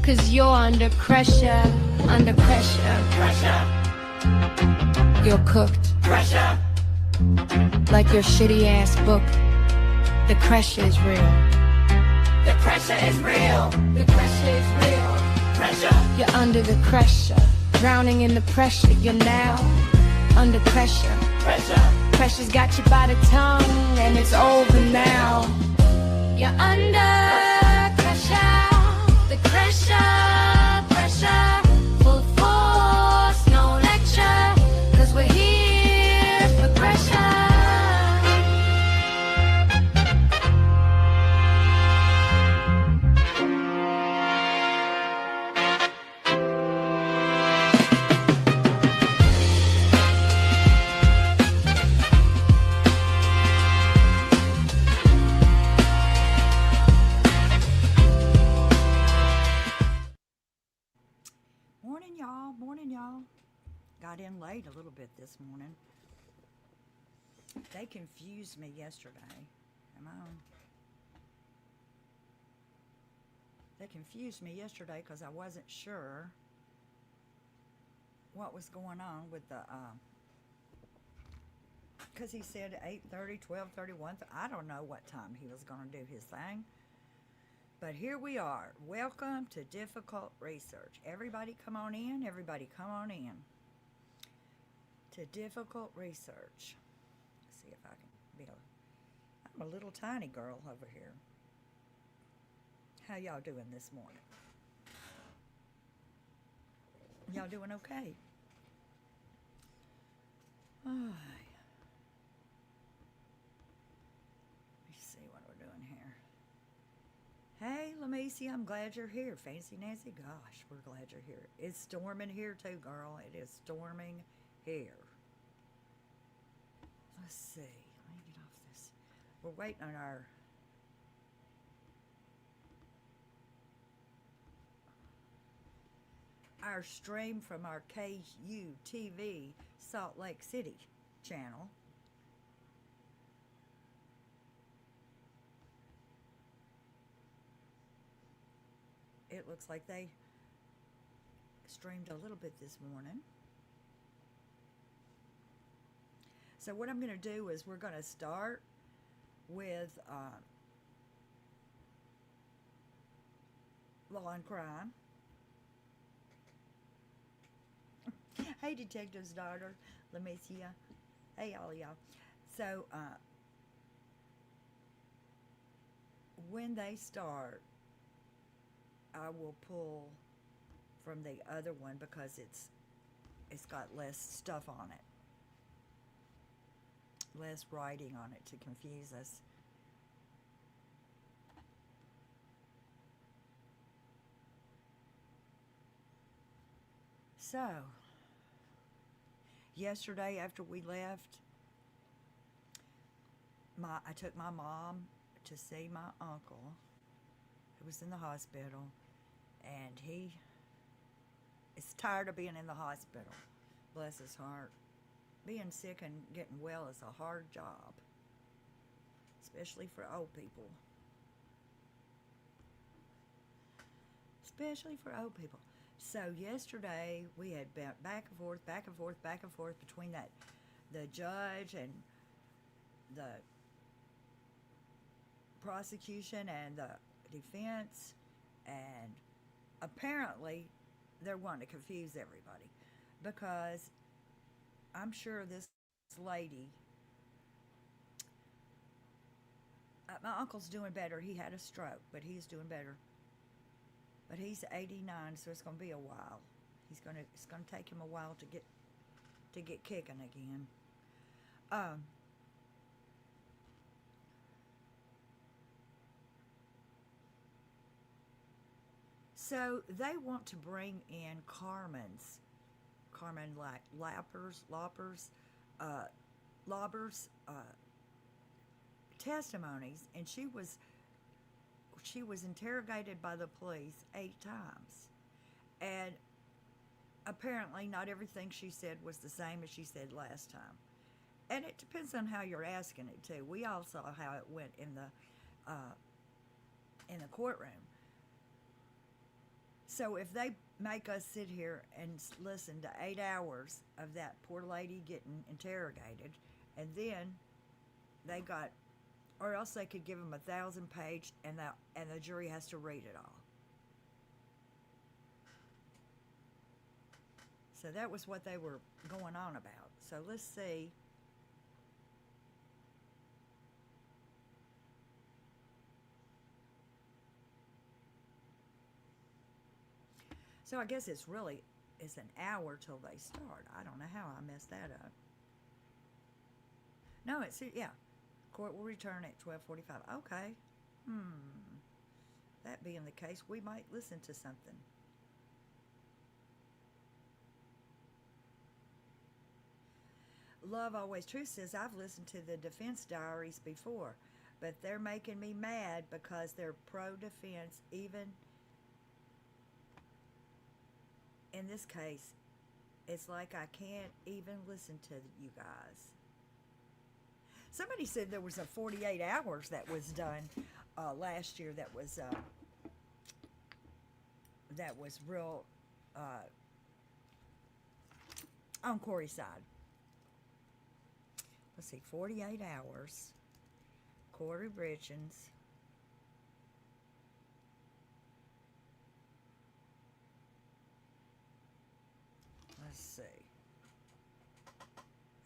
'cause you're under pressure, under pressure. Pressure. You're cooked. Pressure. Like your shitty ass book. The pressure is real. The pressure is real. The pressure is real. Pressure. You're under the pressure. Drowning in the pressure. You're now under pressure. Pressure. Pressure's got you by the tongue, and it's over now. You're under pressure. The pressure, pressure. Full force, no lecture. 'Cause we're here for pressure. Morning, y'all. Got in late a little bit this morning. They confused me yesterday. Am I on? They confused me yesterday because I wasn't sure what was going on with the, because he said 8:30, 12:30, 1:30. I don't know what time he was going to do his thing. But here we are. Welcome to Difficult Research. Everybody come on in. Everybody come on in to Difficult Research. Let's see if I can be I'm a little tiny girl over here. How y'all doing this morning? Y'all doing okay? Oh, hey, Lamacy, I'm glad you're here. Fancy Nancy, gosh, we're glad you're here. It's storming here too, girl. It is storming here. Let's see. Let me get off this. We're waiting on our stream from our KUTV Salt Lake City channel. It looks like they streamed a little bit this morning. So what I'm going to do is we're going to start with law and crime. Hey, Detective's daughter, Lamicia. Hey, all y'all. So when they start, I will pull from the other one because it's got less stuff on it, less writing on it to confuse us. So, yesterday after we left, I took my mom to see my uncle who was in the hospital. And he is tired of being in the hospital. Bless his heart. Being sick and getting well is a hard job, especially for old people. Especially for old people. So yesterday we had been back and forth between the judge and the prosecution and the defense, and apparently they're wanting to confuse everybody because I'm sure this lady, my uncle's doing better. He had a stroke, but he's doing better. But he's 89, so it's going to be a while. It's going to take him a while to get kicking again. So they want to bring in Carmen Lobber's testimonies, and she was interrogated by the police 8 times, and apparently not everything she said was the same as she said last time. And it depends on how you're asking it too. We all saw how it went in the courtroom. So if they make us sit here and listen to 8 hours of that poor lady getting interrogated, and then they got, or else they could give them 1,000 page, and the jury has to read it all. So that was what they were going on about. So let's see. So I guess it's an hour till they start. I don't know how I messed that up. No, yeah. Court will return at 12:45. Okay. That being the case, we might listen to something. Love Always True says, I've listened to the defense diaries before, but they're making me mad because they're pro-defense. Even in this case, it's like I can't even listen to you guys. Somebody said there was a 48 hours that was done last year that was real on Kouri's side. Let's see, 48 hours. Kouri Richins. Let's see.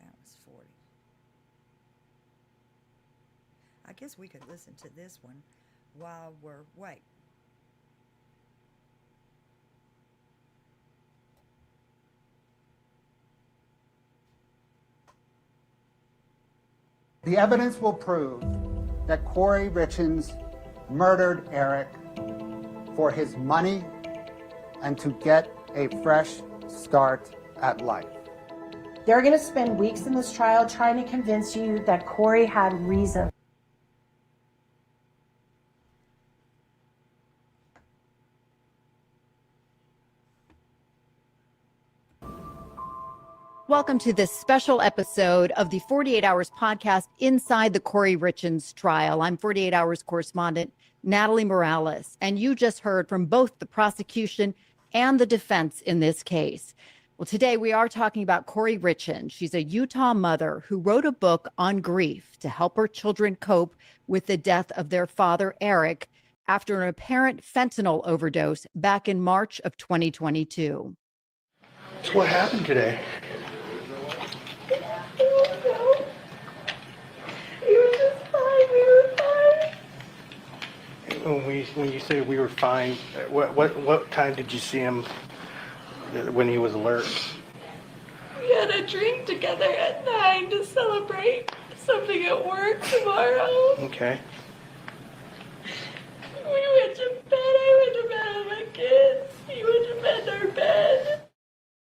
That was 40. I guess we could listen to this one while wait. The evidence will prove that Kouri Richins murdered Eric for his money and to get a fresh start at life. They're going to spend weeks in this trial trying to convince you that Kouri had reason. Welcome to this special episode of the 48 Hours podcast inside the Kouri Richins trial. I'm 48 Hours correspondent Natalie Morales, and you just heard from both the prosecution and the defense in this case. Well, today we are talking about Kouri Richins. She's a Utah mother who wrote a book on grief to help her children cope with the death of their father, Eric, after an apparent fentanyl overdose back in March of 2022. So what happened today? When you say we were fine, what time did you see him when he was alert? We had a drink together at 9 to celebrate something at work tomorrow. Okay. We went to bed. I went to bed with my kids. He went to bed in our bed.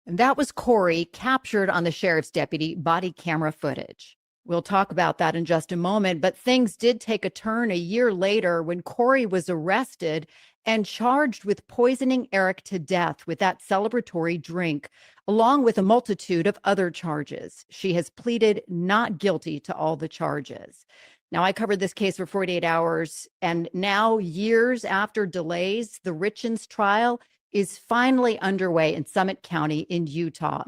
And that was Kouri, captured on the sheriff's deputy body camera footage. We'll talk about that in just a moment, but things did take a turn a year later when Kouri was arrested and charged with poisoning Eric to death with that celebratory drink, along with a multitude of other charges. She has pleaded not guilty to all the charges. Now, I covered this case for 48 hours, and now, years after delays, the Richins trial is finally underway in Summit County in Utah.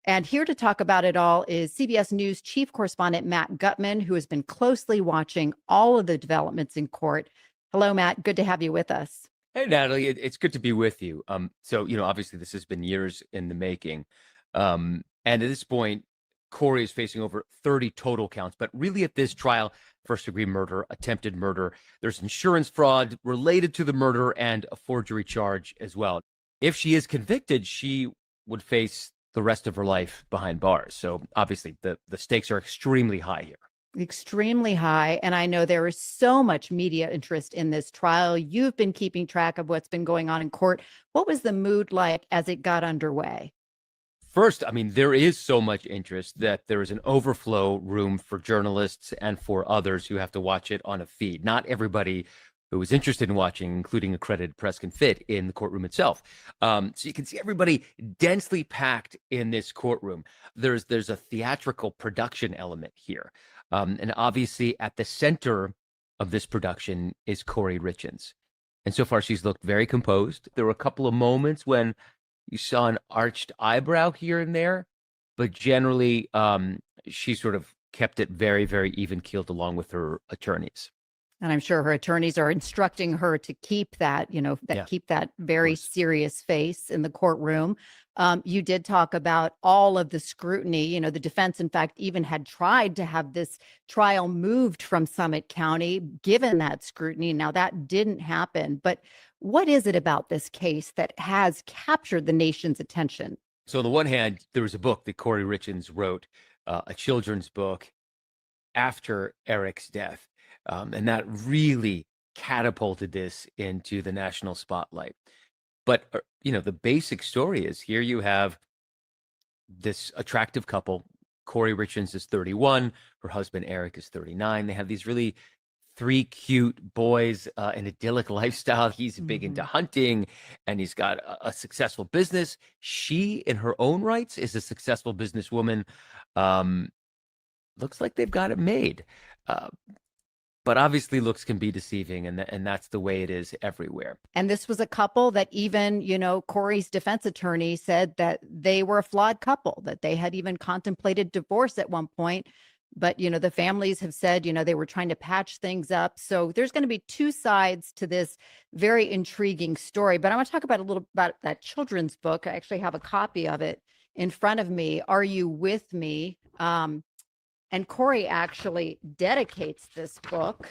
And here to talk about it all is CBS News chief correspondent Matt Gutman, who has been closely watching all of the developments in court. Hello, Matt. Good to have you with us. Hey, Natalie. It's good to be with you. So, obviously this has been years in the making. And at this point, Kouri is facing over 30 total counts. But really at this trial, first-degree murder, attempted murder, there's insurance fraud related to the murder and a forgery charge as well. If she is convicted, she would face the rest of her life behind bars. So obviously the stakes are extremely high here. Extremely high. And I know there is so much media interest in this trial. You've been keeping track of what's been going on in court. What was the mood like as it got underway? First, there is so much interest that there is an overflow room for journalists and for others who have to watch it on a feed. Not everybody who was interested in watching, including accredited press, can fit in the courtroom itself. So you can see everybody densely packed in this courtroom. There's a theatrical production element here. And obviously at the center of this production is Kouri Richins. And so far, she's looked very composed. There were a couple of moments when you saw an arched eyebrow here and there, but generally, she sort of kept it very, very even keeled along with her attorneys. And I'm sure her attorneys are instructing her to keep that, keep that very serious face in the courtroom. You did talk about all of the scrutiny. The defense, in fact, even had tried to have this trial moved from Summit County, given that scrutiny. Now, that didn't happen. But what is it about this case that has captured the nation's attention? So on the one hand, there was a book that Kouri Richins wrote, a children's book after Eric's death. And that really catapulted this into the national spotlight. But, the basic story is here you have this attractive couple. Kouri Richins is 31. Her husband, Eric, is 39. They have these really three cute boys, an idyllic lifestyle. He's big into hunting and he's got a successful business. She, in her own rights, is a successful businesswoman. Looks like they've got it made. But obviously looks can be deceiving, and that's the way it is everywhere. And this was a couple that even, Kouri's defense attorney said that they were a flawed couple, that they had even contemplated divorce at one point. But, the families have said, they were trying to patch things up. So there's going to be two sides to this very intriguing story. But I want to talk about a little about that children's book. I actually have a copy of it in front of me. Are You With Me? And Kouri actually dedicates this book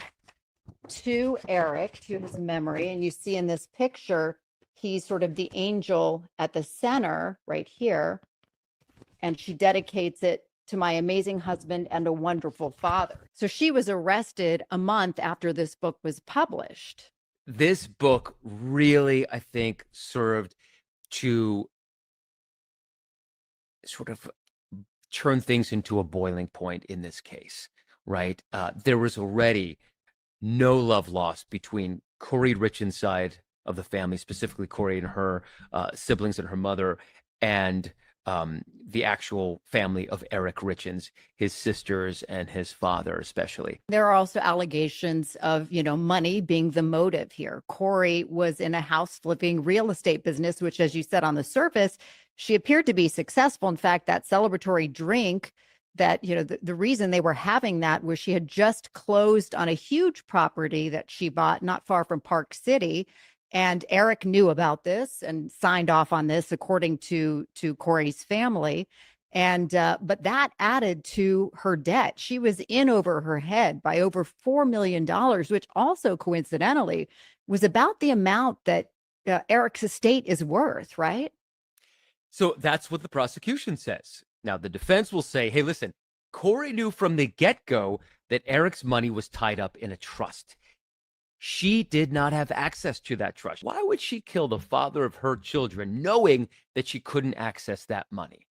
to Eric, to his memory. And you see in this picture, he's sort of the angel at the center right here. And she dedicates it to my amazing husband and a wonderful father. So she was arrested a month after this book was published. This book really, I think, served to sort of turn things into a boiling point in this case, right? There was already no love lost between Kouri Richins' side of the family, specifically Kouri and her siblings and her mother, and the actual family of Eric Richins, his sisters and his father especially. There are also allegations of, money being the motive here. Kouri was in a house flipping real estate business, which, as you said, on the surface, she appeared to be successful. In fact, that celebratory drink that, the reason they were having that was she had just closed on a huge property that she bought not far from Park City. And Eric knew about this and signed off on this, according to Kouri's family. And but that added to her debt. She was in over her head by over $4 million, which also coincidentally was about the amount that Eric's estate is worth, right? So that's what the prosecution says. Now, the defense will say, hey, listen, Kouri knew from the get-go that Eric's money was tied up in a trust. She did not have access to that trust. Why would she kill the father of her children knowing that she couldn't access that money?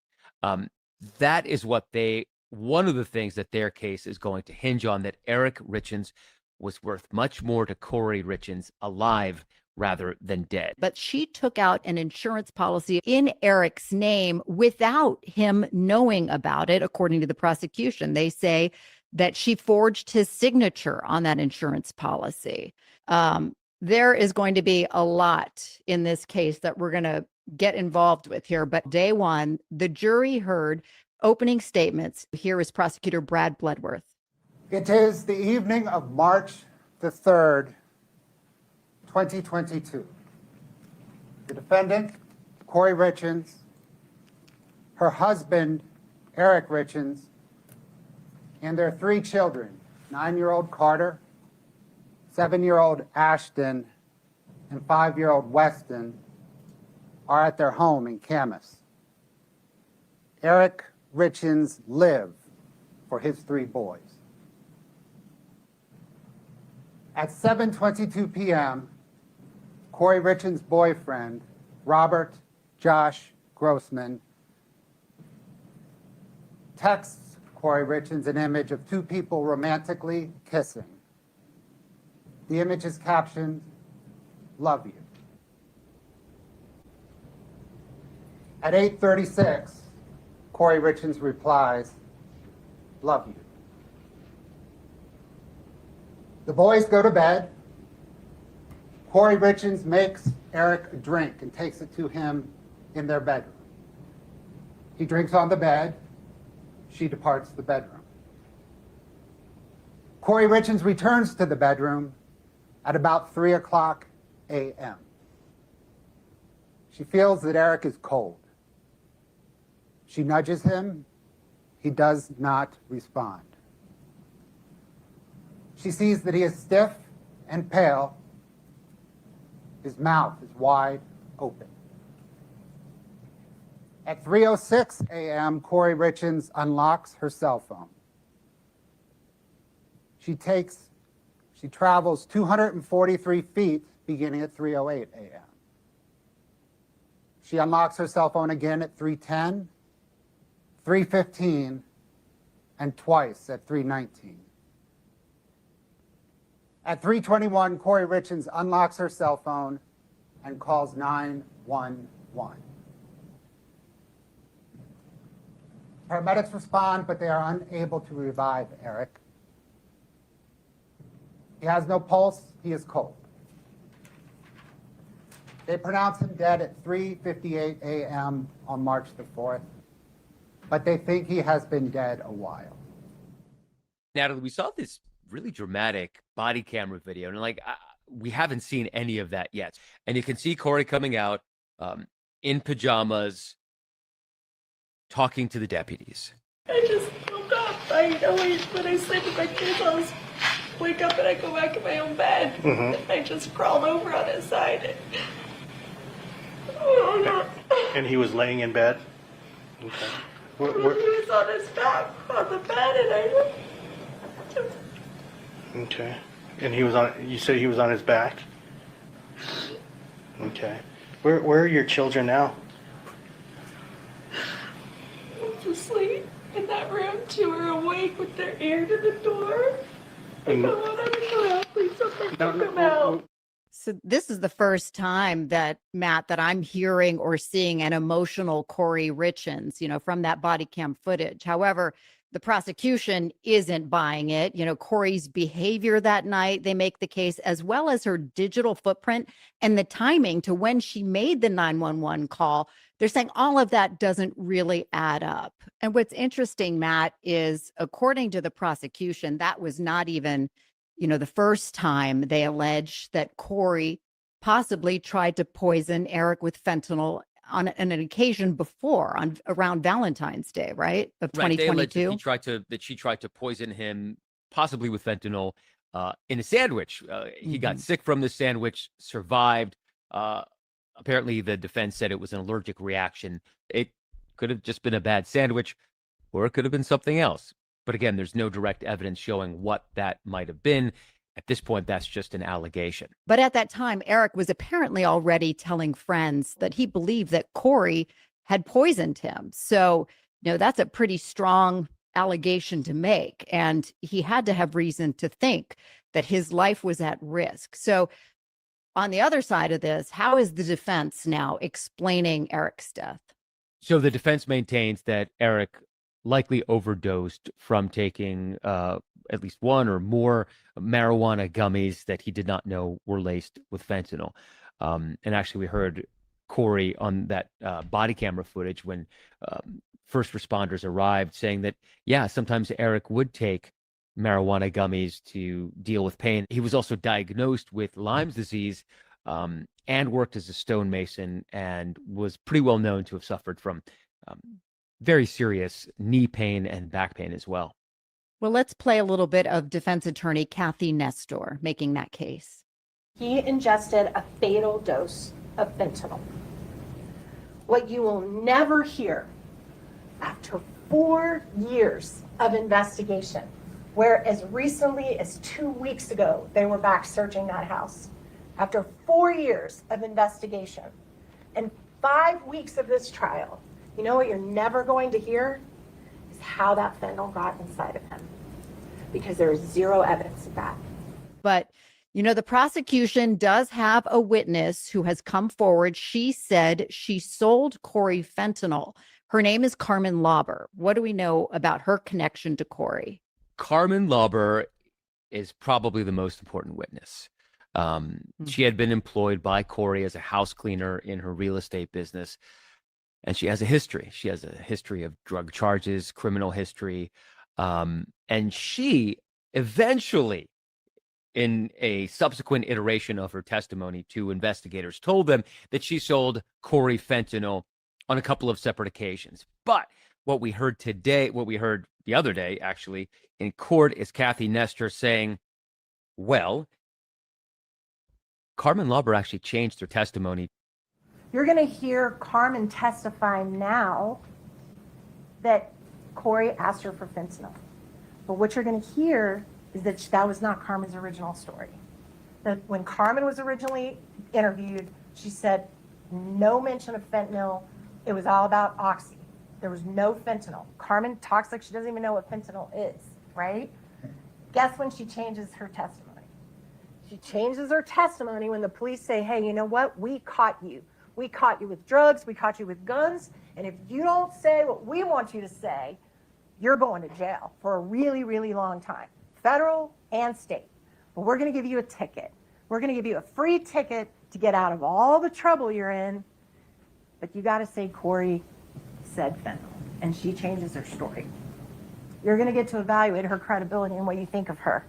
That is one of the things that their case is going to hinge on, that Eric Richins was worth much more to Kouri Richins alive rather than dead. But she took out an insurance policy in Eric's name without him knowing about it, according to the prosecution. They say that she forged his signature on that insurance policy. There is going to be a lot in this case that we're going to get involved with here. But day one, the jury heard opening statements. Here is Prosecutor Brad Bloodworth. It is the evening of March the 3rd, 2022. The defendant, Kouri Richins, her husband, Eric Richins, and their three children, 9-year-old Carter, 7-year-old Ashton, and 5-year-old Weston, are at their home in Camas. Eric Richins lived for his three boys. At 7:22 p.m., Kouri Richins' boyfriend, Robert Josh Grossman, texts Kouri Richins an image of two people romantically kissing. The image is captioned, "Love you." At 8:36, Kouri Richins replies, "Love you." The boys go to bed. Kouri Richins makes Eric a drink and takes it to him in their bedroom. He drinks on the bed. She departs the bedroom. Kouri Richins returns to the bedroom at about 3:00 a.m. She feels that Eric is cold. She nudges him. He does not respond. She sees that he is stiff and pale. His mouth is wide open. At 3:06 a.m., Kouri Richins unlocks her cell phone. She travels 243 feet beginning at 3:08 a.m. She unlocks her cell phone again at 3:10, 3:15, and twice at 3:19. At 3:21, Kouri Richins unlocks her cell phone and calls 911. Paramedics respond, but they are unable to revive Eric. He has no pulse. He is cold. They pronounce him dead at 3:58 a.m. on March the 4th, but they think he has been dead a while. Natalie, we saw this really dramatic body camera video, and we haven't seen any of that yet. And you can see Kouri coming out in pajamas, talking to the deputies. I just woke up. When I sleep with my kids, I'll wake up and I go back in my own bed. Mm-hmm. I just crawled over on his side. And he was laying in bed? Okay. He was on his back on the bed, and I... Okay. And he was on, you said he was on his back? Okay. Where are your children now? One's asleep in that room, two are awake with their ear to the door. I Mm. don't want to go out. Please don't No, come out. So this is the first time that, Matt, that I'm hearing or seeing an emotional Kouri Richins, from that body cam footage. However, the prosecution isn't buying it. Kouri's behavior that night, they make the case, as well as her digital footprint and the timing to when she made the 911 call. They're saying all of that doesn't really add up. And what's interesting, Matt, is according to the prosecution, that was not even the first time they allege that Kouri possibly tried to poison Eric with fentanyl on an occasion before, around Valentine's Day, right? Of Right, they allege 2022. that she tried to poison him, possibly with fentanyl, in a sandwich. He got sick from the sandwich, survived. Apparently, the defense said it was an allergic reaction. It could have just been a bad sandwich, or it could have been something else. But again, there's no direct evidence showing what that might have been. At this point, that's just an allegation. But at that time, Eric was apparently already telling friends that he believed that Kouri had poisoned him. So, that's a pretty strong allegation to make. And he had to have reason to think that his life was at risk. So on the other side of this, how is the defense now explaining Eric's death? So the defense maintains that Eric likely overdosed from taking at least one or more marijuana gummies that he did not know were laced with fentanyl. And actually, we heard Kouri on that body camera footage when first responders arrived saying that, yeah, sometimes Eric would take marijuana gummies to deal with pain. He was also diagnosed with Lyme's disease and worked as a stonemason and was pretty well known to have suffered from very serious knee pain and back pain as well. Well, let's play a little bit of defense attorney Kathy Nestor making that case. He ingested a fatal dose of fentanyl. What you will never hear after 4 years of investigation, where as recently as 2 weeks ago, they were back searching that house. After 4 years of investigation and 5 weeks of this trial, you know what you're never going to hear is how that fentanyl got inside of him, because there is zero evidence of that. But, the prosecution does have a witness who has come forward. She said she sold Kouri fentanyl. Her name is Carmen Lobber. What do we know about her connection to Kouri? Carmen Lobber is probably the most important witness. She had been employed by Kouri as a house cleaner in her real estate business. And she has a history. She has a history of drug charges, criminal history. And she eventually, in a subsequent iteration of her testimony to investigators, told them that she sold Kouri fentanyl on a couple of separate occasions. But what we heard the other day, actually, in court, is Kathy Nestor saying, well, Carmen Lobber actually changed her testimony. You're going to hear Carmen testify now that Kouri asked her for fentanyl. But what you're going to hear is that that was not Carmen's original story. That when Carmen was originally interviewed, she said no mention of fentanyl. It was all about oxy. There was no fentanyl. Carmen talks like she doesn't even know what fentanyl is, right? Guess when she changes her testimony? She changes her testimony when the police say, hey, you know what? We caught you. We caught you with drugs. We caught you with guns. And if you don't say what we want you to say, you're going to jail for a really, really long time, federal and state. But we're going to give you a ticket. We're going to give you a free ticket to get out of all the trouble you're in. But you got to say Kouri said fentanyl. And she changes her story. You're going to get to evaluate her credibility and what you think of her.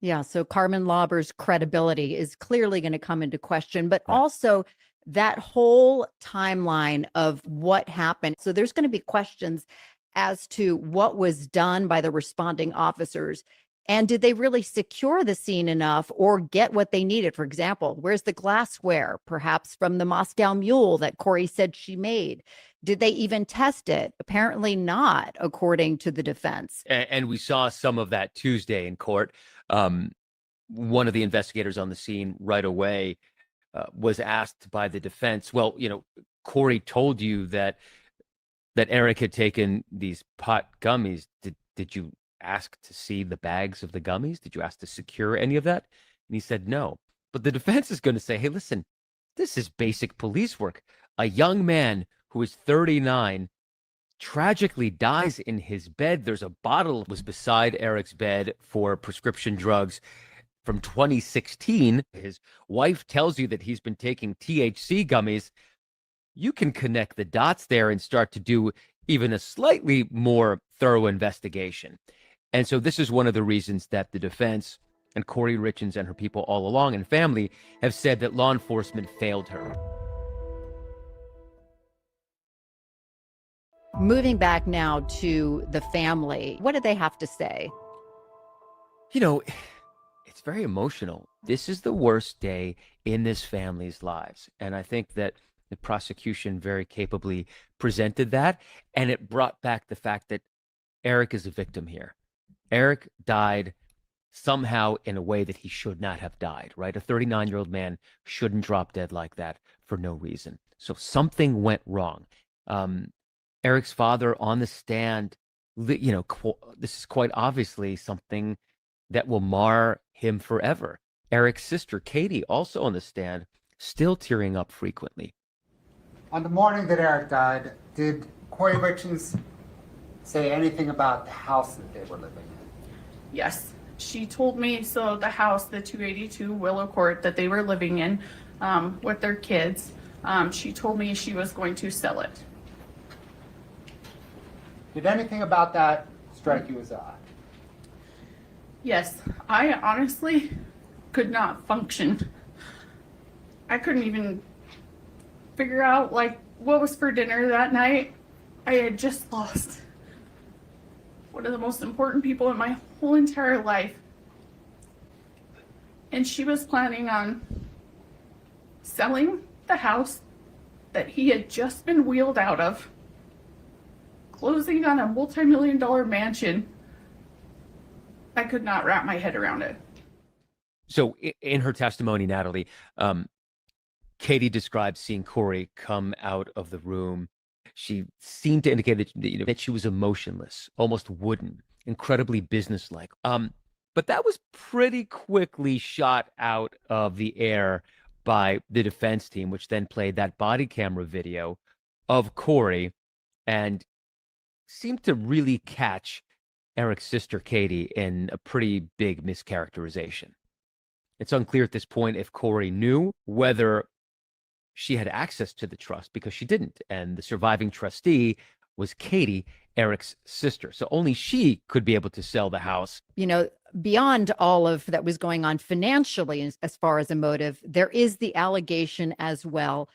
Yeah, so Carmen Lobber's credibility is clearly going to come into question, but also that whole timeline of what happened. So there's going to be questions as to what was done by the responding officers. And did they really secure the scene enough or get what they needed? For example, where's the glassware, perhaps from the Moscow Mule that Kouri said she made? Did they even test it? Apparently not, according to the defense. And we saw some of that Tuesday in court. One of the investigators on the scene right away was asked by the defense, well, Kouri told you that Eric had taken these pot gummies. Did you ask to see the bags of the gummies? Did you ask to secure any of that? And he said no. But the defense is going to say, hey, listen, this is basic police work. A young man who is 39 tragically dies in his bed. There's a bottle that was beside Eric's bed for prescription drugs from 2016. His wife tells you that he's been taking THC gummies. You can connect the dots there and start to do even a slightly more thorough investigation. And so this is one of the reasons that the defense and Kouri Richins and her people all along and family have said that law enforcement failed her. Moving back now to the family, what did they have to say? It's very emotional. This is the worst day in this family's lives. And I think that the prosecution very capably presented that. And it brought back the fact that Eric is a victim here. Eric died somehow in a way that he should not have died, right? A 39-year-old man shouldn't drop dead like that for no reason. So something went wrong. Eric's father on the stand, this is quite obviously something that will mar him forever. Eric's sister, Katie, also on the stand, still tearing up frequently. On the morning that Eric died, did Kouri Richins say anything about the house that they were living in? Yes, she told me, so the house, the 282 Willow Court that they were living in with their kids, she told me she was going to sell it. Did anything about that strike you as odd? Yes, I honestly could not function. I couldn't even figure out what was for dinner that night. I had just lost one of the most important people in my whole entire life. And she was planning on selling the house that he had just been wheeled out of, closing on a multi-million-dollar mansion. I could not wrap my head around it. So in her testimony, Natalie, Katie described seeing Kouri come out of the room. She seemed to indicate that she was emotionless, almost wooden, incredibly businesslike. But that was pretty quickly shot out of the air by the defense team, which then played that body camera video of Kouri and seemed to really catch Eric's sister, Katie, in a pretty big mischaracterization. It's unclear at this point if Kouri knew whether she had access to the trust, because she didn't. And the surviving trustee was Katie, Eric's sister. So only she could be able to sell the house. Beyond all of that was going on financially, as far as a motive, there is the allegation as well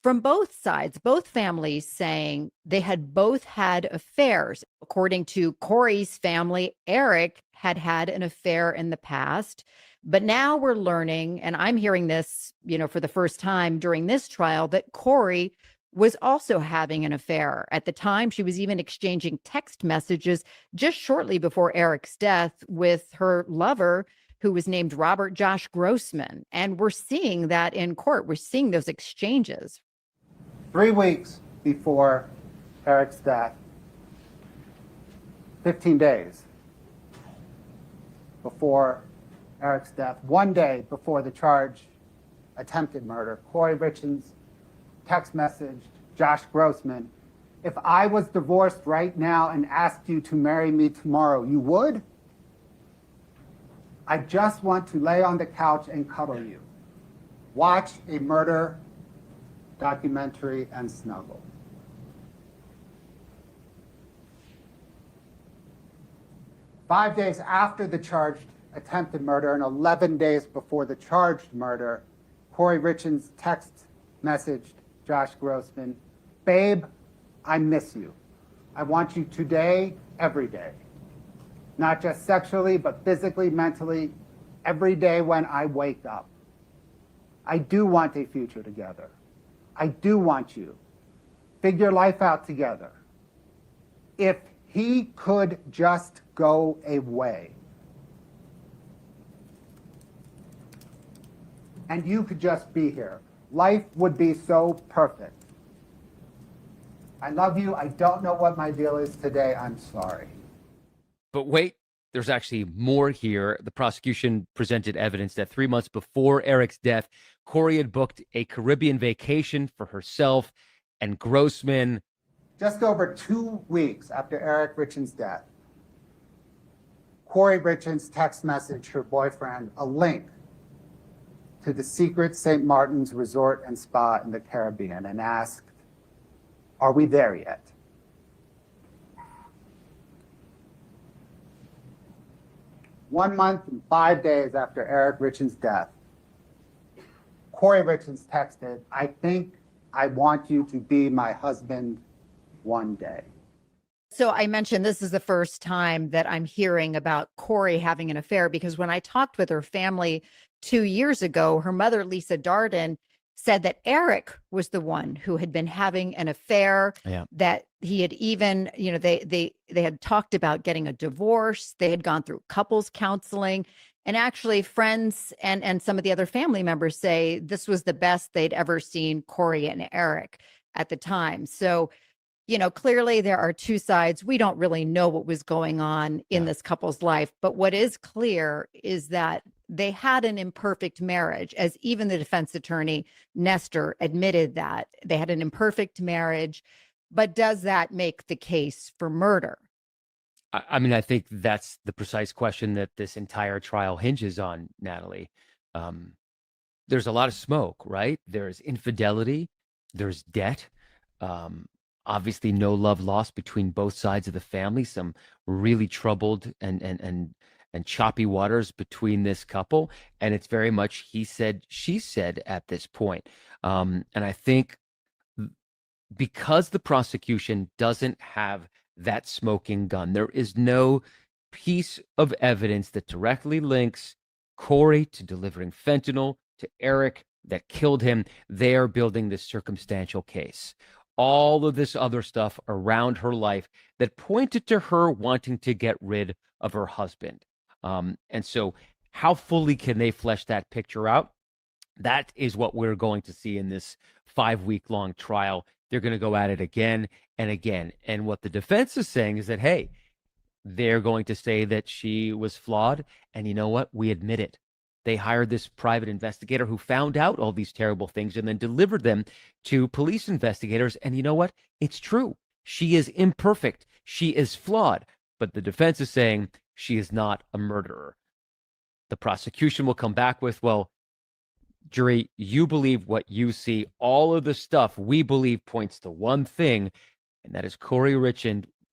from both sides, both families saying they had both had affairs. According to Kouri's family, Eric had had an affair in the past. But now we're learning, and I'm hearing this, for the first time during this trial, that Kouri was also having an affair. At the time, she was even exchanging text messages just shortly before Eric's death with her lover, who was named Robert Josh Grossman. And we're seeing that in court. We're seeing those exchanges. 3 weeks before Eric's death, 15 days before Eric's death, 1 day before the charge, attempted murder, Kouri Richins text messaged Josh Grossman, "If I was divorced right now and asked you to marry me tomorrow, you would? I just want to lay on the couch and cuddle you. Watch a murder documentary and snuggle." Five days after the charged attempted murder and 11 days before the charged murder, Kouri Richins text messaged Josh Grossman, "Babe, I miss you. I want you today, every day. Not just sexually, but physically, mentally, every day when I wake up. I do want a future together. I do want you. Figure life out together. If he could just go away. And you could just be here. Life would be so perfect. I love you. I don't know what my deal is today. I'm sorry." But wait, there's actually more here. The prosecution presented evidence that 3 months before Eric's death, Kouri had booked a Caribbean vacation for herself and Grossman. Just over 2 weeks after Eric Richins' death, Kouri Richins text messaged her boyfriend a link to the secret St. Martin's Resort and Spa in the Caribbean and asked, "Are we there yet?" One month and 5 days after Eric Richins' death, Kouri Richins texted, "I think I want you to be my husband one day." So I mentioned this is the first time that I'm hearing about Kouri having an affair, because when I talked with her family 2 years ago, her mother, Lisa Darden, said that Eric was the one who had been having an affair, that he had even, they had talked about getting a divorce. They had gone through couples counseling, and actually friends and some of the other family members say this was the best they'd ever seen Kouri and Eric at the time. So, clearly there are two sides. We don't really know what was going on in this couple's life, but what is clear is that they had an imperfect marriage, as even the defense attorney, Nestor, admitted that they had an imperfect marriage. But does that make the case for murder? I mean, I think that's the precise question that this entire trial hinges on, Natalie. There's a lot of smoke, right? There's infidelity, there's debt, obviously no love lost between both sides of the family, some really troubled and choppy waters between this couple. And it's very much he said, she said at this point. And I think because the prosecution doesn't have that smoking gun, there is no piece of evidence that directly links Kouri to delivering fentanyl to Eric that killed him. They are building this circumstantial case. All of this other stuff around her life that pointed to her wanting to get rid of her husband. And so how fully can they flesh that picture out? That is what we're going to see in this 5-week-long trial. They're going to go at it again and again. And what the defense is saying is that, hey, they're going to say that she was flawed. And you know what? We admit it. They hired this private investigator who found out all these terrible things and then delivered them to police investigators. And you know what? It's true. She is imperfect. She is flawed. But the defense is saying she is not a murderer. The prosecution will come back with, well, jury, you believe what you see. All of the stuff we believe points to one thing, and that is Kouri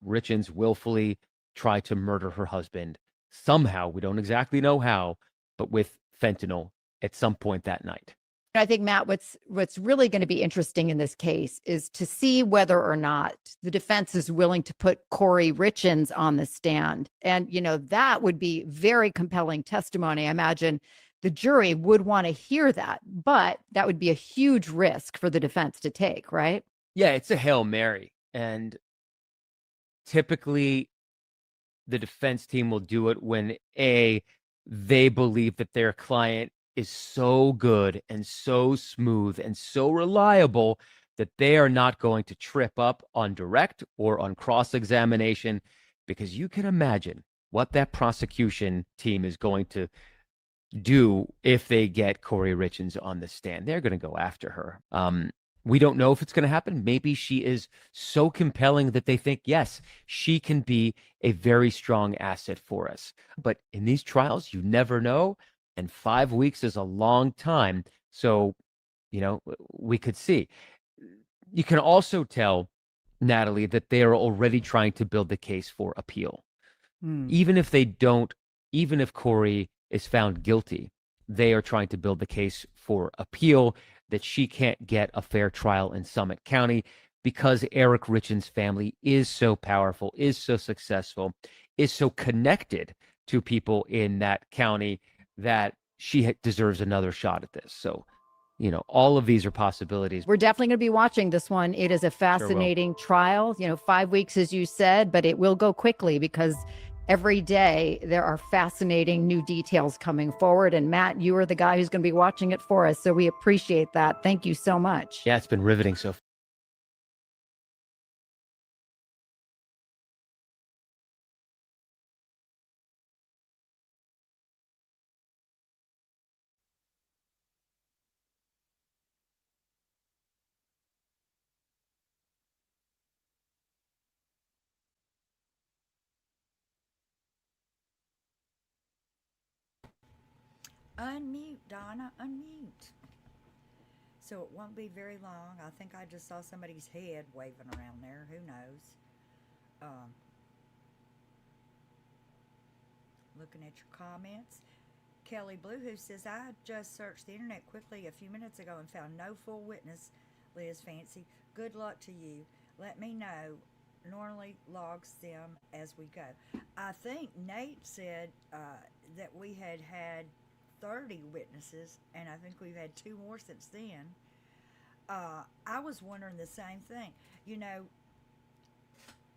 Richins willfully tried to murder her husband somehow. We don't exactly know how, but with fentanyl at some point that night. I think, Matt, what's really going to be interesting in this case is to see whether or not the defense is willing to put Kouri Richins on the stand. And, that would be very compelling testimony. I imagine the jury would want to hear that, but that would be a huge risk for the defense to take, right? Yeah, it's a Hail Mary. And typically the defense team will do it when they believe that their client is so good and so smooth and so reliable that they are not going to trip up on direct or on cross-examination, because you can imagine what that prosecution team is going to do if they get Kouri Richins on the stand. They're going to go after her. We don't know if it's going to happen. Maybe she is so compelling that they think, yes, she can be a very strong asset for us. But in these trials, you never know. And 5 weeks is a long time. So, we could see. You can also tell, Natalie, that they are already trying to build the case for appeal. Even if Kouri is found guilty, they are trying to build the case for appeal, that she can't get a fair trial in Summit County because Eric Richins' family is so powerful, is so successful, is so connected to people in that county that she deserves another shot at this. So, all of these are possibilities. We're definitely going to be watching this one. It is a fascinating trial, 5 weeks, as you said, but it will go quickly because every day there are fascinating new details coming forward. And Matt, you are the guy who's going to be watching it for us. So we appreciate that. Thank you so much. Yeah, it's been riveting so far. Unmute, Donna, unmute. So it won't be very long. I think I just saw somebody's head waving around there. Who knows? Looking at your comments. Kelly Blue, who says, I just searched the internet quickly a few minutes ago and found no full witness, Liz Fancy. Good luck to you. Let me know. Normally logs them as we go. I think Nate said that we had 30 witnesses, and I think we've had 2 more since then. I was wondering the same thing.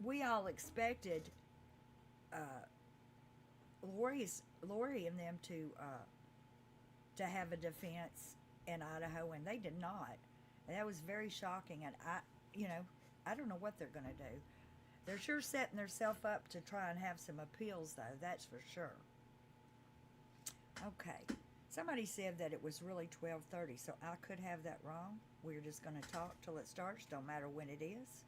We all expected Lori and them to have a defense in Idaho, and they did not. And that was very shocking. And I don't know what they're going to do. They're sure setting themselves up to try and have some appeals, though. That's for sure. Okay. Somebody said that it was really 12:30, so I could have that wrong. We're just going to talk till it starts. Don't matter when it is.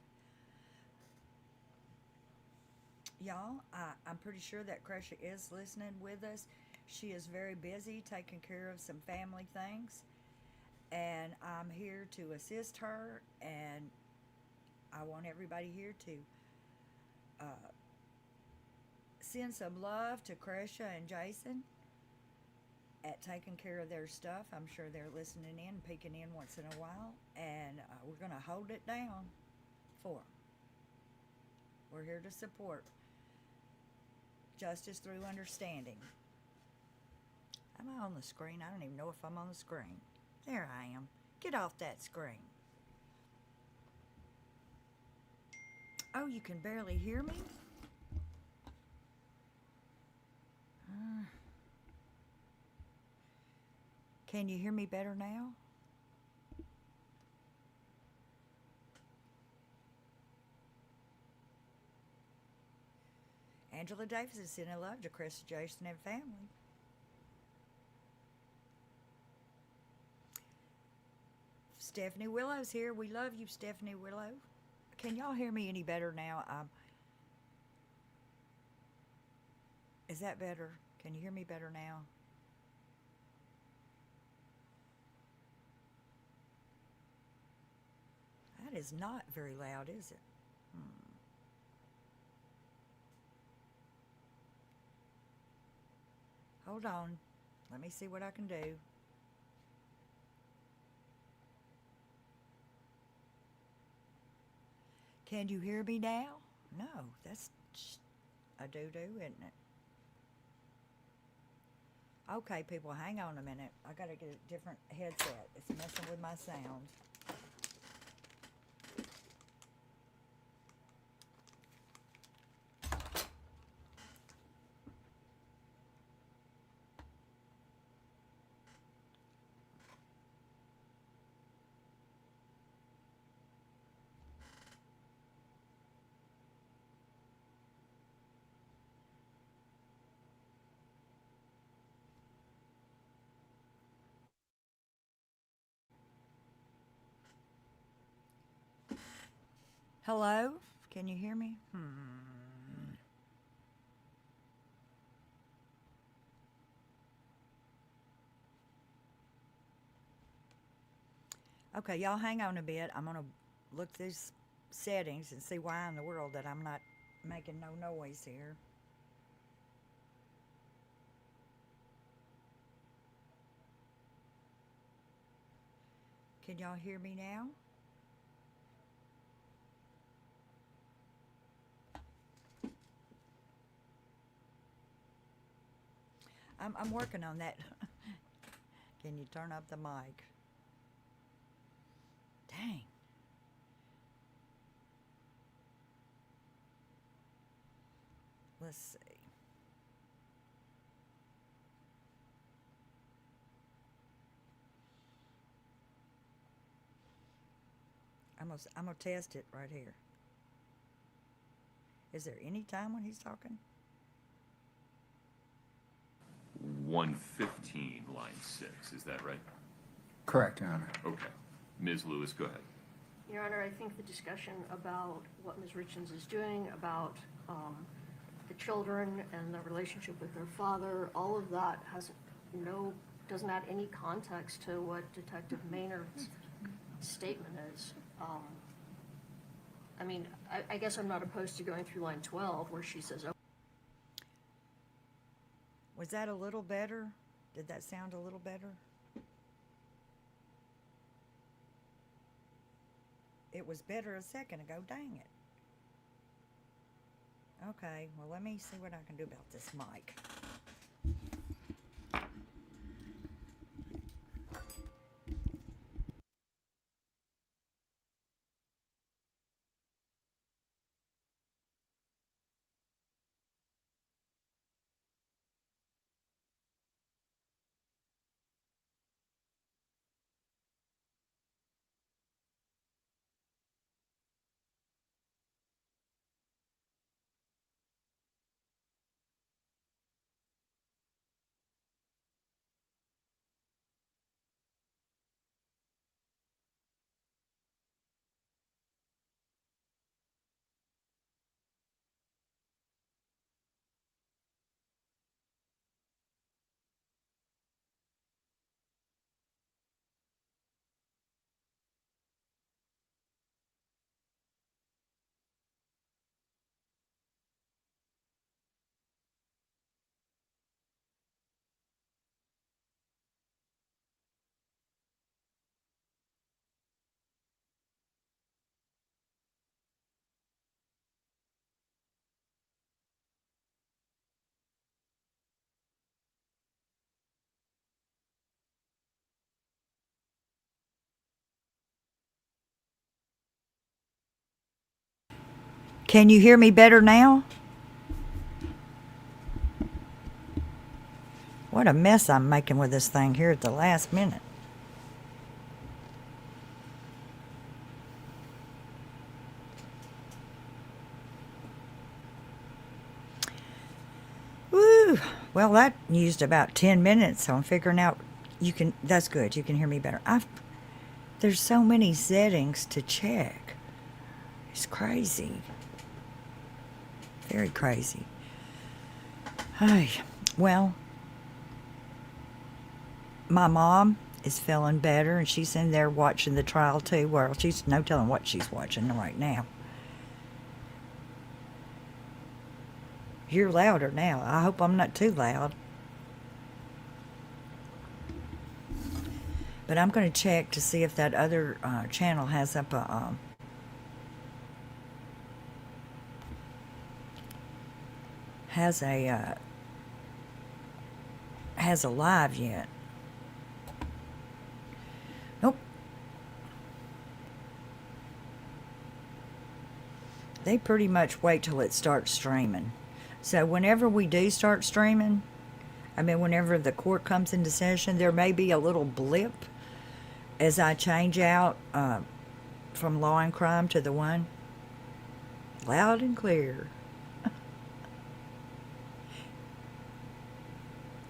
Y'all, I'm pretty sure that Cresha is listening with us. She is very busy taking care of some family things, and I'm here to assist her, and I want everybody here to send some love to Cresha and Jason at taking care of their stuff. I'm sure they're listening in, peeking in once in a while, and we're going to hold it down for them. We're here to support justice through understanding. Am I on the screen? I don't even know if I'm on the screen. There I am. Get off that screen. Oh, you can barely hear me? Can you hear me better now? Angela Davis is sending love to Chris, Jason, and family. Stephanie Willow's here. We love you, Stephanie Willow. Can y'all hear me any better now? Is that better? Can you hear me better now? That is not very loud, is it? Hold on. Let me see what I can do. Can you hear me now? No, that's a doo-doo, isn't it? Okay, people, hang on a minute. I gotta get a different headset. It's messing with my sound. Hello? Can you hear me? Okay, y'all hang on a bit. I'm going to look these settings and see why in the world that I'm not making no noise here. Can y'all hear me now? I'm working on that. Can you turn up the mic? Dang. Let's see. I'm gonna test it right here. Is there any time when he's talking? 115, line 6, is that right? Correct, Your Honor. Okay. Ms. Lewis, go ahead. Your Honor, I think the discussion about what Ms. Richins is doing, about the children and the relationship with their father, all of that doesn't add any context to what Detective Maynard's statement is. I mean, I guess I'm not opposed to going through line 12 where she says, oh. Was that a little better? Did that sound a little better? It was better a second ago, dang it. Okay, well, let me see what I can do about this mic. Can you hear me better now? What a mess I'm making with this thing here at the last minute. Woo! Well, that used about 10 minutes on figuring out that's good. You can hear me better. There's so many settings to check. It's crazy. Very crazy. Hey, well, my mom is feeling better, and she's in there watching the trial too. Well, she's no telling what she's watching right now. You're louder now. I hope I'm not too loud. But I'm going to check to see if that other channel has up a has a live yet. Nope. They pretty much wait till it starts streaming. So whenever we do start streaming, I mean, whenever the court comes into session, there may be a little blip as I change out from Law and Crime to the one. Loud and clear.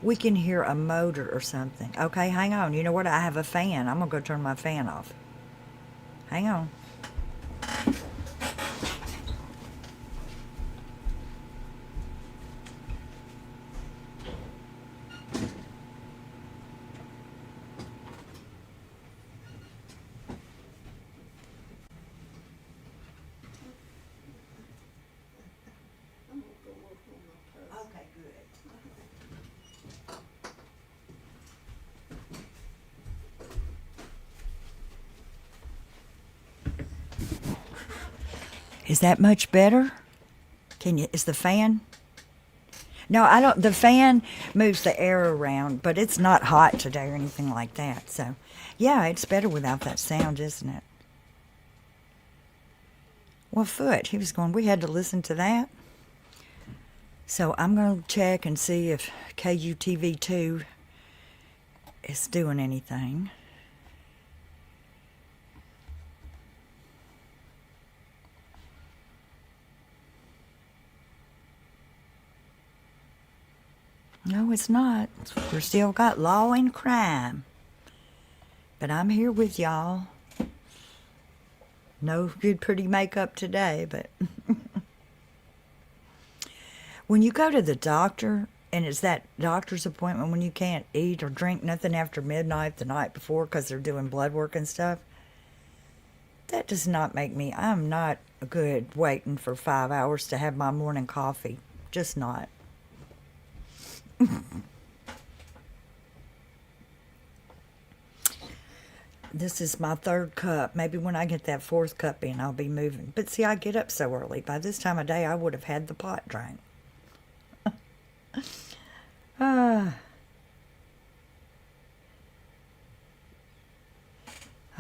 We can hear a motor or something. Okay, hang on. You know what? I have a fan. I'm going to go turn my fan off. Hang on. Okay, good. Is that much better? Is the fan? No, I don't. The fan moves the air around, but it's not hot today or anything like that. So, yeah, it's better without that sound, isn't it? Well, Foot, he was going, we had to listen to that. So I'm going to check and see if KUTV2 is doing anything. No, it's not. We're still got Law and Crime. But I'm here with y'all. No good pretty makeup today, but... When you go to the doctor, and it's that doctor's appointment when you can't eat or drink nothing after midnight the night before because they're doing blood work and stuff, that does not make me... I'm not good waiting for 5 hours to have my morning coffee. Just not. This is my third cup. Maybe when I get that fourth cup in, I'll be moving. But see, I get up so early. By this time of day, I would have had the pot drank.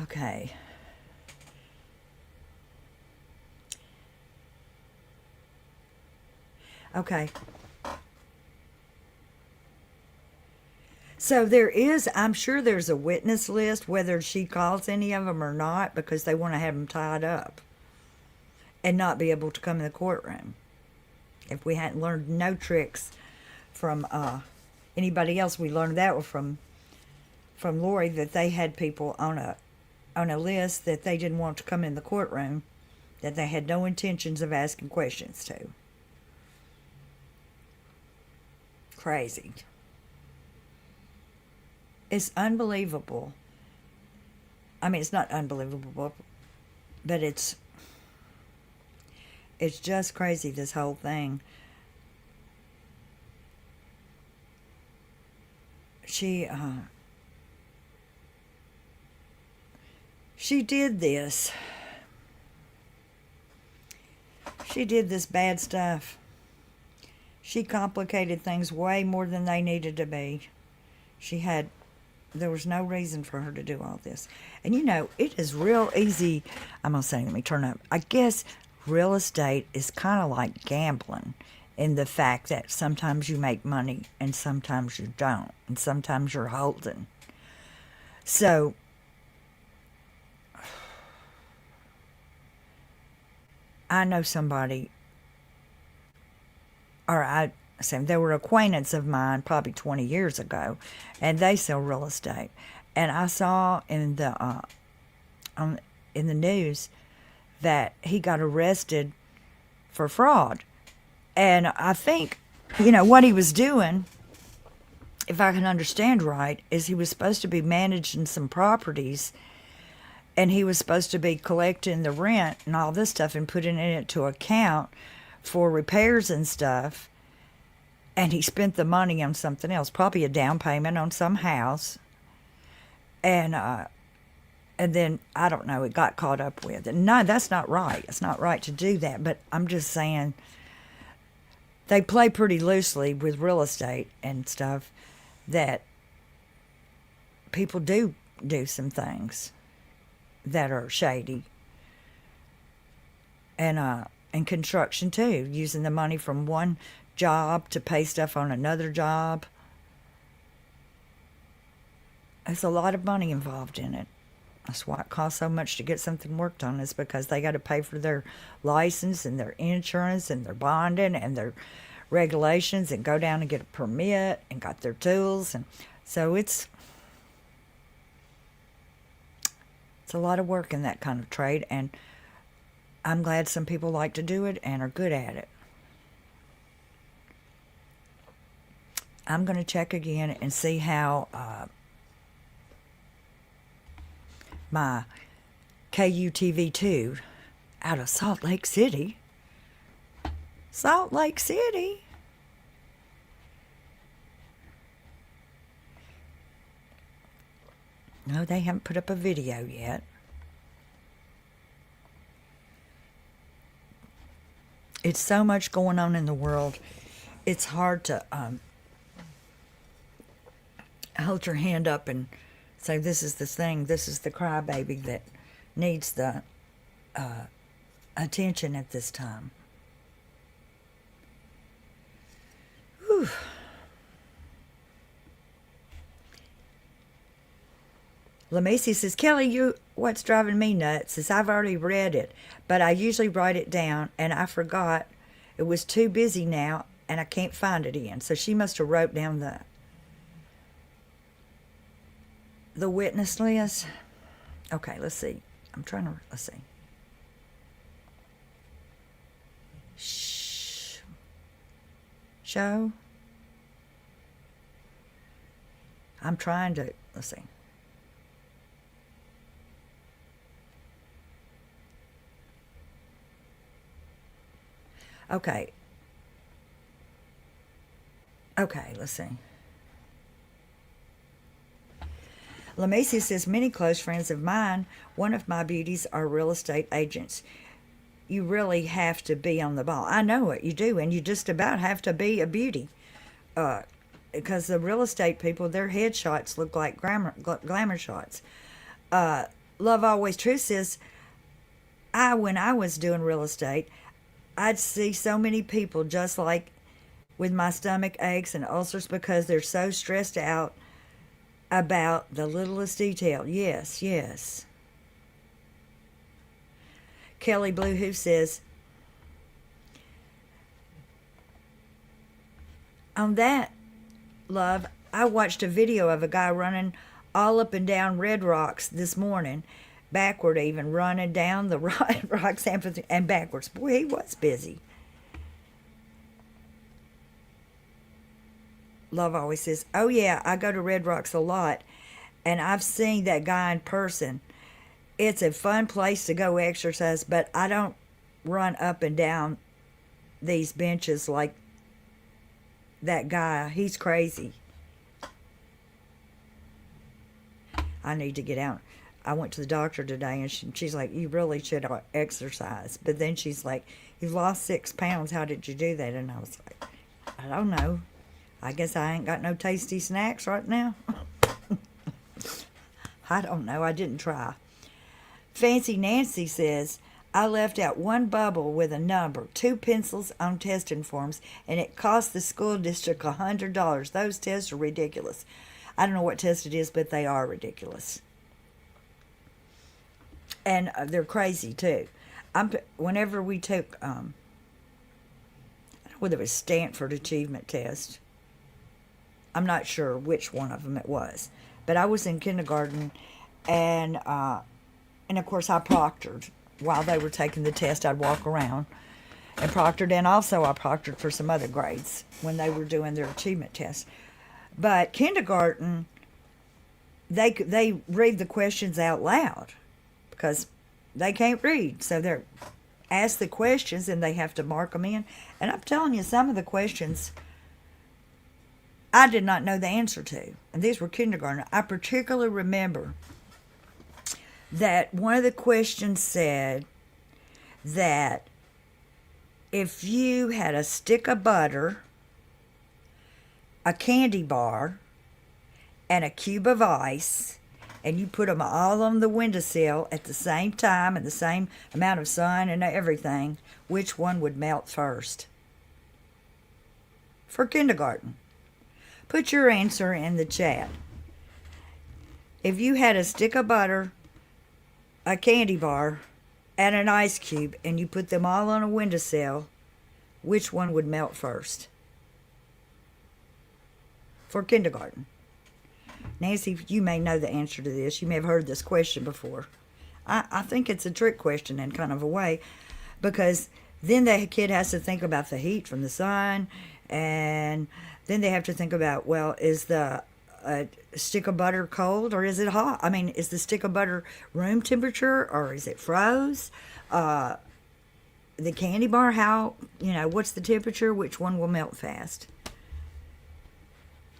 Okay. Okay. So there is, I'm sure there's a witness list, whether she calls any of them or not, because they want to have them tied up and not be able to come in the courtroom. If we hadn't learned no tricks from anybody else, we learned that from Lori, that they had people on a list that they didn't want to come in the courtroom, that they had no intentions of asking questions to. Crazy. It's unbelievable. I mean, it's not unbelievable, but it's just crazy, this whole thing. She did this. She did this bad stuff. She complicated things way more than they needed to be. There was no reason for her to do all this. And you know, it is real easy. I'm going to say, let me turn up. I guess real estate is kind of like gambling in the fact that sometimes you make money and sometimes you don't. And sometimes you're holding. So, I know somebody, they were acquaintance of mine probably 20 years ago, and they sell real estate. And I saw in the news that he got arrested for fraud. And I think, what he was doing if I can understand right, is he was supposed to be managing some properties, and he was supposed to be collecting the rent and all this stuff and putting it to account for repairs and stuff. And he spent the money on something else, probably a down payment on some house. And then, I don't know, it got caught up with. And no, that's not right. It's not right to do that. But I'm just saying, they play pretty loosely with real estate and stuff, that people do some things that are shady. And construction too, using the money from one job to pay stuff on another job. There's a lot of money involved in it. That's why it costs so much to get something worked on, is because they got to pay for their license and their insurance and their bonding and their regulations, and go down and get a permit and got their tools. And so it's a lot of work in that kind of trade, and I'm glad some people like to do it and are good at it. I'm going to check again and see how my KUTV2 out of Salt Lake City. No, they haven't put up a video yet. It's so much going on in the world. It's hard to hold your hand up and say, this is the thing, this is the crybaby that needs the attention at this time. Whew. LaMacy says, Kelly, what's driving me nuts is I've already read it, but I usually write it down, and I forgot. It was too busy now, and I can't find it again. So she must have wrote down the witness list. Okay, let's see. Let's see. Show. Let's see. Okay, let's see. LaMacy says, many close friends of mine, one of my beauties, are real estate agents. You really have to be on the ball. I know it, you do, and you just about have to be a beauty. Because the real estate people, their headshots look like glamour shots. Love Always True says, when I was doing real estate, I'd see so many people just like with my stomach aches and ulcers because they're so stressed out about the littlest detail. Yes. Kelly Blue Who says, on that, love, I watched a video of a guy running all up and down Red Rocks this morning, backward even, running down the rocks and backwards. Boy, he was busy. Love always says, oh yeah, I go to Red Rocks a lot, and I've seen that guy in person. It's a fun place to go exercise, but I don't run up and down these benches like that guy. He's crazy. I need to get out. I went to the doctor today, and she's like, you really should exercise. But then she's like, you've lost 6 pounds. How did you do that? And I was like, I don't know. I guess I ain't got no tasty snacks right now. I don't know. I didn't try. Fancy Nancy says, I left out one bubble with a number, 2 pencils on testing forms, and it cost the school district $100. Those tests are ridiculous. I don't know what test it is, but they are ridiculous. And they're crazy, too. Whenever we took, I don't know whether it was Stanford Achievement Test. I'm not sure which one of them it was. But I was in kindergarten, and of course I proctored. While they were taking the test, I'd walk around and proctored. And also I proctored for some other grades when they were doing their achievement test. But kindergarten, they read the questions out loud because they can't read. So they're asked the questions and they have to mark them in. And I'm telling you, some of the questions I did not know the answer to. And these were kindergarten. I particularly remember that one of the questions said that if you had a stick of butter, a candy bar, and a cube of ice, and you put them all on the windowsill at the same time and the same amount of sun and everything, which one would melt first? For kindergarten. Put your answer in the chat. If you had a stick of butter, a candy bar, and an ice cube, and you put them all on a windowsill, which one would melt first? For kindergarten. Nancy, you may know the answer to this. You may have heard this question before. I think it's a trick question in kind of a way, because then the kid has to think about the heat from the sun, and then they have to think about, well, is the stick of butter cold or is it hot? I mean, is the stick of butter room temperature or is it froze? The candy bar, what's the temperature? Which one will melt fast?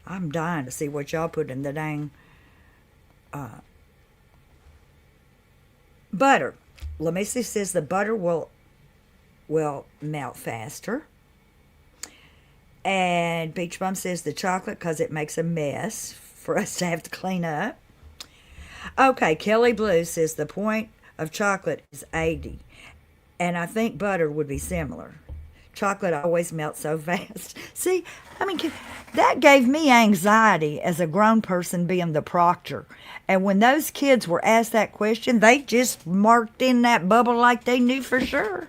I'm dying to see what y'all put in the dang butter. Lamisi says the butter will melt faster. And Beach Bum says the chocolate because it makes a mess for us to have to clean up. Okay, Kelly Blue says the point of chocolate is 80. And I think butter would be similar. Chocolate always melts so fast. See, I mean, that gave me anxiety as a grown person being the proctor. And when those kids were asked that question, they just marked in that bubble like they knew for sure.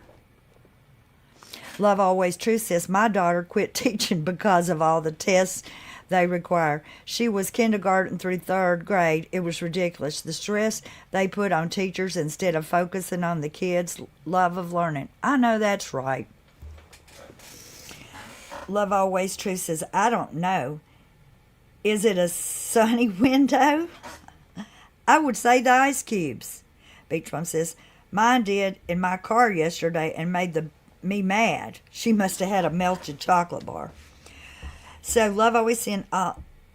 Love Always True says, my daughter quit teaching because of all the tests they require. She was kindergarten through third grade. It was ridiculous. The stress they put on teachers instead of focusing on the kids' love of learning. I know that's right. Love Always True says, I don't know. Is it a sunny window? I would say the ice cubes. Beach Bum says, mine did in my car yesterday and made me mad. She must have had a melted chocolate bar. So Love Always saying,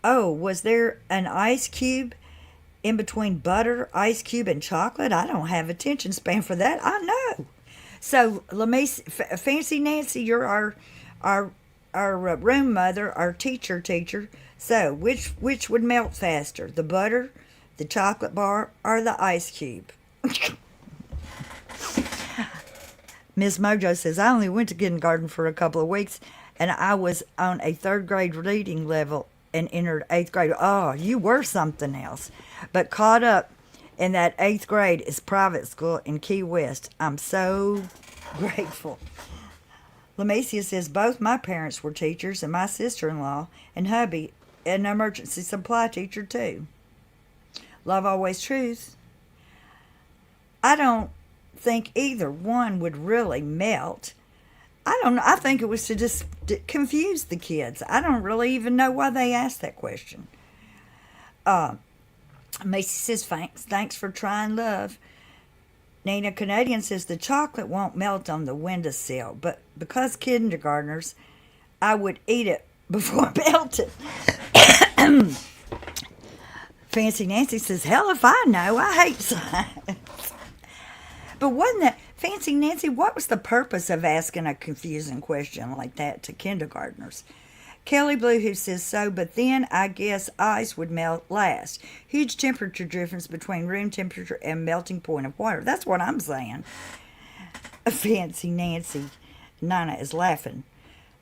was there an ice cube in between butter, ice cube, and chocolate? I don't have attention span for that. I know. So Fancy Nancy, you're our room mother, our teacher. So which would melt faster, the butter, the chocolate bar, or the ice cube? Ms. Mojo says, I only went to kindergarten for a couple of weeks, and I was on a third grade reading level and entered 8th grade. Oh, you were something else. But caught up in that 8th grade is private school in Key West. I'm so grateful. Lamacia says, both my parents were teachers, and my sister-in-law and hubby an emergency supply teacher too. Love Always Truth. I don't think either one would really melt. I don't know. I think it was to just confuse the kids. I don't really even know why they asked that question. Macy says, thanks for trying, love. Nina Canadian says, the chocolate won't melt on the windowsill, but because kindergartners, I would eat it before melting. Fancy Nancy says, hell if I know. I hate science. But wasn't that, Fancy Nancy, what was the purpose of asking a confusing question like that to kindergartners? Kelly Blue, who says so, but then I guess ice would melt last. Huge temperature difference between room temperature and melting point of water. That's what I'm saying. Fancy Nancy. Nana is laughing.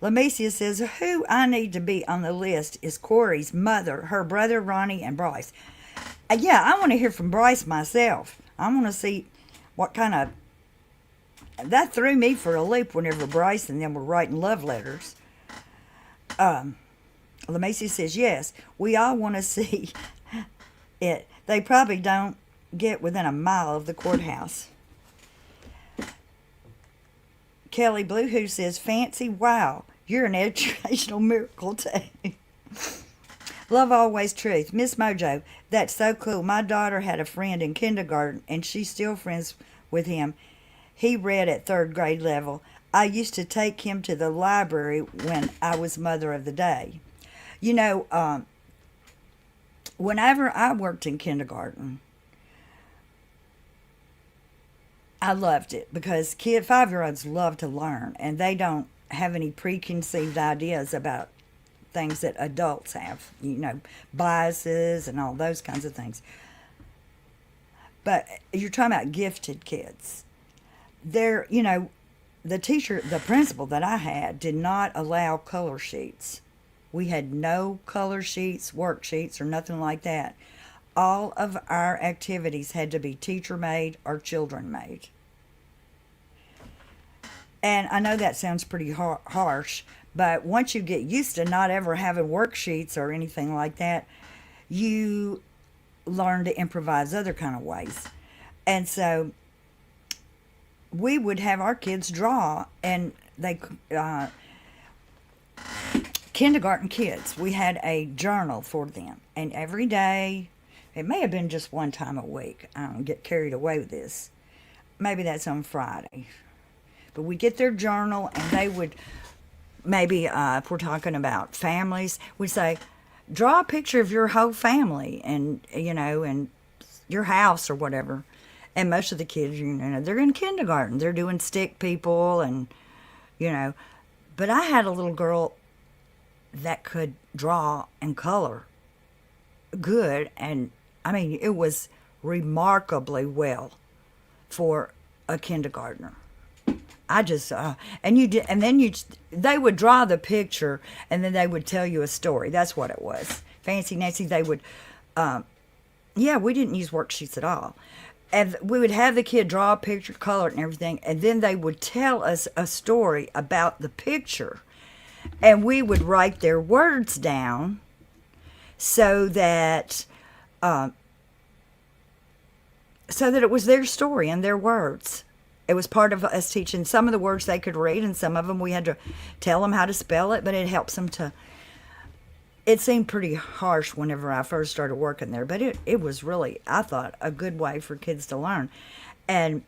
Lamicia says, who I need to be on the list is Kouri's mother, her brother Ronnie, and Bryce. Yeah, I want to hear from Bryce myself. I want to see what kind of... That threw me for a loop whenever Bryce and them were writing love letters. LaMacy says, yes, we all want to see it. They probably don't get within a mile of the courthouse. Kelly Blue, who says, Fancy, wow, you're an educational miracle too. Love always truth. Miss Mojo, that's so cool. My daughter had a friend in kindergarten, and she's still friends with him. He read at third grade level. I used to take him to the library when I was mother of the day. You know, whenever I worked in kindergarten, I loved it because 5-year-olds love to learn, and they don't have any preconceived ideas about things that adults have, you know, biases and all those kinds of things. But you're talking about gifted kids. They're, you know, the principal that I had did not allow color sheets. We had no color sheets, worksheets, or nothing like that. All of our activities had to be teacher-made or children-made. And I know that sounds pretty harsh, but once you get used to not ever having worksheets or anything like that, you learn to improvise other kind of ways. And so we would have our kids draw, and they kindergarten kids, we had a journal for them, and every day, it may have been just one time a week, I don't get carried away with this, maybe that's on Friday, but we get their journal, and they would maybe, if we're talking about families, we'd say, draw a picture of your whole family, and, you know, and your house or whatever. And most of the kids, you know, they're in kindergarten. They're doing stick people and, you know. But I had a little girl that could draw and color good. And, I mean, it was remarkably well for a kindergartner. I just, they would draw the picture, and then they would tell you a story. That's what it was. Fancy Nancy, they would, we didn't use worksheets at all. And we would have the kid draw a picture, color it and everything, and then they would tell us a story about the picture. And we would write their words down so that it was their story and their words. It was part of us teaching some of the words they could read, and some of them we had to tell them how to spell it, but it helps them to... It seemed pretty harsh whenever I first started working there, but it was really, I thought, a good way for kids to learn. And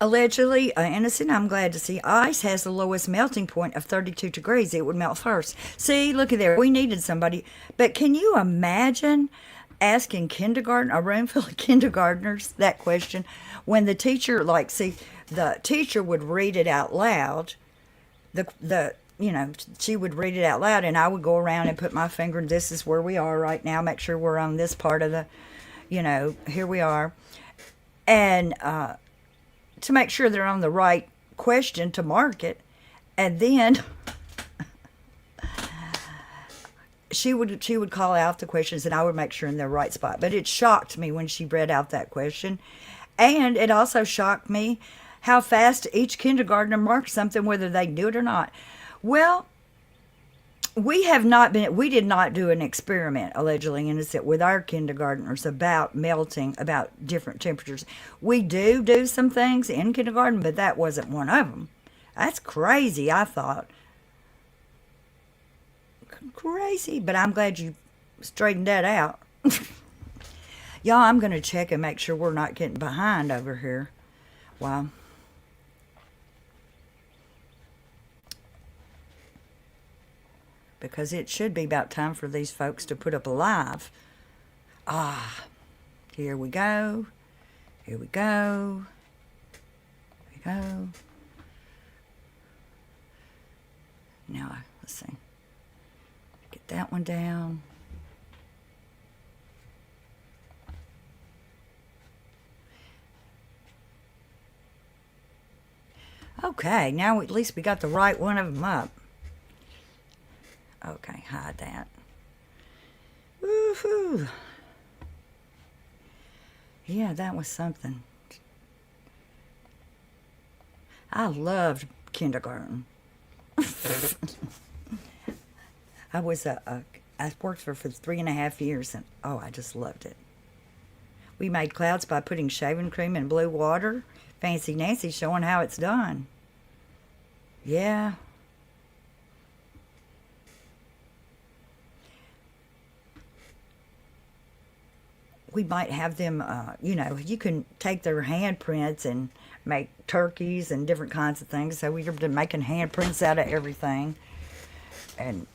allegedly, innocent, I'm glad to see, ice has the lowest melting point of 32 degrees. It would melt first. See, look at there. We needed somebody. But can you imagine asking a room full of kindergartners that question when the teacher, the teacher would read it out loud, she would read it out loud, and I would go around and put my finger, this is where we are right now, make sure we're on this part of the, here we are. And to make sure they're on the right question to mark it. And then she would call out the questions, and I would make sure in the right spot. But it shocked me when she read out that question. And it also shocked me how fast each kindergartner marked something, whether they knew it or not. Well, we did not do an experiment, allegedly innocent, with our kindergartners about melting, about different temperatures. We do some things in kindergarten, but that wasn't one of them. That's crazy, I thought. Crazy, but I'm glad you straightened that out. Y'all, I'm going to check and make sure we're not getting behind over here. Wow. Because it should be about time for these folks to put up a live. Here we go. Here we go. Here we go. Now, let's see. Get that one down. Okay, now at least we got the right one of them up. Okay, hide that. Woohoo! Yeah, that was something. I loved kindergarten. I worked for 3.5 years, and I just loved it. We made clouds by putting shaving cream in blue water. Fancy Nancy showing how it's done. Yeah. we might have them, you can take their handprints and make turkeys and different kinds of things. So we've been making handprints out of everything. And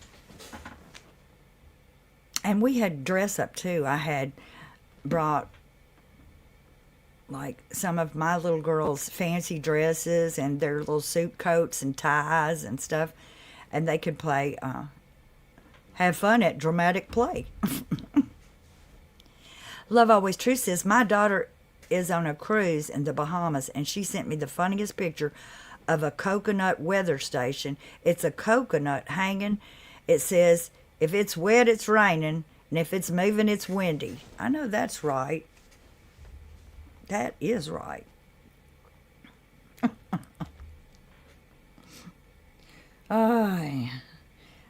we had dress up too. I had brought like some of my little girls' fancy dresses and their little suit coats and ties and stuff. And they could play, have fun at dramatic play. Love Always True says, my daughter is on a cruise in the Bahamas, and she sent me the funniest picture of a coconut weather station. It's a coconut hanging. It says, if it's wet, it's raining, and if it's moving, it's windy. I know that's right. That is right. Oh,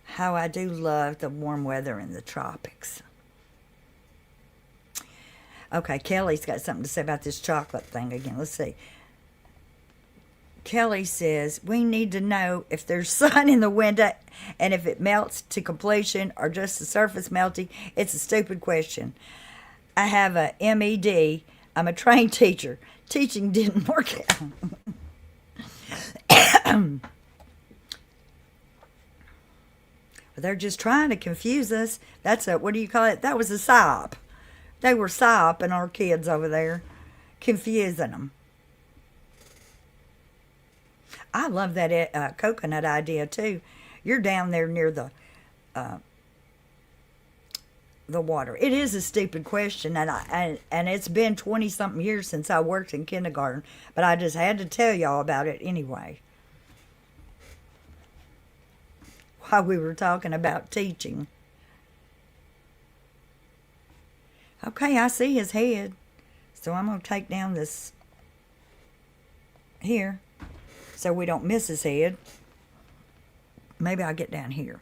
how I do love the warm weather in the tropics. Okay, Kelly's got something to say about this chocolate thing again. Let's see. Kelly says, we need to know if there's sun in the window and if it melts to completion or just the surface melting. It's a stupid question. I have a MED. I'm a trained teacher. Teaching didn't work out. They're just trying to confuse us. That's a, what do you call it? That was a psyop. They were psyoping our kids over there, confusing them. I love that coconut idea too. You're down there near the water. It is a stupid question, and it's been 20-something years since I worked in kindergarten, but I just had to tell y'all about it anyway. While we were talking about teaching. Okay, I see his head. So I'm going to take down this here so we don't miss his head. Maybe I'll get down here.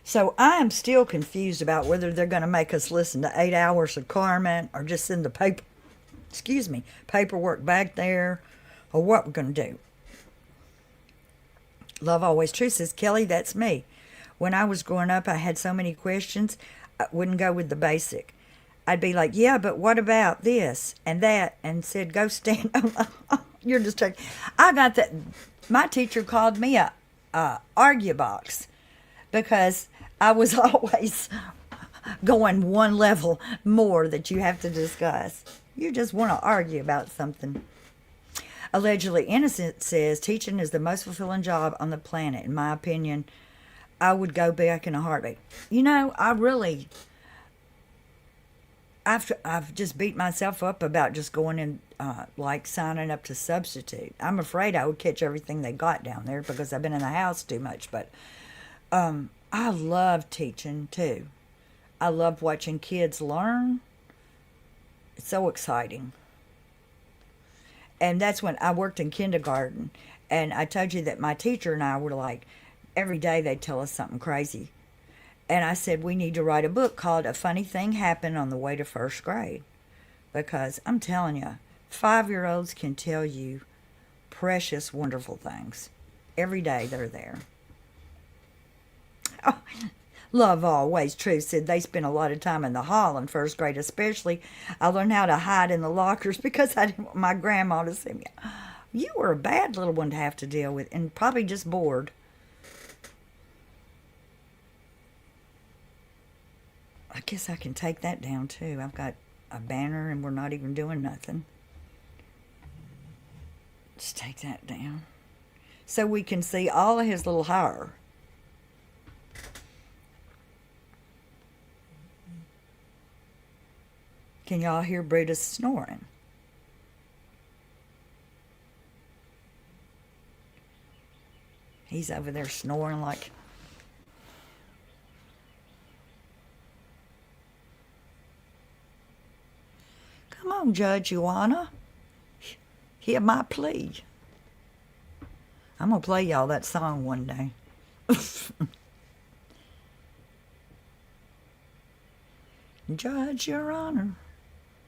So I am still confused about whether they're going to make us listen to 8 hours of Carmen or just send the paperwork back there, or what we're going to do. Love Always True says, Kelly, that's me. When I was growing up, I had so many questions, I wouldn't go with the basic. I'd be like, yeah, but what about this and that? And said, go stand on. You're just taking. I got that. My teacher called me a argue box because I was always going one level more that you have to discuss. You just want to argue about something. Allegedly Innocent says, teaching is the most fulfilling job on the planet. In my opinion, I would go back in a heartbeat. You know, I've just beat myself up about just going in, like signing up to substitute. I'm afraid I would catch everything they got down there because I've been in the house too much. But I love teaching too. I love watching kids learn. It's so exciting. And that's when I worked in kindergarten. And I told you that my teacher and I were like, every day they'd tell us something crazy. And I said, we need to write a book called A Funny Thing Happened on the Way to First Grade. Because I'm telling you, 5-year-olds can tell you precious, wonderful things. Every day they're there. Oh, Love Always True said they spent a lot of time in the hall in first grade, especially. I learned how to hide in the lockers because I didn't want my grandma to see me. You were a bad little one to have to deal with, and probably just bored. I guess I can take that down too. I've got a banner and we're not even doing nothing. Just take that down so we can see all of his little hair. Can y'all hear Brutus snoring? He's over there snoring like... Come on, Judge Ioana. Hear my plea. I'm going to play y'all that song one day. Judge, Your Honor,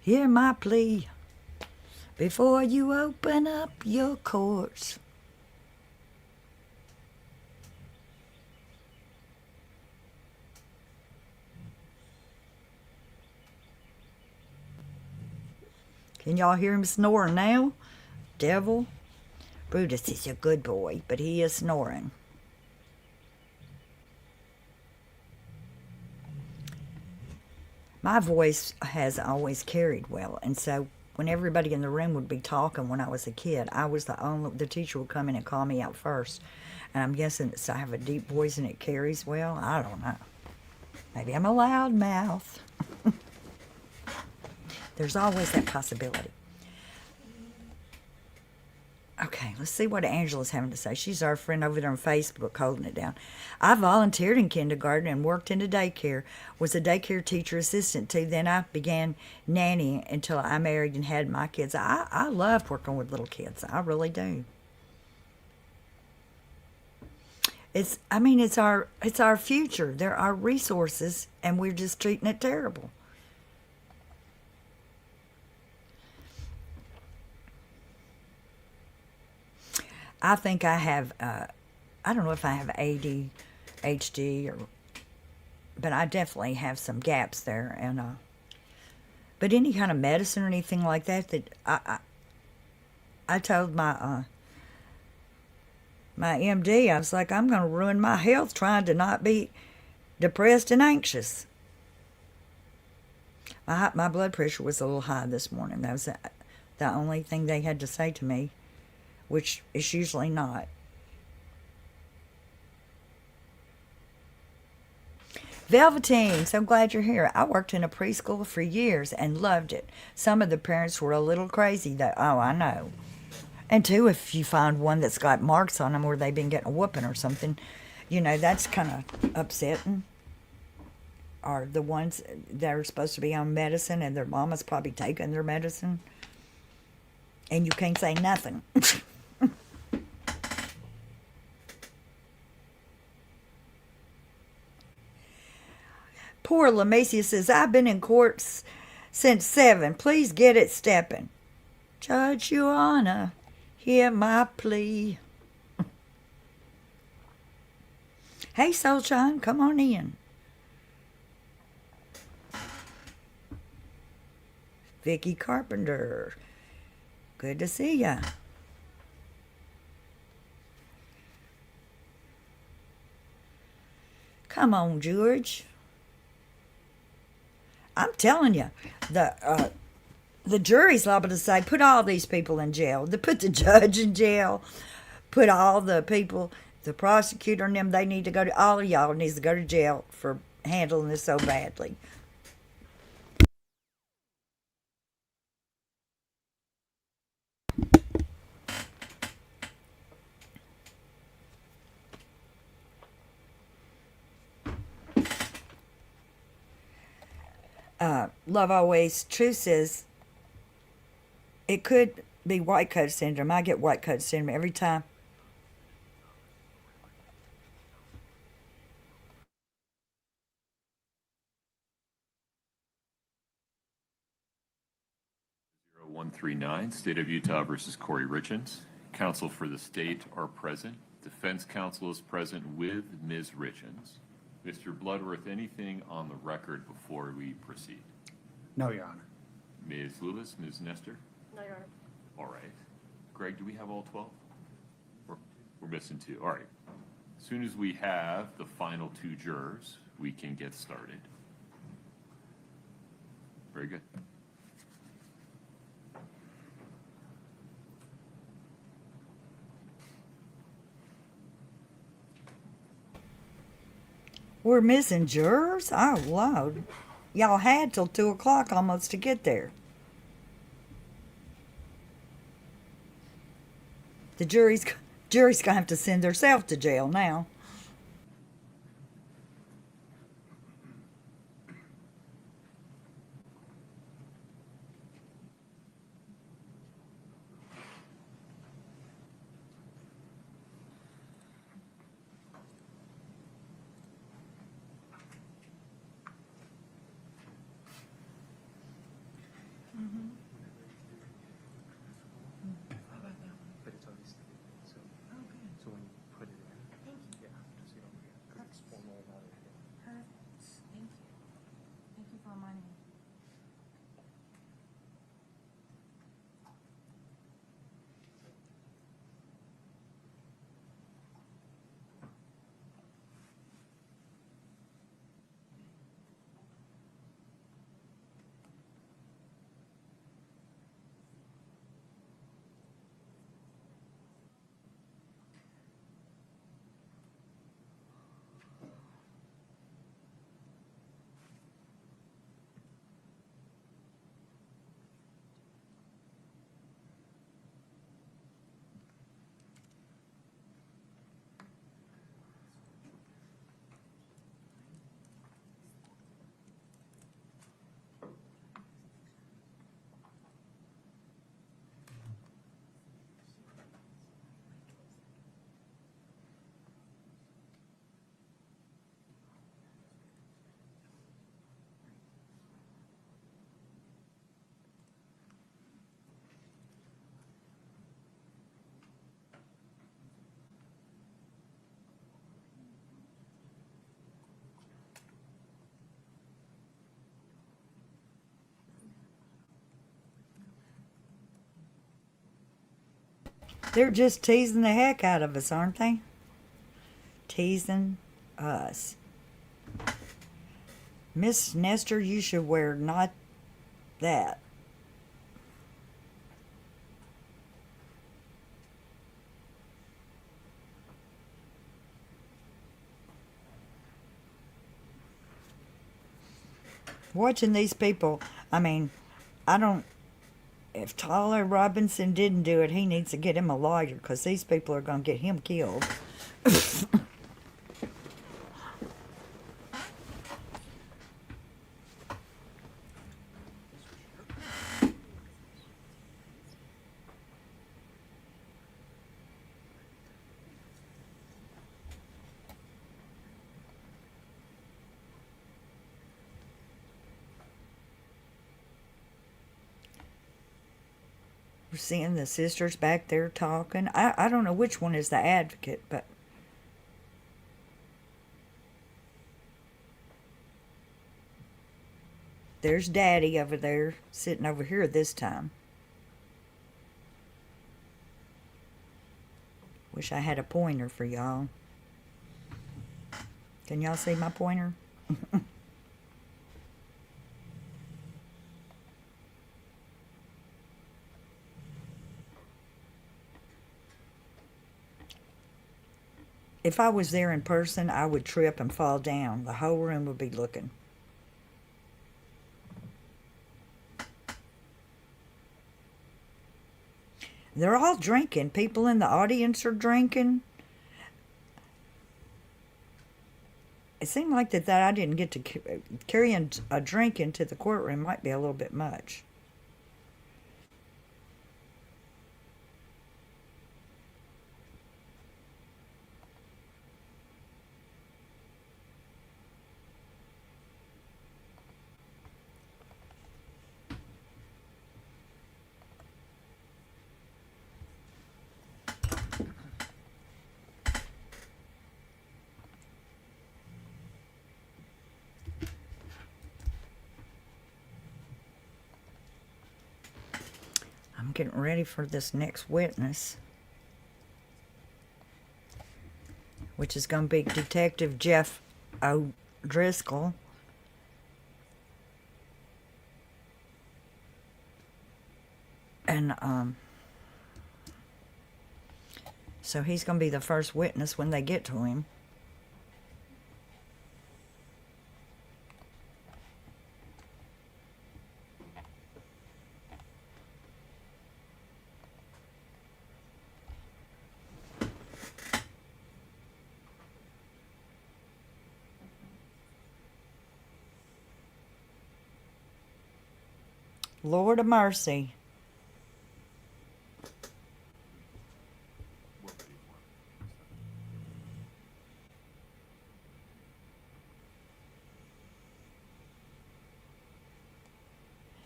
hear my plea before you open up your courts. Can y'all hear him snoring now? Devil. Brutus is a good boy, but he is snoring. My voice has always carried well, and so when everybody in the room would be talking when I was a kid, I was the teacher would come in and call me out first. And I'm guessing I have a deep voice and it carries well. I don't know. Maybe I'm a loud mouth. There's always that possibility. Okay, let's see what Angela's having to say. She's our friend over there on Facebook holding it down. I volunteered in kindergarten and worked in a daycare. Was a daycare teacher assistant too. Then I began nannying until I married and had my kids. I love working with little kids. I really do. It's our future. They're our resources, and we're just treating it terrible. I think I have, I don't know if I have ADHD, but I definitely have some gaps there. And but any kind of medicine or anything like that, I told my MD, I was like, I'm going to ruin my health trying to not be depressed and anxious. My blood pressure was a little high this morning. That was the only thing they had to say to me, which is usually not. Velveteen, so glad you're here. I worked in a preschool for years and loved it. Some of the parents were a little crazy, though. Oh, I know. And too, if you find one that's got marks on them where they've been getting a whooping or something, that's kind of upsetting. Or the ones that are supposed to be on medicine and their mama's probably taking their medicine. And you can't say nothing. Poor Lamacia says, I've been in court since 7. Please get it stepping. Judge, Your Honor, hear my plea. Hey, Soulshine, come on in. Vicky Carpenter, good to see ya. Come on, George. I'm telling you, the jury's liable to say, put all these people in jail. They put the judge in jail, put all the people, the prosecutor and them, they need to go to, all of y'all needs to go to jail for handling this so badly. Love Always True says, it could be white coat syndrome. I get white coat syndrome every time. State of Utah versus Kouri Richins. Counsel for the state are present. Defense counsel is present with Ms. Richins. Mr. Bloodworth, anything on the record before we proceed? No, Your Honor. Ms. Lewis, Ms. Nestor? No, Your Honor. All right. Greg, do we have all 12? We're missing 2. All right. As soon as we have the final 2 jurors, we can get started. Very good. We're missing jurors? Oh, Lord. Y'all had till 2 o'clock almost to get there. The jury's going to have to send themselves to jail now. They're just teasing the heck out of us, aren't they? Teasing us. Miss Nestor, you should wear not that. Watching these people, I mean, I don't, if Tyler Robinson didn't do it, he needs to get him a lawyer because these people are going to get him killed. We're seeing the sisters back there talking. I don't know which one is the advocate, but there's Daddy over there, sitting over here this time. Wish I had a pointer for y'all. Can y'all see my pointer? If I was there in person, I would trip and fall down. The whole room would be looking. They're all drinking. People in the audience are drinking. It seemed like that I didn't get to carrying a drink into the courtroom might be a little bit much. I'm getting ready for this next witness, which is going to be Detective Jeff O'Driscoll. And so he's going to be the first witness when they get to him. Lord of mercy.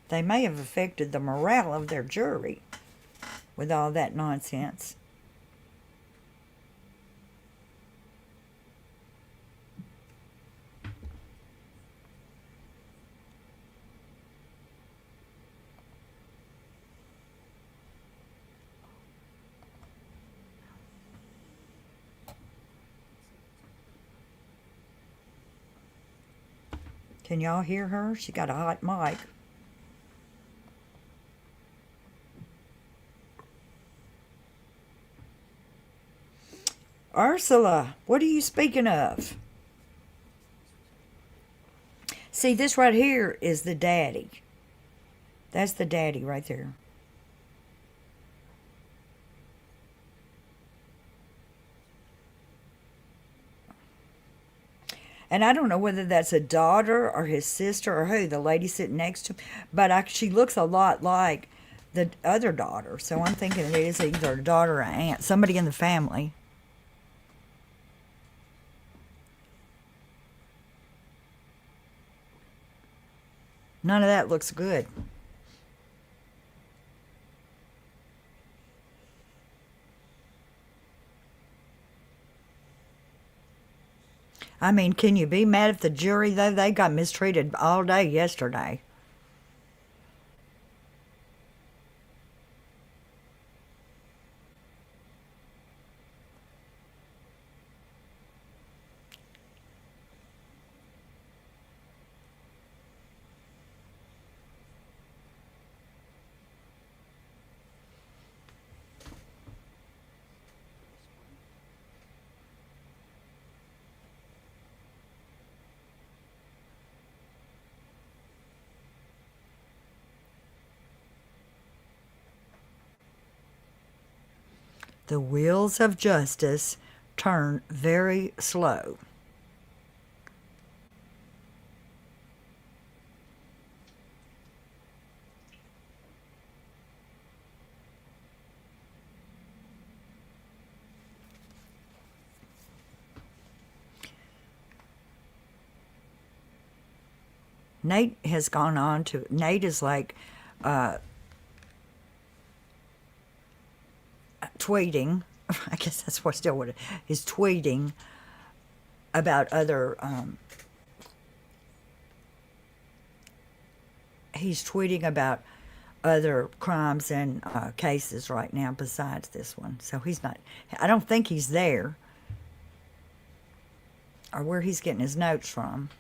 They may have affected the morale of their jury with all that nonsense. Can y'all hear her? She got a hot mic. Ursula, what are you speaking of? See, this right here is the daddy. That's the daddy right there. And I don't know whether that's a daughter or his sister or who, the lady sitting next to him. But she looks a lot like the other daughter. So I'm thinking it is either a daughter or an aunt, somebody in the family. None of that looks good. I mean, can you be mad at the jury, though? They got mistreated all day yesterday. The wheels of justice turn very slow. Nate has gone on to, Nate is like tweeting, I guess that's what still what it is, tweeting about other, he's tweeting about other crimes and cases right now besides this one. So he's not, I don't think he's there or where he's getting his notes from.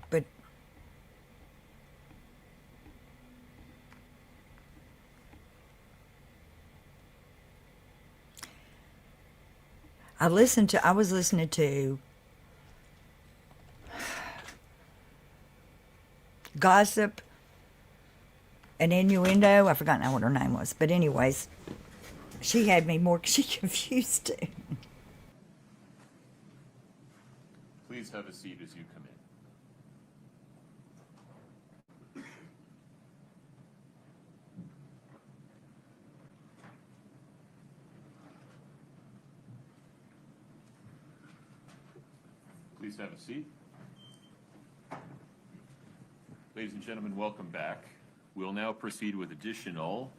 But I was listening to Gossip and Innuendo. I forgot now what her name was. But anyways, she had me more, she confused too. Please have a seat as you come in. Please have a seat. Ladies and gentlemen, welcome back. We'll now proceed with additional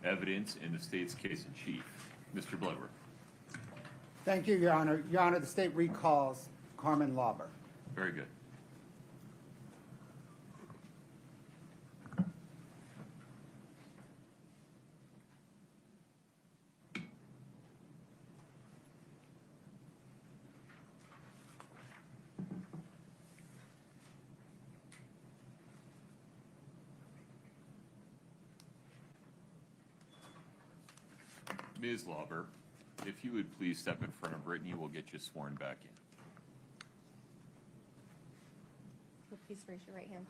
evidence in the state's case in chief. Mr. Bloodworth. Thank you, Your Honor. Your Honor, the state recalls Carmen Lobber. Very good. Ms. Lobber, if you would please step in front of Brittany, we'll get you sworn back in. Please raise your right hand.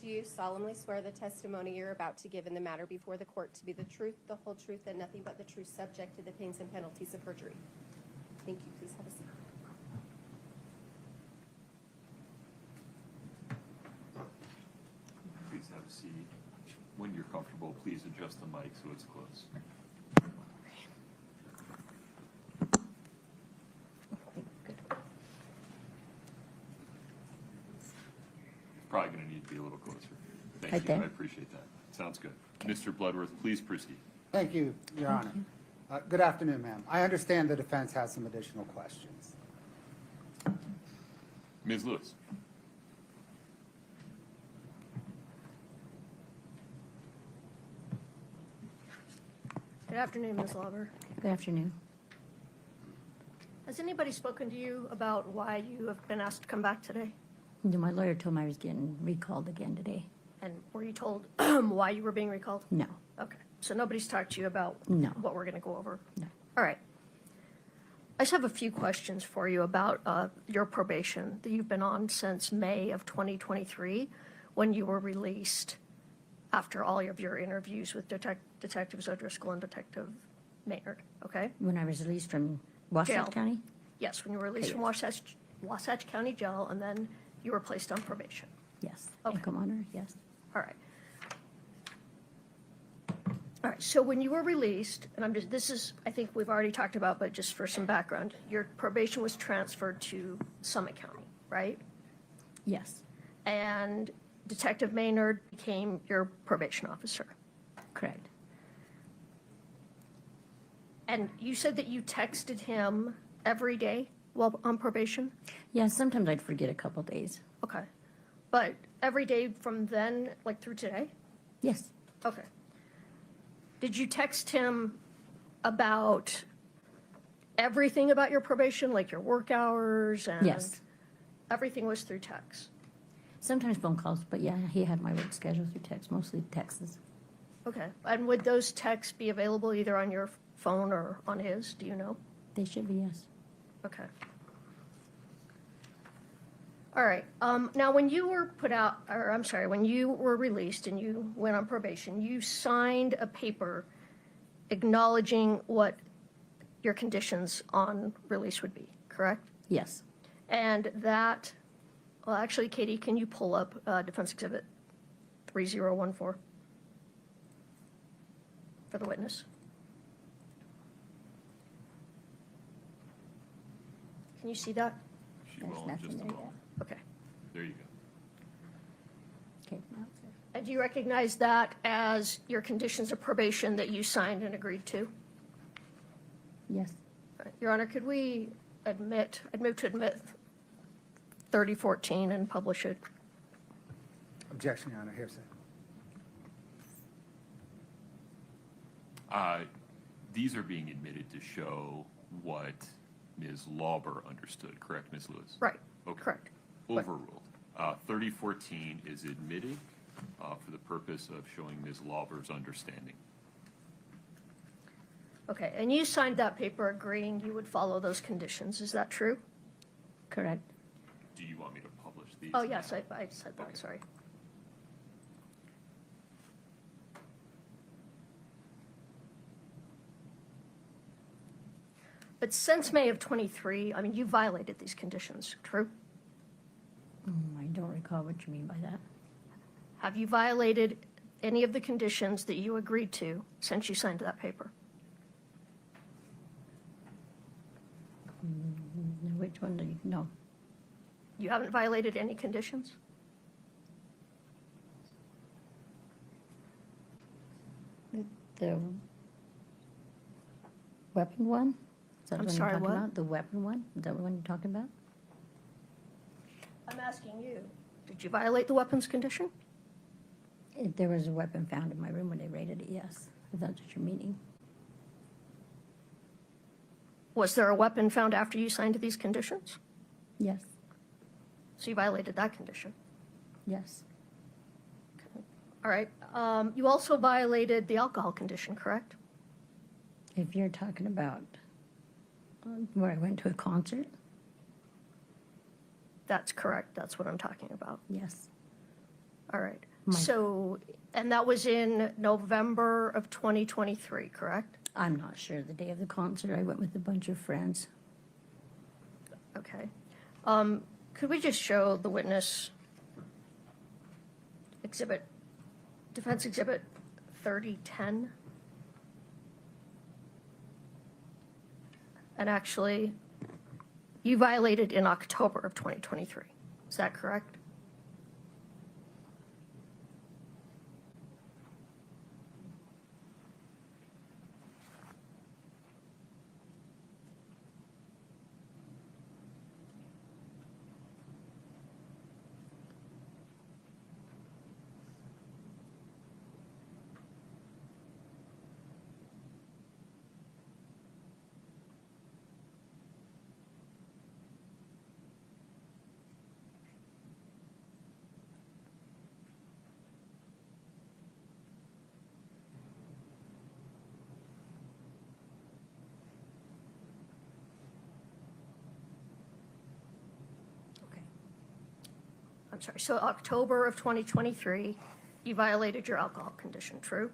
Do you solemnly swear the testimony you're about to give in the matter before the court to be the truth, the whole truth, and nothing but the truth, subject to the pains and penalties of perjury? Thank you. Please have a seat. Please have a seat. When you're comfortable, please adjust the mic so it's close. Probably going to need to be a little closer. Thank you. I appreciate that. Sounds good. Okay. Mr. Bloodworth, please proceed. Thank you, Your Honor. Good afternoon, ma'am. I understand the defense has some additional questions. Ms. Lewis. Good afternoon, Ms. Lobber. Good afternoon. Has anybody spoken to you about why you have been asked to come back today? My lawyer told me I was getting recalled again today. And were you told why you were being recalled? No. Okay, so nobody's talked to you about No. what we're going to go over? No. All right. I just have a few questions for you about your probation that you've been on since May of 2023, when you were released after all of your interviews with Detectives O'Driscoll and Detective Maynard, okay? When I was released from Wasatch Jail. County? Yes, when you were released Okay, from yes. Wasatch County Jail, and then you were placed on probation. Yes. Okay. And Commander, yes. All right. All right, so when you were released, and this is, I think we've already talked about, but just for some background, your probation was transferred to Summit County, right? Yes. And Detective Maynard became your probation officer. Correct. And you said that you texted him every day while on probation? Yeah, sometimes I'd forget a couple days. Okay. But every day from then, like through today? Yes. Okay. Did you text him about everything about your probation, like your work hours and? Yes. Everything was through text? Sometimes phone calls, but yeah, he had my work schedule through text, mostly texts. Okay. And would those texts be available either on your phone or on his? Do you know? They should be, yes. Okay. All right. Now, when you were put out, or I'm sorry, when you were released and you went on probation, you signed a paper acknowledging what your conditions on release would be, correct? Yes. And that, well, actually, Katie, can you pull up Defense Exhibit 3014 for the witness? Can you see that? She There's will in nothing just a there yet. moment. Okay. There you go. Okay, now it's there. And do you recognize that as your conditions of probation that you signed and agreed to? Yes. Your Honor, could we I'd move to admit 3014 and publish it? Objection, Your Honor. Hearsay. These are being admitted to show what Ms. Lobber understood, correct, Ms. Lewis? Right, Okay. correct. Overruled. 3014 is admitted for the purpose of showing Ms. Lobber's understanding. Okay, and you signed that paper agreeing you would follow those conditions, is that true? Correct. Do you want me to publish these? Oh, yes, I said that, Okay. sorry. But since May of '23, I mean, you violated these conditions, true? I don't recall what you mean by that. Have you violated any of the conditions that you agreed to since you signed that paper? Which one do you, no. You haven't violated any conditions? The weapon one? Is that I'm the one sorry, you're talking what? about? The weapon one? Is that the one you're talking about? I'm asking you, did you violate the weapons condition? If there was a weapon found in my room when they raided it, yes. If that's what you're meaning. Was there a weapon found after you signed these conditions? Yes. So you violated that condition. Yes. All right. You also violated the alcohol condition, correct? If you're talking about where I went to a concert, That's correct. That's what I'm talking about. yes. All right. My- So, and that was in November of 2023, correct? I'm not sure. The day of the concert, I went with a bunch of friends. Okay. Could we just show the witness exhibit, Defense Exhibit 3010? And actually, you violated in October of 2023. Is that correct? Okay. I'm sorry, so October of 2023, you violated your alcohol condition, true?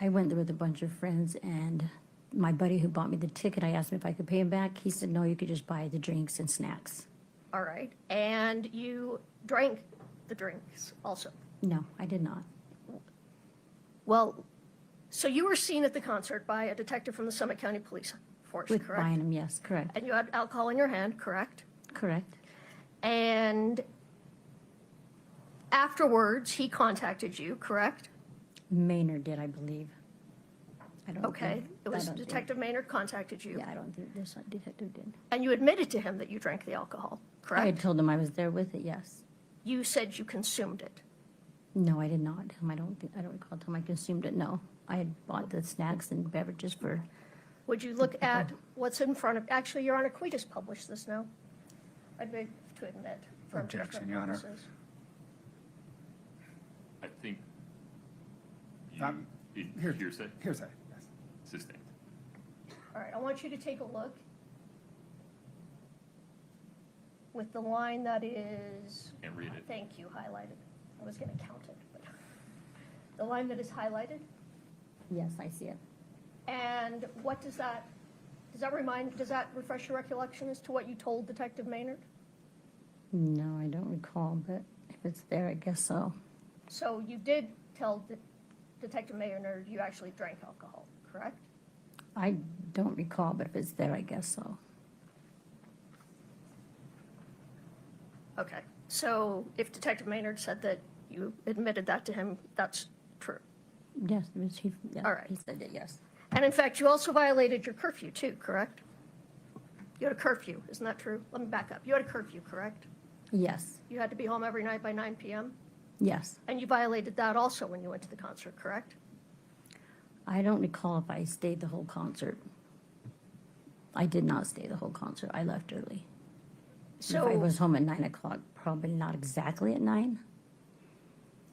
I went there with a bunch of friends, and my buddy who bought me the ticket, I asked him if I could pay him back. He said, no, you could just buy the drinks and snacks. All right, and you drank the drinks also? No, I did not. Well, so you were seen at the concert by a detective from the Summit County Police Force, With correct? buying them, yes, correct. And you had alcohol in your hand, correct? Correct. And afterwards, he contacted you, correct? Maynard did, I believe. I don't Okay, think- it I was don't think- Detective Maynard contacted you. Yeah, I don't think this detective did. And you admitted to him that you drank the alcohol, I had correct? told him I was there with it, yes. You said you consumed it. No, I did not. I don't recall telling him I consumed it, no. I had bought the snacks and beverages for, Would you look at what's in front of, actually, Your Honor, can we just publish this now? I'd beg to admit. for Objection, impeachment Your Honor. purposes. I think Um, hearsay, Hearsay, yes. sustained. All right, I want you to take a look. with the line that is, Can't read it. thank you, highlighted. I was gonna count it, but the line that is highlighted, Yes, I see it. and what does that refresh your recollection as to what you told Detective Maynard? No, I don't recall, but if it's there, I guess so. So you did tell Detective Maynard you actually drank alcohol, correct? I don't recall, but if it's there, I guess so. Okay, so if Detective Maynard said that you admitted that to him, that's true. Yes, it was, yeah, All right. he said it, yes. And in fact, you also violated your curfew too, correct? You had a curfew, isn't that true? Let me back up. You had a curfew, correct? Yes, You had to be home every night by 9 p.m.? yes. And you violated that also when you went to the concert, correct? I don't recall if I stayed the whole concert. I did not stay the whole concert. I left early. If I was home at 9 o'clock, probably not exactly at 9.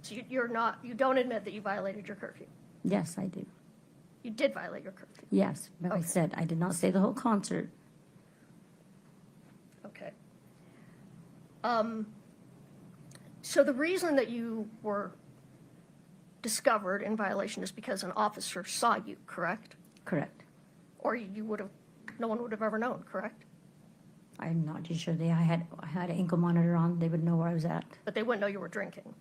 So you don't admit that you violated your curfew? Yes, I do. You did violate your curfew? Yes, but I Okay. said I did not stay the whole concert. Okay. So the reason that you were discovered in violation is because an officer saw you, correct? Correct. Or no one would have ever known, correct? I'm not too sure. I had an ankle monitor on. They would know where I was at. But they wouldn't know you were drinking?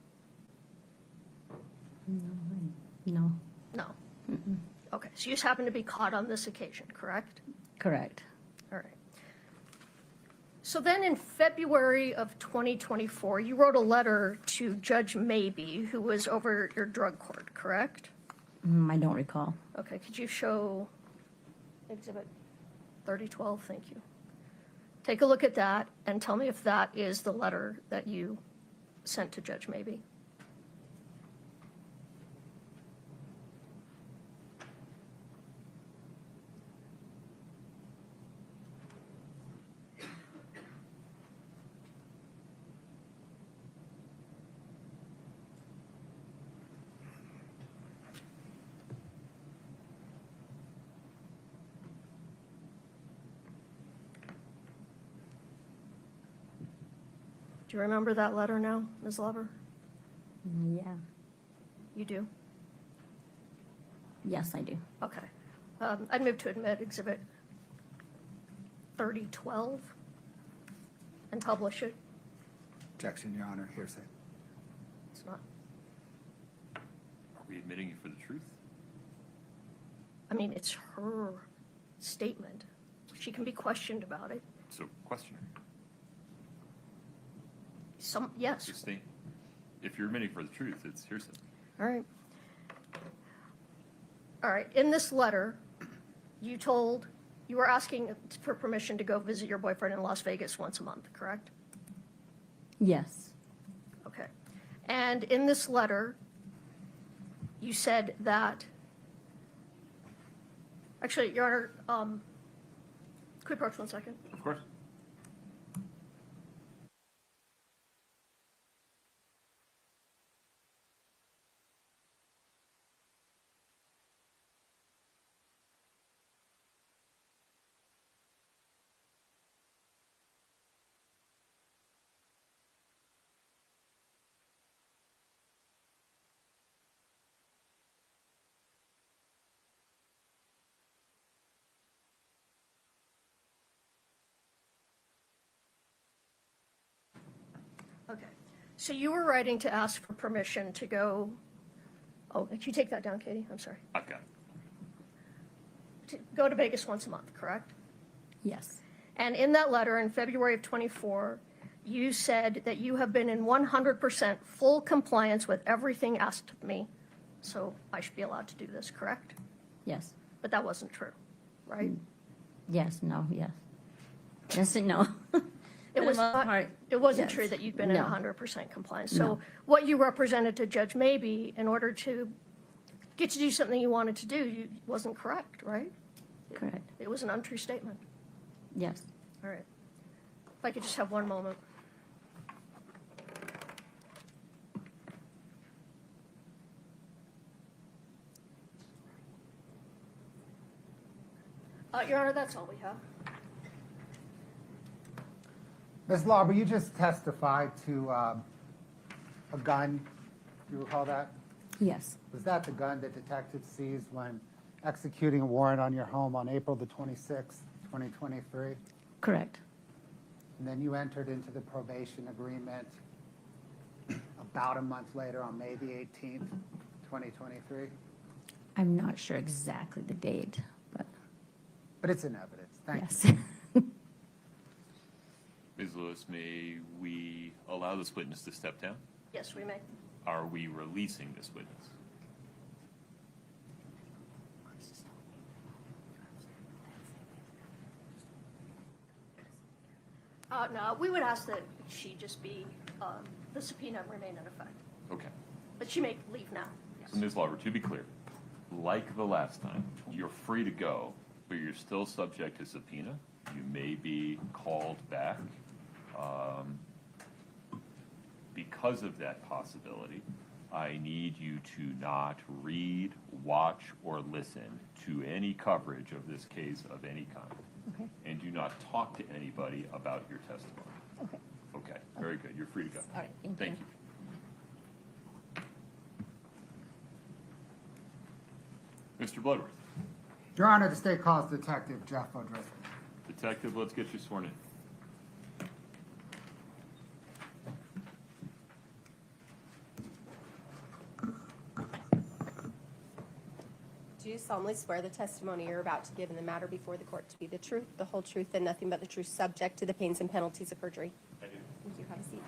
No. No? Okay, so you just happened to be caught on this occasion, correct? Correct. All right. So then in February of 2024, you wrote a letter to Judge Mabee, who was over your drug court, correct? I don't recall. Okay, could you show Exhibit 3012? Thank you. Take a look at that and tell me if that is the letter that you sent to Judge Mabee. Do you remember that letter now, Ms. Lobber? Yeah. You do? Yes, I do. Okay. I'd move to admit Exhibit 3012 and publish it. Objection, Your Honor, hearsay. It's not, Are we admitting you for the truth? I mean, it's her statement. She can be questioned about it. So question her. Yes. Just think, if you're admitting for the truth, it's hearsay. All right. All right. In this letter, you were asking for permission to go visit your boyfriend in Las Vegas once a month, correct? Yes. Okay. And in this letter, you said that, actually, Your Honor, could we approach 1 second? Of course. Okay. So you were writing to ask for permission to go, could you take that down, Katie? I'm sorry. I've got it. To go to Vegas once a month, correct? Yes. And in that letter in February of 24, you said that you have been in 100% full compliance with everything asked of me, so I should be allowed to do this, correct? Yes. But that wasn't true, right? Yes, no, yes. Yes and no. It was most not, part, it wasn't yes. true that you'd been in No. 100% compliance. So No. what you represented to Judge Mabee in order to get to do something you wanted to do wasn't correct, right? Correct. It was an untrue statement. Yes. All right. If I could just have one moment. Your Honor, that's all we have. Ms. Lobber, you just testified to a gun. Do you recall that? Yes, Was that the gun that detectives seized when executing a warrant on your home on April the 26th, 2023? correct. And then you entered into the probation agreement about a month later on May the 18th, 2023? I'm not sure exactly the date, But it's in evidence. Thank yes. you. Ms. Lewis, may we allow this witness to step down? Yes, we may. Are we releasing this witness? No, we would ask that she just be, the subpoena remain in effect. Okay. But she may leave now. Yes. So Ms. Lobber, to be clear, like the last time, you're free to go, but you're still subject to subpoena. You may be called back. Because of that possibility, I need you to not read, watch, or listen to any coverage of this case of any kind. Okay. And do not talk to anybody about your testimony. Okay. Okay, very good. You're free to go. All right, thank Thank you. you. Mr. Bloodworth. Your Honor, the state calls Detective Jeff O'Driscoll. Detective, let's get you sworn in. Do you solemnly swear the testimony you're about to give in the matter before the court to be the truth, the whole truth, and nothing but the truth, subject to the pains and penalties of perjury? I do. Thank you. Have a seat.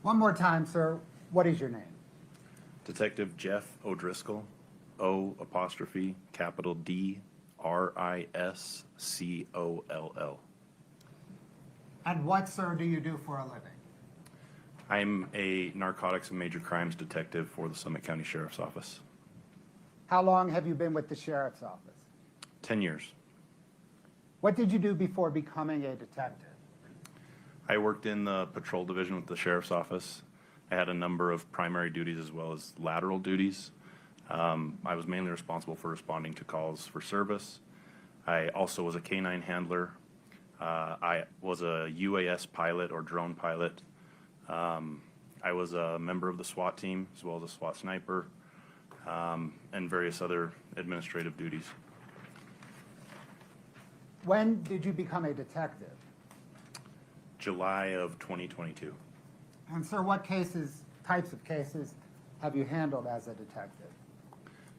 One more time, sir. What is your name? Detective Jeff O'Driscoll, O''D''Riscoll. And what, sir, do you do for a living? I'm a narcotics and major crimes detective for the Summit County Sheriff's Office. How long have you been with the sheriff's office? 10 years. What did you do before becoming a detective? I worked in the patrol division with the sheriff's office. I had a number of primary duties as well as lateral duties. I was mainly responsible for responding to calls for service. I also was a canine handler. I was a UAS pilot or drone pilot. I was a member of the SWAT team as well as a SWAT sniper, and various other administrative duties. When did you become a detective? July of 2022. And sir, what types of cases have you handled as a detective?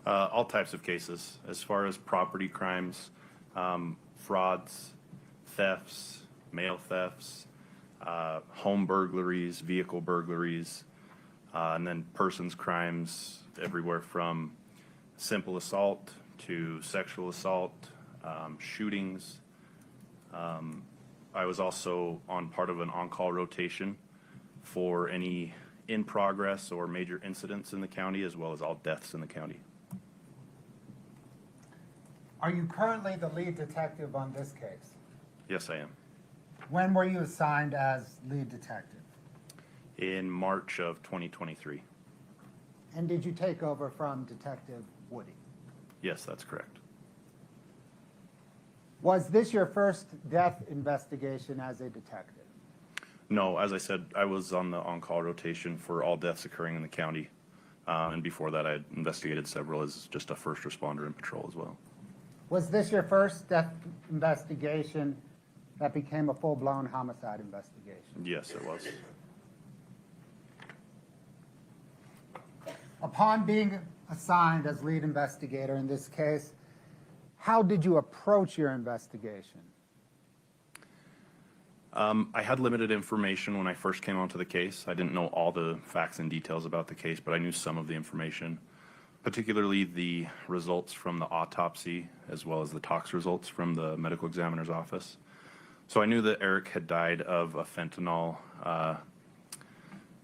All types of cases, as far as property crimes, frauds, thefts, mail thefts, home burglaries, vehicle burglaries, and then persons crimes, everywhere from simple assault to sexual assault, shootings. I was also on part of an on-call rotation for any in progress or major incidents in the county, as well as all deaths in the county. Are you currently the lead detective on this case? Yes, I am. When were you assigned as lead detective? In March of 2023. And did you take over from Detective Woody? Yes, that's correct. Was this your first death investigation as a detective? No, as I said, I was on the on-call rotation for all deaths occurring in the county. And before that, I had investigated several as just a first responder in patrol as well. Was this your first death investigation that became a full-blown homicide investigation? Yes, it was. Upon being assigned as lead investigator in this case, how did you approach your investigation? I had limited information when I first came onto the case. I didn't know all the facts and details about the case, but I knew some of the information, particularly the results from the autopsy as well as the tox results from the medical examiner's office. So I knew that Eric had died of a fentanyl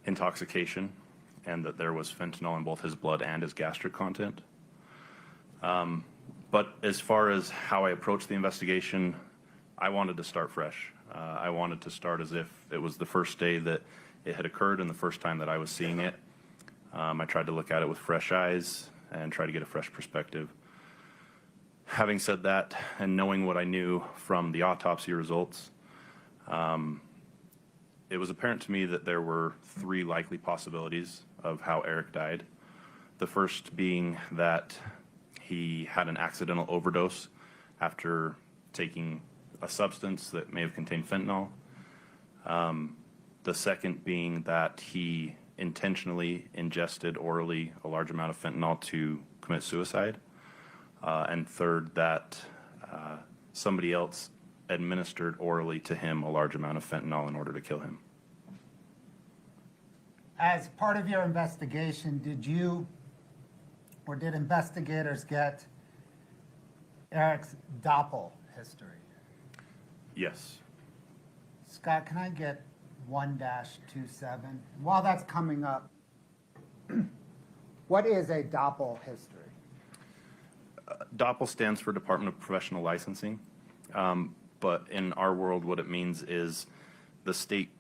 intoxication and that there was fentanyl in both his blood and his gastric content. But as far as how I approached the investigation, I wanted to start fresh. I wanted to start as if it was the first day that it had occurred and the first time that I was seeing it. I tried to look at it with fresh eyes and try to get a fresh perspective. Having said that, and knowing what I knew from the autopsy results, it was apparent to me that there were 3 likely possibilities of how Eric died. The first being that he had an accidental overdose after taking a substance that may have contained fentanyl. The second being that he intentionally ingested orally a large amount of fentanyl to commit suicide. And third, that somebody else administered orally to him a large amount of fentanyl in order to kill him. As part of your investigation, did you or did investigators get Eric's Doppel history? Yes. Scott, can I get 1-27? While that's coming up, what is a Doppel history? DOPL stands for Department of Professional Licensing, but in our world what it means is the state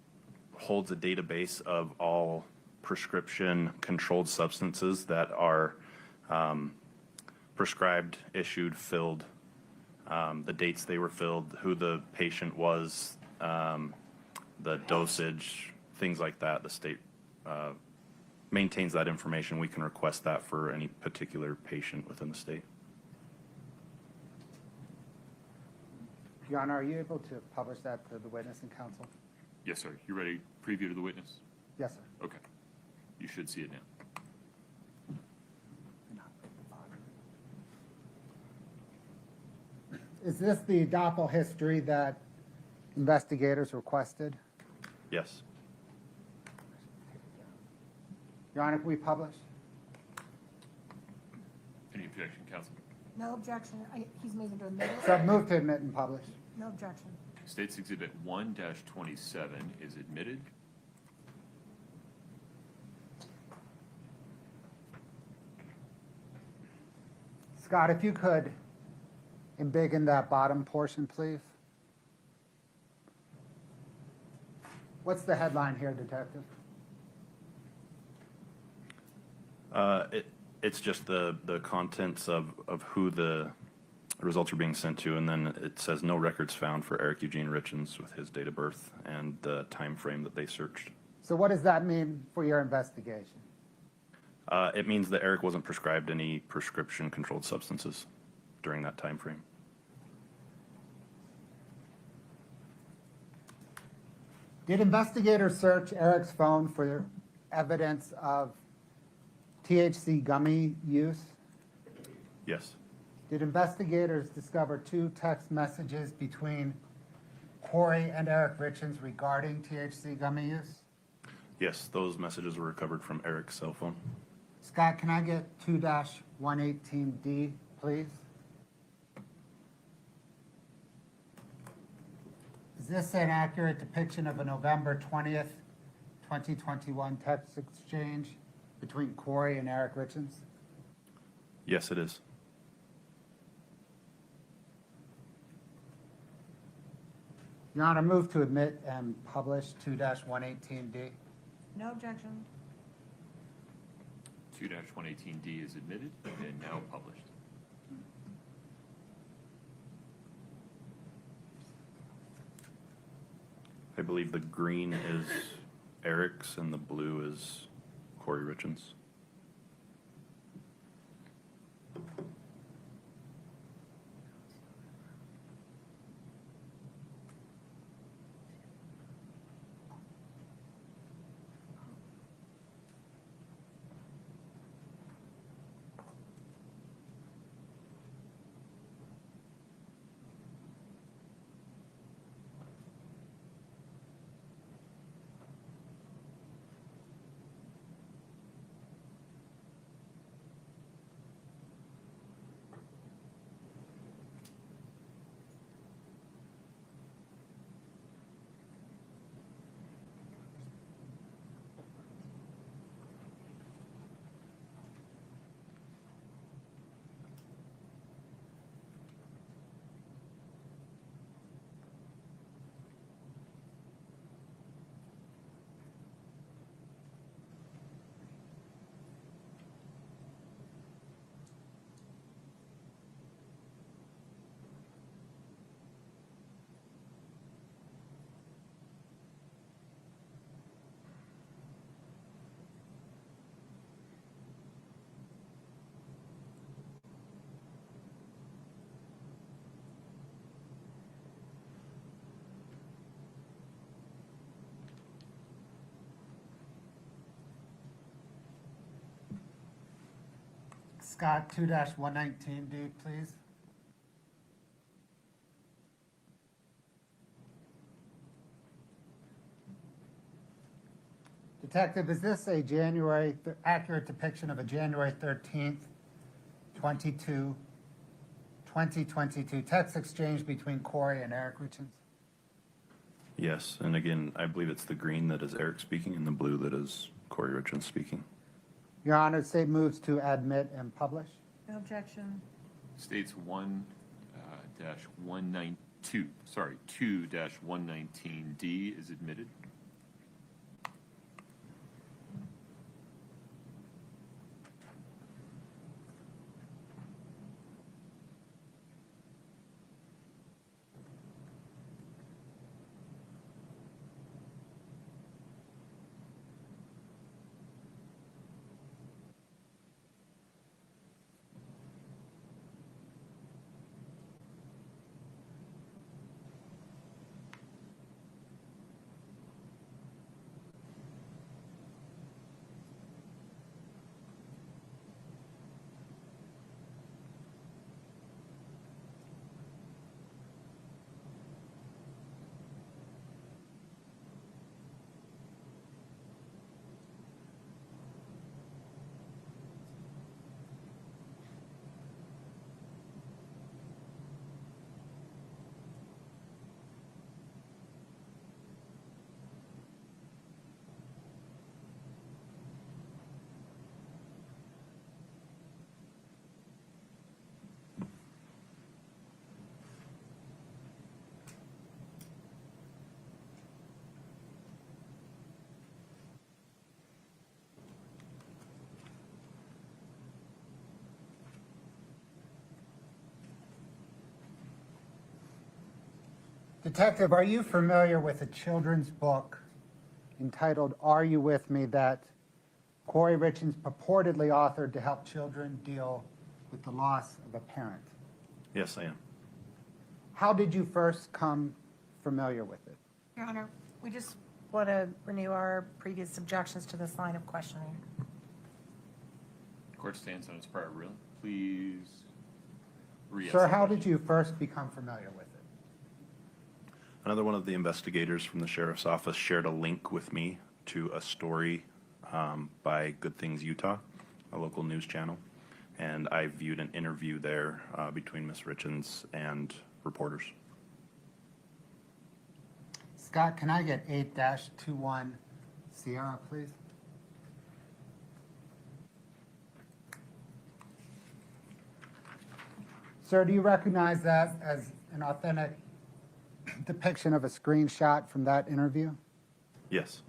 holds a database of all prescription controlled substances that are prescribed, issued, filled, the dates they were filled, who the patient was, the dosage, things like that. The state maintains that information. We can request that for any particular patient within the state. Your Honor, are you able to publish that to the witness and counsel? Yes, sir. You ready? Preview to the witness? Yes, sir. Okay. You should see it now. Is this the Doppel history that investigators requested? Yes. Your Honor, can we publish? Any objection, counsel? No objection. He's moving to admit it. So move to admit and publish. No objection. State's Exhibit 1-27 is admitted. Scott, if you could embiggen that bottom portion, please. What's the headline here, Detective? It's just the contents of who the results are being sent to, and then it says no records found for Eric Eugene Richins with his date of birth and the time frame that they searched. So what does that mean for your investigation? It means that Eric wasn't prescribed any prescription-controlled substances during that time frame. Did investigators search Eric's phone for evidence of THC gummy use? Yes. Did investigators discover 2 text messages between Kouri and Eric Richins regarding THC gummy use? Yes, those messages were recovered from Eric's cell phone. Scott, can I get 2-118D, please? Is this an accurate depiction of a November 20th, 2021 text exchange between Kouri and Eric Richins? Yes, it is. Your Honor, move to admit and publish 2-118D. No objection. 2-118D is admitted and now published. I believe the green is Eric's and the blue is Kouri Richins. Scott, 2-119D, please. Detective, is this a accurate depiction of a January 13th, 2022 text exchange between Kouri and Eric Richins? Yes, and again, I believe it's the green that is Eric speaking and the blue that is Kouri Richins speaking. Your Honor, the state moves to admit and publish. No objection. States 2-119D is admitted. Detective, are you familiar with a children's book entitled Are You With Me that Kouri Richins purportedly authored to help children deal with the loss of a parent? Yes, I am. How did you first come familiar with it? Your Honor, we just want to renew our previous objections to this line of questioning. Court stands on its prior ruling. Please Sir, how did you first become familiar with it? Another one of the investigators from the sheriff's office shared a link with me to a story by Good Things Utah, a local news channel, and I viewed an interview there between Ms. Richins and reporters. Scott, can I get 8-21 Sierra, please? Sir, do you recognize that as an authentic depiction of a screenshot from that interview? Yes.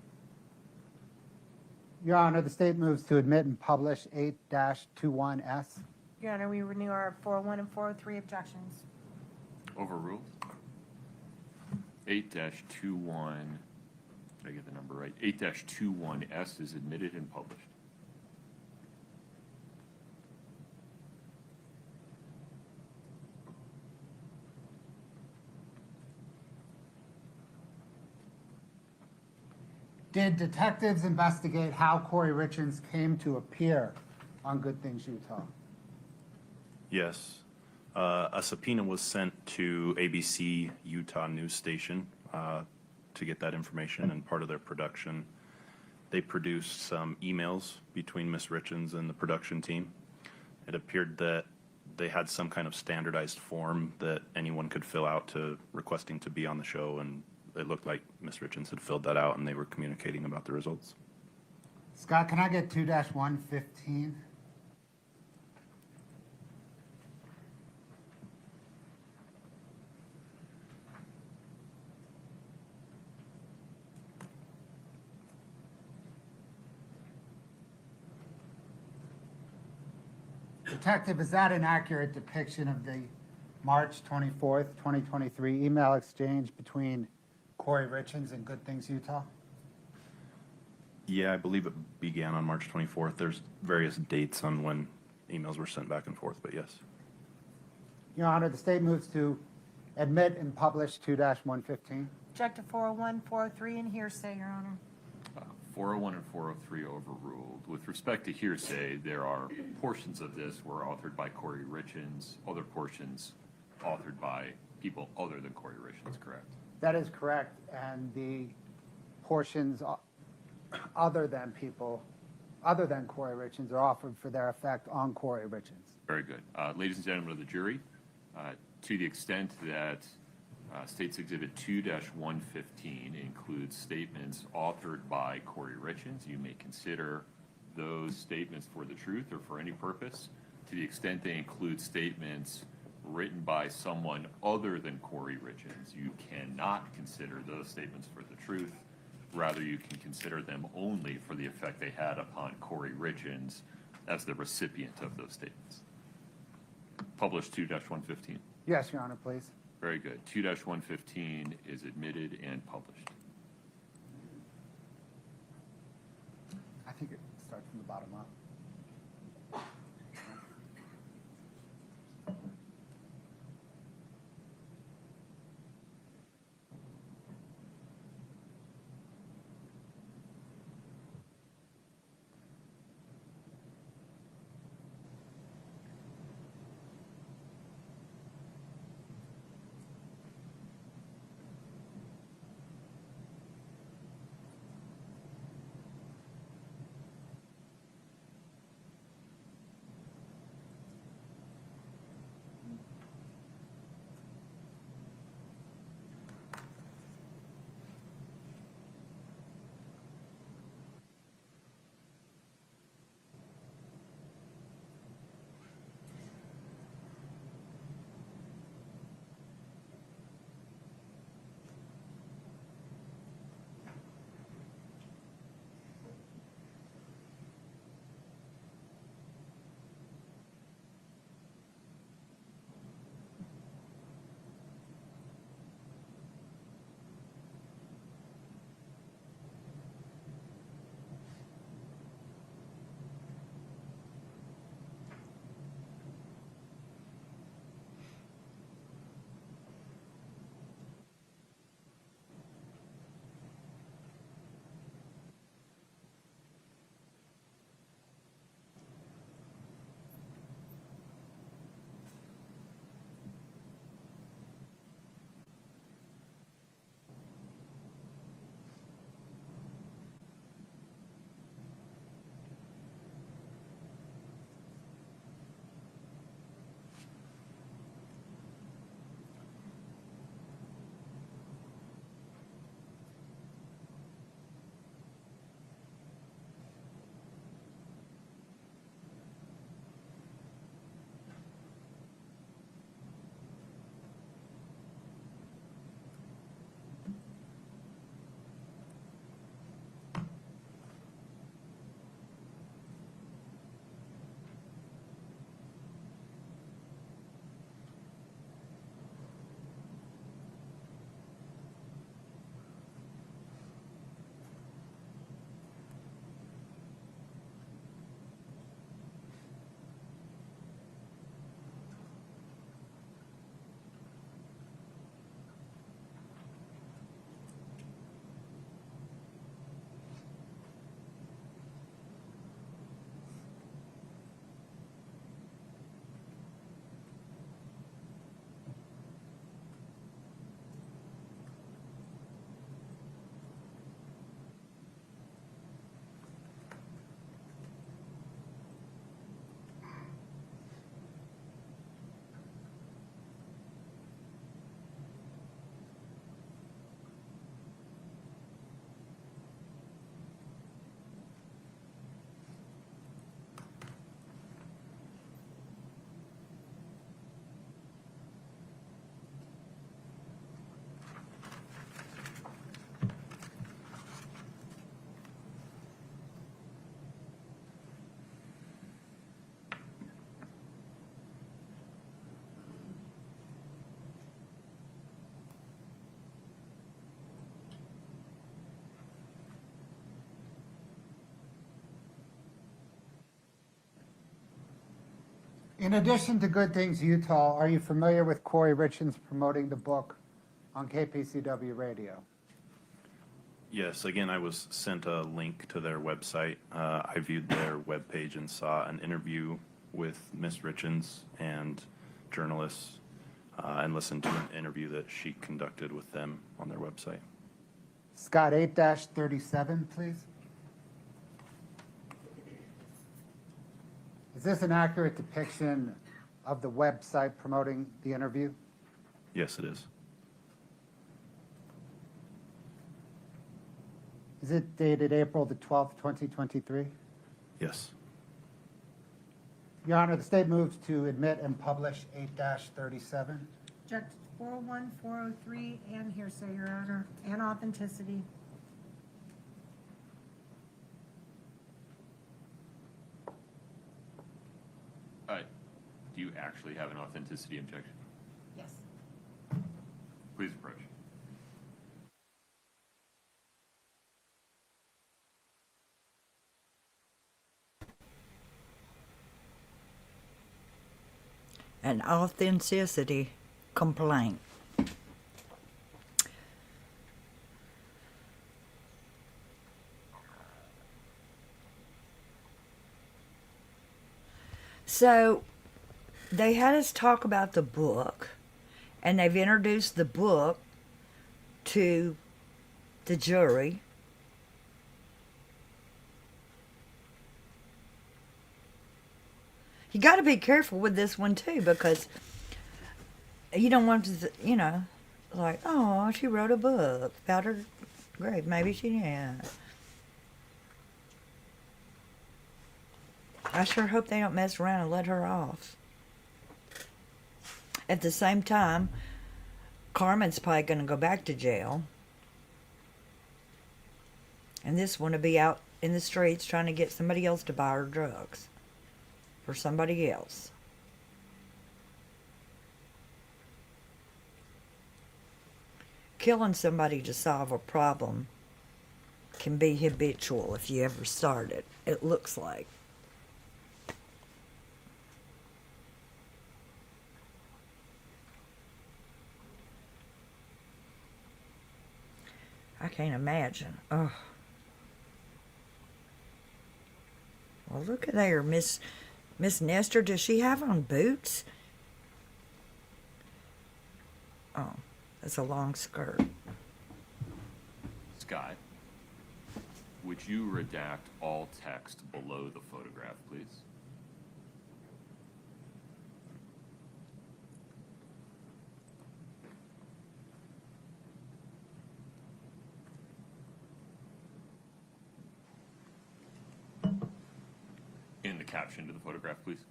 Your Honor, the state moves to admit and publish 8-21S. Your Honor, we renew our 401 and 403 objections. Overruled. 8-21, did I get the number right? 8-21S is admitted and published. Did detectives investigate how Kouri Richins came to appear on Good Things Utah? Yes. A subpoena was sent to ABC Utah news station to get that information, and part of their production, they produced some emails between Ms. Richins and the production team. It appeared that they had some kind of standardized form that anyone could fill out to requesting to be on the show, and it looked like Ms. Richins had filled that out and they were communicating about the results. Scott, can I get 2-115? Detective, is that an accurate depiction of the March 24th, 2023 email exchange between Kouri Richins and Good Things Utah? Yeah, I believe it began on March 24th. There's various dates on when emails were sent back and forth, but yes. Your Honor, the state moves to admit and publish 2-115. Object to 401, 403, and hearsay, Your Honor. 401 and 403 overruled. With respect to hearsay, there are portions of this were authored by Kouri Richins, other portions authored by people other than Kouri Richins, correct? That is correct, and the portions other than Kouri Richins are offered for their effect on Kouri Richins. Very good. Ladies and gentlemen of the jury, to the extent that State's Exhibit 2-115 includes statements authored by Kouri Richins, you may consider those statements for the truth or for any purpose. To the extent they include statements written by someone other than Kouri Richins, you cannot consider those statements for the truth. Rather, you can consider them only for the effect they had upon Kouri Richins as the recipient of those statements. Published 2-115. Yes, Your Honor, please. Very good. 2-115 is admitted and published. I think it starts from the bottom up. In addition to Good Things Utah, are you familiar with Kouri Richins promoting the book on KPCW Radio? Yes, again, I was sent a link to their website. I viewed their webpage and saw an interview with Ms. Richins and journalists, and listened to an interview that she conducted with them on their website. Scott, 8-37, please. Is this an accurate depiction of the website promoting the interview? Yes, it is. Is it dated April the 12th, 2023? Yes. Your Honor, the state moves to admit and publish 8-37. Object 401, 403, and hearsay, Your Honor, and authenticity. Do you actually have an authenticity objection? Yes. Please approach. An authenticity complaint. So they had us talk about the book, and they've introduced the book to the jury. You got to be careful with this one too, because you don't want to, you know, like, oh, she wrote a book about her grave. Maybe she did. I sure hope they don't mess around and let her off. At the same time, Carmen's probably going to go back to jail. And this one will be out in the streets trying to get somebody else to buy her drugs. For somebody else. Killing somebody to solve a problem can be habitual if you ever start it. It looks like. I can't imagine. Oh. Well, look at there, Miss Nestor. Does she have on boots? Oh, that's a long skirt. Scott, would you redact all text below the photograph, please? In the caption to the photograph, please.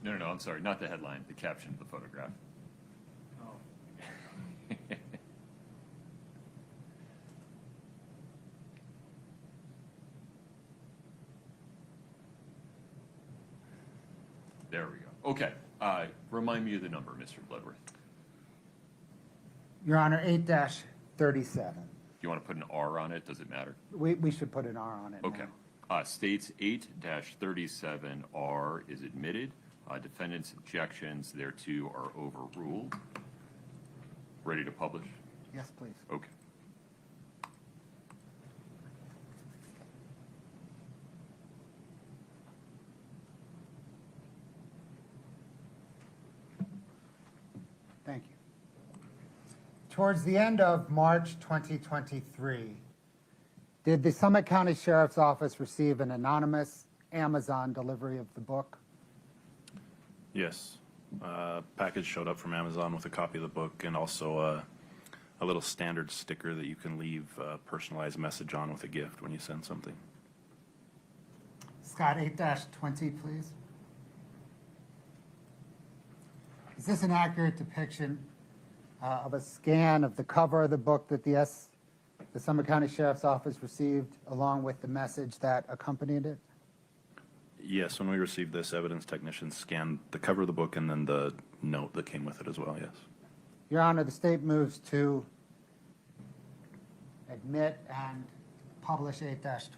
No, I'm sorry, not the headline, the caption to the photograph. Oh. There we go. Okay. Remind me of the number, Mr. Bloodworth. Your Honor, 8-37. Do you want to put an R on it? Does it matter? We should put an R on it. Okay. States 8-37R is admitted. Defendant's objections thereto are overruled. Ready to publish? Yes, please. Okay. Thank you. Towards the end of March 2023, did the Summit County Sheriff's Office receive an anonymous Amazon delivery of the book? Yes. Package showed up from Amazon with a copy of the book and also a little standard sticker that you can leave a personalized message on with a gift when you send something. Scott, 8-20, please. Is this an accurate depiction of a scan of the cover of the book that the Summit County Sheriff's Office received along with the message that accompanied it? Yes, when we received this, evidence technicians scanned the cover of the book and then the note that came with it as well, yes. Your Honor, the state moves to admit and publish 8-20.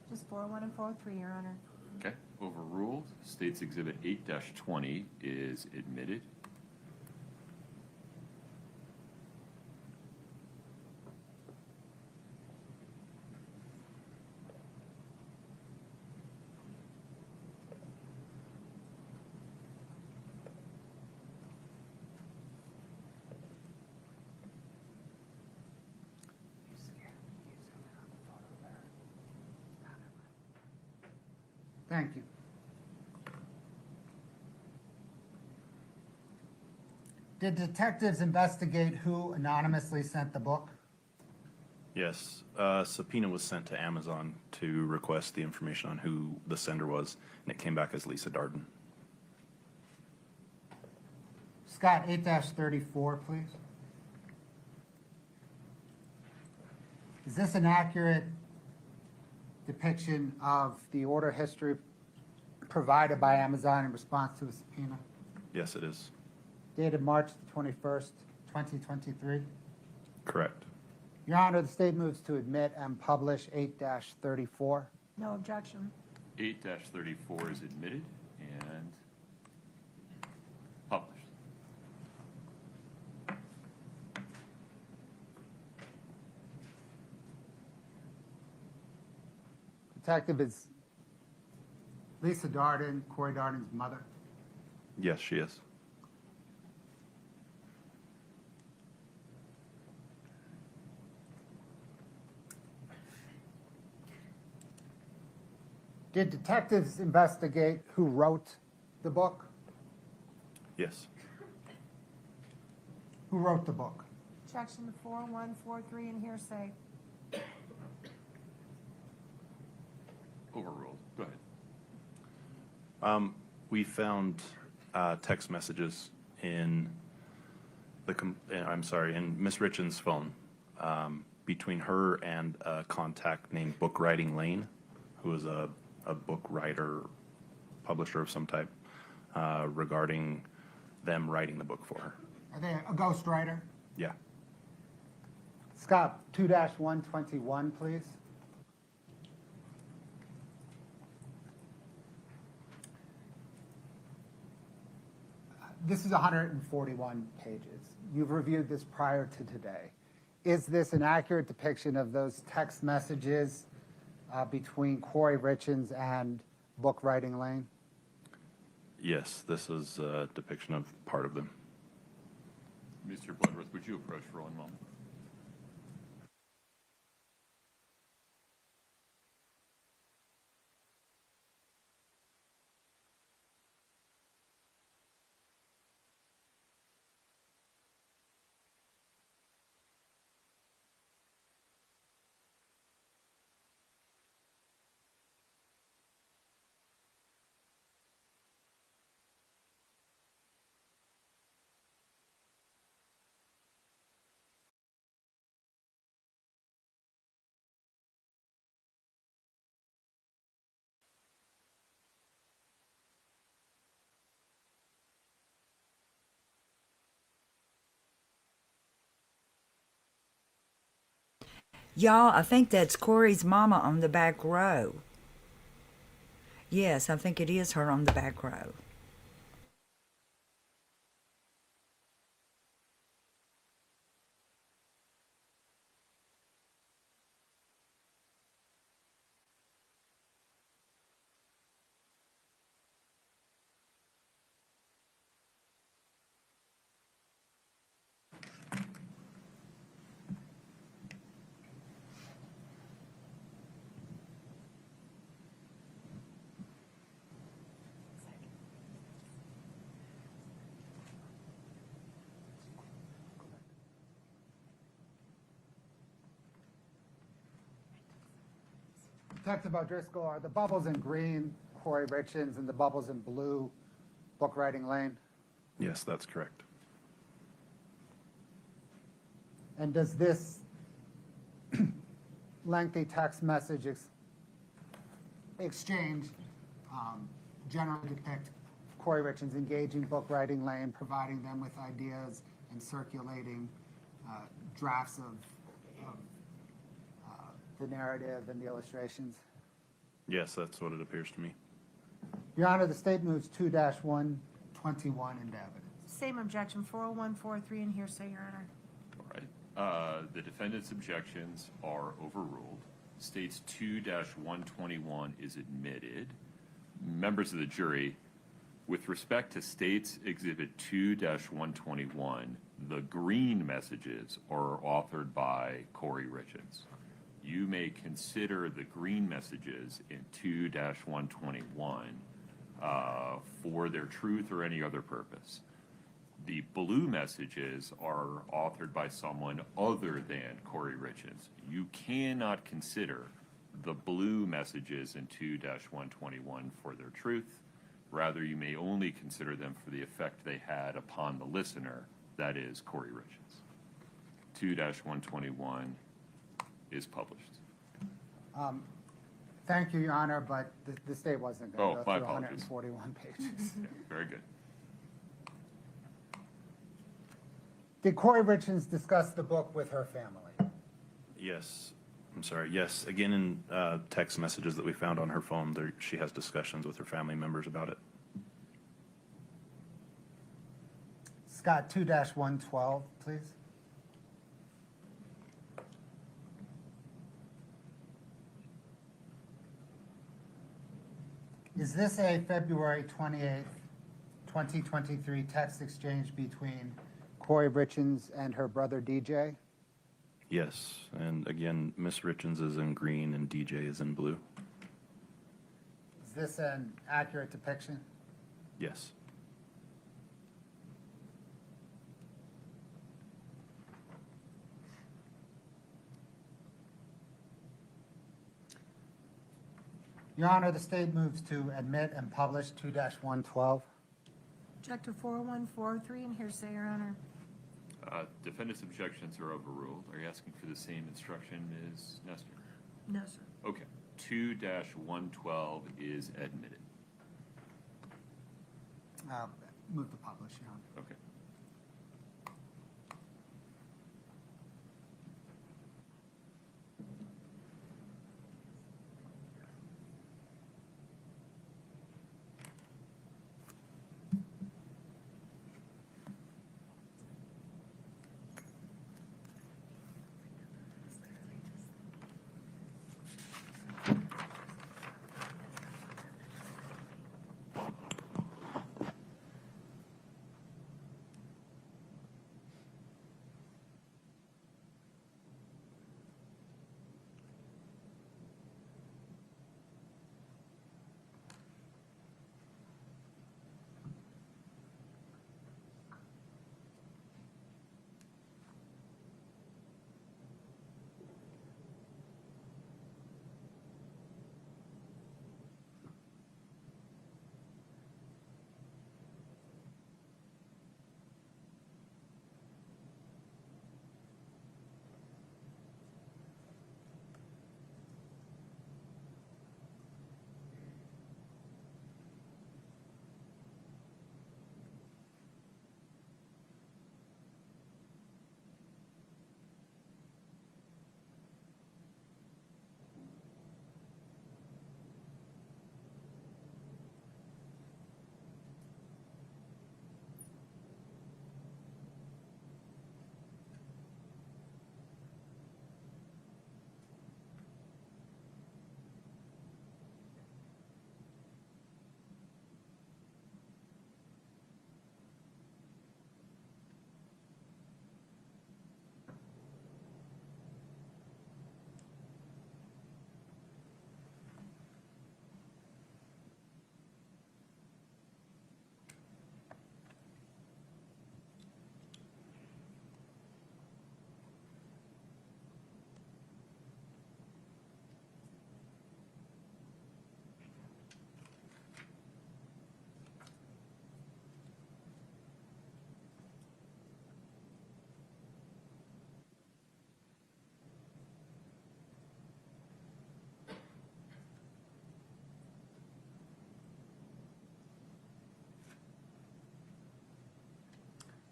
Just 401 and 403, Your Honor. Okay, overruled. State's Exhibit 8-20 is admitted. Thank you. Did detectives investigate who anonymously sent the book? Yes, subpoena was sent to Amazon to request the information on who the sender was, and it came back as Lisa Darden. Scott, 8-34, please. Is this an accurate depiction of the order history provided by Amazon in response to a subpoena? Yes, it is. Dated March 21st, 2023? Correct. Your Honor, the state moves to admit and publish 8-34. No objection. 8-34 is admitted and published. Detective, is Lisa Darden, Kouri Darden's mother? Yes, she is. Did detectives investigate who wrote the book? Yes. Who wrote the book? Objection to 401, 403, and hearsay. Overruled. Go ahead. We found text messages in in Miss Richins' phone between her and a contact named Book Writing Lane, who is a book writer, publisher of some type, regarding them writing the book for her. Are they a ghostwriter? Yeah. Scott, 2-121, please. This is 141 pages. You've reviewed this prior to today. Is this an accurate depiction of those text messages between Kouri Richins and Book Writing Lane? Yes, this is a depiction of part of them. Mr. Bloodworth, would you approach for one moment? Y'all, I think that's Kouri's mama on the back row. Yes, I think it is her on the back row. Detective O'Driscoll, are the bubbles in green Kouri Richins and the bubbles in blue Book Writing Lane? Yes, that's correct. And does this lengthy text message exchange generally depict Kouri Richins engaging Book Writing Lane, providing them with ideas and circulating drafts of the narrative and the illustrations? Yes, that's what it appears to me. Your Honor, the state moves 2-121 into evidence. Same objection, 40143 and hearsay, Your Honor. All right. The defendant's objections are overruled. States 2-121 is admitted. Members of the jury, with respect to States Exhibit 2-121, the green messages are authored by Kouri Richins. You may consider the green messages in 2-121 for their truth or any other purpose. The blue messages are authored by someone other than Kouri Richins. You cannot consider the blue messages in 2-121 for their truth. Rather, you may only consider them for the effect they had upon the listener, that is, Kouri Richins. 2-121 is published. Thank you, Your Honor, but the state wasn't going to Oh, my go through apologies. 141 pages. Yeah, very good. Did Kouri Richins discuss the book with her family? Yes. I'm sorry. Yes. Again, in text messages that we found on her phone, she has discussions with her family members about it. Scott, 2-112, please. Is this a February 28th, 2023 text exchange between Kouri Richins and her brother DJ? Yes. And again, Miss Richins is in green and DJ is in blue. Is this an accurate depiction? Yes. Your Honor, the state moves to admit and publish 2-112. Object to 40143 and hearsay, Your Honor. Defendant's objections are overruled. Are you asking for the same instruction, Ms. Nestor? No, sir. Okay. 2-112 is admitted. Move to publish, Your Honor. Okay.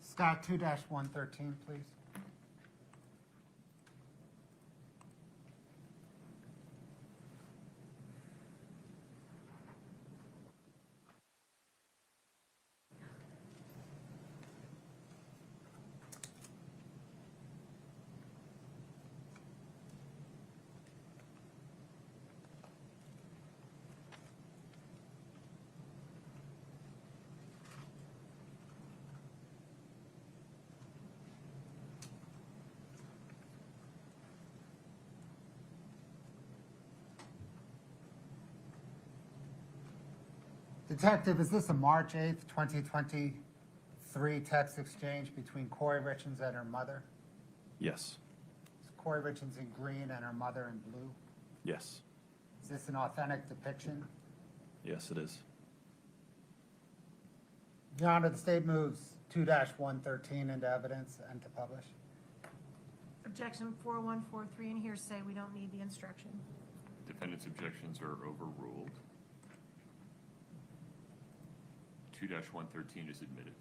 Scott, 2-113, please. Detective, is this a March 8th, 2023 text exchange between Kouri Richins and her mother? Yes. Is Kouri Richins in green and her mother in blue? Yes. Is this an authentic depiction? Yes, it is. Your Honor, the state moves 2-113 into evidence and to publish. Objection 4143 and hearsay, we don't need the instruction. Defendant's objections are overruled. 2-113 is admitted.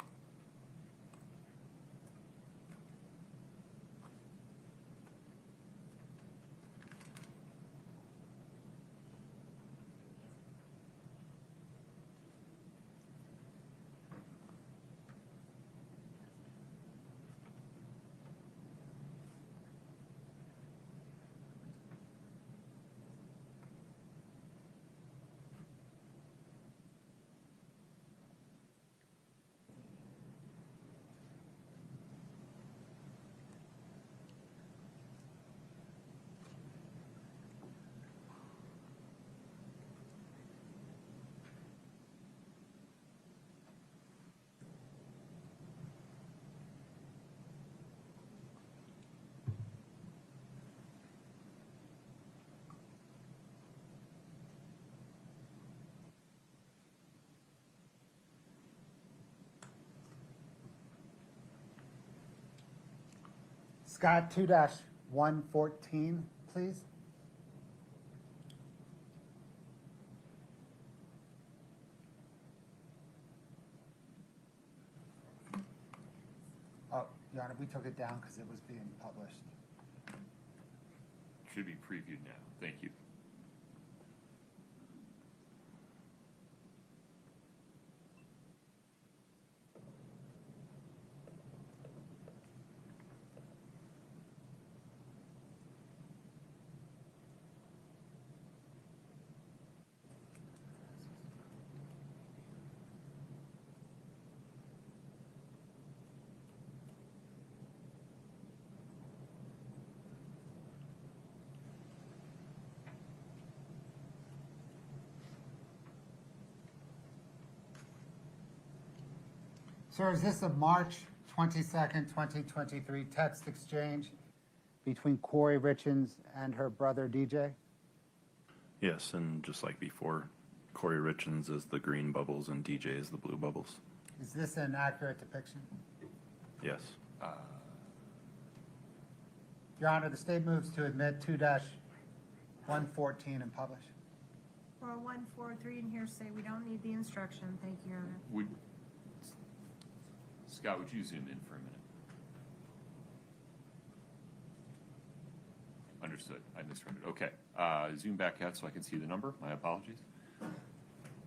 Scott, 2-114, please. Oh, Your Honor, we took it down because it was being published. Should be previewed now. Thank you. Sir, is this a March 22nd, 2023 text exchange between Kouri Richins and her brother DJ? Yes, and just like before, Kouri Richins is the green bubbles and DJ is the blue bubbles. Is this an accurate depiction? Yes. Your Honor, the state moves to admit 2-114 and publish. 4143 and hearsay, we don't need the instruction. Thank you, Your Honor. Scott, would you zoom in for a minute? Understood. I misread it. Okay. Zoom back out so I can see the number. My apologies.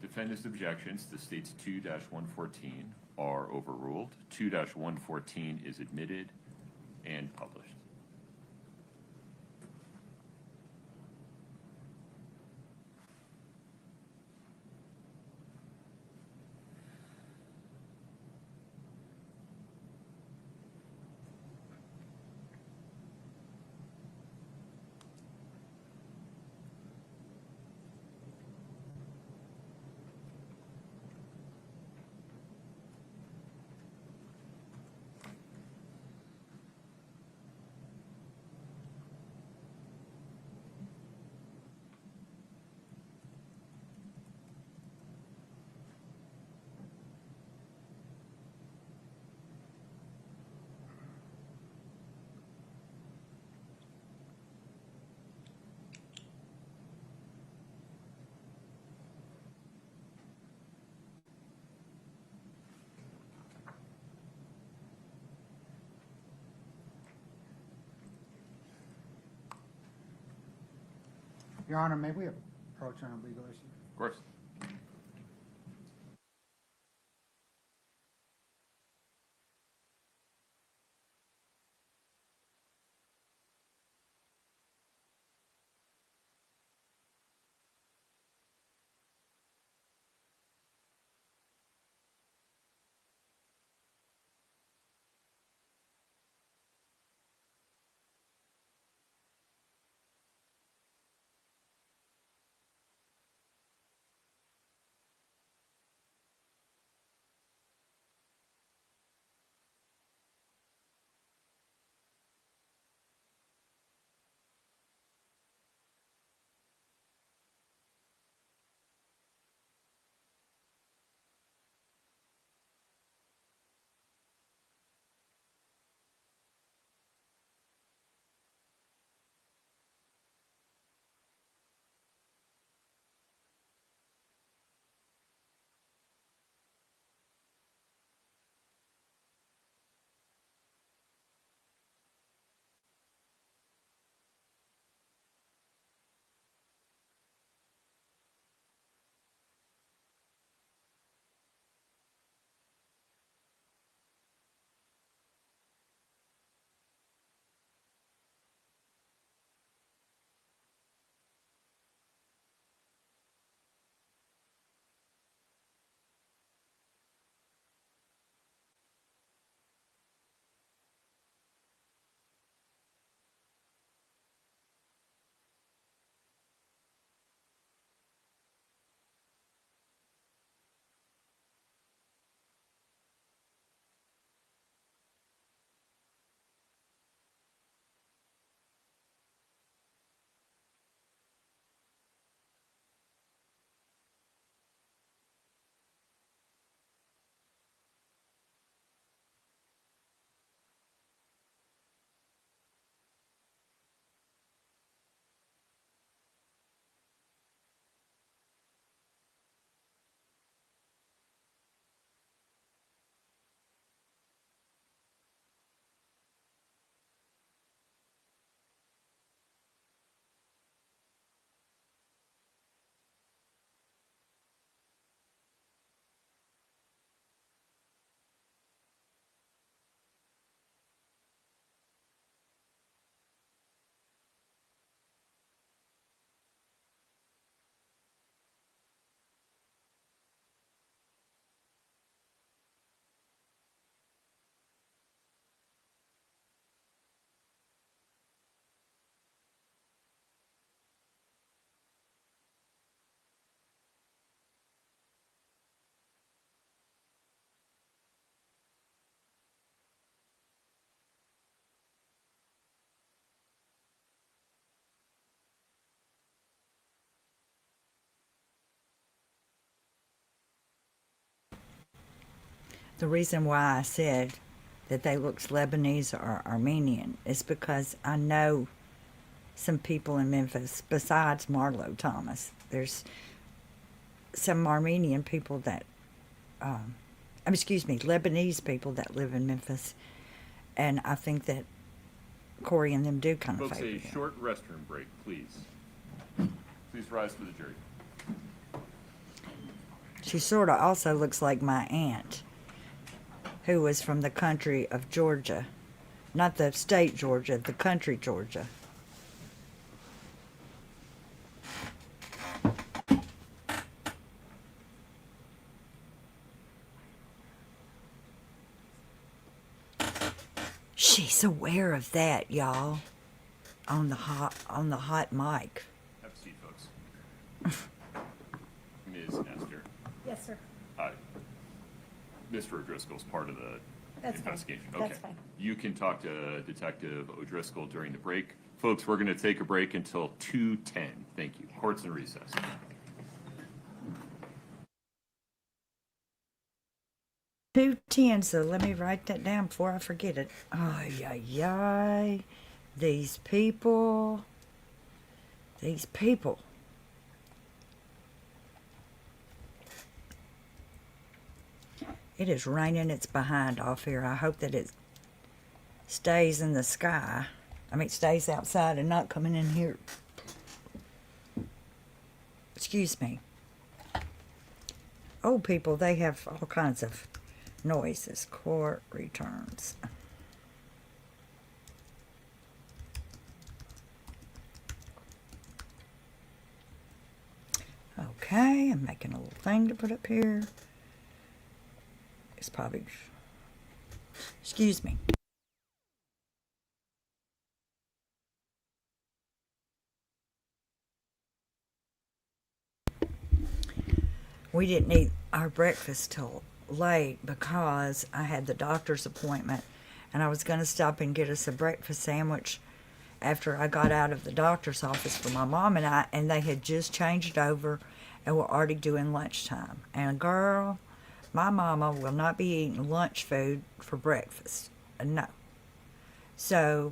Defendant's objections to states 2-114 are overruled. 2-114 is admitted and published. Your Honor, may we approach on a legal issue? Of course. The reason why I said that they looked Lebanese or Armenian is because I know some people in Memphis besides Marlo Thomas. There's some Armenian people that, Lebanese people that live in Memphis, and I think that Kouri and them do kind of Folks, favor a them. short restroom break, please. Please rise for the jury. She sort of also looks like my aunt, who was from the country of Georgia. Not the state Georgia, the country Georgia. She's aware of that, y'all. On the hot mic. Have a seat, folks. Ms. Nestor. Yes, sir. Mr. O'Driscoll is part of the That's fine. investigation. That's Okay. fine. You can talk to Detective O'Driscoll during the break. Folks, we're going to take a break until 2:10. Thank you. Court's in recess. 2:10, so let me write that down before I forget it. Ay, ay, ay. These people. These people. It is raining its behind off here. I hope that it stays in the sky. I mean, stays outside and not coming in here. Excuse me. Old people, they have all kinds of noises. Court returns. Okay, I'm making a little thing to put up here. It's probably, excuse me. We didn't eat our breakfast till late because I had the doctor's appointment and I was going to stop and get us a breakfast sandwich after I got out of the doctor's office for my mom and I, and they had just changed over and were already doing lunchtime. And girl, my mama will not be eating lunch food for breakfast. No. So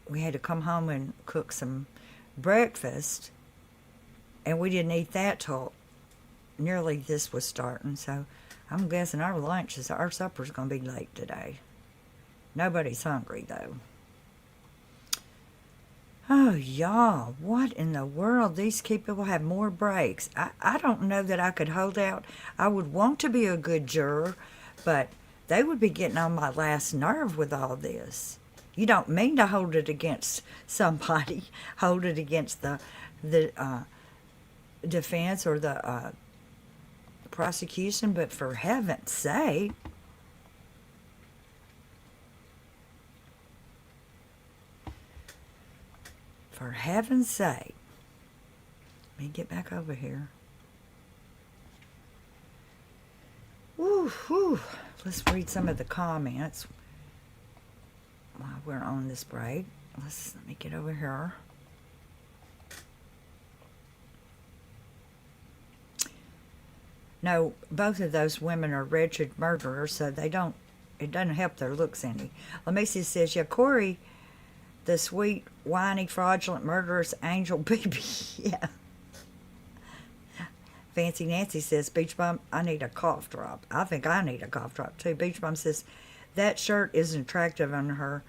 we had to come home and cook some breakfast, and we didn't eat that till nearly this was starting. So I'm guessing our supper's going to be late today. Nobody's hungry, though. Oh, y'all, what in the world? These people have more breaks. I don't know that I could hold out. I would want to be a good juror, but they would be getting on my last nerve with all this. You don't mean to hold it against somebody, hold it against the defense or the prosecution, but for heaven's sake. For heaven's sake. Let me get back over here. Woo, whew. Let's read some of the comments while we're on this break. Let me get over here. No, both of those women are wretched murderers, so it doesn't help their looks any. Lamisi says, yeah, Kouri, the sweet, whiny, fraudulent, murderous angel baby. Yeah. Fancy Nancy says, Beach Bum, I need a cough drop. I think I need a cough drop, too. Beach Bum says, that shirt isn't attractive on her.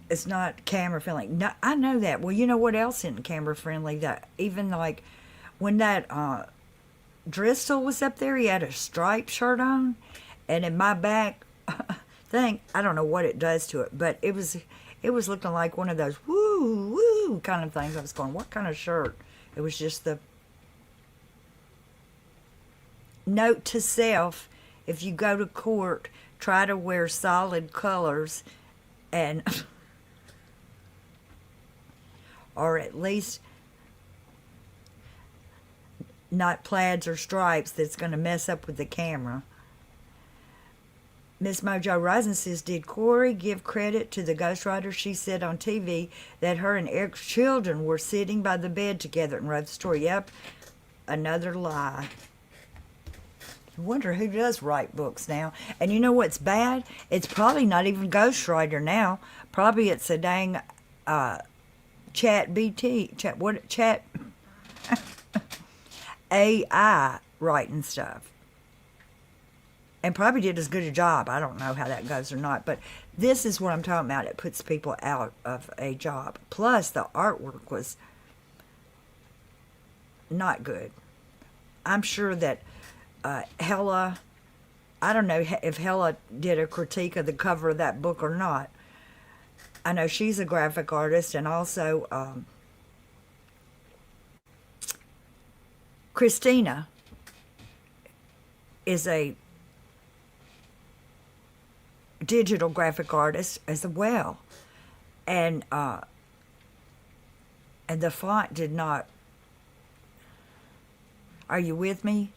It's not camera-friendly. No, I know that. Well, you know what else isn't camera-friendly? That even, like, when that Driscoll was up there, he had a striped shirt on, and in my back thing, I don't know what it does to it, but it was looking like one of those woo woo kind of things. I was going, what kind of shirt? It was just the note to self: if you go to court, try to wear solid colors, and or at least not plaids or stripes that's going to mess up with the camera. Miss Mojo Rising says, did Kouri give credit to the ghostwriter? She said on TV that her and Eric's children were sitting by the bed together and wrote the story. Yep, another lie. Wonder who does write books now. And you know what's bad? It's probably not even ghostwriter now. Probably it's a dang chat AI writing stuff. And probably did as good a job. I don't know how that goes or not. But this is what I'm talking about. It puts people out of a job. Plus, the artwork was not good. I'm sure that Hella, I don't know if Hella did a critique of the cover of that book or not. I know she's a graphic artist, and also Christina is a digital graphic artist as well, and the font did not. Are you with me?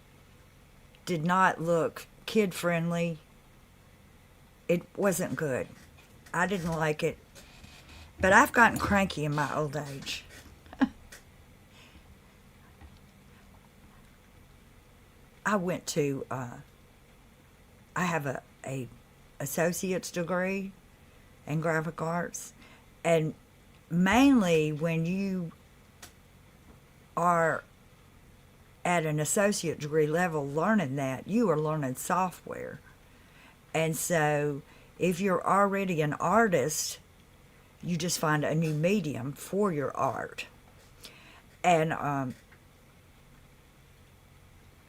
Did not look kid friendly. It wasn't good. I didn't like it, but I've gotten cranky in my old age. I went to. I have a associate's degree in graphic arts, and mainly when you are at an associate degree level learning that, you are learning software. And so if you're already an artist, you just find a new medium for your art. And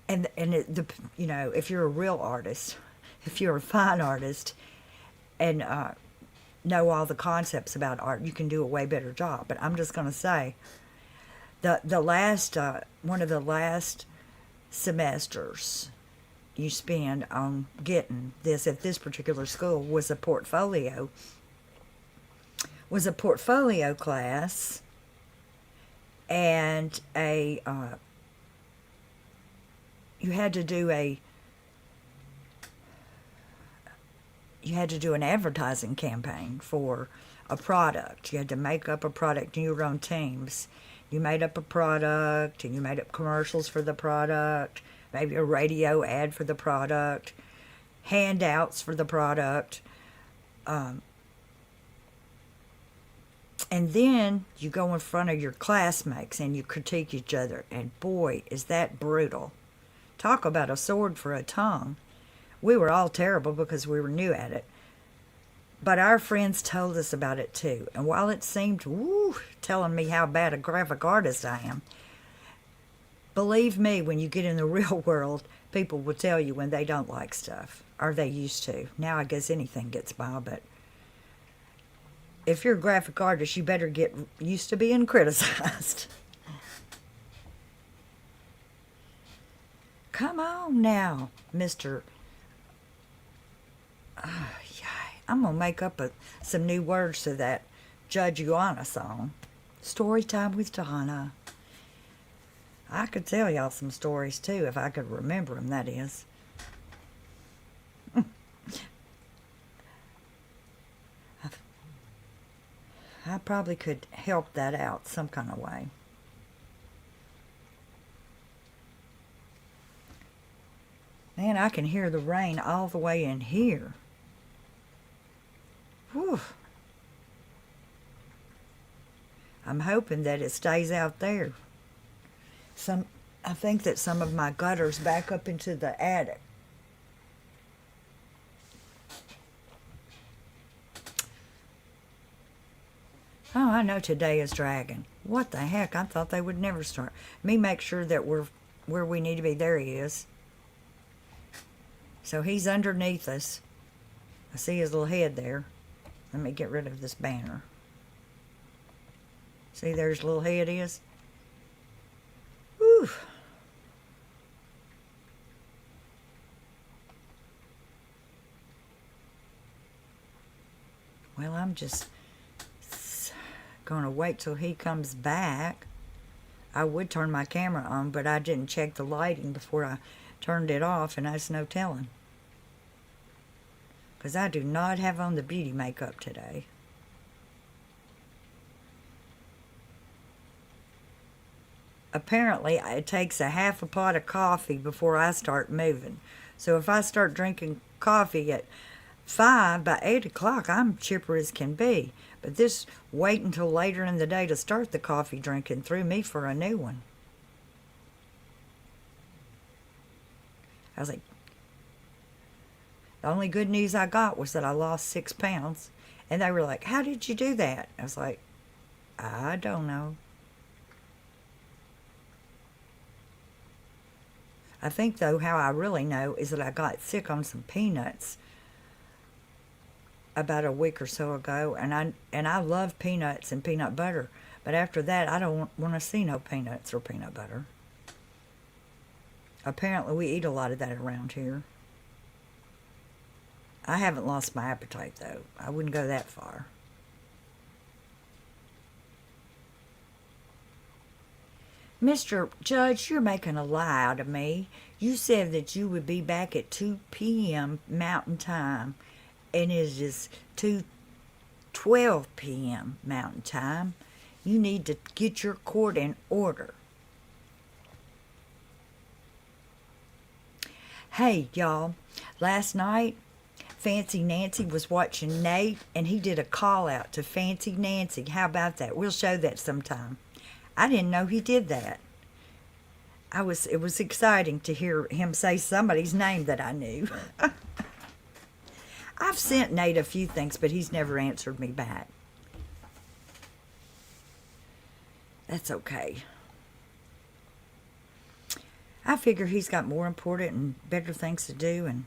you know, if you're a real artist, if you're a fine artist, and know all the concepts about art, you can do a way better job. But I'm just going to say, the last one of the last semesters you spend on getting this at this particular school was a portfolio class, and you had to do an advertising campaign for a product. You had to make up a product in your own teams. You made up a product, and you made up commercials for the product, maybe a radio ad for the product, handouts for the product. And then you go in front of your classmates and you critique each other. And boy, is that brutal. Talk about a sword for a tongue. We were all terrible because we were new at it. But our friends told us about it too. And while it seemed, telling me how bad a graphic artist I am, believe me, when you get in the real world, people will tell you when they don't like stuff. Or they used to. Now I guess anything gets by, but if you're a graphic artist, you better get used to being criticized. Come on now, Mr. I'm going to make up some new words to that Judge Ioana song. Story time with Donna. I could tell y'all some stories too, if I could remember them, that is. I probably could help that out some kind of way. Man, I can hear the rain all the way in here. Whew. I'm hoping that it stays out there. I think that some of my gutters back up into the attic. Oh, I know today is dragging. What the heck? I thought they would never start. Me make sure that we're where we need to be. There he is. So he's underneath us. I see his little head there. Let me get rid of this banner. See, there's his little head is. Whew. Well, I'm just going to wait till he comes back. I would turn my camera on, but I didn't check the lighting before I turned it off, and there's no telling. Because I do not have on the beauty makeup today. Apparently, it takes a half a pot of coffee before I start moving. So if I start drinking coffee at 5, by 8 o'clock, I'm chipper as can be. But this wait until later in the day to start the coffee drinking threw me for a new one. I was like, the only good news I got was that I lost 6 pounds. And they were like, how did you do that? I was like, I don't know. I think, though, how I really know is that I got sick on some peanuts about a week or so ago, and I love peanuts and peanut butter. But after that, I don't want to see no peanuts or peanut butter. Apparently, we eat a lot of that around here. I haven't lost my appetite, though. I wouldn't go that far. Mr. Judge, you're making a lie out of me. You said that you would be back at 2 p.m. Mountain Time, and it is 2:12 p.m. Mountain Time. You need to get your court in order. Hey, y'all, last night, Fancy Nancy was watching Nate, and he did a call out to Fancy Nancy. How about that? We'll show that sometime. I didn't know he did that. It was exciting to hear him say somebody's name that I knew. I've sent Nate a few things, but he's never answered me back. That's okay. I figure he's got more important and better things to do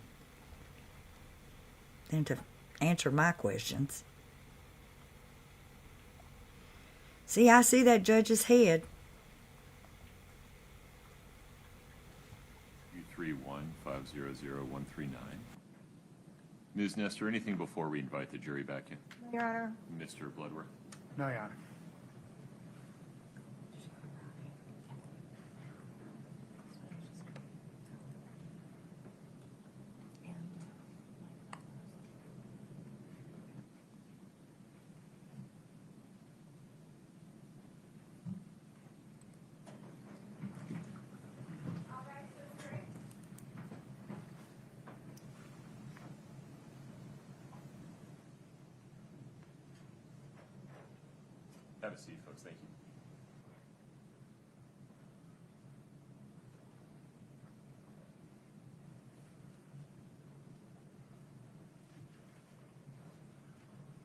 than to answer my questions. See, I see that judge's head. 231-500-139. Ms. Nestor, anything before we invite the jury back in? Your Honor. Mr. Bloodworth? No, Your Honor. Have a seat, folks. Thank you.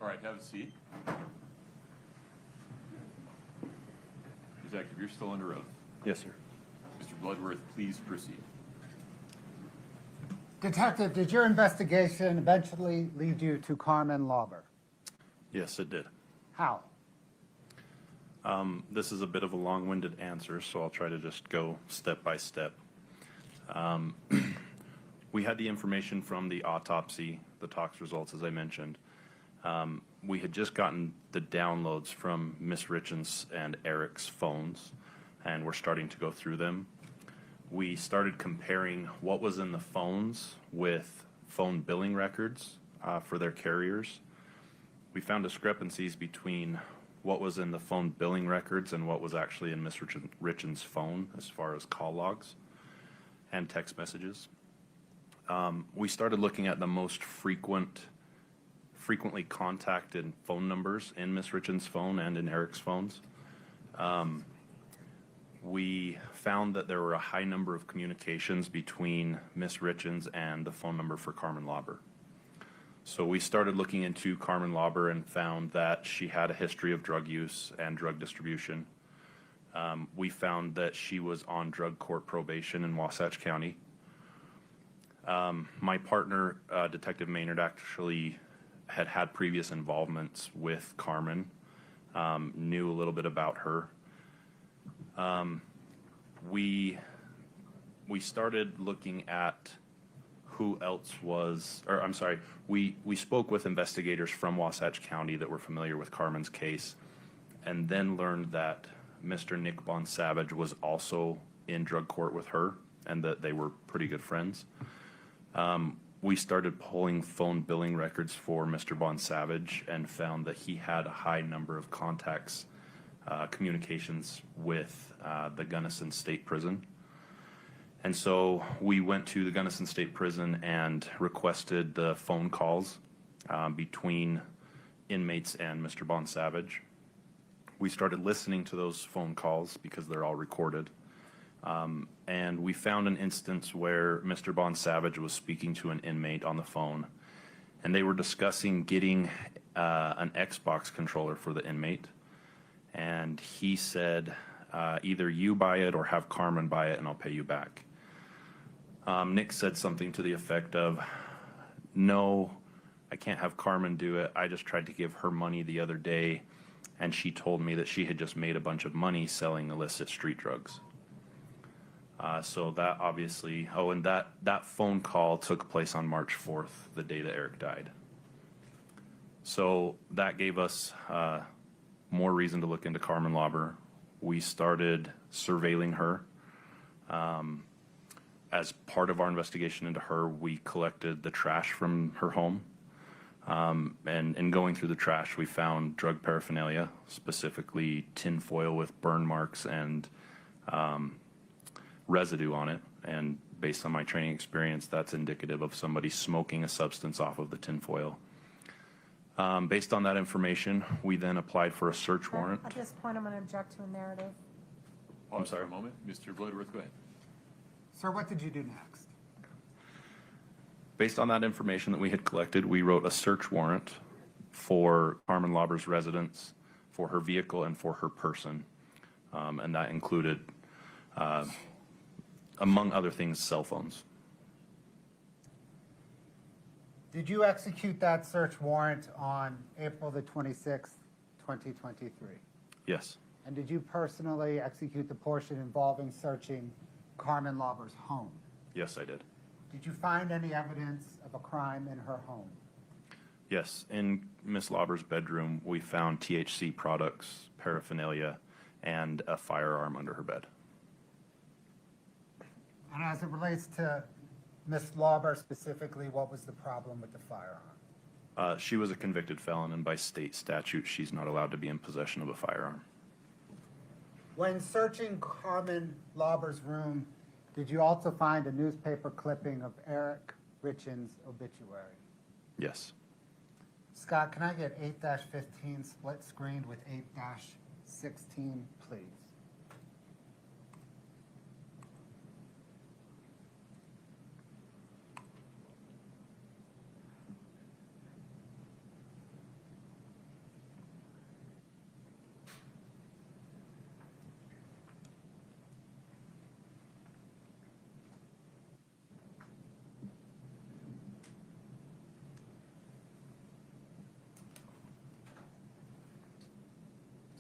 All right, have a seat. Detective, you're still under oath. Yes, sir. Mr. Bloodworth, please proceed. Detective, did your investigation eventually lead you to Carmen Lobber? Yes, it did. How? This is a bit of a long-winded answer, so I'll try to just go step by step. We had the information from the autopsy, the tox results, as I mentioned. We had just gotten the downloads from Miss Richins and Eric's phones, and we're starting to go through them. We started comparing what was in the phones with phone billing records for their carriers. We found discrepancies between what was in the phone billing records and what was actually in Miss Richins' phone as far as call logs and text messages. We started looking at the most frequently contacted phone numbers in Miss Richins' phone and in Eric's phones. We found that there were a high number of communications between Miss Richins and the phone number for Carmen Lobber. So we started looking into Carmen Lobber and found that she had a history of drug use and drug distribution. We found that she was on drug court probation in Wasatch County. My partner, Detective Maynard, actually had previous involvements with Carmen, knew a little bit about her. We started looking at who else was, or I'm sorry, we spoke with investigators from Wasatch County that were familiar with Carmen's case, and then learned that Mr. Nick Bonsavage was also in drug court with her, and that they were pretty good friends. We started pulling phone billing records for Mr. Bonsavage and found that he had a high number of contacts, communications with the Gunnison State Prison. And so we went to the Gunnison State Prison and requested the phone calls between inmates and Mr. Bonsavage. We started listening to those phone calls because they're all recorded. And we found an instance where Mr. Bonsavage was speaking to an inmate on the phone, and they were discussing getting an Xbox controller for the inmate. And he said, either you buy it or have Carmen buy it and I'll pay you back. Nick said something to the effect of, no, I can't have Carmen do it. I just tried to give her money the other day, and she told me that she had just made a bunch of money selling illicit street drugs. So that obviously, and that phone call took place on March 4th, the day that Eric died. So that gave us more reason to look into Carmen Lobber. We started surveilling her. As part of our investigation into her, we collected the trash from her home. And in going through the trash, we found drug paraphernalia, specifically tin foil with burn marks and residue on it. And based on my training experience, that's indicative of somebody smoking a substance off of the tin foil. Based on that information, we then applied for a search warrant. At this point, I'm going to object to a narrative. I'm sorry. A moment. Mr. Bloodworth, go ahead. Sir, what did you do next? Based on that information that we had collected, we wrote a search warrant for Carmen Lobber's residence, for her vehicle, and for her person. And that included, among other things, cell phones. Did you execute that search warrant on April the 26th, 2023? Yes. And did you personally execute the portion involving searching Carmen Lobber's home? Yes, I did. Did you find any evidence of a crime in her home? Yes. In Miss Lobber's bedroom, we found THC products, paraphernalia, and a firearm under her bed. And as it relates to Miss Lobber specifically, what was the problem with the firearm? She was a convicted felon, and by state statute, she's not allowed to be in possession of a firearm. When searching Carmen Lobber's room, did you also find a newspaper clipping of Eric Richins' obituary? Yes. Scott, can I get 8-15 split screened with 8-16, please?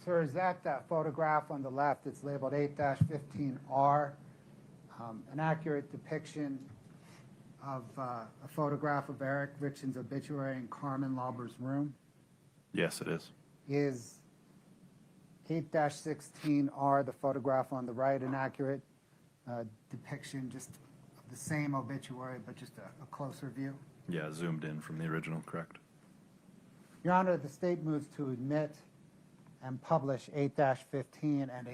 Sir, is that photograph on the left? It's labeled 8-15R, an accurate depiction of a photograph of Eric Richins' obituary in Carmen Lobber's room? Yes, it is. Is 8-16R, the photograph on the right, an accurate depiction just of the same obituary, but just a closer view? Yeah, zoomed in from the original, correct. Your Honor, the state moves to admit and publish 8-15 and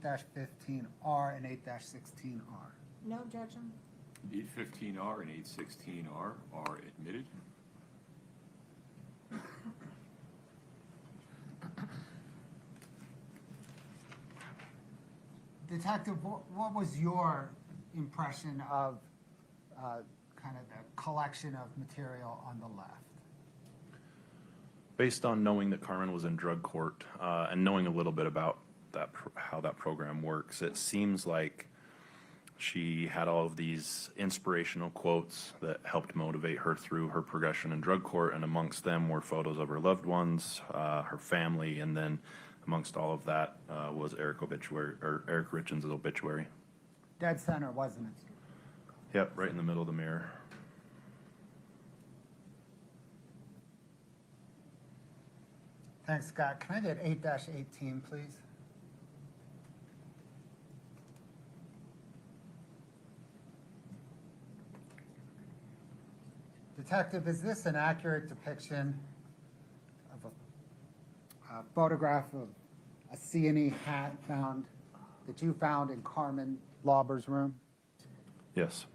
8-15R and 8-16R. No objection. 815R and 816R are admitted. Detective, what was your impression of kind of the collection of material on the left? Based on knowing that Carmen was in drug court and knowing a little bit about that, how that program works, it seems like she had all of these inspirational quotes that helped motivate her through her progression in drug court, and amongst them were photos of her loved ones, her family, and then amongst all of that was Eric Richins' obituary. Dead center, wasn't it? Yep, right in the middle of the mirror. Thanks, Scott. Can I get 8-18, please? Detective, is this an accurate depiction of a photograph of a C&E hat found that you found in Carmen Lobber's room? Yes.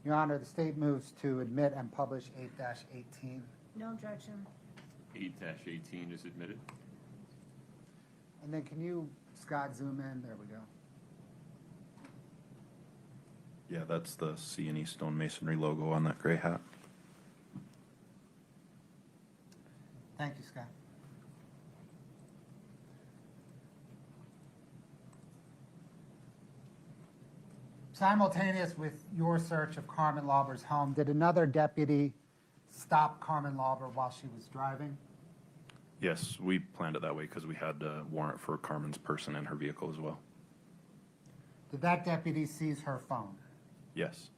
Your Honor, the state moves to admit and publish 8-18. No objection. 8-18 is admitted. And then can you, Scott, zoom in? There we go. Yeah, that's the C&E stonemasonry logo on that gray hat. Thank you, Scott. Simultaneous with your search of Carmen Lobber's home, did another deputy stop Carmen Lobber while she was driving? Yes, we planned it that way because we had a warrant for Carmen's person and her vehicle as well. Did that deputy seize her phone? Yes.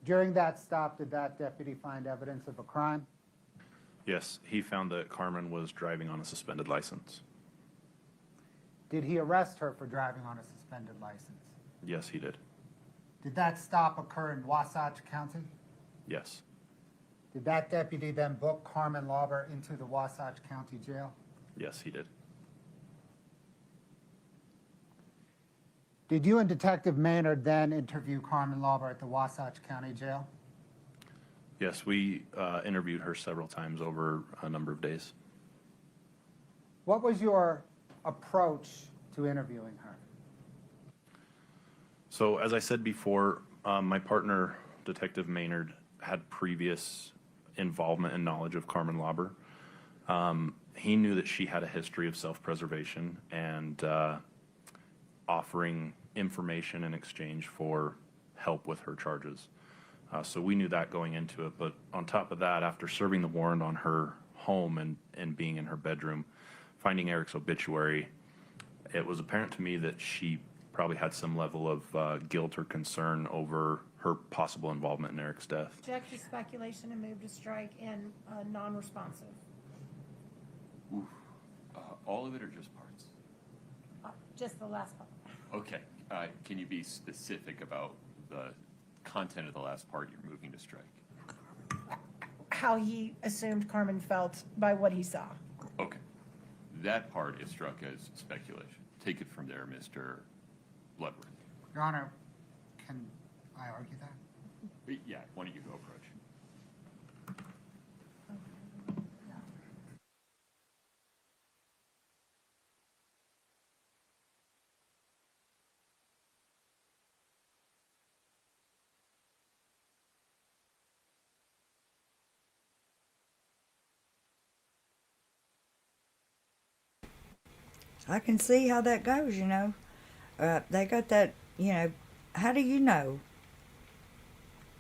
During that stop, did that deputy find evidence of a crime? Yes, he found that Carmen was driving on a suspended license. Did he arrest her for driving on a suspended license? Yes, he did. Did that stop occur in Wasatch County? Yes. Did that deputy then book Carmen Lobber into the Wasatch County Jail? Yes, he did. Did you and Detective Maynard then interview Carmen Lobber at the Wasatch County Jail? Yes, we interviewed her several times over a number of days. What was your approach to interviewing her? So, as I said before, my partner, Detective Maynard, had previous involvement and knowledge of Carmen Lobber. He knew that she had a history of self-preservation and offering information in exchange for help with her charges. So we knew that going into it. But on top of that, after serving the warrant on her home and being in her bedroom, finding Eric's obituary, it was apparent to me that she probably had some level of guilt or concern over her possible involvement in Eric's death. Object to speculation and move to strike and non-responsive. Oof. All of it or just parts? Just the last part. Okay. Can you be specific about the content of the last part you're moving to strike? How he assumed Carmen felt by what he saw. Okay. That part is struck as speculation. Take it from there, Mr. Bloodworth. Your Honor, can I argue that? Yeah, why don't you go approach? I can see how that goes, you know. They got that, you know, how do you know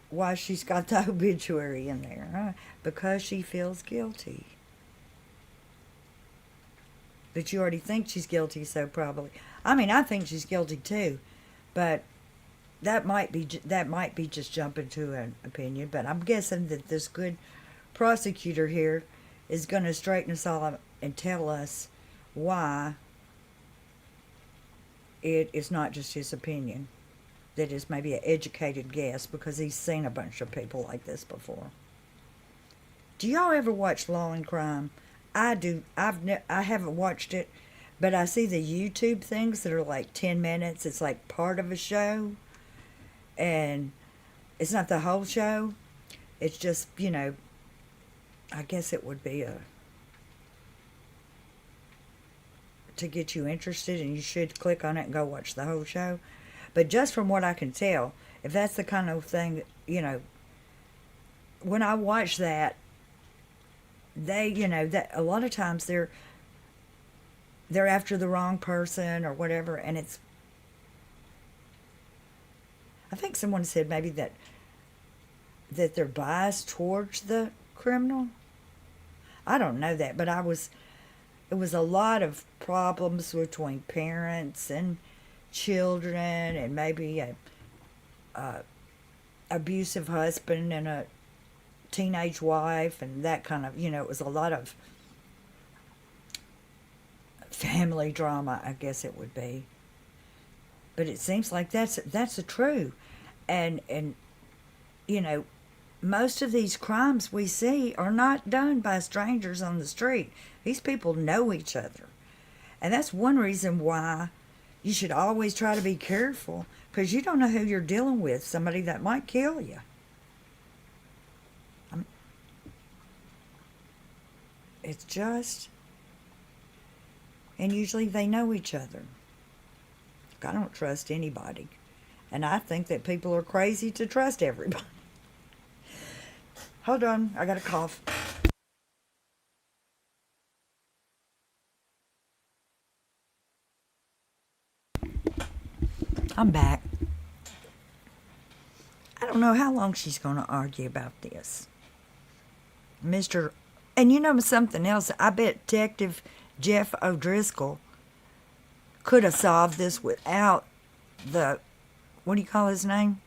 why she's got the obituary in there? Huh? Because she feels guilty. But you already think she's guilty, so probably. I mean, I think she's guilty too, but that might be just jumping to an opinion. But I'm guessing that this good prosecutor here is going to straighten us all up and tell us why it is not just his opinion. That is maybe an educated guess because he's seen a bunch of people like this before. Do y'all ever watch Law and Crime? I do. I haven't watched it, but I see the YouTube things that are like 10 minutes. It's like part of a show, and it's not the whole show. It's just, you know, I guess it would be to get you interested, and you should click on it and go watch the whole show. But just from what I can tell, if that's the kind of thing, you know, when I watch that, they, you know, that a lot of times they're after the wrong person or whatever, and it's, I think someone said maybe that they're biased towards the criminal. I don't know that, but it was a lot of problems between parents and children, and maybe a abusive husband and a teenage wife, and that kind of, you know, it was a lot of family drama, I guess it would be. But it seems like that's the truth, and you know, most of these crimes we see are not done by strangers on the street. These people know each other, and that's one reason why, You should always try to be careful because you don't know who you're dealing with, somebody that might kill you. It's just, and usually they know each other. I don't trust anybody. And I think that people are crazy to trust everybody. Hold on, I got a cough. I'm back. I don't know how long she's going to argue about this. And you know something else? I bet Detective Jeff O'Driscoll could have solved this without the, what do you call his name?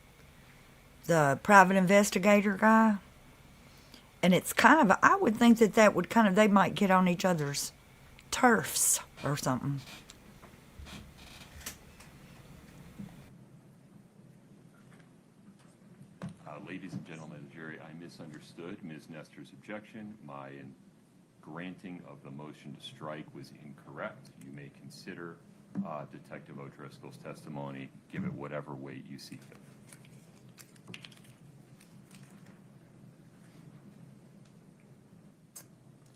The private investigator guy. And it's kind of, I would think that would kind of, they might get on each other's turfs or something. Ladies and gentlemen of the jury, I misunderstood Ms. Nestor's objection. My granting of the motion to strike was incorrect. You may consider Detective O'Driscoll's testimony, give it whatever weight you see fit.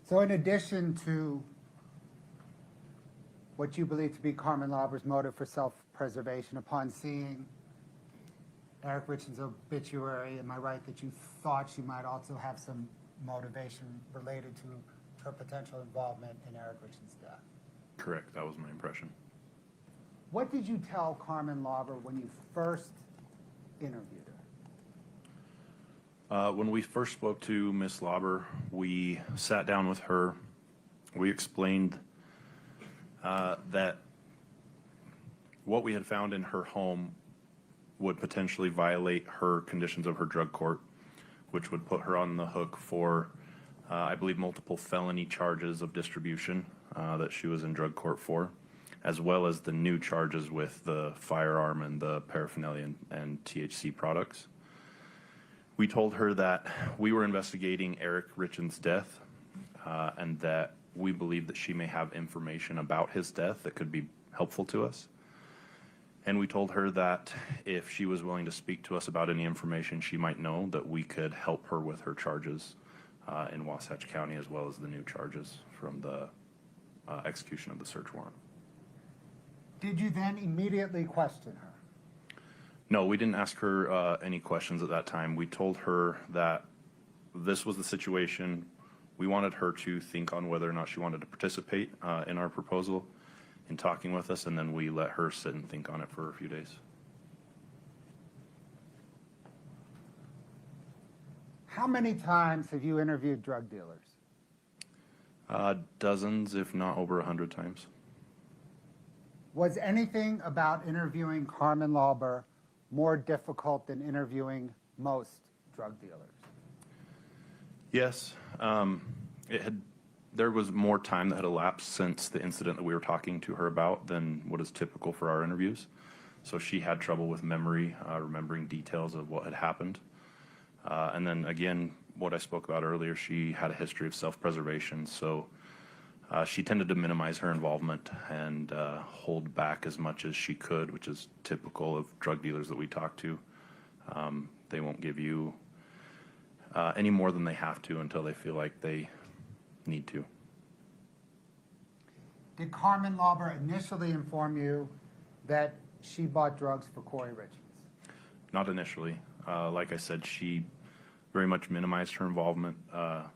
So in addition to what you believe to be Carmen Lobber's motive for self-preservation, upon seeing Eric Richins' obituary, am I right that you thought she might also have some motivation related to her potential involvement in Eric Richins' death? Correct, that was my impression. What did you tell Carmen Lobber when you first interviewed her? When we first spoke to Ms. Lobber, we sat down with her. We explained that what we had found in her home would potentially violate her conditions of her drug court, which would put her on the hook for, I believe, multiple felony charges of distribution that she was in drug court for, as well as the new charges with the firearm and the paraphernalia and THC products. We told her that we were investigating Eric Richins' death and that we believe that she may have information about his death that could be helpful to us. And we told her that if she was willing to speak to us about any information she might know, that we could help her with her charges in Wasatch County, as well as the new charges from the execution of the search warrant. Did you then immediately question her? No, we didn't ask her any questions at that time. We told her that this was the situation. We wanted her to think on whether or not she wanted to participate in our proposal, in talking with us, and then we let her sit and think on it for a few days. How many times have you interviewed drug dealers? Dozens, if not over 100 times. Was anything about interviewing Carmen Lobber more difficult than interviewing most drug dealers? Yes. There was more time that had elapsed since the incident that we were talking to her about than what is typical for our interviews. So she had trouble with memory, remembering details of what had happened. And then again, what I spoke about earlier, she had a history of self-preservation. So she tended to minimize her involvement and hold back as much as she could, which is typical of drug dealers that we talk to. They won't give you any more than they have to until they feel like they need to. Did Carmen Lobber initially inform you that she bought drugs for Kouri Richins? Not initially. Like I said, she very much minimized her involvement.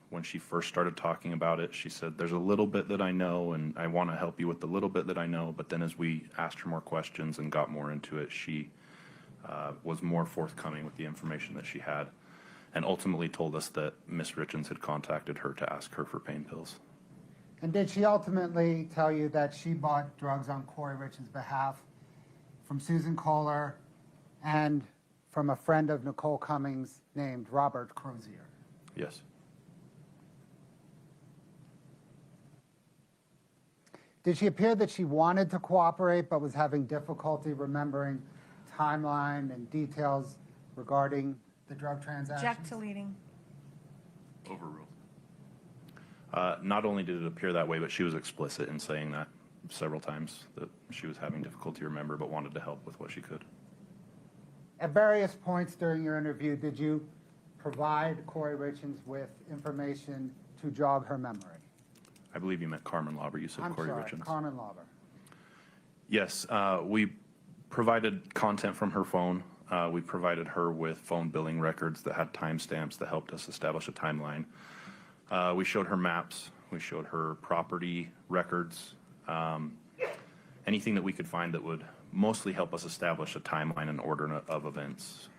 When she first started talking about it, she said, there's a little bit that I know, and I want to help you with the little bit that I know. But then as we asked her more questions and got more into it, she was more forthcoming with the information that she had, and ultimately told us that Ms. Richins had contacted her to ask her for pain pills. And did she ultimately tell you that she bought drugs on Kouri Richins' behalf from Susan Kohler and from a friend of Nicole Cummings named Robert Crozier? Yes. Did she appear that she wanted to cooperate but was having difficulty remembering timeline and details regarding the drug transactions? Object to leading. Overruled. Not only did it appear that way, but she was explicit in saying that. several times that she was having difficulty remember, but wanted to help with what she could. At various points during your interview, did you provide Kouri Richins with information to jog her memory? I believe you meant Carmen Lobber. You said I'm Kouri sorry, Richins. Carmen Lobber. Yes, we provided content from her phone. We provided her with phone billing records that had timestamps that helped us establish a timeline. We showed her maps. We showed her property records. Anything that we could find that would mostly help us establish a timeline and order of events.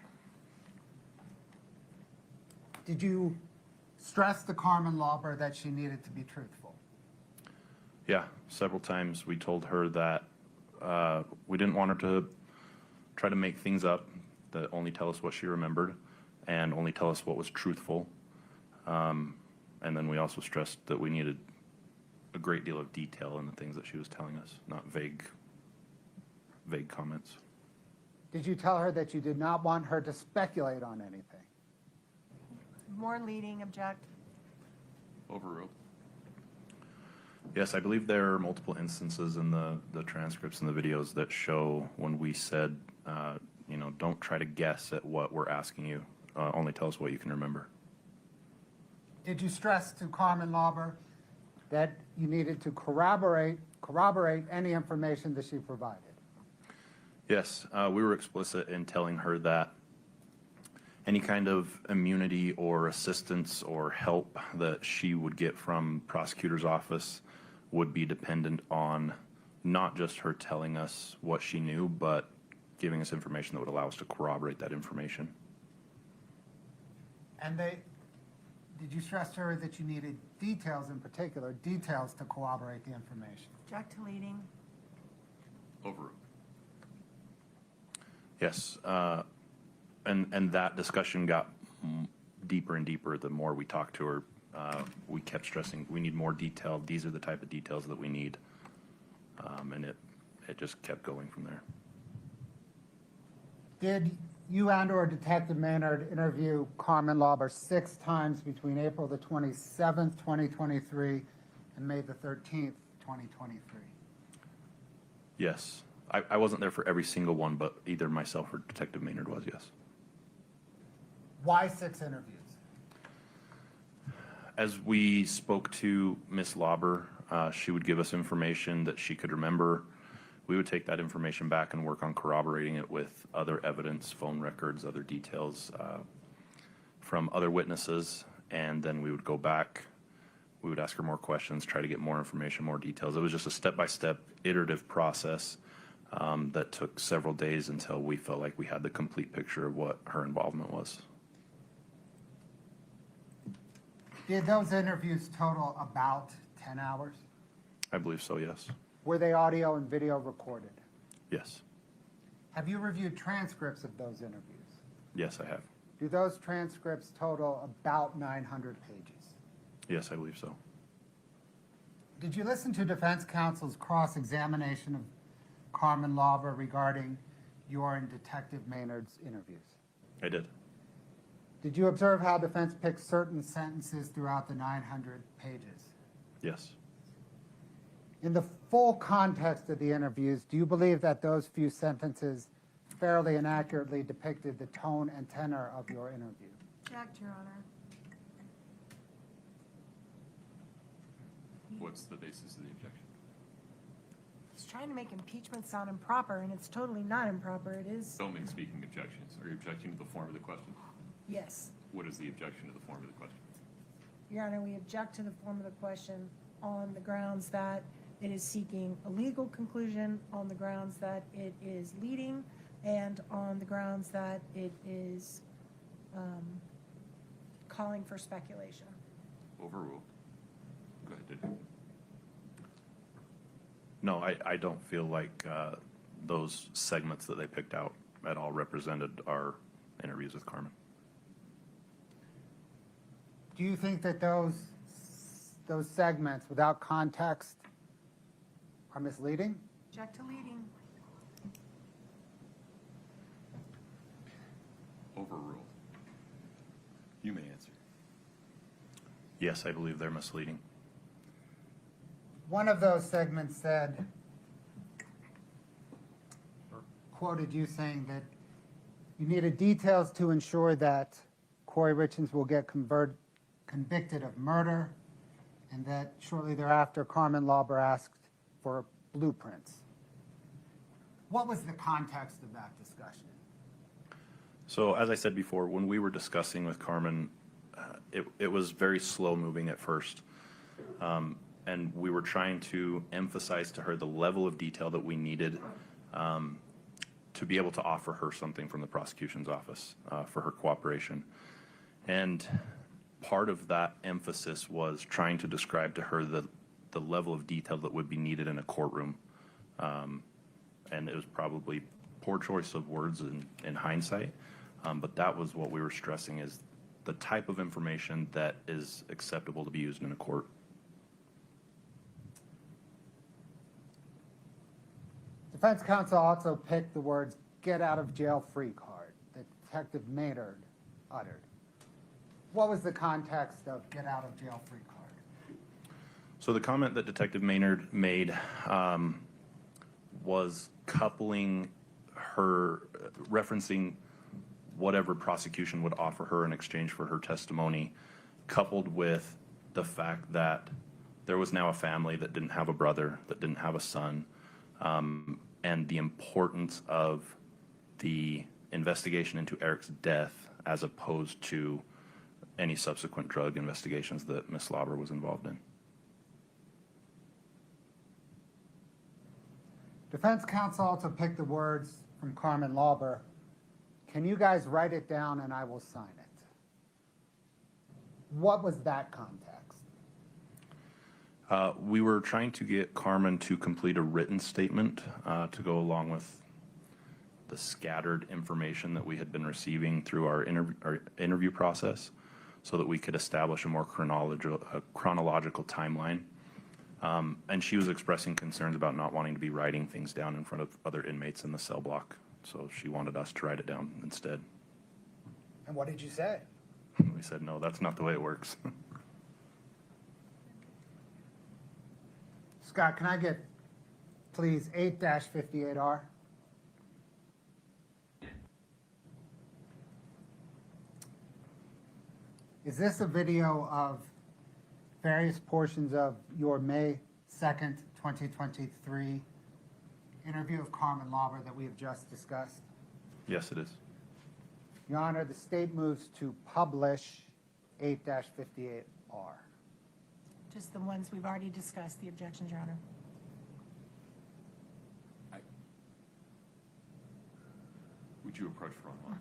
Did you stress to Carmen Lobber that she needed to be truthful? Yeah, several times we told her that we didn't want her to try to make things up, that only tell us what she remembered and only tell us what was truthful. And then we also stressed that we needed a great deal of detail in the things that she was telling us, not vague comments. Did you tell her that you did not want her to speculate on anything? More leading, object. Overruled. Yes, I believe there are multiple instances in the transcripts and the videos that show when we said, don't try to guess at what we're asking you, only tell us what you can remember. Did you stress to Carmen Lobber that you needed to corroborate any information that she provided? Yes, we were explicit in telling her that any kind of immunity or assistance or help that she would get from prosecutor's office would be dependent on not just her telling us what she knew, but giving us information that would allow us to corroborate that information. And did you stress to her that you needed details, in particular, details to corroborate the information? Object to leading. Overruled. Yes, and that discussion got deeper and deeper the more we talked to her. We kept stressing we need more detail. These are the type of details that we need, and it just kept going from there. Did you and/or Detective Maynard interview Carmen Lobber 6 times between April the 27th, 2023, and May the 13th, 2023? Yes, I wasn't there for every single one, but either myself or Detective Maynard was. Yes. Why 6 interviews? As we spoke to Miss Lobber, she would give us information that she could remember. We would take that information back and work on corroborating it with other evidence, phone records, other details from other witnesses, and then we would go back. We would ask her more questions, try to get more information, more details. It was just a step-by-step iterative process that took several days until we felt like we had the complete picture of what her involvement was. Did those interviews total about 10 hours? I believe so, yes. Were they audio and video recorded? Yes. Have you reviewed transcripts of those interviews? Yes, I have. Do those transcripts total about 900 pages? Yes, I believe so. Did you listen to defense counsel's cross-examination of Carmen Lobber regarding your and Detective Maynard's interviews? I did. Did you observe how defense picked certain sentences throughout the 900 pages? Yes. In the full context of the interviews, do you believe that those few sentences fairly and accurately depicted the tone and tenor of your interview? Object, Your Honor. What's the basis of the objection? He's trying to make impeachment sound improper, and it's totally not improper. It is. Don't make speaking objections. Are you objecting to the form of the question? Yes. What is the objection to the form of the question? Your Honor, we object to the form of the question on the grounds that it is seeking a legal conclusion, on the grounds that it is leading, and on the grounds that it is calling for speculation. Overruled. Go ahead, Detective. No, I don't feel like those segments that they picked out at all represented our interviews with Carmen. Do you think that those segments without context are misleading? Object to leading. Overruled. You may answer. Yes, I believe they're misleading. One of those segments said, quoted you saying that you needed details to ensure that Kouri Richins will get convicted of murder, and that shortly thereafter Carmen Lobber asked for blueprints. What was the context of that discussion? So as I said before, when we were discussing with Carmen, it was very slow moving at first. And we were trying to emphasize to her the level of detail that we needed to be able to offer her something from the prosecution's office for her cooperation. And part of that emphasis was trying to describe to her the level of detail that would be needed in a courtroom. And it was probably poor choice of words in hindsight, but that was what we were stressing, is the type of information that is acceptable to be used in a court. Defense counsel also picked the words "get out of jail free" card that Detective Maynard uttered. What was the context of "get out of jail free" card? So the comment that Detective Maynard made was coupling her, referencing whatever prosecution would offer her in exchange for her testimony, coupled with the fact that there was now a family that didn't have a brother, that didn't have a son, and the importance of the investigation into Eric's death as opposed to any subsequent drug investigations that Ms. Lobber was involved in. Defense counsel also picked the words from Carmen Lobber. Can you guys write it down and I will sign it? What was that context? We were trying to get Carmen to complete a written statement to go along with the scattered information that we had been receiving through our interview process, so that we could establish a more chronological timeline. And she was expressing concerns about not wanting to be writing things down in front of other inmates in the cell block. So she wanted us to write it down instead. And what did you say? We said, no, that's not the way it works. Scott, can I get, please, 8-58R? Is this a video of various portions of your May 2nd, 2023 interview of Carmen Lobber that we have just discussed? Yes, it is. Your Honor, the state moves to publish 8-58R. Just the ones we've already discussed, the objections, Your Honor. Would you approach front line?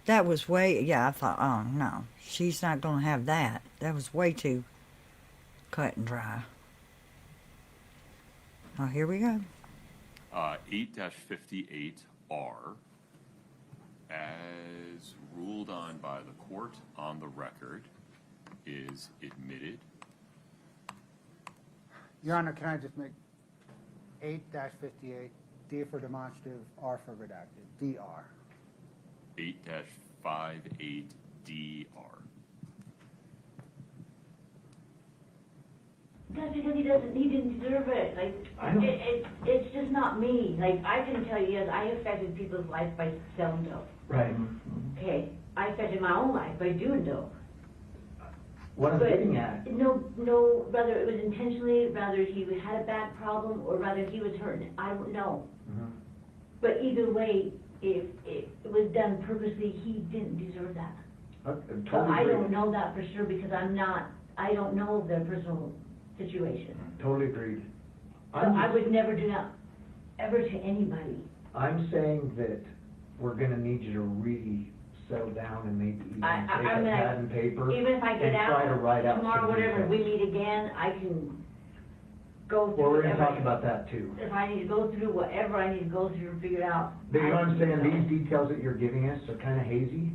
That was way, yeah, I thought, oh no, she's not going to have that. That was way too cut and dry. Oh, here we go. 8-58R, as ruled on by the court on the record, is admitted. Your Honor, can I just make 8-58, D for demonstrative, R for redacted, DR. 8-58DR. That's because he didn't deserve it. Like, it's just not me. Like, I can tell you, yes, I affected people's life by selling dope. Right. Okay, I affected my own life by doing dope. What I'm getting at. No, whether it was intentionally, whether he had a bad problem, or whether he was hurting, I don't know. Mm-hmm. But either way, if it was done purposely, he didn't deserve that. Totally So I agree. don't know that for sure because I don't know their personal situation. Totally agreed. So I would never do that ever to anybody. I'm saying that we're gonna need you to really settle down and maybe even take I'm a pad and paper Even if I get and try to out write out tomorrow, some whatever, details. we meet again, I can go through Well, we're gonna whatever. talk about that too. If I need to go through whatever I need to go through and figure it out. But you know what I'm saying, I can do these details that you're giving us are kinda hazy.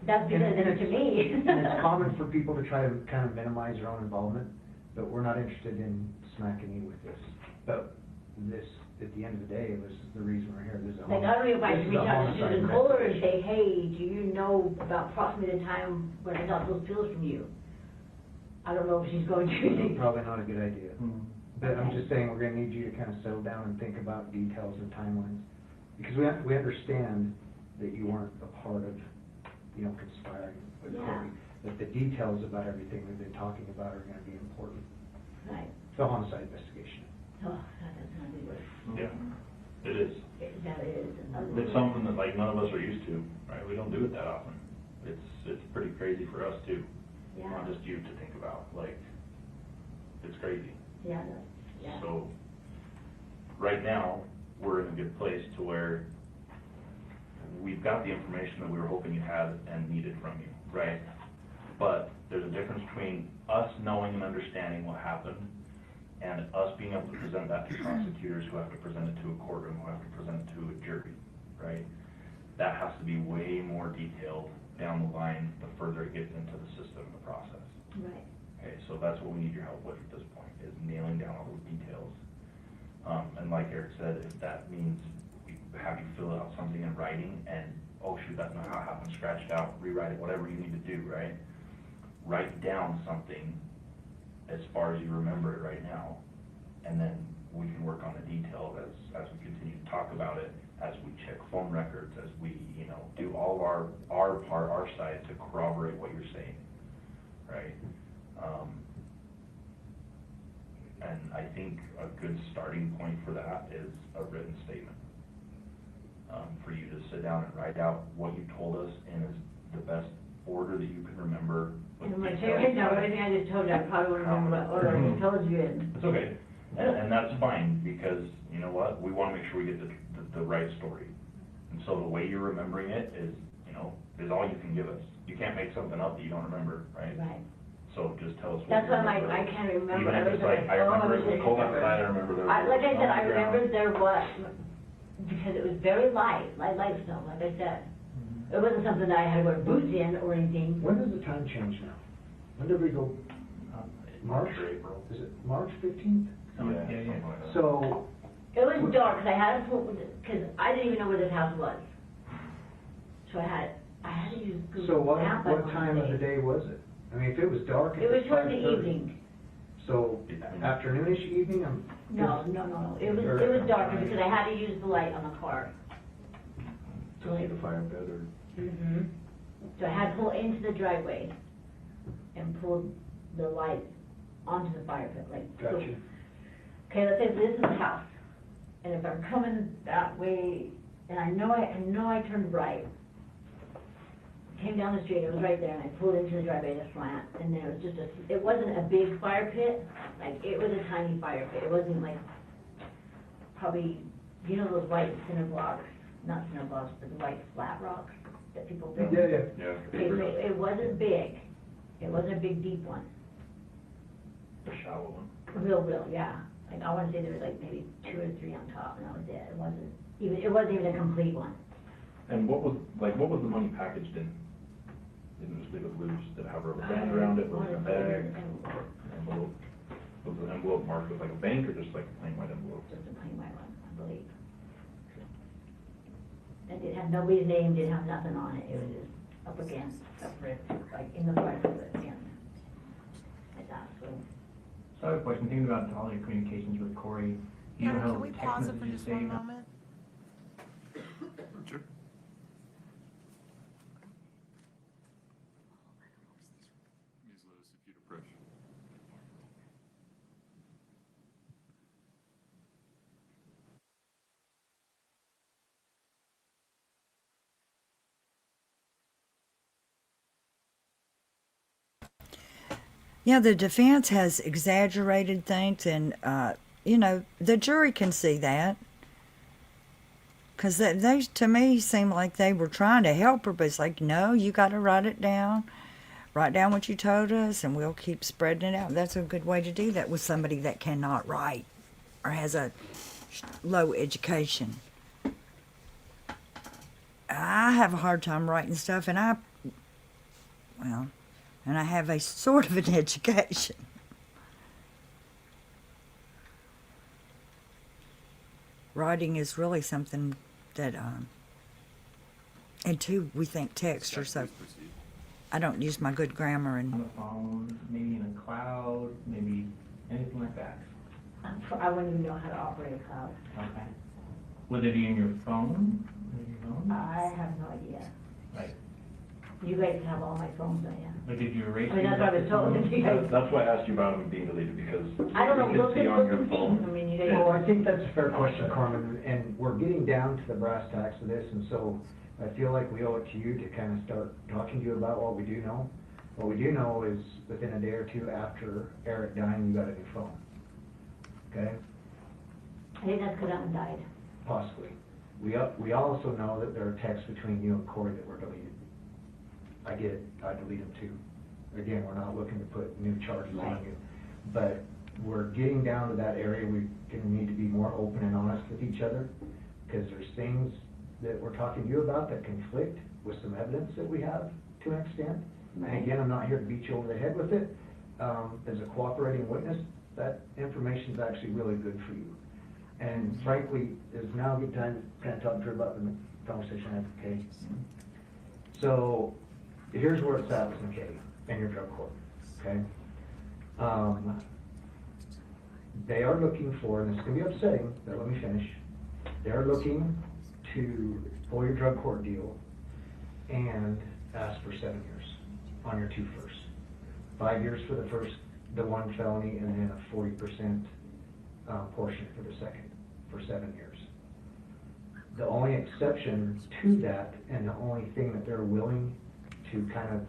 that. That's because it's to me. And it's common for people to try to kind of minimize their own involvement, but we're not interested in smacking you with this, but this at the end of the day, this is the reason we're here. This is a Like, I don't know if I this should is a reach out to homicide Susan Kohler and investigation. say, hey, do you know about approximately the time when I got those pills from you? I don't know if she's going to. Probably not a good idea. But I'm just saying, we're gonna need you to kind of settle down and think about details and timelines. Because we understand that you weren't a part of, conspiring with Yeah. Kouri. But the details about everything we've been talking about are gonna be important. Right. The homicide investigation. Oh, God, that's not good word. Yeah, it is. That is. It's something that like none of us are used to, right? We don't do it that often. It's pretty crazy for us too. Yeah. Not just you to think about, like, it's crazy. Yeah, no, yeah. So, right now, we're in a good place to where we've got the information that we were hoping you had and needed from you, right? But there's a difference between us knowing and understanding what happened and us being able to present that to prosecutors who have to present it to a courtroom, who have to present it to a jury, right? That has to be way more detailed down the line the further it gets into the system and the process. Right. Okay, so that's what we need your help with at this point, is nailing down all those details. And like Eric said, if that means we have you fill out something in writing and, oh shoot, that's not how it happened, scratch it out, rewrite it, whatever you need to do, right? Write down something as far as you remember it right now, and then we can work on the details as we continue to talk about it, as we check phone records, as we, do all of our part, our side to corroborate what you're saying, right? And I think a good starting point for that is a written statement. For you to sit down and write out what you told us in the best order that you can remember. And I'm gonna tell you right now, everything I just told you, I probably wouldn't remember what order I just told you in. It's okay, and that's fine, because you know what, we wanna make sure we get the right story. And so the way you're remembering it is all you can give us. You can't make something up that you don't remember, right? Right. So just tell us what That's you why remember. I can't remember Even if it's everything. like, I remember it was cold outside, I remember there was. Like I said, I snow on the ground. remembered there was, because it was very light snow, like I said. It wasn't something that I had to wear boots in or anything. When does the time change now? When did we go, March? Or April. Is it March 15th? Yeah, something like that. So, It was dark, because I had to pull, because I didn't even know where this house was. So I had to use so Google what Maps. time of the day was it? I mean, if it was dark, It was toward the 5:30. evening. So, afternoonish evening, No. It was darker because I had to use the light on the car. To see the fire pit or? Mm-hmm. So I had to pull into the driveway and pull the light onto the fire pit, like. Gotcha. Okay, let's say this is the house, and if I'm coming that way, and I know I turned right, came down the street, it was right there, and I pulled into the driveway, the slant, and there was just it wasn't a big fire pit, like, it was a tiny fire pit, it wasn't like, probably, those white cinder blocks, not cinder blocks, but the white flat rocks that people build? Yeah. Okay, so it wasn't big, it wasn't a big deep one, A shallow one. real, yeah. Like, I wanna say there was like maybe 2 or 3 on top, and that was it, it wasn't even a complete one. And what was the money packaged in? Didn't just leave it loose, did it have a rubber band around it, was it a bag? Envelope? Was the envelope marked with like a bank or just like a plain white envelope? Just a plain white one, I believe. And it had nobody's name, didn't have nothing on it, it was just up against, like in the fire pit, again. Like that, so. So I have a question, thinking about all your communications with Kouri. You Kevin, know can we text pause it for messages just say one you have- moment? Sure. Ms. Lewis, if you'd approach. Yeah, the defense has exaggerated things, and the jury can see that. Because they, to me, seem like they were trying to help her, but it's like, no, you got to write it down. Write down what you told us, and we'll keep spreading it out. That's a good way to do that with somebody that cannot write or has a low education. I have a hard time writing stuff, and I have a sort of an education. writing is really something that, and two, we think text or so. I don't use my good grammar and. On the phone, maybe in a cloud, maybe anything like that. I wouldn't even know how to operate a cloud. Okay. Would it be in your phone? I have no idea. Like, You guys have all my phones, don't you? like did you erase? I mean, that's what I was told. That's why I asked you about them being deleted, because I don't know, you look can see at on your things. I phone. mean, you guys. Well, I think that's a fair question, Carmen, and we're getting down to the brass tacks of this, and so I feel like we owe it to you to kind of start talking to you about what we do know. What we do know is within a day or two after Eric dying, you got a new phone. Okay? I think that's because Alan died. Possibly. We also know that there are texts between you and Kouri that were deleted. I get it, I delete them too. Again, we're not looking to put new charges on you, but we're getting down to that area. We're gonna need to be more open and honest with each other, because there's things that we're talking to you about that conflict with some evidence that we have to an extent. And again, I'm not here to beat you over the head with it. As a cooperating witness, that information is actually really good for you. And frankly, is now a good time to kind of talk to her about the conversation I had with Kay. So, here's where it's at with McKay and your drug court, okay? They are looking for, and this is gonna be upsetting, but let me finish. They are looking to pull your drug court deal and ask for 7 years on your 2 firsts. 5 years for the one felony, and then a 40% portion for the second, for 7 years. The only exception to that, and the only thing that they're willing to kind of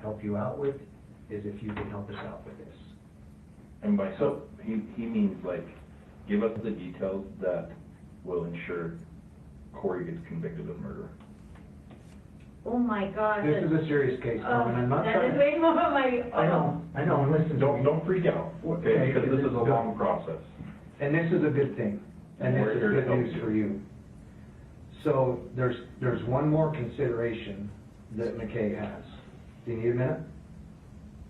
help you out with, is if you can help us out with this. And by help, he means like, give us the details that will ensure Kouri gets convicted of murder. Oh my God. This is a serious case, Carmen. I'm not that trying is to. way more of my. I know, and listen. Don't freak out, okay, because this is a long process. And this is a good thing, and this is good news for you. So there's one more consideration that McKay has. Do you need a minute?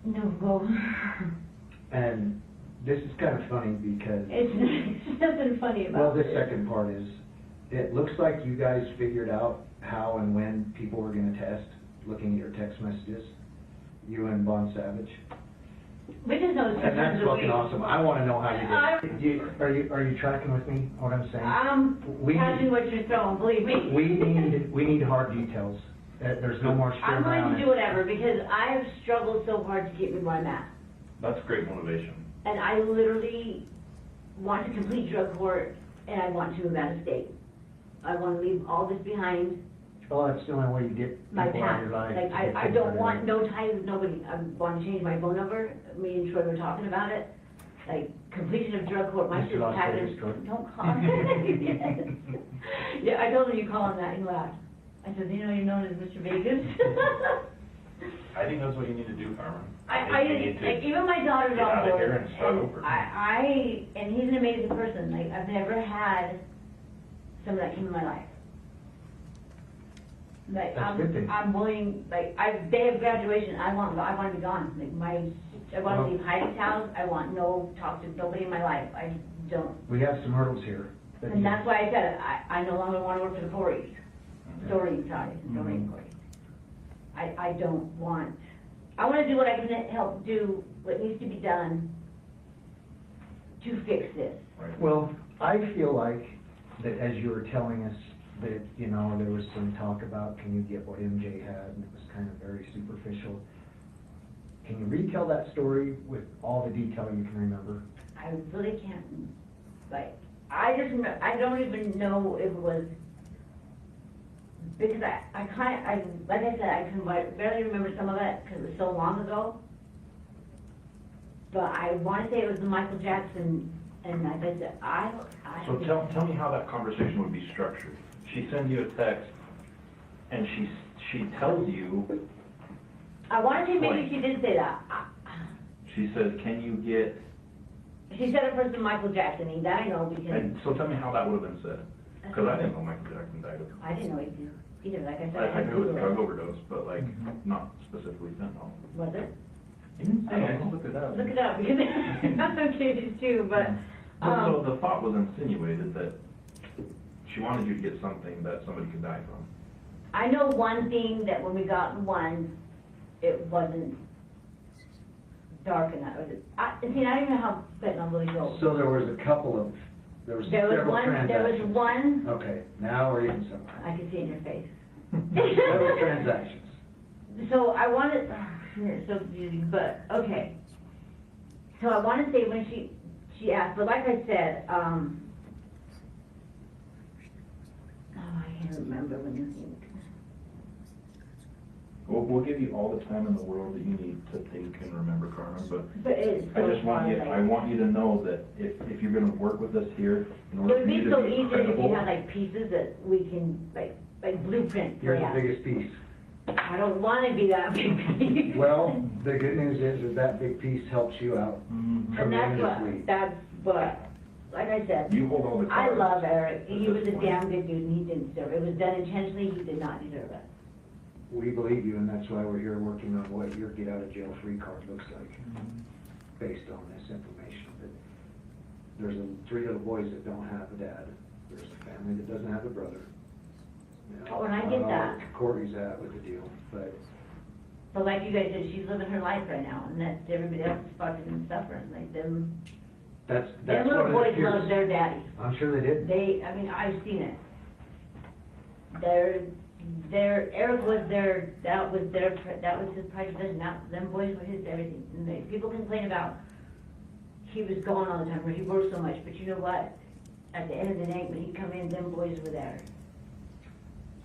No, go. And this is kind of funny because. It's nothing funny about Well, it. the second part is, it looks like you guys figured out how and when people were gonna test, looking at your text messages, you and Bon Savage. We just know And that's fucking awesome. I wanna know how you did it. Are you tracking with me, what I'm saying? I'm We catching need- what you're throwing, believe me. We need hard details. There's no more I'm string around going to it. do whatever, because I have struggled so hard to get me where I'm at. That's great motivation. And I literally want to complete drug court, and I want to move out of state. I want to leave all this behind, Well, that's the only way you get my people out of past. your life. Like, to get I things don't out of want your life. no ties with nobody. I want to change my phone number. Me and Troy were talking about it. Like, completion of drug court, my Mr. Las sister Vegas, Troy. don't call him. Yeah, I told him you call him that, he laughed. I said, you know, you're known as Mr. Vegas. I think that's what you need to do, Carmen. I think you need to like, even my daughter's get on out of board, here and start and over. and he's an amazing person. Like, I've never had someone that came in my life. Like, That's a good thing. I'm willing, like, day of graduation, I want to be gone. Like, I want to Well- leave Heidi's house. I want no talk to nobody in my life. I don't. We have some hurdles here. that And you- that's why I said, I no longer want to work for the Kouris. Doreen, sorry, Doreen Mhm. Kouri. I don't want, I want to do what I can help do, what needs to be done to fix this. Well, I feel like that as you were telling us that, you know, there was some talk about, can you get what MJ had, and it was kind of very superficial. Can you retell that story with all the detail you can remember? I really can't, like, I don't even know if it was, because like I said, I can barely remember some of it, because it was so long ago. But I want to say it was the Michael Jackson, and like I said, I So tell me how that conversation would be structured. She sends you a text, and she tells you, I want to say maybe she did say that. she says, can you get, She said it first to Michael Jackson, and that I know because and so tell me how that would have been said. Because I didn't know Michael Jackson died of. I didn't know he did either, like I said. I had knew it was Google drug overdose, but like, not specifically fentanyl. Was it? You didn't say, I just looked it up. Look it up, because I'm some cases too, but, So the thought was insinuated that she wanted you to get something that somebody could die from. I know one thing, that when we got one, it wasn't dark enough. I don't even know how fentanyl really goes. So there was a couple of, there was several transactions. There was one, Okay, now we're getting somewhere. I can see it in your face. Several transactions. So I wanted, it's so confusing, but, okay. So I want to say when she asked, but like I said, oh, I can't remember when you think. We'll give you all the time in the world that you need to think and remember, Carmen, But it's I so just want you, I want you to know that if you're gonna work with us here, in It order would for you be to so be easier if you credible. had like pieces that we can, like blueprints. You're yeah. the biggest piece. I don't want to be that big piece. Well, the good news is that big piece helps you out And tremendously. that's what, like I said, You hold all the I cards. love Eric. He At was this a point. damn good dude and he didn't deserve it. It was done intentionally, he did not deserve it. We believe you, and that's why we're here working on what your get out of jail free card looks like, based on this information. That there's 3 little boys that don't have a dad. There's a family that doesn't have a brother. You know, Oh, and I get that. Courtney's at with the deal, but But like you guys said, she's living her life right now and that's everybody else is fucking suffering. Like them that's little what boys it appears. love their daddy. I'm sure they did. I mean, I've seen it. Eric was that was his pride possession, them boys were his everything. And people complain about he was gone all the time, or he worked so much, but you know what? At the end of the night, when he come in, them boys were there.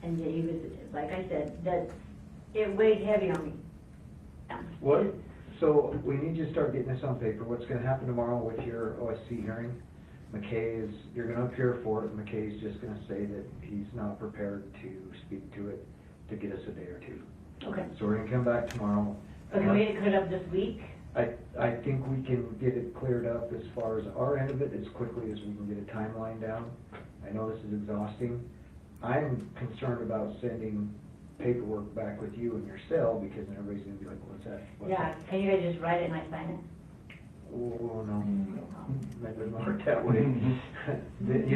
And he was, like I said, it weighed heavy on me. What, so we need you to start getting this on paper. What's gonna happen tomorrow with your OSC hearing? McKay is, you're gonna appear for it, McKay's just gonna say that he's not prepared to speak to it to get us a day or 2. Okay. So we're gonna come back tomorrow. Okay, we get it cleared up this week? I think we can get it cleared up as far as our end of it, as quickly as we can get a timeline down. I know this is exhausting. I'm concerned about sending paperwork back with you in your cell, because then everybody's gonna be like, what's that? What's Yeah, that? can you guys just write it and I sign it? Oh, no, that doesn't work that way. You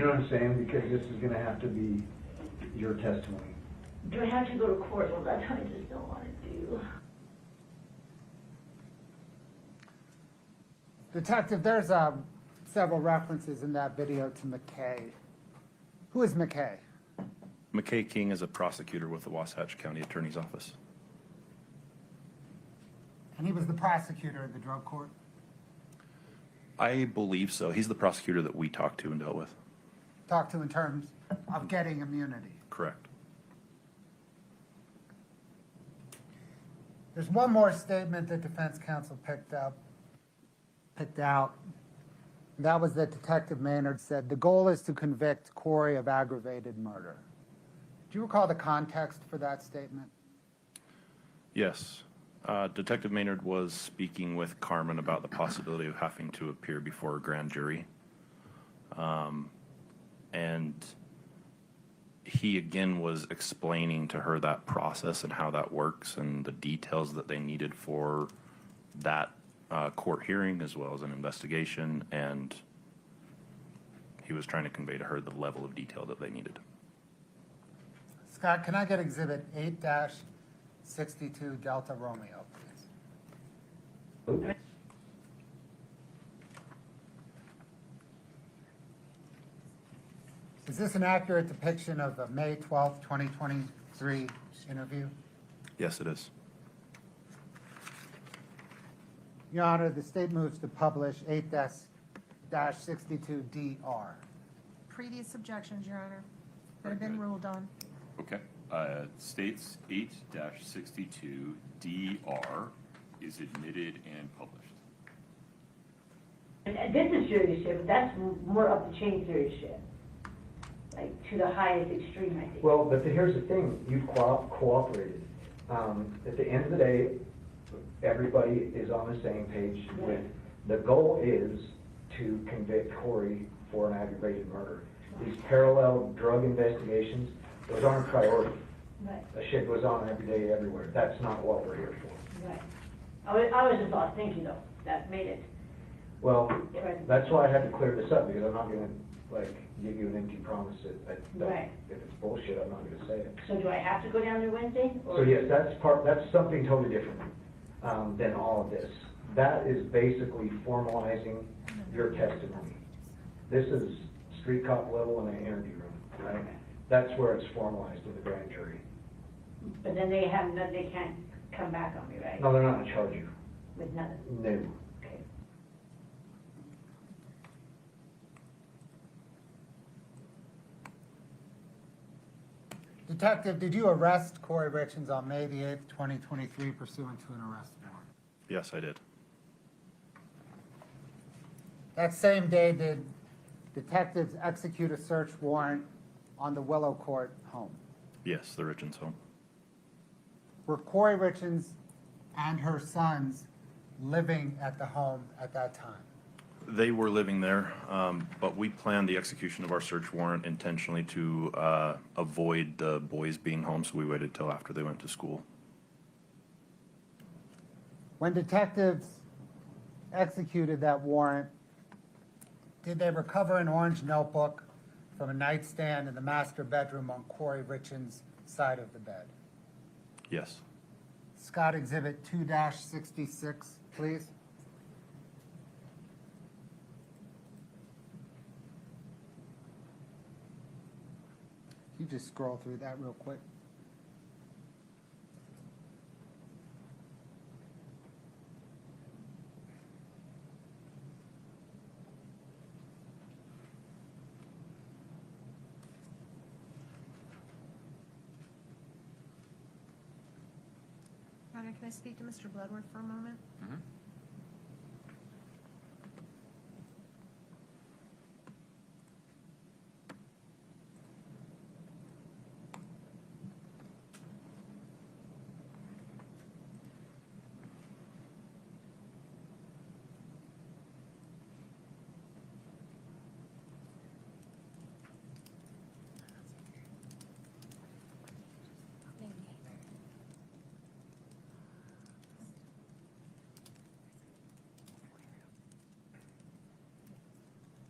know what I'm saying? Because this is gonna have to be your testimony. Do I have to go to court? Well, that's what I just don't want to do. Detective, there's several references in that video to McKay. Who is McKay? McKay King is a prosecutor with the Wasatch County Attorney's Office. And he was the prosecutor in the drug court? I believe so. He's the prosecutor that we talked to and dealt with. Talked to in terms of getting immunity. Correct. There's one more statement that defense counsel picked out. That was that Detective Maynard said, the goal is to convict Kouri of aggravated murder. Do you recall the context for that statement? Yes. Detective Maynard was speaking with Carmen about the possibility of having to appear before a grand jury. And he again was explaining to her that process and how that works and the details that they needed for that court hearing as well as an investigation, and he was trying to convey to her the level of detail that they needed. Scott, can I get Exhibit 8-62 Delta Romeo, please? Is this an accurate depiction of the May 12th, 2023 interview? Yes, it is. Your Honor, the state moves to publish 8-62DR. Previous objections, Your Honor, that have been ruled on. Okay. States 8-62DR is admitted and published. And this is serious shit, but that's more up the chain serious shit. Like to the highest extreme, I think. Well, but here's the thing, you've cooperated. At the end of the day, everybody is on the same page with, the goal is to convict Kouri for an aggravated murder. These parallel drug investigations, those aren't priority. Right. The shit goes on every day, everywhere. That's not what we're here for. Right. I was just thank you though, that made it. Well, that's why I had to clear this up, because I'm not gonna like, give you an empty promise that Right. if it's bullshit, I'm not gonna say it. So do I have to go down there Wednesday? So yes, that's something totally different, than all of this. That is basically formalizing your testimony. This is street cop level in an interview room, right? That's where it's formalized with the grand jury. But then they can't come back on me, right? No, they're not gonna charge you. With nothing? No. Okay. Detective, did you arrest Kouri Richins on May the 8th, 2023 pursuant to an arrest warrant? Yes, I did. That same day, did detectives execute a search warrant on the Willow Court home? Yes, the Richins home. Were Kouri Richins and her sons living at the home at that time? They were living there, but we planned the execution of our search warrant intentionally to avoid the boys being home, so we waited till after they went to school. When detectives executed that warrant, did they recover an orange notebook from a nightstand in the master bedroom on Kouri Richins' side of the bed? Yes. Scott Exhibit 2-66, please. You just scroll through that real quick. Your Honor, can I speak to Mr. Bloodworth for a moment?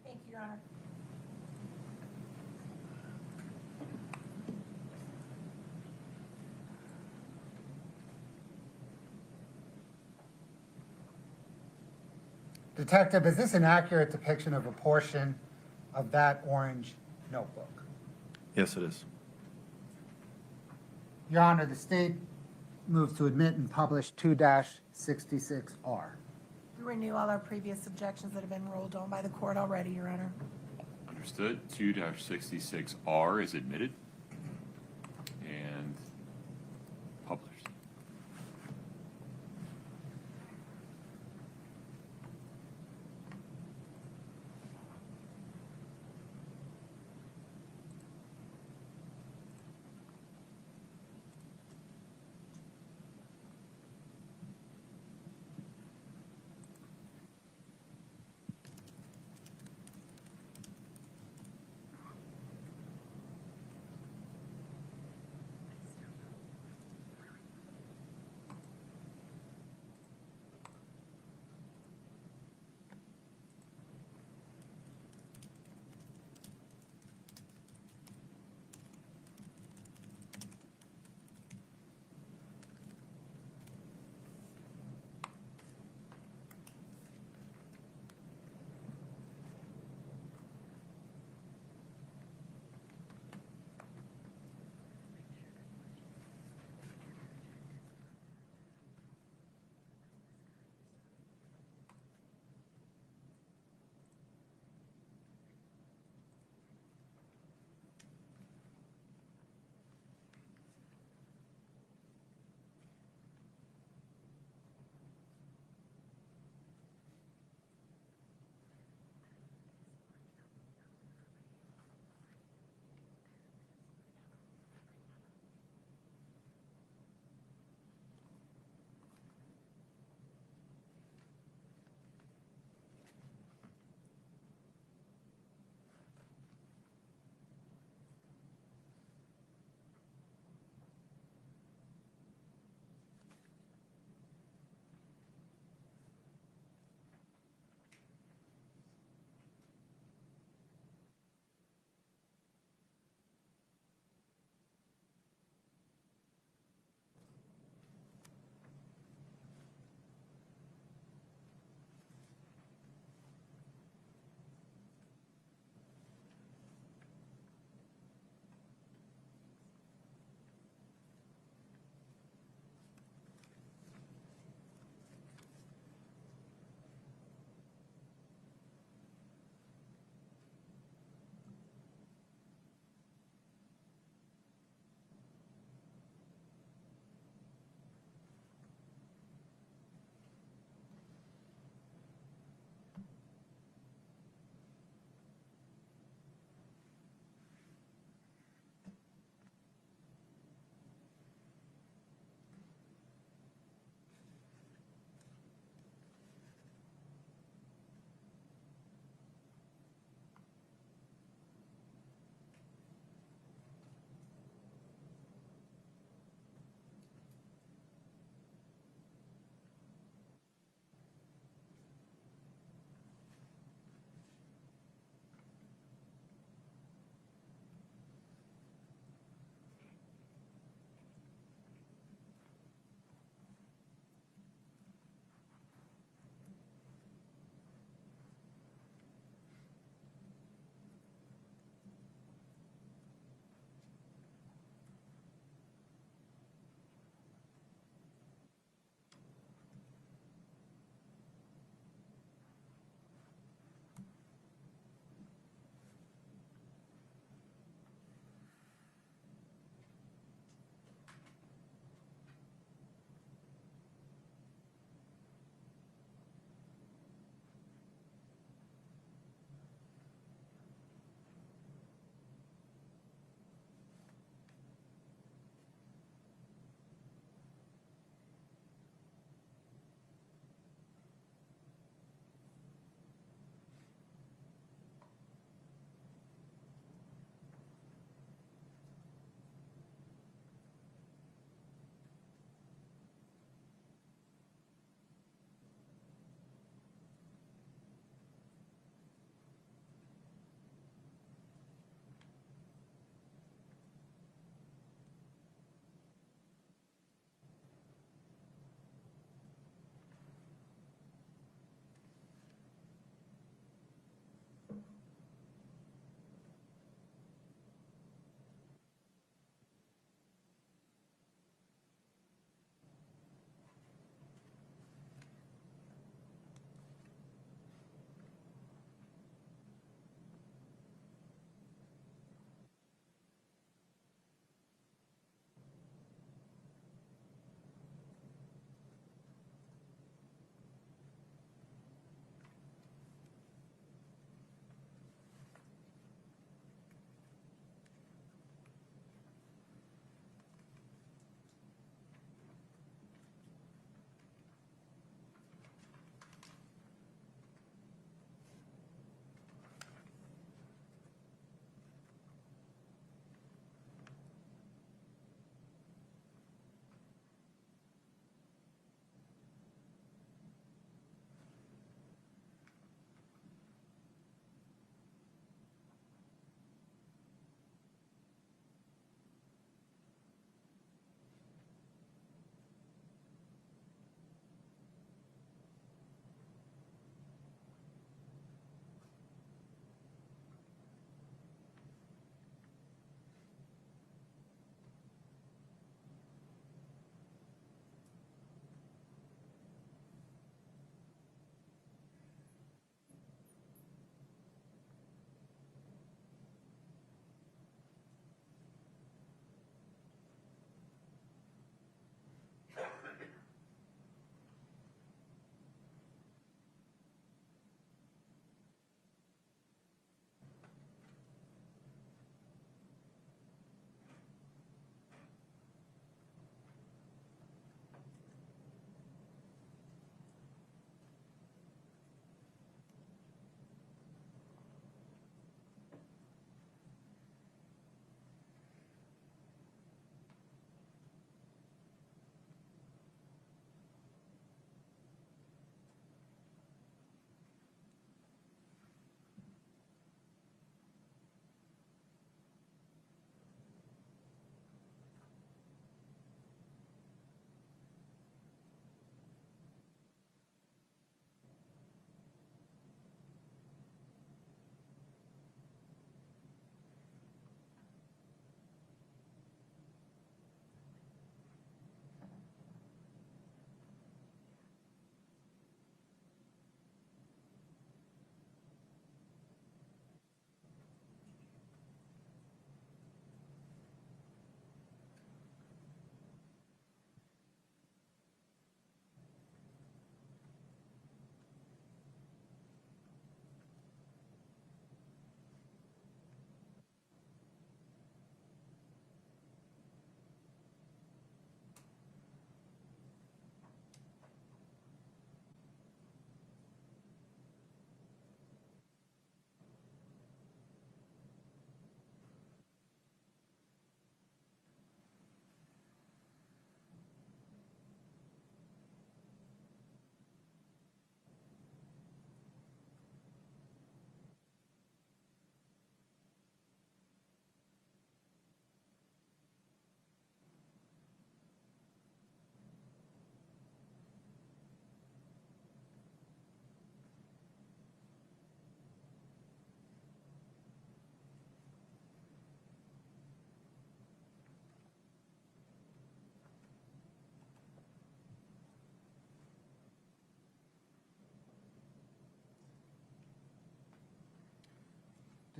Thank you, Your Honor. Detective, is this an accurate depiction of a portion of that orange notebook? Yes, it is. Your Honor, the state moves to admit and publish 2-66R. We renew all our previous objections that have been ruled on by the court already, Your Honor. Understood. 2-66R is admitted and published.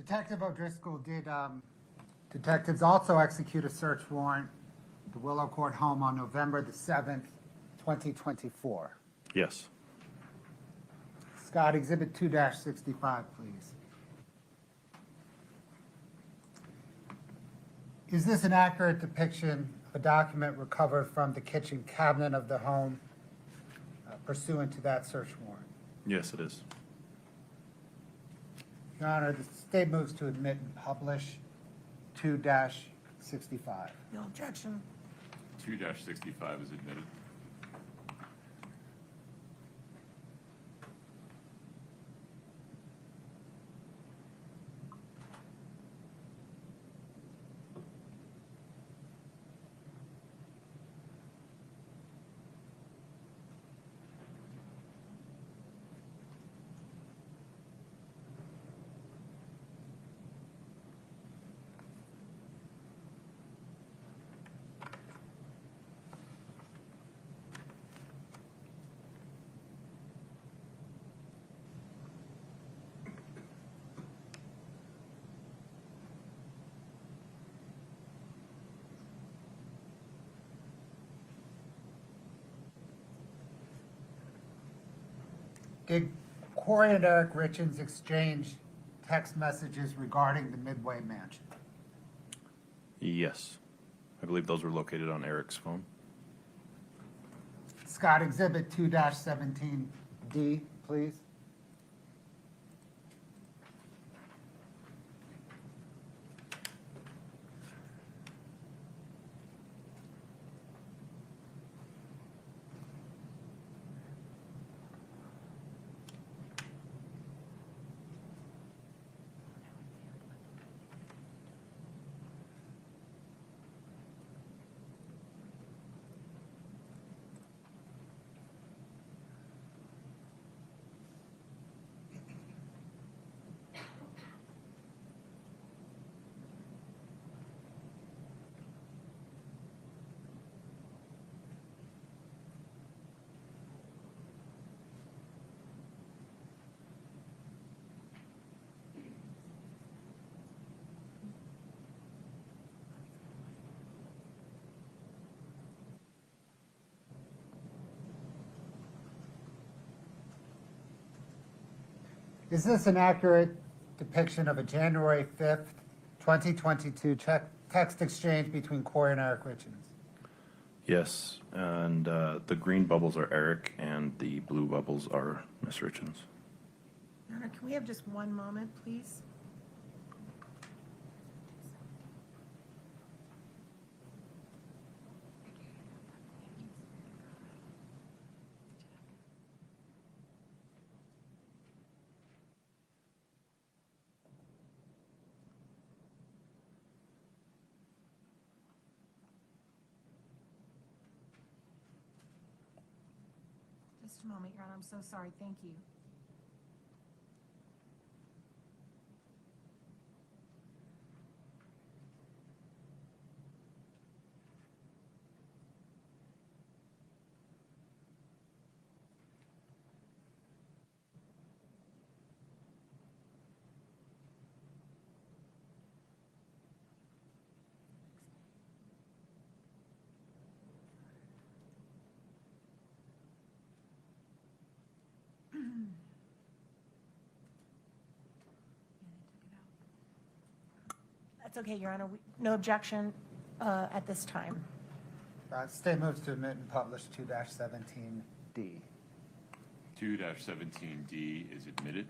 Detective O'Driscoll, did detectives also execute a search warrant at the Willow Court home on November the 7th, 2024? Yes. Scott, Exhibit 2-65, please. Is this an accurate depiction of a document recovered from the kitchen cabinet of the home pursuant to that search warrant? Yes, it is. Your Honor, the state moves to admit and publish 2-65. No objection. 2-65 is admitted. Did Kouri and Eric Richins exchange text messages regarding the Midway mansion? Yes. I believe those were located on Eric's phone. Scott, Exhibit 2-17D, please. Is this an accurate depiction of a January 5th, 2022 text exchange between Kouri and Eric Richins? Yes, and the green bubbles are Eric, and the blue bubbles are Miss Richins. Your Honor, can we have just one moment, please? Just a moment, Your Honor. I'm so sorry. Thank you. That's okay, Your Honor. No objection at this time. State moves to admit and publish 2-17D. 2-17D is admitted.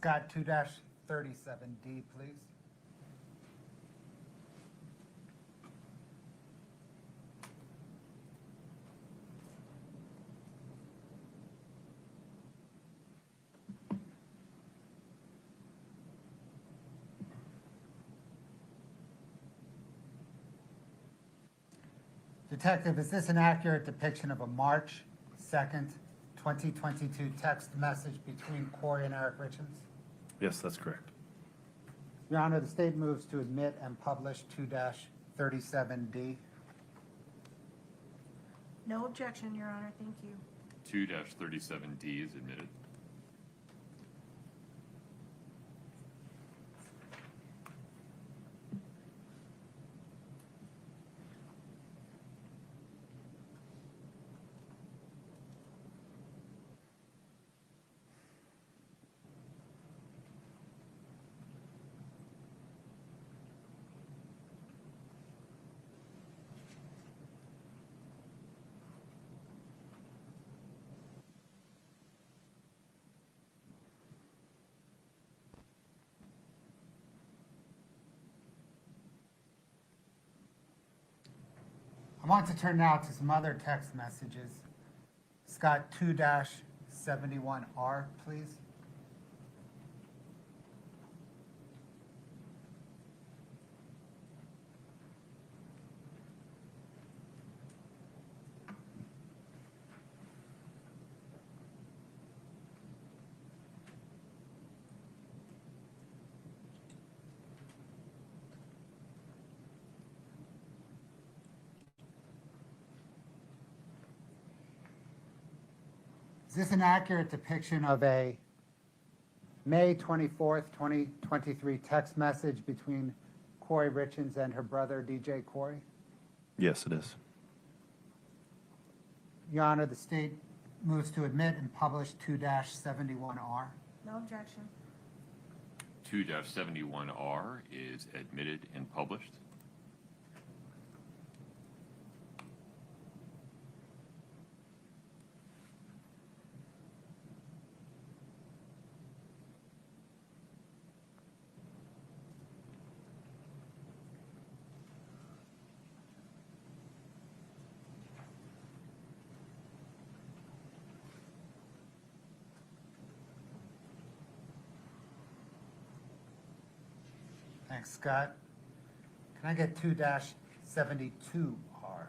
Scott, 2-37D, please. Detective, is this an accurate depiction of a March 2nd, 2022 text message between Kouri and Eric Richins? Yes, that's correct. Your Honor, the state moves to admit and publish 2-37D. No objection, Your Honor, thank you. 2-37D is admitted. I want to turn now to some other text messages. Scott, 2-71R, please. Is this an accurate depiction of a May 24th, 2023 text message between Kouri Richins and her brother, DJ Kouri? Yes, it is. Your Honor, the state moves to admit and publish 2-71R. No objection. 2-71R is admitted and published. Thanks, Scott. Can I get 2-72R?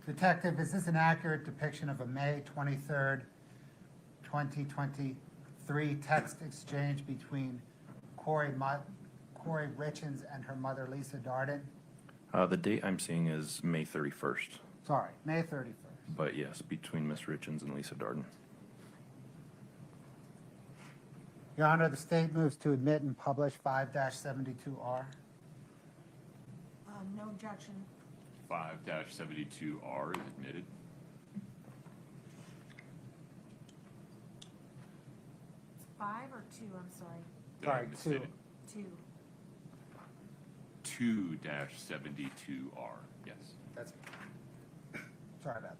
Detective, is this an accurate depiction of a May 23rd, 2023 text exchange between Kouri Richins and her mother, Lisa Darden? The date I'm seeing is May 31st. Sorry, May 31st. But yes, between Miss Richins and Lisa Darden. Your Honor, the state moves to admit and publish 5-72R. No objection. 5-72R is admitted. It's 5 or 2, I'm sorry. Sorry, 2. 2. 2-72R, yes. That's, sorry about that.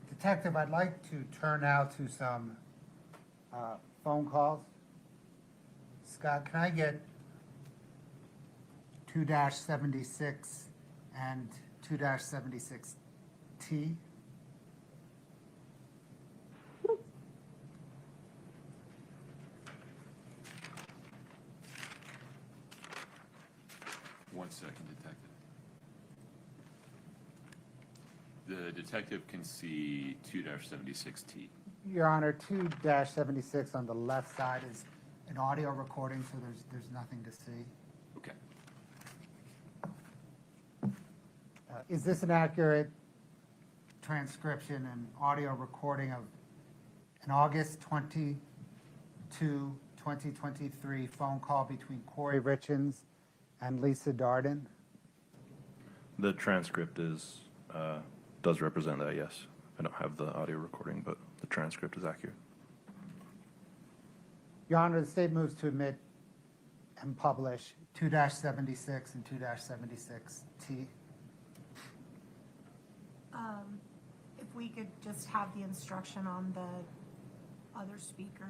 Detective, I'd like to turn now to some phone calls. Scott, can I get 2-76 and 2-76T? One second, detective. The detective can see 2-76T. Your Honor, 2-76 on the left side is an audio recording, so there's nothing to see. Okay. Is this an accurate transcription and audio recording of an August 22, 2023 phone call between Kouri Richins and Lisa Darden. The transcript does represent that, yes. I don't have the audio recording, but the transcript is accurate. Your Honor, the state moves to admit and publish 2-76 and 2-76T. If we could just have the instruction on the other speaker.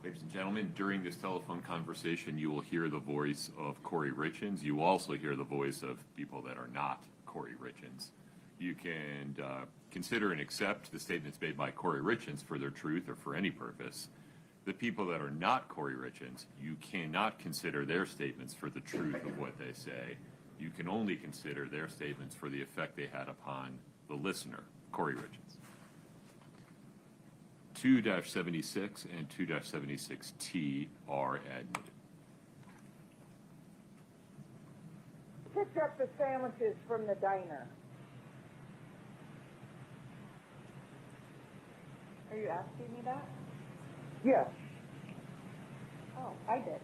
Ladies and gentlemen, during this telephone conversation, you will hear the voice of Kouri Richins. You will also hear the voice of people that are not Kouri Richins. You can consider and accept the statements made by Kouri Richins for their truth or for any purpose. The people that are not Kouri Richins, you cannot consider their statements for the truth of what they say. You can only consider their statements for the effect they had upon the listener, Kouri Richins. 2-76 and 2-76T are admitted. Picked up the sandwiches from the diner. Are you asking me that? Yes, Oh, I did.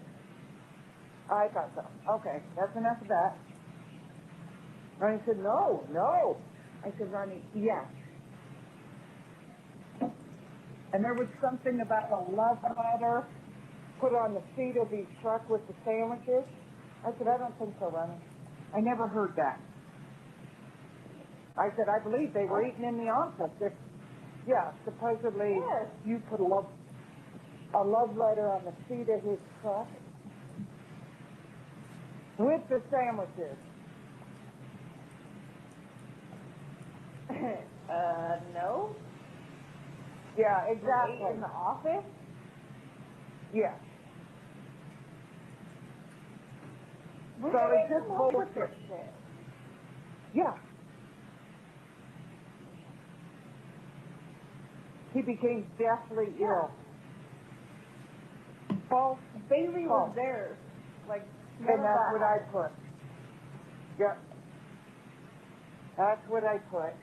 I thought so. Okay, that's enough of that. Ronnie said, no, no. I said, Ronnie, yes. And there was something about a love letter put on the seat of his truck with the sandwiches. I said, I don't think so, Ronnie. I never heard that. I said, I believe they were eating in the office. Yeah, supposedly you put a love letter on the seat of his truck with the sandwiches. No. Yeah, exactly. In the office? Yeah. When So did it's they just come up with bullshit. this shit? Yeah. He became deathly ill. False. Bailey was False. there. Like, And that's what I put. Yep. That's what I put.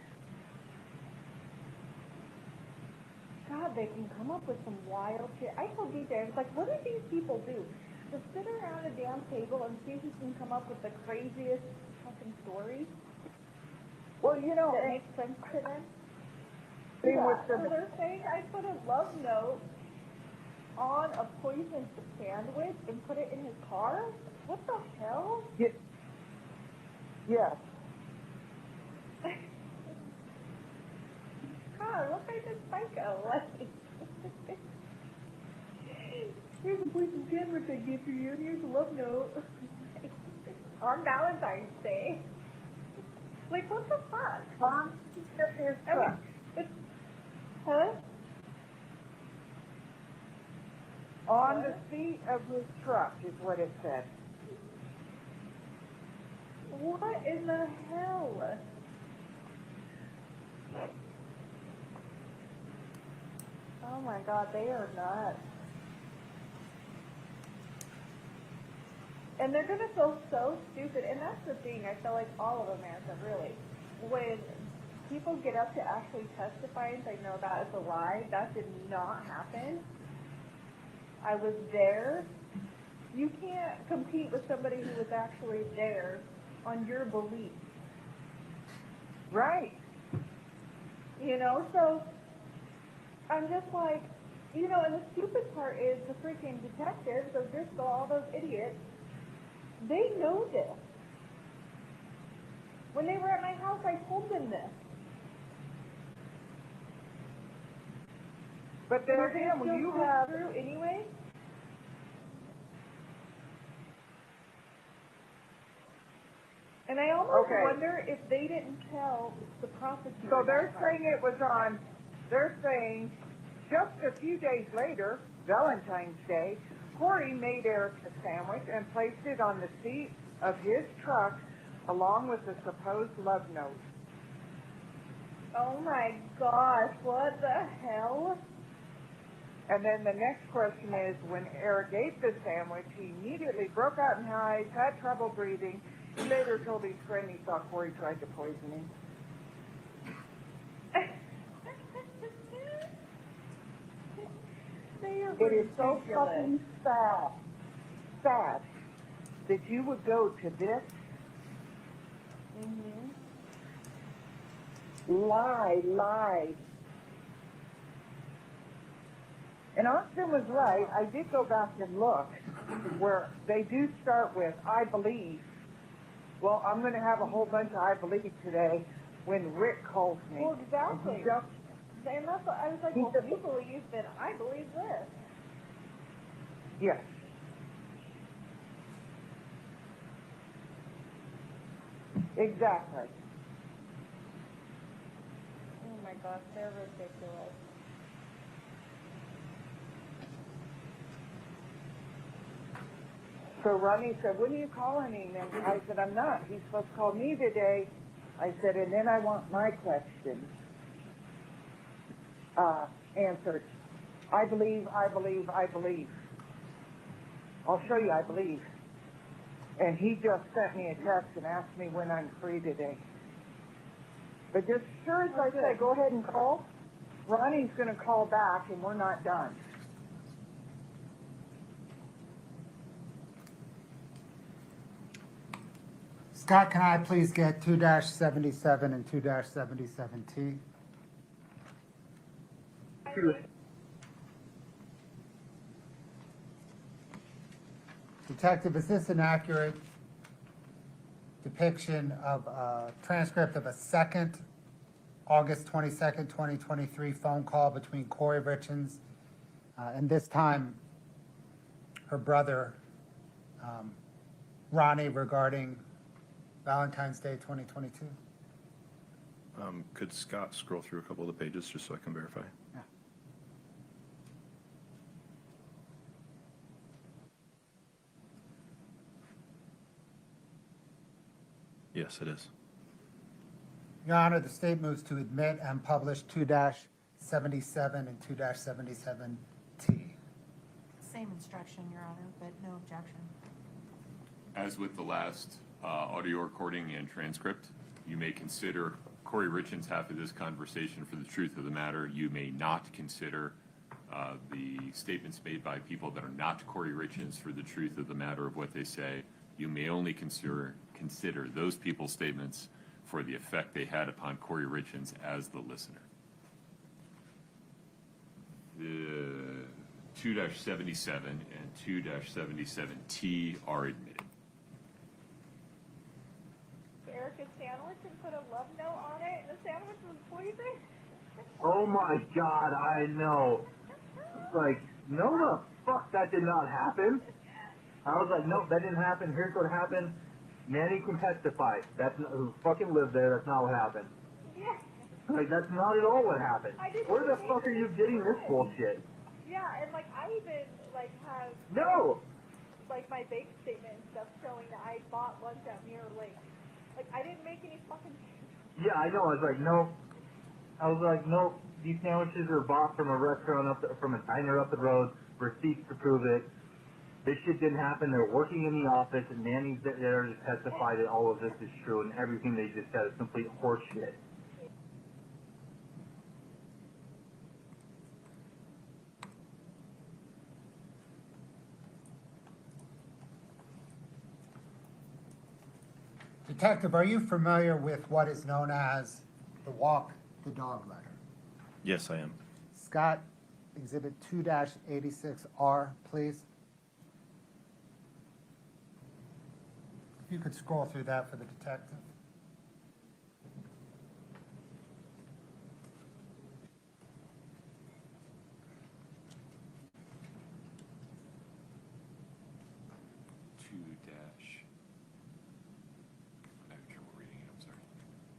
God, they can come up with some wild shit. I told DJ, I was like, what do these people do? Just sit around a damn table and see who can come up with the craziest fucking story? Well, you know, that makes sense to them? See, Yeah. with the- So they're saying I put a love note on a poisoned sandwich and put it in his car? What the hell? Yes. God, what kind of psycho? Like, here's a poisoned sandwich I give for you, and here's a love note on Valentine's Day. Like, what the fuck? Huh? Huh? On the seat of his truck is what it said. What in the hell? Oh my God, they are nuts. And they're gonna feel so stupid, and that's the thing, I feel like all of America, really. When people get up to actually testify and say, no, that is a lie, that did not happen. I was there. You can't compete with somebody who was actually there on your beliefs. Right. You know, so I'm just like, you know, and the stupid part is the freaking detectives, or just all those idiots, they know this. When they were at my house, I told them this. But there They're again, you still have through anyway. And I almost wonder if they didn't tell the prosecutor. So they're that part. saying it was on, they're saying just a few days later, Valentine's Day, Kouri made Eric a sandwich and placed it on the seat of his truck along with the supposed love note. Oh my gosh, what the hell? And then the next question is, when Eric ate the sandwich, he immediately broke out in hives, had trouble breathing. He later told his friend he thought Kouri tried to poison him. They are It is so ridiculous. fucking sad. Sad. that you would go to this lie. And Austin was right. I did go back and look where they do start with, I believe. Well, I'm going to have a whole bunch of I believe today when Rick calls me. Well, exactly. Yep. And that's what I was like, well, if you believe, then I believe this. Yes. Exactly. Oh my gosh, they're ridiculous. So Ronnie said, when are you calling him? And I said, I'm not. He's supposed to call me today. I said, and then I want my questions answered. I believe. I'll show you I believe. And he just sent me a text and asked me when I'm free today. But just sure as I say, go ahead and call. Ronnie's going to call back and we're not done. Scott, can I please get 2-77 and 2-77T? Detective, is this an accurate depiction of a transcript of a second August 22nd, 2023 phone call between Kouri Richins and this time her brother, Ronnie, regarding Valentine's Day 2022? Could Scott scroll through a couple of the pages just so I can verify? Yeah. Yes, it is. Your Honor, the state moves to admit and publish 2-77 and 2-77T. Same instruction, Your Honor, but no objection. As with the last audio recording and transcript, you may consider Kouri Richins' half of this conversation for the truth of the matter. You may not consider the statements made by people that are not Kouri Richins for the truth of the matter of what they say. You may only consider those people's statements for the effect they had upon Kouri Richins as the listener. The 2-77 and 2-77T are admitted. Erica's sandwich and put a love note on it, and the sandwich was poison. Oh my God, I know. It's like, no the fuck, that did not happen. I was like, nope, that didn't happen. Here's what happened. Nanny can testify. That's not, who fucking lived there. That's not what happened. Yeah. Like, that's not at all what happened. Where the fuck are you getting this bullshit? Yeah, and like I even like have No. like my bank statement and stuff showing that I bought lunch at Mirror Lake. Like I didn't make any fucking. Yeah, I know. I was like, nope. I was like, nope. These sandwiches are bought from a restaurant from a diner up the road. Receipts to prove it. This shit didn't happen. They're working in the office, and Nanny's there to testify that all of this is true, and everything they just said is complete horseshit. Detective, are you familiar with what is known as the walk the dog letter? Yes, I am. Scott, exhibit 2-86R, please. If you could scroll through that for the detective. I have trouble reading it, I'm sorry.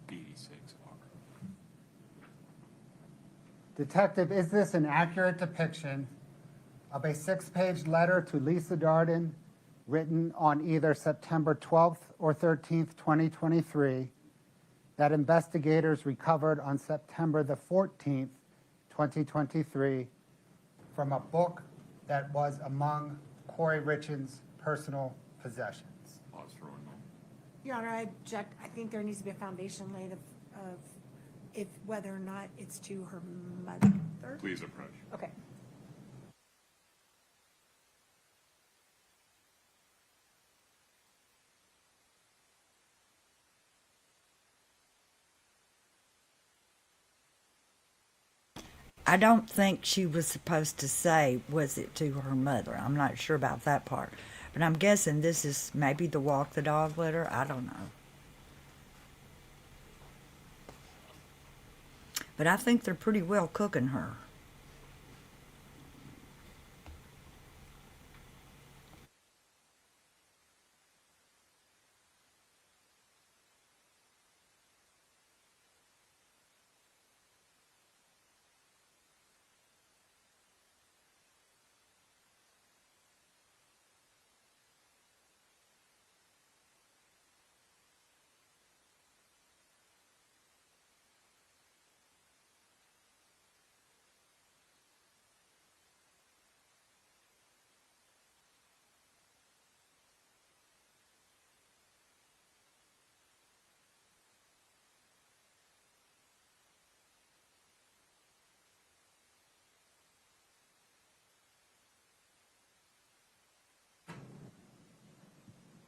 86R. Detective, is this an accurate depiction of a 6-page letter to Lisa Darden written on either September 12th or 13th, 2023, that investigators recovered on September the 14th, 2023, from a book that was among Kouri Richins' personal possessions? Pause for 1 moment. Your Honor, I object. I think there needs to be a foundation laid of if whether or not it's to her mother. Please approach. Okay. I don't think she was supposed to say, was it to her mother? I'm not sure about that part. But I'm guessing this is maybe the walk the dog letter. I don't know. But I think they're pretty well cooking her.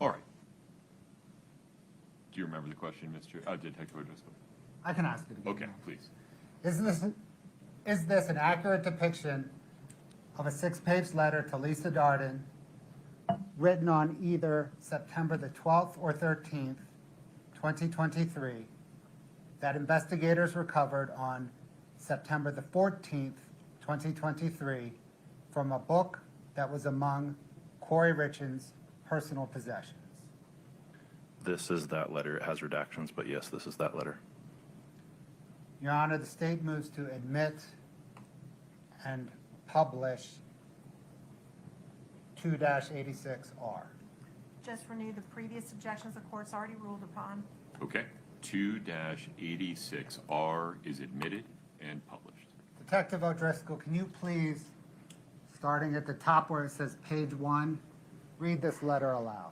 All right. Do you remember the question, Detective O'Driscoll? I can ask it again. Okay, please. Is this an accurate depiction of a 6-page letter to Lisa Darden written on either September the 12th or 13th, 2023, that investigators recovered on September the 14th, 2023, from a book that was among Kouri Richins' personal possessions? This is that letter. It has redactions, but yes, this is that letter. Your Honor, the state moves to admit and publish 2-86R. Just renew the previous objections the court's already ruled upon. Okay. 2-86R is admitted and published. Detective O'Driscoll, can you please, starting at the top where it says page 1, read this letter aloud?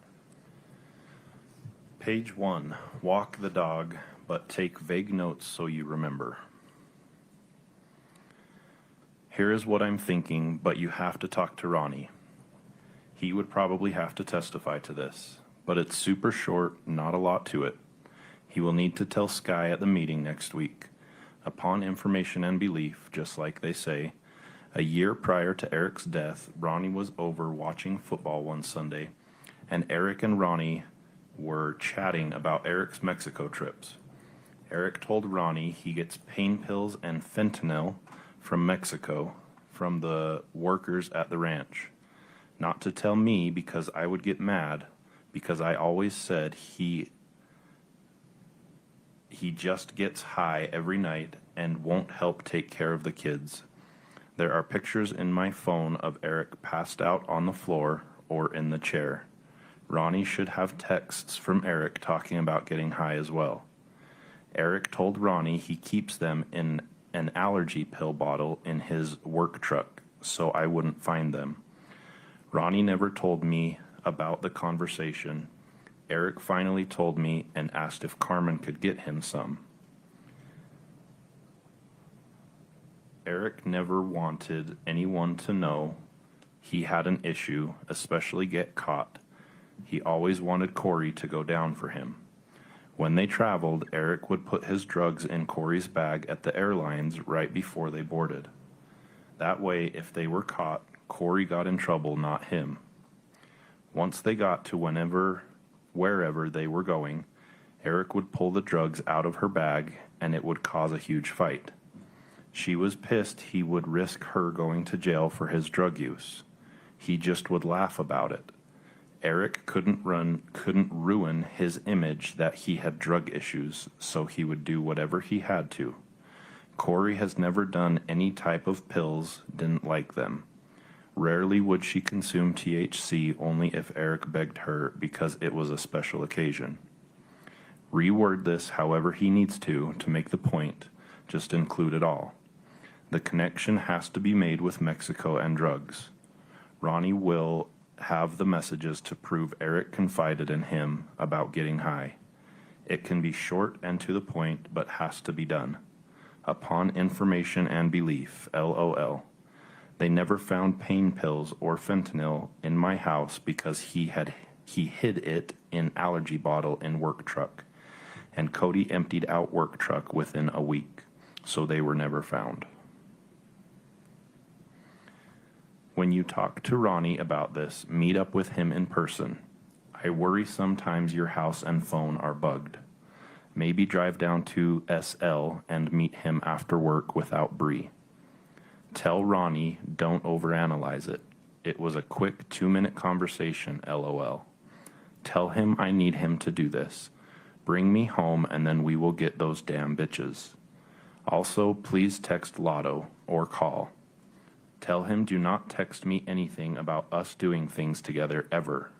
Page 1, walk the dog, but take vague notes so you remember. Here is what I'm thinking, but you have to talk to Ronnie. He would probably have to testify to this, but it's super short, not a lot to it. He will need to tell Sky at the meeting next week. Upon information and belief, just like they say, a year prior to Eric's death, Ronnie was over watching football one Sunday, and Eric and Ronnie were chatting about Eric's Mexico trips. Eric told Ronnie he gets pain pills and fentanyl from Mexico from the workers at the ranch. Not to tell me because I would get mad, because I always said he just gets high every night and won't help take care of the kids. There are pictures in my phone of Eric passed out on the floor or in the chair. Ronnie should have texts from Eric talking about getting high as well. Eric told Ronnie he keeps them in an allergy pill bottle in his work truck, so I wouldn't find them. Ronnie never told me about the conversation. Eric finally told me and asked if Carmen could get him some. Eric never wanted anyone to know he had an issue, especially get caught. He always wanted Kouri to go down for him. When they traveled, Eric would put his drugs in Kouri's bag at the airlines right before they boarded. That way, if they were caught, Kouri got in trouble, not him. Once they got to wherever they were going, Eric would pull the drugs out of her bag and it would cause a huge fight. She was pissed he would risk her going to jail for his drug use. He just would laugh about it. Eric couldn't ruin his image that he had drug issues, so he would do whatever he had to. Kouri has never done any type of pills, didn't like them. Rarely would she consume THC, only if Eric begged her because it was a special occasion. Reword this however he needs to make the point, just include it all. The connection has to be made with Mexico and drugs. Ronnie will have the messages to prove Eric confided in him about getting high. It can be short and to the point, but has to be done. Upon information and belief, LOL. They never found pain pills or fentanyl in my house because he hid it in allergy bottle in work truck. And Cody emptied out work truck within a week, so they were never found. When you talk to Ronnie about this, meet up with him in person. I worry sometimes your house and phone are bugged. Maybe drive down to SL and meet him after work without Bree. Tell Ronnie, don't overanalyze it. It was a quick 2-minute conversation, LOL. Tell him I need him to do this. Bring me home and then we will get those damn bitches. Also, please text Lotto or call. Tell him do not text me anything about us doing things together ever.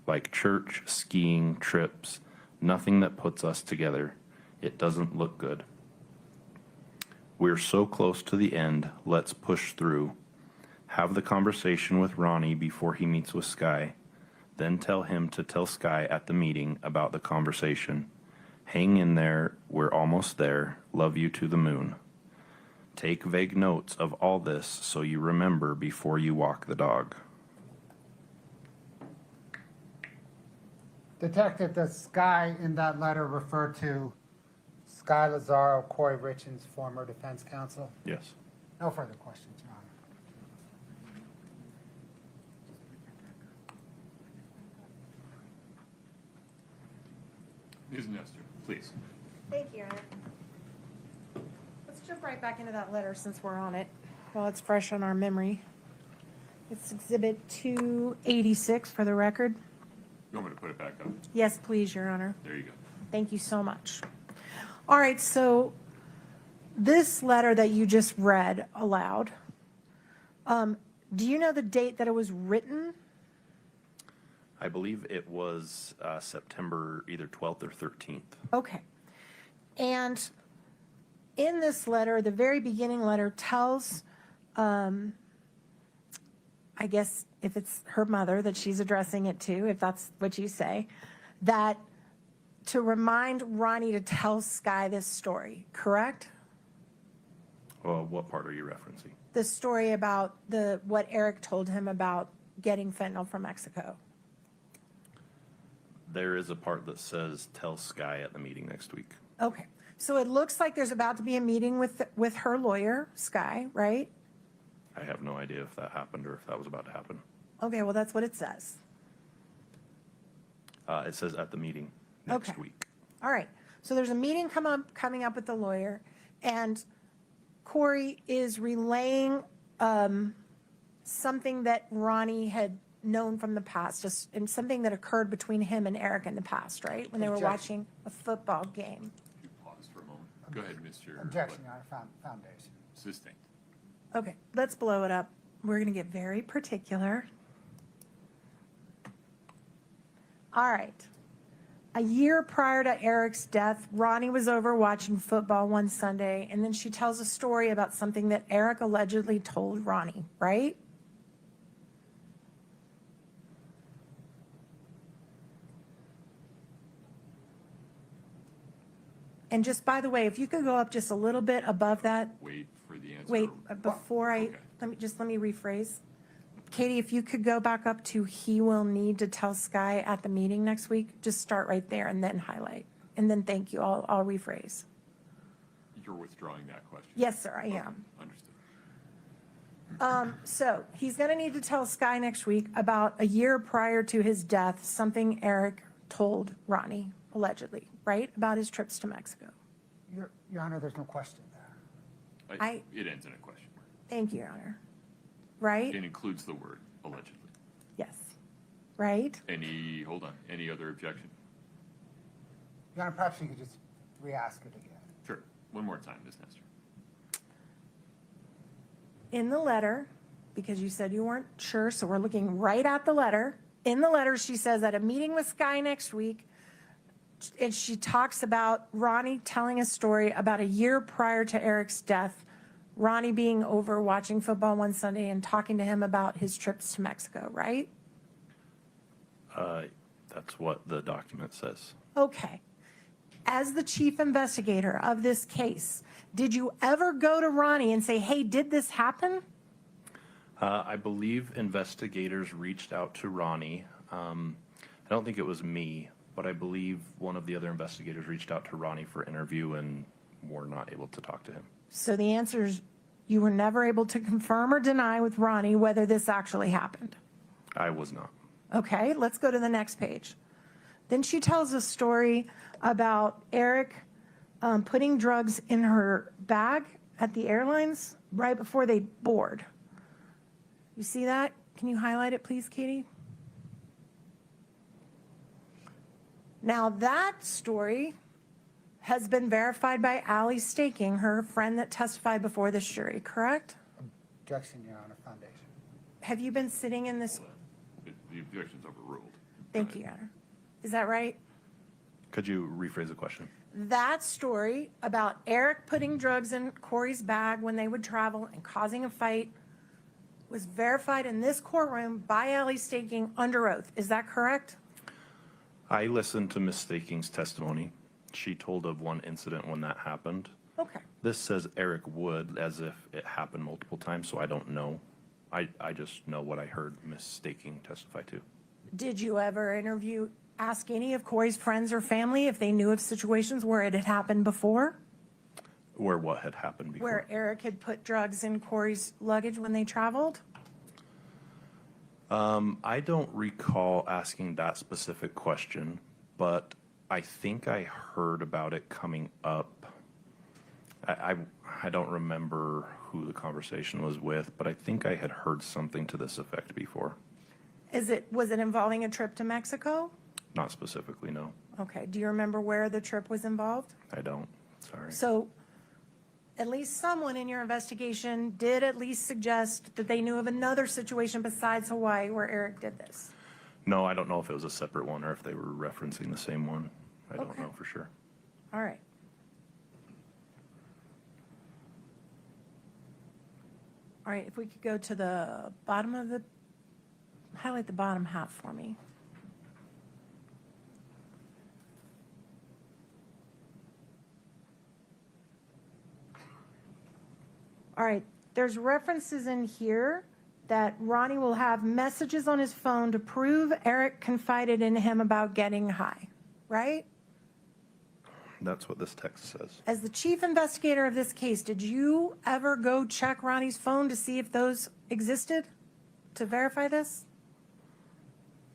Like church, skiing, trips, nothing that puts us together. It doesn't look good. We're so close to the end, let's push through. Have the conversation with Ronnie before he meets with Sky. Then tell him to tell Sky at the meeting about the conversation. Hang in there, we're almost there. Love you to the moon. Take vague notes of all this so you remember before you walk the dog. Detective, does Sky in that letter refer to Sky Lazaro, Kouri Richins, former defense counsel? Yes. No further questions, Your Honor. Ms. Nestor, please. Thank you, Your Honor. Let's jump right back into that letter since we're on it, while it's fresh on our memory. It's Exhibit 286 for the record. You want me to put it back up? Yes, please, Your Honor. There you go. Thank you so much. All right, so this letter that you just read aloud, do you know the date that it was written? I believe it was September either 12th or 13th. Okay. And in this letter, the very beginning letter tells, I guess if it's her mother that she's addressing it to, if that's what you say, that to remind Ronnie to tell Sky this story, correct? Well, what part are you referencing? The story about what Eric told him about getting fentanyl from Mexico. There is a part that says tell Sky at the meeting next week. Okay, so it looks like there's about to be a meeting with her lawyer, Sky, right? I have no idea if that happened or if that was about to happen. Okay, well, that's what it says. It says at the meeting next week. All right, so there's a meeting coming up with the lawyer, and Kouri is relaying something that Ronnie had known from the past, just and something that occurred between him and Eric in the past, right? When they were watching a football game. You pause for a moment. Go ahead, Mr. Objection, Your Honor. Foundation. Sustained. Okay, let's blow it up. We're going to get very particular. All right. A year prior to Eric's death, Ronnie was over watching football one Sunday, and then she tells a story about something that Eric allegedly told Ronnie, right? And just by the way, if you could go up just a little bit above that. Wait for the answer. Wait, before let me rephrase. Katie, if you could go back up to he will need to tell Sky at the meeting next week, just start right there and then highlight. And then thank you, I'll rephrase. You're withdrawing that question? Yes, sir, I am. Understood. So he's gonna need to tell Sky next week about a year prior to his death, something Eric told Ronnie, allegedly, right? About his trips to Mexico. Your Honor, there's no question there. It ends in a question mark. Thank you, Your Honor. Right? It includes the word allegedly. Yes. Right? Hold on, any other objection? Your Honor, perhaps you could just re-ask it again. Sure, one more time, Ms. Nestor. In the letter, because you said you weren't sure, so we're looking right at the letter. In the letter, she says at a meeting with Sky next week, and she talks about Ronnie telling a story about a year prior to Eric's death, Ronnie being over watching football one Sunday and talking to him about his trips to Mexico, right? That's what the document says. Okay. As the chief investigator of this case, did you ever go to Ronnie and say, hey, did this happen? I believe investigators reached out to Ronnie. I don't think it was me, but I believe one of the other investigators reached out to Ronnie for interview and were not able to talk to him. So the answer is You were never able to confirm or deny with Ronnie whether this actually happened. I was not. Okay, let's go to the next page. Then she tells a story about Eric putting drugs in her bag at the airlines right before they board. You see that? Can you highlight it, please, Katie? Now, that story has been verified by Allie Staking, her friend that testified before this jury, correct? Objection, Your Honor, foundation. Have you been sitting in this? The objection's overruled. Thank you, Your Honor. Is that right? Could you rephrase the question? That story about Eric putting drugs in Kouri's bag when they would travel and causing a fight was verified in this courtroom by Allie Staking under oath. Is that correct? I listened to Ms. Staking's testimony. She told of one incident when that happened. Okay. This says Eric would, as if it happened multiple times, so I don't know. I just know what I heard Ms. Staking testify to. Did you ever ask any of Kouri's friends or family if they knew of situations where it had happened before? Where what had happened before? Where Eric had put drugs in Kouri's luggage when they traveled? I don't recall asking that specific question, but I think I heard about it coming up. I don't remember who the conversation was with, but I think I had heard something to this effect before. Was it involving a trip to Mexico? Not specifically, no. Okay. Do you remember where the trip was involved? I don't. Sorry. So at least someone in your investigation did at least suggest that they knew of another situation besides Hawaii where Eric did this. No, I don't know if it was a separate one or if they were referencing the same one. I don't Okay. know for sure. All right. All right, if we could go to the bottom of the, highlight the bottom half for me. All right, there's references in here that Ronnie will have messages on his phone to prove Eric confided in him about getting high, right? That's what this text says. As the chief investigator of this case, did you ever go check Ronnie's phone to see if those existed to verify this?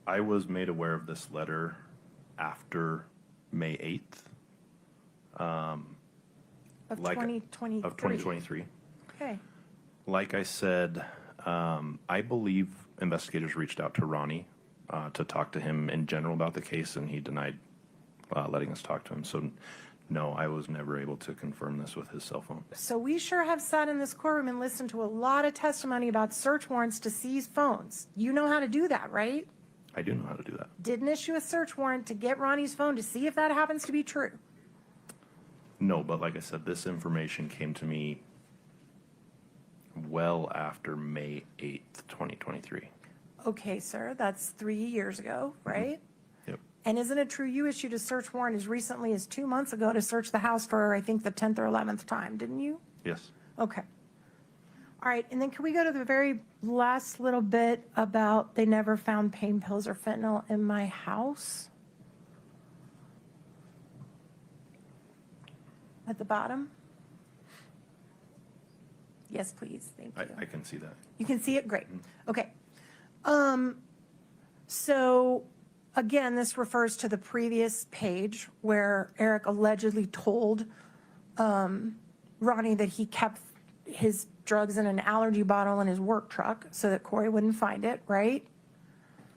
I was made aware of this letter after May 8th. Of like- 2023? Of 2023. Okay. Like I said, I believe investigators reached out to Ronnie to talk to him in general about the case, and he denied letting us talk to him. So, no, I was never able to confirm this with his cell phone. So we sure have sat in this courtroom and listened to a lot of testimony about search warrants to seize phones. You know how to do that, right? I do know how to do that. Didn't issue a search warrant to get Ronnie's phone to see if that happens to be true. No, but like I said, this information came to me well after May 8th, 2023. Okay, sir, that's 3 years ago, right? Yep. And isn't it true you issued a search warrant as recently as 2 months ago to search the house for, I think, the 10th or 11th time, didn't you? Yes. Okay. All right, and then can we go to the very last little bit about they never found pain pills or fentanyl in my house? At the bottom? Yes, please, thank you. I can see that. You can see it? Great. Okay. So again, this refers to the previous page where Eric allegedly told Ronnie that he kept his drugs in an allergy bottle in his work truck so that Kouri wouldn't find it, right?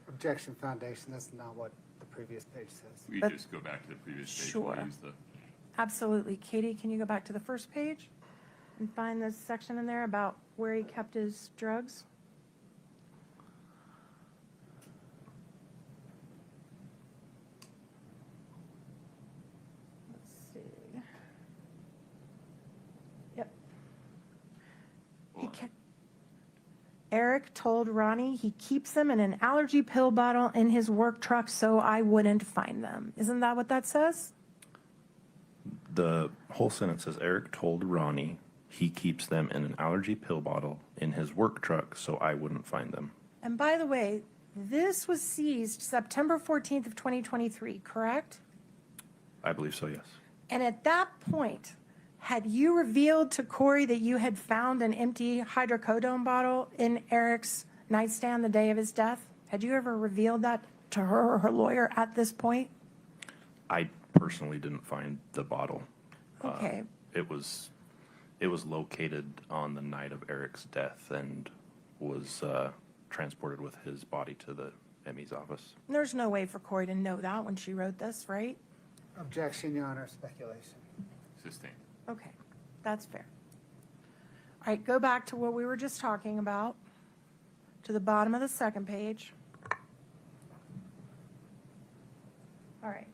Objection, foundation, that's not what the previous page says. We But- just go back to the previous page. Sure. We'll use the- Absolutely. Katie, can you go back to the first page and find this section in there about where he kept his drugs? Let's see. Yep. Eric told Ronnie he keeps them in an allergy pill bottle in his work truck so I wouldn't find them. Isn't that what that says? The whole sentence says Eric told Ronnie he keeps them in an allergy pill bottle in his work truck so I wouldn't find them. And by the way, this was seized September 14th of 2023, correct? I believe so, yes. And at that point, Had you revealed to Kouri that you had found an empty hydrocodone bottle in Eric's nightstand the day of his death? Had you ever revealed that to her or her lawyer at this point? I personally didn't find the bottle. Okay. It was located on the night of Eric's death and was transported with his body to the ME's office. There's no way for Kouri to know that when she wrote this, right? Objection, Your Honor, speculation. Sustained. Okay, that's fair. All right, go back to what we were just talking about, to the bottom of the second page. All right.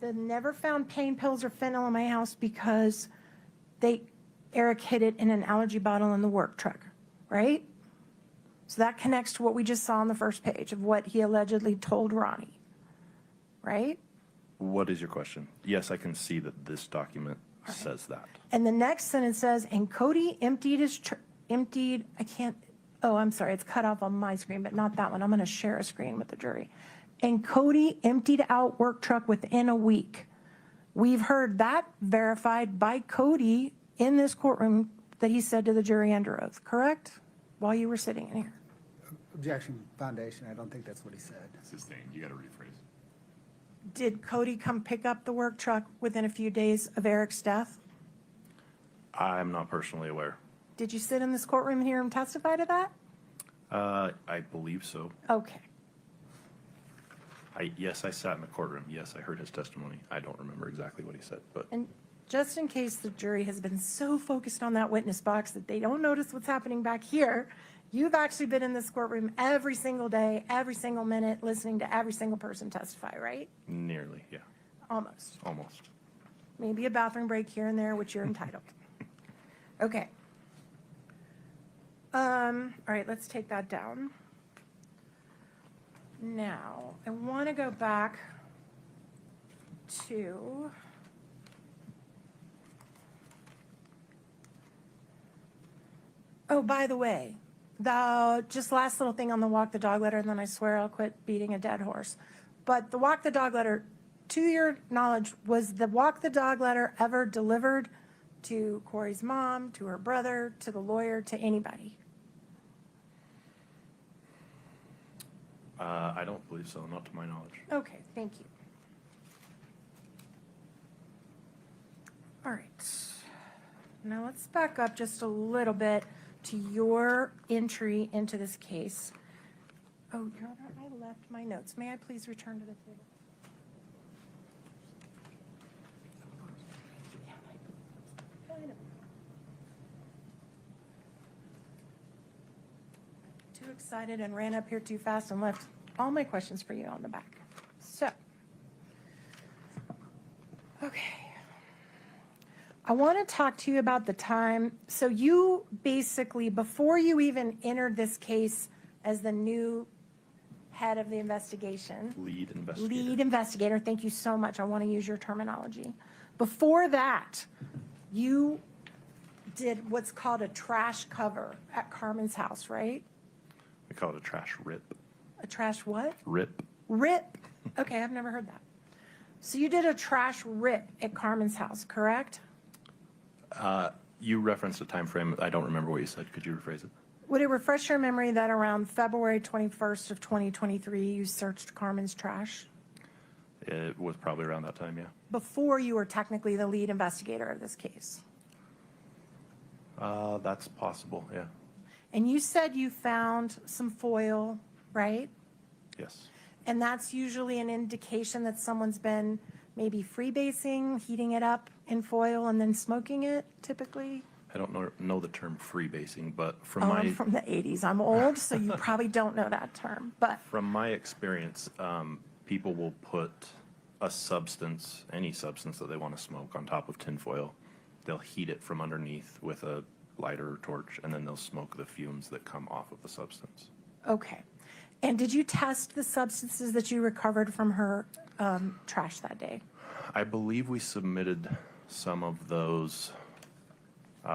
They never found pain pills or fentanyl in my house because Eric hid it in an allergy bottle in the work truck, right? So that connects to what we just saw on the first page of what he allegedly told Ronnie, right? What is your question? Yes, I can see that this document says that. And the next sentence says, and Cody I'm sorry, it's cut off on my screen, but not that one. I'm going to share a screen with the jury. And Cody emptied out work truck within a week. We've heard that verified by Cody in this courtroom that he said to the jury under oath, correct? While you were sitting in here. Objection, foundation. I don't think that's what he said. Sustained. You got to rephrase. Did Cody come pick up the work truck within a few days of Eric's death? I'm not personally aware. Did you sit in this courtroom and hear him testify to that? I believe so. Okay. Yes, I sat in the courtroom. Yes, I heard his testimony. I don't remember exactly what he said, but And just in case the jury has been so focused on that witness box that they don't notice what's happening back here, you've actually been in this courtroom every single day, every single minute, listening to every single person testify, right? nearly, yeah, Almost. almost. Maybe a bathroom break here and there, which you're entitled. Okay. All right, let's take that down. Now, I want to go back to by the way, just last little thing on the walk the dog letter, and then I swear I'll quit beating a dead horse. But the walk the dog letter, to your knowledge, was the walk the dog letter ever delivered to Kouri's mom, to her brother, to the lawyer, to anybody? I don't believe so, not to my knowledge. Okay, thank you. All right. Now let's back up just a little bit to your entry into this case. Oh, Your Honor, I left my notes. May I please return to the table? Too excited and ran up here too fast and left all my questions for you on the back. So, okay. I want to talk to you about the time. So you basically, before you even entered this case as the new head of the investigation. Lead investigator. Lead investigator, thank you so much. I want to use your terminology. Before that, you did what's called a trash cover at Carmen's house, right? We call it a trash rip. A trash what? Rip. Rip. Okay, I've never heard that. So you did a trash rip at Carmen's house, correct? You referenced a time frame. I don't remember what you said. Could you rephrase it? Would it refresh your memory that around February 21st of 2023, you searched Carmen's trash? It was probably around that time, yeah. Before you were technically the lead investigator of this case. That's possible, yeah. And you said you found some foil, right? Yes. And that's usually an indication that someone's been maybe freebasing, heating it up in foil and then smoking it typically? I don't know the term freebasing, but I'm from the 80s. I'm old, so you probably don't know that term. But from my experience, people will put a substance, any substance that they want to smoke, on top of tinfoil. They'll heat it from underneath with a lighter or torch, and then they'll smoke the fumes that come off of the substance. okay. And did you test the substances that you recovered from her trash that day? I believe we submitted some of those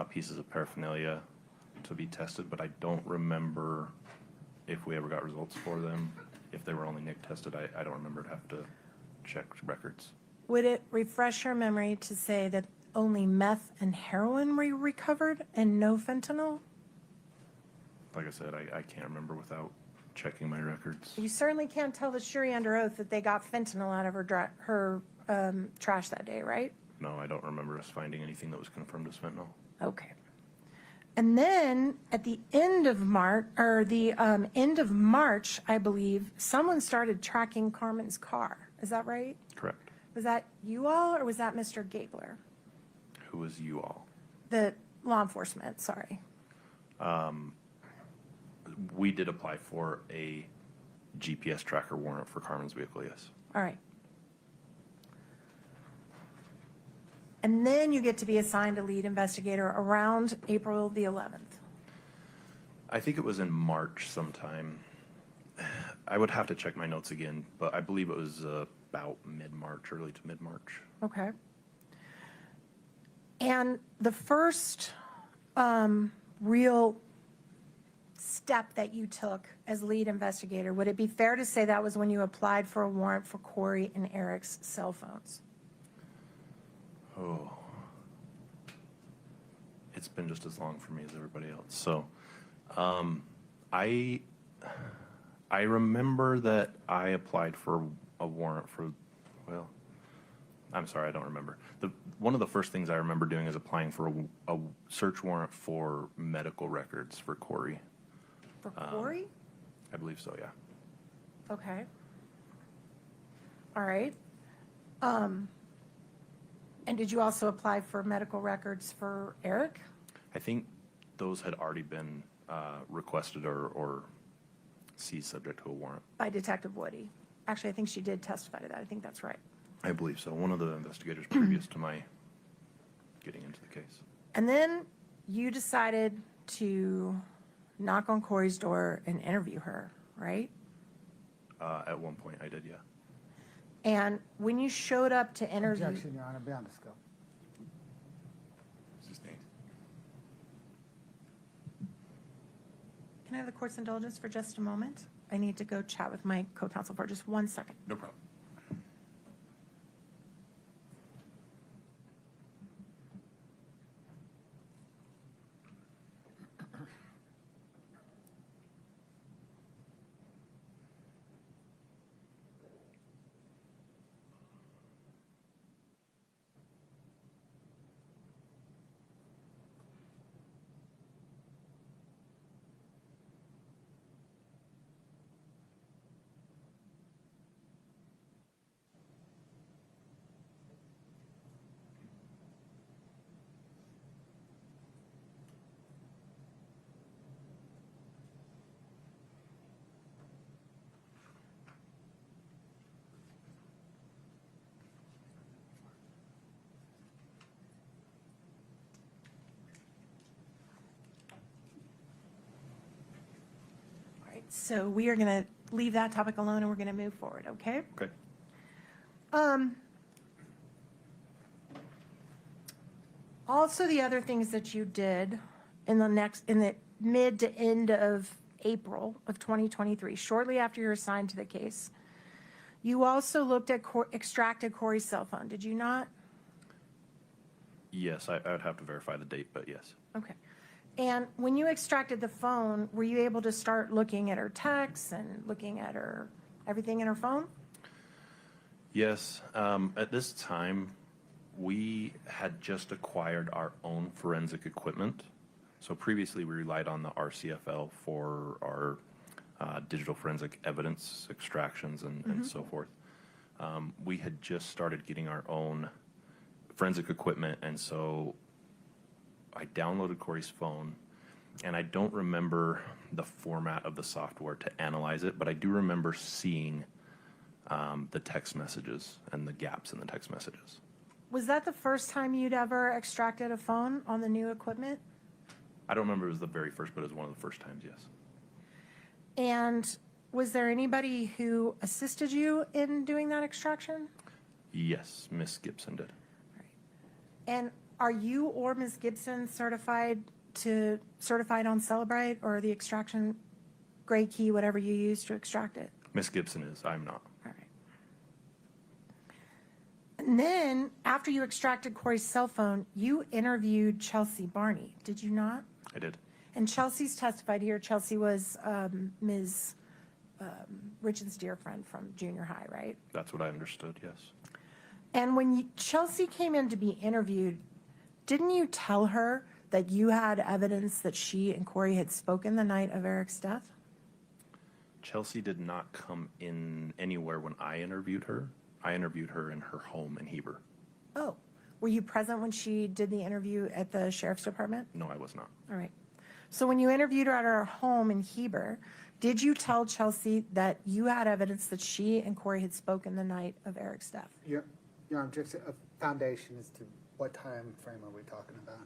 pieces of paraphernalia to be tested, but I don't remember if we ever got results for them. If they were only NIC tested, I don't remember. I'd have to check records. Would it refresh your memory to say that only meth and heroin were recovered and no fentanyl? Like I said, I can't remember without checking my records. You certainly can't tell the jury under oath that they got fentanyl out of her trash that day, right? No, I don't remember us finding anything that was confirmed as fentanyl. Okay. And then at the end of March, I believe, someone started tracking Carmen's car. Is that right? Correct. Was that you all or was that Mr. Gabler? Who was you all? The law enforcement, sorry. We did apply for a GPS tracker warrant for Carmen's vehicle, yes. All right. And then you get to be assigned a lead investigator around April the 11th. I think it was in March sometime. I would have to check my notes again, but I believe it was about mid-March, early to mid-March. Okay. And the first real step that you took as lead investigator, would it be fair to say that was when you applied for a warrant for Kouri and Eric's cell phones? Oh. It's been just as long for me as everybody else. So, I remember that I applied for a warrant for, well, I'm sorry, I don't remember. One of the first things I remember doing is applying for a search warrant for medical records for Kouri. For Kouri? I believe so, yeah. Okay. All right. And did you also apply for medical records for Eric? I think those had already been requested or seized subject to a warrant. By Detective Woody. Actually, I think she did testify to that. I think that's right. I believe so. One of the investigators previous to my getting into the case. And then you decided to knock on Kouri's door and interview her, right? At one point, I did, yeah. And when you showed up to interview... Objection, Your Honor. Be on the scope. Sustained. Can I have the court's indulgence for just a moment? I need to go chat with my co-counsel for just 1 second. No problem. So we are going to leave that topic alone and we're going to move forward, okay? Okay. Also, the other things that you did in the mid to end of April of 2023, shortly after you're assigned to the case, you also looked at extracted Kouri's cell phone, did you not? Yes, I would have to verify the date, but yes. Okay. And when you extracted the phone, were you able to start looking at her texts and looking at her, everything in her phone? Yes. At this time, we had just acquired our own forensic equipment. So previously, we relied on the RCFL for our digital forensic evidence extractions and so forth. We had just started getting our own forensic equipment, and so I downloaded Kouri's phone, and I don't remember the format of the software to analyze it, but I do remember seeing the text messages and the gaps in the text messages. Was that the first time you'd ever extracted a phone on the new equipment? I don't remember it was the very first, but it was one of the first times, yes. And was there anybody who assisted you in doing that extraction? Yes, Miss Gibson did. And are you or Ms. Gibson certified on Celebrite or the extraction gray key, whatever you use to extract it? Miss Gibson is, I'm not. All right. And then, after you extracted Corey's cell phone, you interviewed Chelsea Barney, did you not? I did. And Chelsea's testified here. Chelsea was Ms. Richins' dear friend from junior high, right? That's what I understood, yes. And when Chelsea came in to be interviewed, didn't you tell her that you had evidence that she and Kouri had spoken the night of Eric's death? Chelsea did not come in anywhere when I interviewed her. I interviewed her in her home in Heber. Oh, were you present when she did the interview at the sheriff's department? No, I was not. All right. So when you interviewed her at her home in Heber, did you tell Chelsea that you had evidence that she and Kouri had spoken the night of Eric's death? Your Honor, just a foundation as to what time frame are we talking about?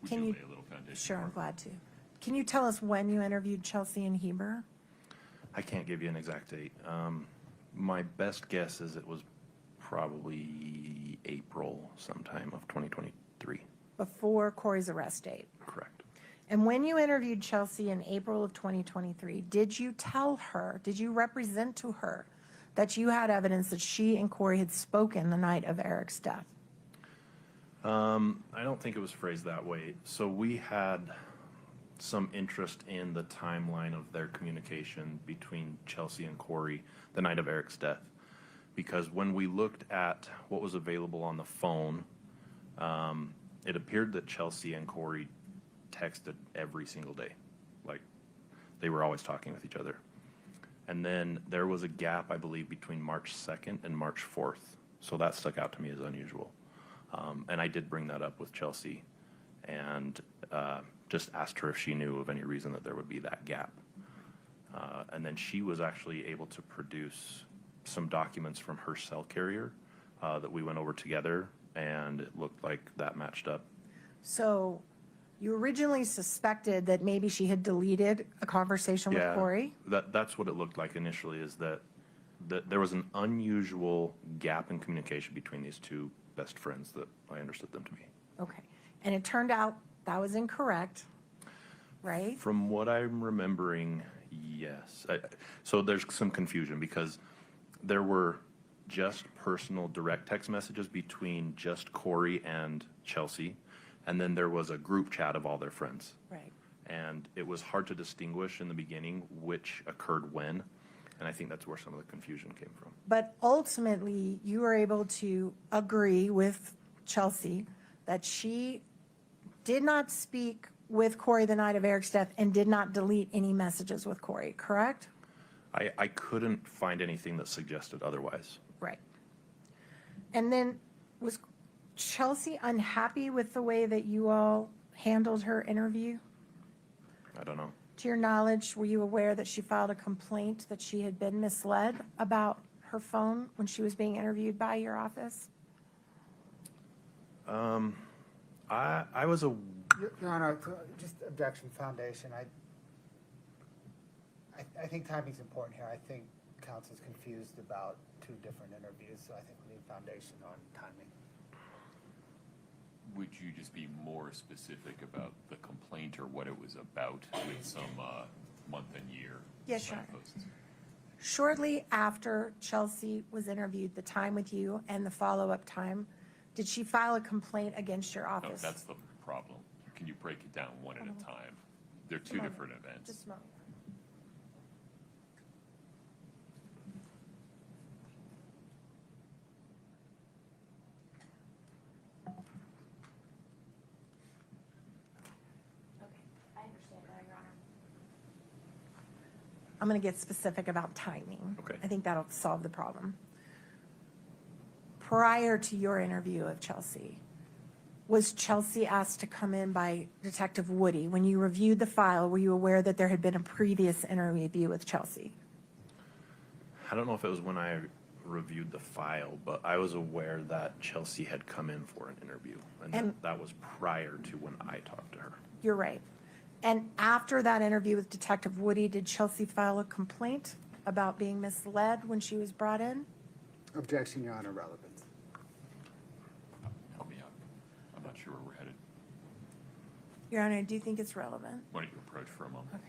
Can you? Lay a little foundation Sure, I'm for it. glad to. Can you tell us when you interviewed Chelsea in Heber? I can't give you an exact date. My best guess is it was probably April sometime of 2023. Before Kouri's arrest date. Correct. And when you interviewed Chelsea in April of 2023, did you tell her, did you represent to her that you had evidence that she and Kouri had spoken the night of Eric's death? I don't think it was phrased that way. So we had some interest in the timeline of their communication between Chelsea and Kouri the night of Eric's death. Because when we looked at what was available on the phone, it appeared that Chelsea and Kouri texted every single day. Like, they were always talking with each other. And then there was a gap, I believe, between March 2nd and March 4th. So that stuck out to me as unusual. And I did bring that up with Chelsea and just asked her if she knew of any reason that there would be that gap. And then she was actually able to produce some documents from her cell carrier that we went over together, and it looked like that matched up. So you originally suspected that maybe she had deleted a conversation with Kouri? That's what it looked like initially, is that there was an unusual gap in communication between these two best friends that I understood them to be. Okay. And it turned out that was incorrect, right? From what I'm remembering, yes. So there's some confusion because there were just personal direct text messages between just Kouri and Chelsea, and then there was a group chat of all their friends. Right. And it was hard to distinguish in the beginning which occurred when, and I think that's where some of the confusion came from. But ultimately, you were able to agree with Chelsea that she did not speak with Kouri the night of Eric's death and did not delete any messages with Kouri, correct? I couldn't find anything that suggested otherwise. Right. And then was Chelsea unhappy with the way that you all handled her interview? I don't know. To your knowledge, were you aware that she filed a complaint that she had been misled about her phone when she was being interviewed by your office? I was a... Your Honor, just objection foundation. I think timing's important here. I think counsel's confused about two different interviews, so I think we need foundation on timing. Would you just be more specific about the complaint or what it was about with some month and year? Yes, Your Honor. signposts? Shortly after Chelsea was interviewed, the time with you and the follow-up time, did she file a complaint against your No, office? that's the problem. Can you break it down one at a time? They're two different events. Just a moment. I'm going to get specific about timing. Okay. I think that'll solve the problem. Prior to your interview of Chelsea, was Chelsea asked to come in by Detective Woody? When you reviewed the file, were you aware that there had been a previous interview with Chelsea? I don't know if it was when I reviewed the file, but I was aware that Chelsea had come in for an interview, and that was prior to when I talked to her. You're right. And after that interview with Detective Woody, did Chelsea file a complaint about being misled when she was brought in? Objection, Your Honor, relevance. Help me out. I'm not sure where we're headed. Your Honor, I do think it's relevant. Why don't you approach for a moment? Okay.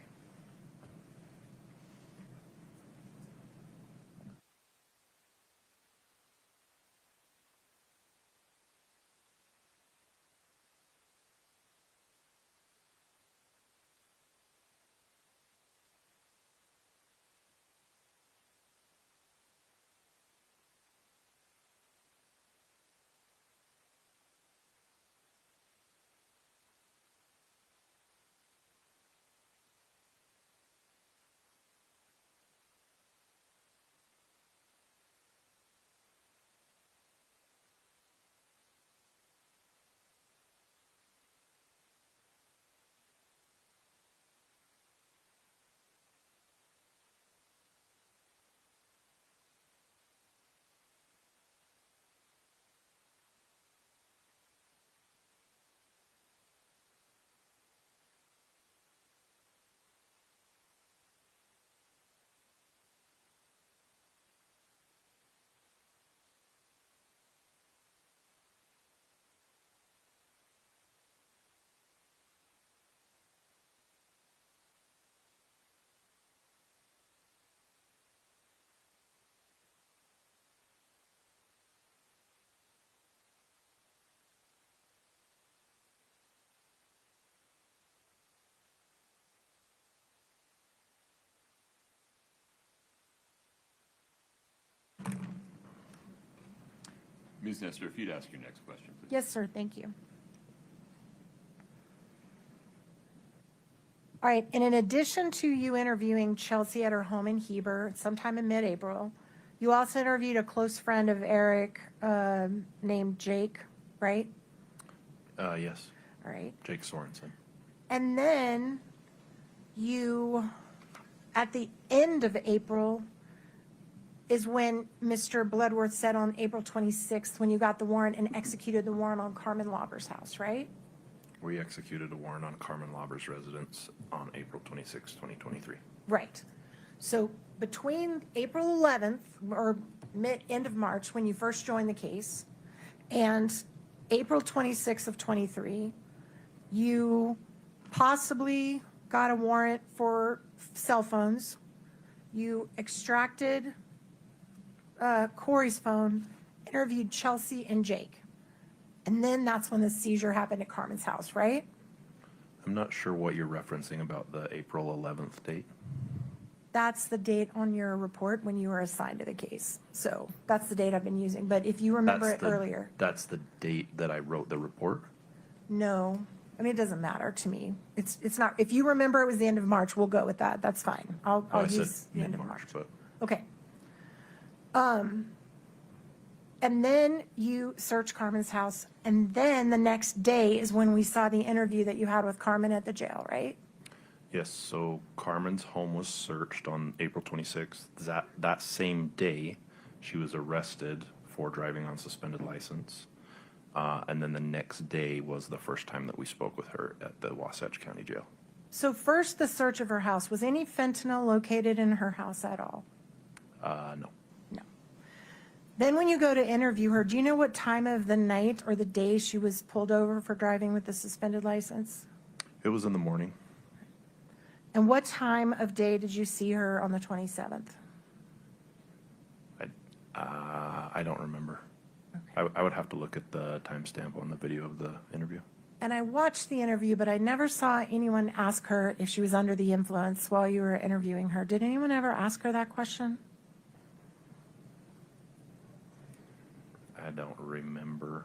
Ms. Nestor, if you'd ask your next question, please. Yes, sir, thank you. All right, and in addition to you interviewing Chelsea at her home in Heber sometime in mid-April, you also interviewed a close friend of Eric named Jake, right? Yes. All right. Jake Sorensen. And then you, at the end of April, is when Mr. Bloodworth said on April 26th, when you got the warrant and executed the warrant on Carmen Lobber's house, right? We executed a warrant on Carmen Lobber's residence on April 26, 2023. Right. So between April 11th or end of March, when you first joined the case, and April 26th of 23, you possibly got a warrant for cell phones. You extracted Kouri's phone, interviewed Chelsea and Jake. And then that's when the seizure happened at Carmen's house, right? I'm not sure what you're referencing about the April 11th date. That's the date on your report when you were assigned to the case. So that's the date I've been using. But if you remember it earlier. That's the date that I wrote the report? No. I mean, it doesn't matter to me. It's not, if you remember it was the end of March, we'll go with that. That's fine. I'll use the end of March. But Okay. And then you search Carmen's house, and then the next day is when we saw the interview that you had with Carmen at the jail, right? yes, so Carmen's home was searched on April 26th. That same day, she was arrested for driving on suspended license. And then the next day was the first time that we spoke with her at the Wasatch County Jail. So first, the search of her house. Was any fentanyl located in her house at all? No. Then when you go to interview her, do you know what time of the night or the day she was pulled over for driving with the suspended license? It was in the morning. And what time of day did you see her on the 27th? I don't remember. I would have to look at the timestamp on the video of the interview. And I watched the interview, but I never saw anyone ask her if she was under the influence while you were interviewing her. Did anyone ever ask her that question? I don't remember.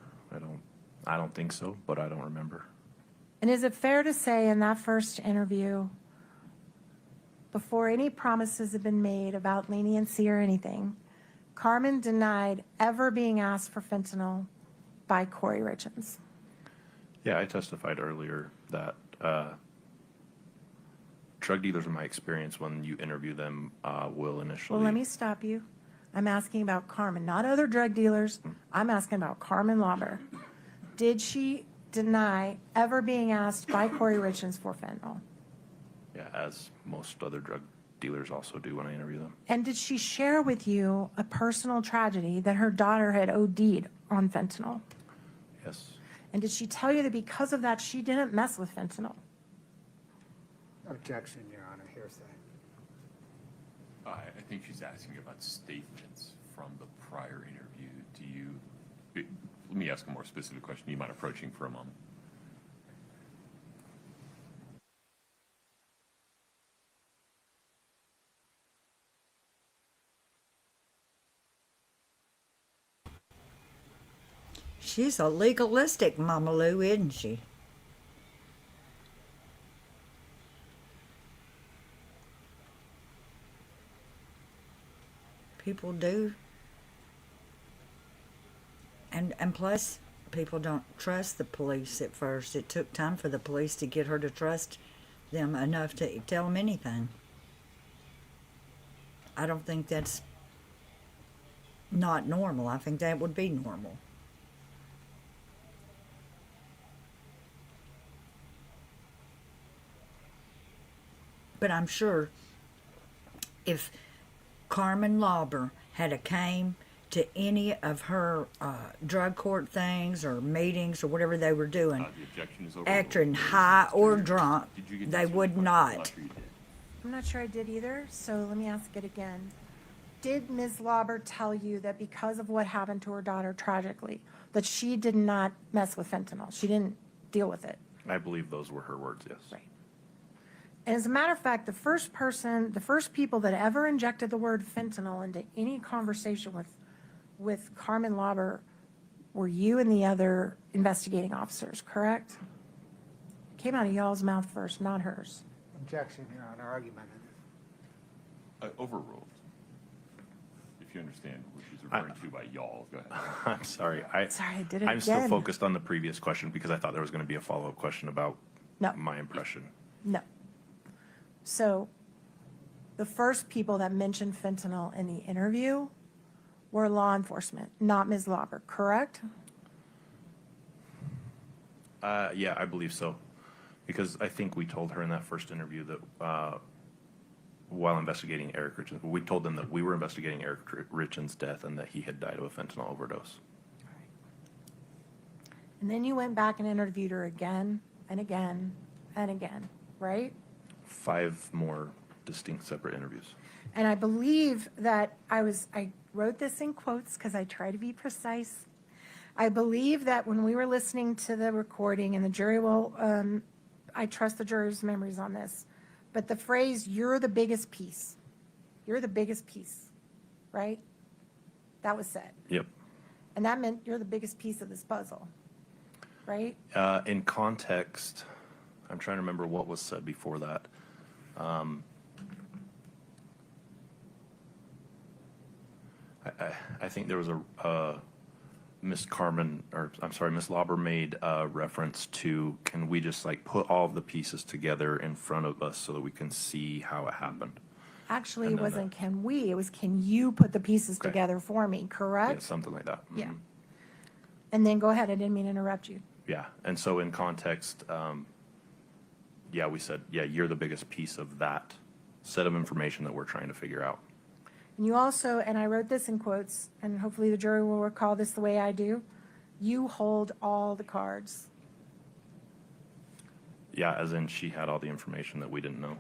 I don't think so, but I don't remember. And is it fair to say in that first interview, before any promises had been made about leniency or anything, Carmen denied ever being asked for fentanyl by Kouri Richins? Yeah, I testified earlier that drug dealers, in my experience, when you interview them, will initially... Well, let me stop you. I'm asking about Carmen, not other drug dealers. I'm asking about Carmen Lobber. Did she deny ever being asked by Kouri Richins for fentanyl? Yeah, as most other drug dealers also do when I interview them. And did she share with you a personal tragedy that her daughter had OD'd on fentanyl? Yes. And did she tell you that because of that, she didn't mess with fentanyl? Objection, Your Honor, hearsay. I think she's asking about statements from the prior interview. Let me ask a more specific question. Do you mind approaching for a moment? She's a legalistic Mama Lou, isn't she? People do. And plus, people don't trust the police at first. It took time for the police to get her to trust them enough to tell them anything. I don't think that's not normal. I think that would be normal. But I'm sure if Carmen Lobber had a came to any of her drug court things or meetings or whatever they were doing, The objection is over. acting high or drunk, they would not. I'm not sure I did either, so let me ask it again. Did Ms. Lobber tell you that because of what happened to her daughter tragically, that she did not mess with fentanyl? She didn't deal with it? I believe those were her words, yes. Right. And as a matter of fact, the first people that ever injected the word fentanyl into any conversation with Carmen Lobber were you and the other investigating officers, correct? Came out of y'all's mouth first, not hers. Objection, Your Honor, argument. Overruled. If you understand what she's referring to by y'all, go ahead. I'm sorry. Sorry, I did it I'm still again. focused on the previous question because I thought there was going to be a follow-up question about No. my impression. No. So the first people that mentioned fentanyl in the interview were law enforcement, not Ms. Lobber, correct? Yeah, I believe so. Because I think we told her in that first interview that while investigating Eric Richins, we told them that we were investigating Eric Richins' death and that he had died of a fentanyl overdose. And then you went back and interviewed her again and again and again, right? 5 more distinct separate interviews. And I believe that I wrote this in quotes because I try to be precise. I believe that when we were listening to the recording, and the jury will, I trust the jury's memories on this, but the phrase, "you're the biggest piece," right? That was said. Yep. And that meant you're the biggest piece of this puzzle, right? In context, I'm trying to remember what was said before that. I think there was Miss Lobber made a reference to, can we just like put all of the pieces together in front of us so that we can see how it happened? Actually, And it then wasn't can we, it was can you put the pieces Okay. together for me, correct? Yeah, something like that. Yeah. Mhm. And then go ahead, I didn't mean to interrupt you. Yeah, and so in context, yeah, we said, yeah, you're the biggest piece of that set of information that we're trying to figure out. And you also, and I wrote this in quotes, and hopefully the jury will recall this the way I do, you hold all the cards. Yeah, as in she had all the information that we didn't know.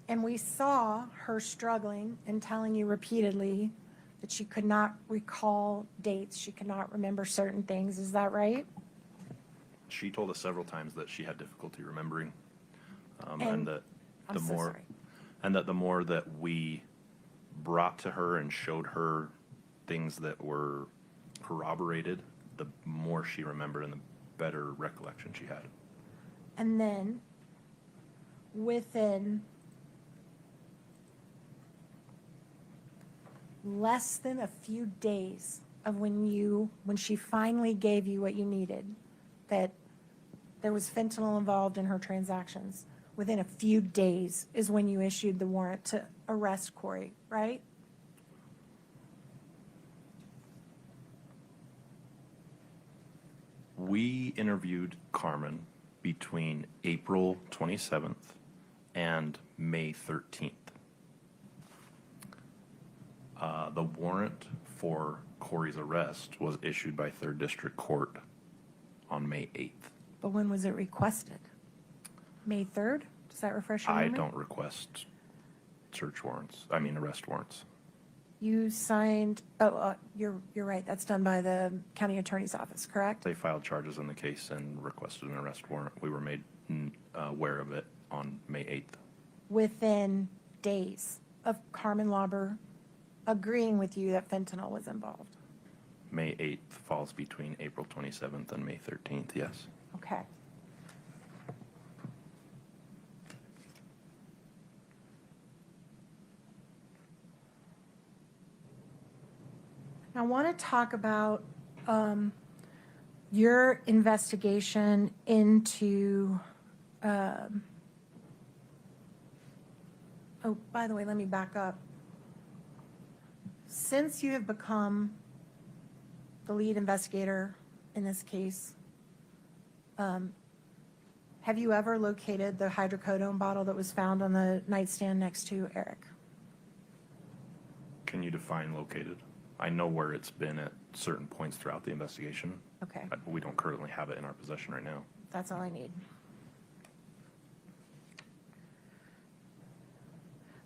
And we saw her struggling and telling you repeatedly that she could not recall dates, she could not remember certain things, is that right? She told us several times that she had difficulty remembering, And- and that I'm the so more, sorry. and that the more that we brought to her and showed her things that were corroborated, the more she remembered and the better recollection she had. And then, within less than a few days of when she finally gave you what you needed, that there was fentanyl involved in her transactions, within a few days is when you issued the warrant to arrest Kouri, right? We interviewed Carmen between April 27th and May 13th. The warrant for Kouri's arrest was issued by 3rd District Court on May 8th. But when was it requested? May 3rd? Does that refresh your I memory? don't request arrest warrants. You signed, you're right, that's done by the county attorney's office, correct? They filed charges in the case and requested an arrest warrant. We were made aware of it on May 8th. Within days of Carmen Lobber agreeing with you that fentanyl was involved. May 8th falls between April 27th and May 13th, yes. Okay. I want to talk about your investigation into, oh, by the way, let me back up. Since you have become the lead investigator in this case, have you ever located the hydrocodone bottle that was found on the nightstand next to Eric? Can you define located? I know where it's been at certain points throughout the investigation. Okay. But we don't currently have it in our possession right now. That's all I need.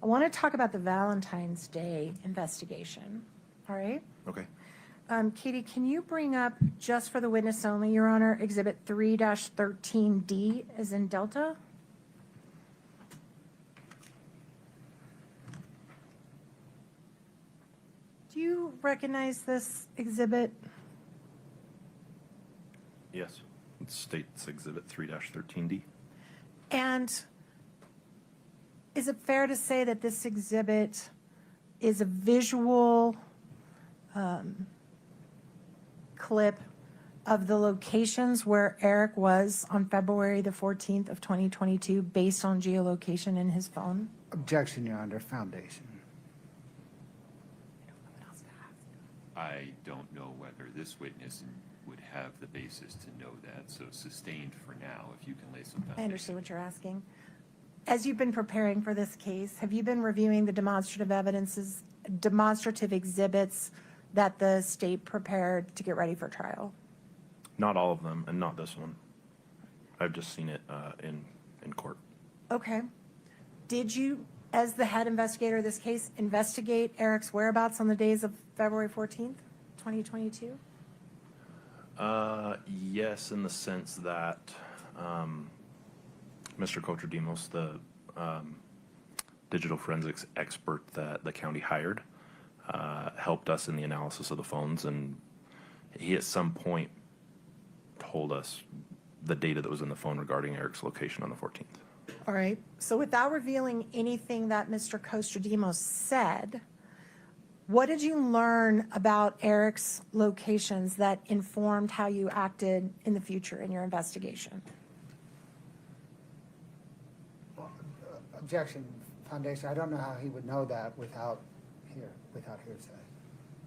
I want to talk about the Valentine's Day investigation, all right? Okay. Katie, can you bring up, just for the witness only, Your Honor, Exhibit 3-13D as in Delta? Do you recognize this exhibit? Yes. It states Exhibit 3-13D. And is it fair to say that this exhibit is a visual clip of the locations where Eric was on February the 14th of 2022 based on geolocation in his phone? Objection, Your Honor. Foundation. I don't know whether this witness would have the basis to know that, so sustained for now, if you can lay some I foundation. understand what you're asking. As you've been preparing for this case, have you been reviewing the demonstrative exhibits that the state prepared to get ready for trial? Not all of them, and not this one. I've just seen it in court. Okay. Did you, as the head investigator of this case, investigate Eric's whereabouts on the days of February 14th, 2022? Yes, in the sense that Mr. Koutrodimos, the digital forensics expert that the county hired, helped us in the analysis of the phones, and he at some point told us the data that was in the phone regarding Eric's location on the 14th. All right. So without revealing anything that Mr. Koutrodimos said, what did you learn about Eric's locations that informed how you acted in the future in your investigation? Objection, Foundation. I don't know how he would know that without hearsay.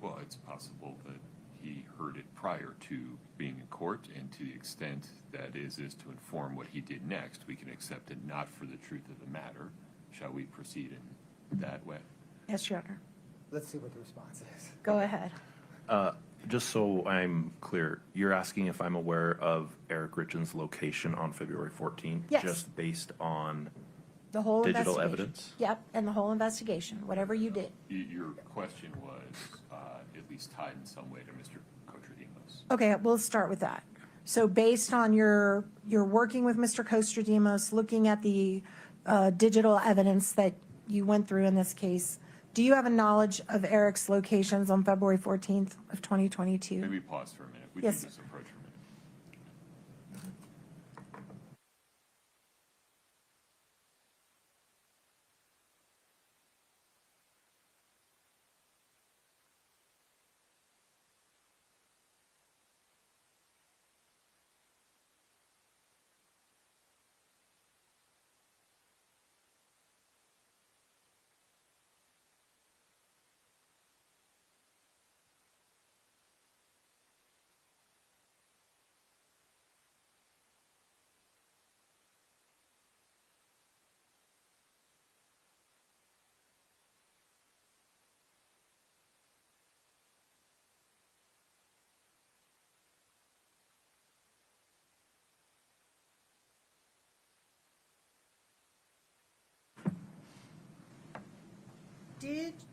Well, it's possible that he heard it prior to being in court, and to the extent that is to inform what he did next, we can accept it not for the truth of the matter. Shall we proceed in that way? Yes, Your Honor. Let's see what the response is. Go ahead. Just so I'm clear, you're asking if I'm aware of Eric Richins' location on February 14th? Yes. Just based on The whole digital investigation. evidence? Yep, and the whole investigation, whatever you did. Your question was at least tied in some way to Mr. Koutrodimos. Okay, we'll start with that. So based on your working with Mr. Koutrodimos, looking at the digital evidence that you went through in this case, do you have a knowledge of Eric's locations on February 14th of 2022? Maybe pause for a minute. We Yes. can just approach for a minute.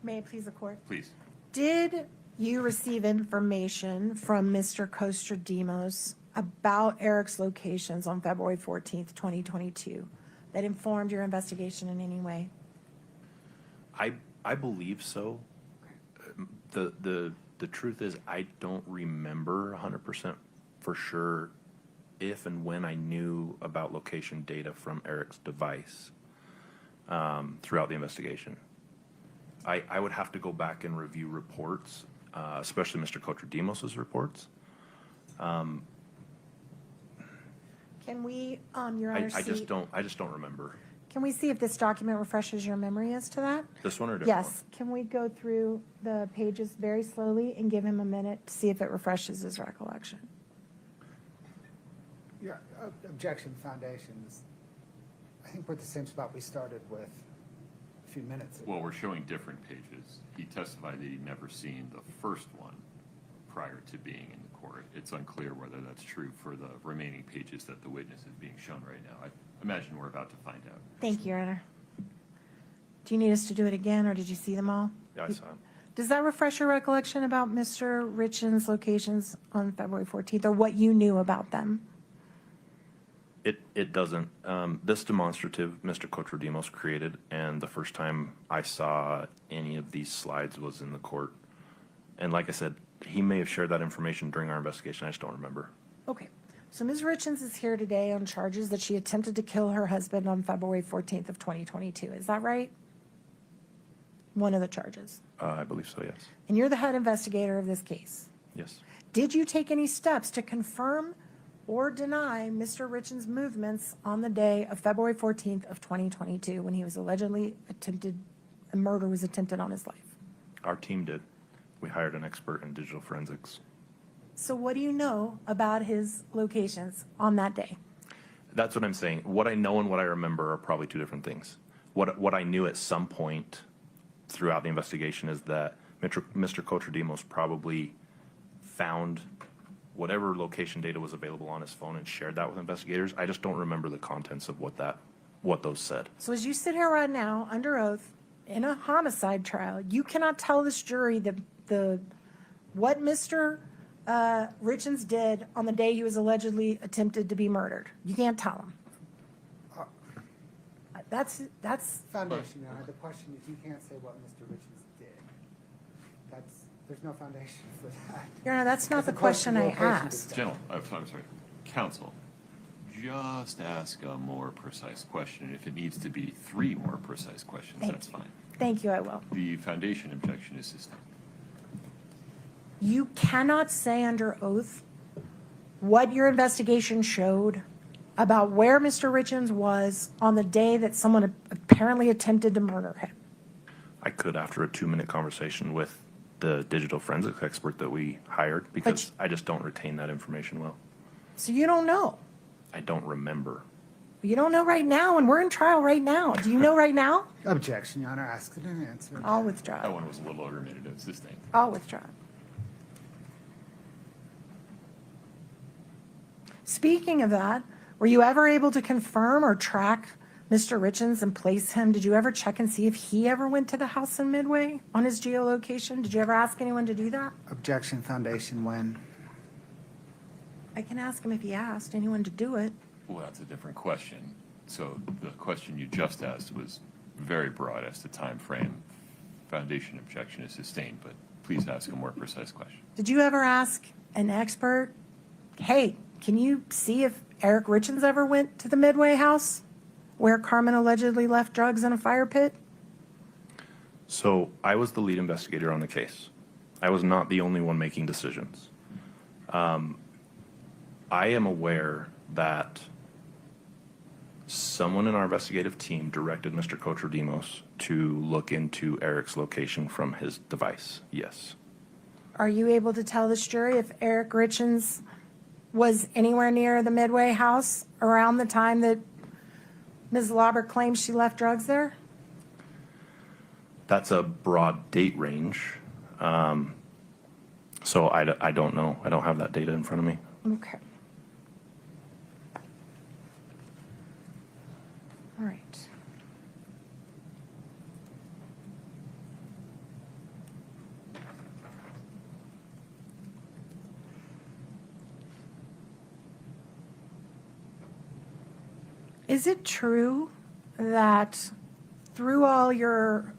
May it please the court? Please. Did you receive information from Mr. Koutrodimos about Eric's locations on February 14th, 2022 that informed your investigation in any way? I believe so. The truth is, I don't remember 100% for sure if and when I knew about location data from Eric's device throughout the investigation. I would have to go back and review reports, especially Mr. Koutrodimos' reports. Can we, Your Honor, I just don't remember. Can we see if this document refreshes your memory as to that? This one or different one? Yes. Can we go through the pages very slowly and give him a minute to see if it refreshes his recollection? Yeah, objection, Foundations. I think we're at the same spot we started with a few minutes ago. Well, we're showing different pages. He testified that he'd never seen the first one prior to being in the court. It's unclear whether that's true for the remaining pages that the witness is being shown right now. I imagine we're about to find out. Thank you, Your Honor. Do you need us to do it again, or did you see them all? Yeah, I saw it. Does that refresh your recollection about Mr. Richins' locations on February 14th, or what you knew about them? It doesn't. This demonstrative Mr. Koutrodimos created, and the first time I saw any of these slides was in the court And like I said, he may have shared that information during our investigation. I just don't remember. Okay, so Ms. Richins is here today on charges that she attempted to kill her husband on February 14th of 2022. Is that right? One of the charges. I believe so, yes. And you're the head investigator of this case. Yes. Did you take any steps to confirm or deny Mr. Richins' movements on the day of February 14th of 2022 when he was allegedly a murder was attempted on his life? Our team did. We hired an expert in digital forensics. So what do you know about his locations on that day? That's what I'm saying. What I know and what I remember are probably two different things. What I knew at some point throughout the investigation is that Mr. Kouri probably found whatever location data was available on his phone and shared that with investigators. I just don't remember the contents of what those said. So as you sit here right now under oath in a homicide trial, you cannot tell this jury what Mr. Richins did on the day he was allegedly attempted to be murdered. You can't tell them. That's Foundation, Your Honor. The question is, you can't say what Mr. Richins did. There's no foundation for that. Your Honor, that's not the question I asked. Gentlemen, I'm sorry. Counsel, just ask a more precise question. If it needs to be 3 more precise questions, that's fine. Thank you, I will. The foundation objection is sustained. You cannot say under oath what your investigation showed about where Mr. Richins was on the day that someone apparently attempted to murder him. I could after a 2-minute conversation with the digital forensics expert that we hired because I just don't retain that information well. So you don't know? I don't remember. You don't know right now, and we're in trial right now. Do you know right now? Objection, Your Honor. Ask it and answer. I'll withdraw. That one was a little argumentative. Sustained. I'll withdraw. Speaking of that, were you ever able to confirm or track Mr. Richins and place him? Did you ever check and see if he ever went to the house in Midway on his geolocation? Did you ever ask anyone to do that? Objection, Foundation. When? I can ask him if he asked anyone to do it. Well, that's a different question. So the question you just asked was very broad as to time frame. Foundation objection is sustained, but please ask a more precise question. Did you ever ask an expert, hey, can you see if Eric Richins ever went to the Midway house where Carmen allegedly left drugs in a fire pit? So I was the lead investigator on the case. I was not the only one making decisions. I am aware that someone in our investigative team directed Mr. Kouri to look into Eric's location from his device. Yes. Are you able to tell this jury if Eric Richins was anywhere near the Midway house around the time that Ms. Lobber claims she left drugs there? That's a broad date range. So I don't know. I don't have that data in front of me. Okay. All right. Is it true that through all your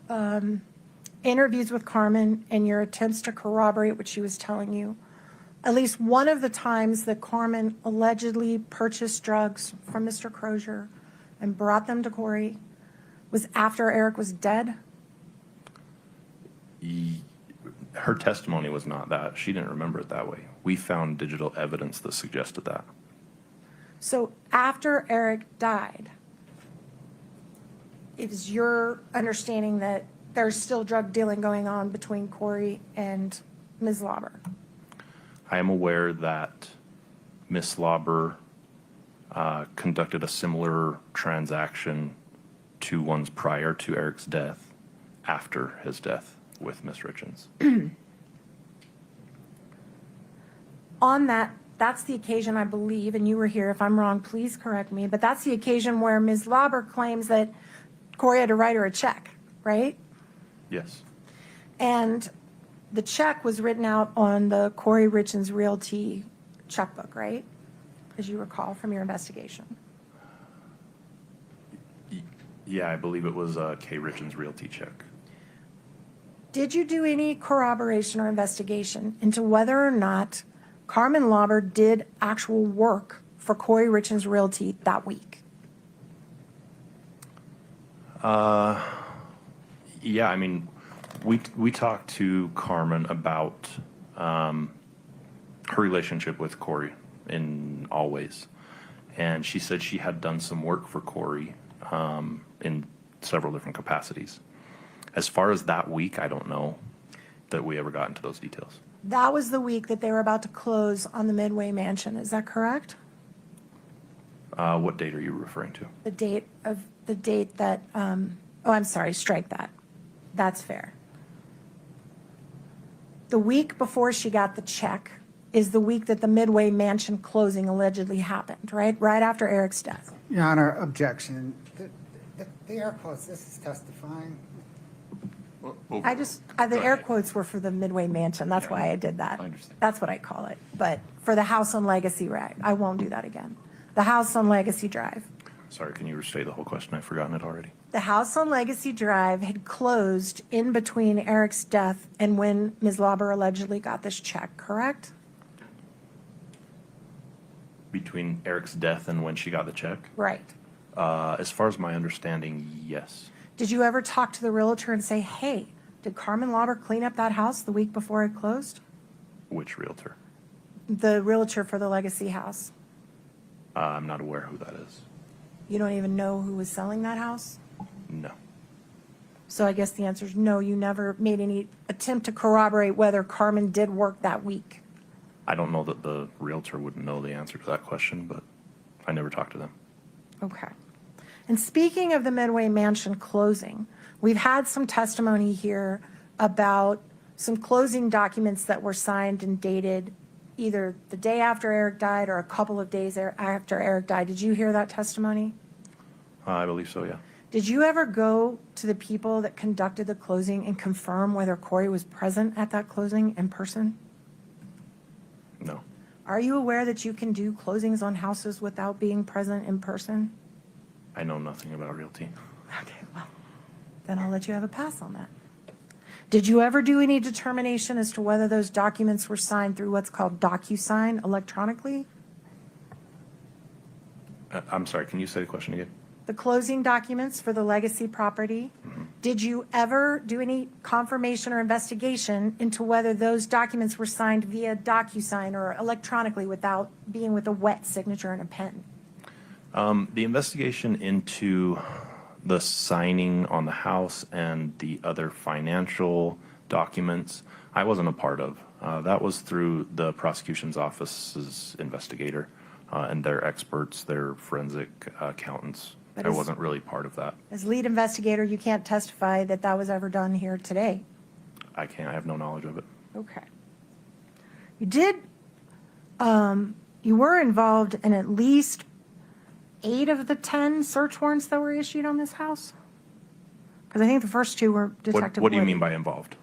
interviews with Carmen and your attempts to corroborate what she was telling you, at least one of the times that Carmen allegedly purchased drugs from Mr. Crozier and brought them to Kouri was after Eric was dead? Her testimony was not that. She didn't remember it that way. We found digital evidence that suggested that. So after Eric died, it is your understanding that there's still drug dealing going on between Kouri and Ms. Lobber? I am aware that Ms. Lobber conducted a similar transaction to ones prior to Eric's death, after his death with Ms. Richins. On that's the occasion, I believe, and you were here, if I'm wrong, please correct me, but that's the occasion where Ms. Lobber claims that Kouri had to write her a check, right? Yes. And the check was written out on the Kouri Richins Realty checkbook, right? As you recall from your investigation. Yeah, I believe it was K. Richins Realty check. Did you do any corroboration or investigation into whether or not Carmen Lobber did actual work for Kouri Richins Realty that week? Yeah, I mean, we talked to Carmen about her relationship with Kouri in all ways. And she said she had done some work for Kouri in several different capacities. As far as that week, I don't know that we ever got into those details. That was the week that they were about to close on the Midway Mansion, is that correct? What date are you referring to? The date that, oh, I'm sorry, strike that. That's fair. The week before she got the check is the week that the Midway Mansion closing allegedly happened, right? Right after Eric's death. Your Honor, objection. The air quotes, this is testifying. The air quotes were for the Midway Mansion. That's why I did that. I understand. That's what I call it. But for the house on Legacy Drive, I won't do that again. The house on Legacy Drive. Sorry, can you restate the whole question? I've forgotten it already. The house on Legacy Drive had closed in between Eric's death and when Ms. Lobber allegedly got this check, correct? Between Eric's death and when she got the check? Right. As far as my understanding, yes. Did you ever talk to the realtor and say, hey, did Carmen Lobber clean up that house the week before it closed? Which realtor? The realtor for the Legacy house. I'm not aware who that is. You don't even know who was selling that house? No. So I guess the answer is no, you never made any attempt to corroborate whether Carmen did work that week. I don't know that the realtor would know the answer to that question, but I never talked to them. Okay. And speaking of the Midway Mansion closing, we've had some testimony here about some closing documents that were signed and dated either the day after Eric died or a couple of days after Eric died. Did you hear that testimony? I believe so, yeah. Did you ever go to the people that conducted the closing and confirm whether Kouri was present at that closing in person? No. Are you aware that you can do closings on houses without being present in person? I know nothing about realty. Okay, well, then I'll let you have a pass on that. Did you ever do any determination as to whether those documents were signed through what's called DocuSign electronically? I'm sorry, can you say the question again? The closing documents for the Legacy property, did you ever do any confirmation or investigation into whether those documents were signed via DocuSign or electronically without being with a wet signature and a pen? The investigation into the signing on the house and the other financial documents, I wasn't a part of. That was through the prosecution's office's investigator and their experts, their forensic accountants. I wasn't really part of that. As lead investigator, you can't testify that that was ever done here today. I can't, I have no knowledge of it. Okay. You did, you were involved in at least 8 of the 10 search warrants that were issued on this house? Because I think the first 2 were Detective What do you Woody. mean by involved?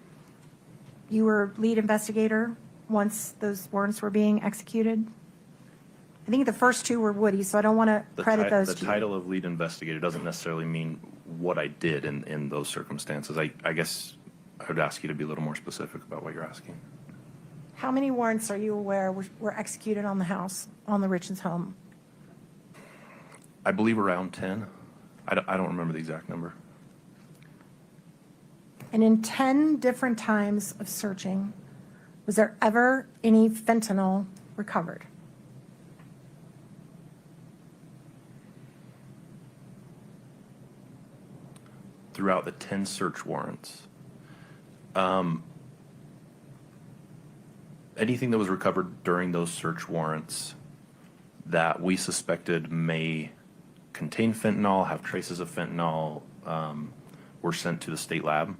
You were lead investigator once those warrants were being executed? I think the first 2 were Woody, so I don't want to credit those The to you. title of lead investigator doesn't necessarily mean what I did in those circumstances. I guess I would ask you to be a little more specific about what you're asking. How many warrants are you aware were executed on the house, on the Richins home? I believe around 10. I don't remember the exact number. And in 10 different times of searching, was there ever any fentanyl recovered? Throughout the 10 search warrants, anything that was recovered during those search warrants that we suspected may contain fentanyl, have traces of fentanyl, were sent to the state lab.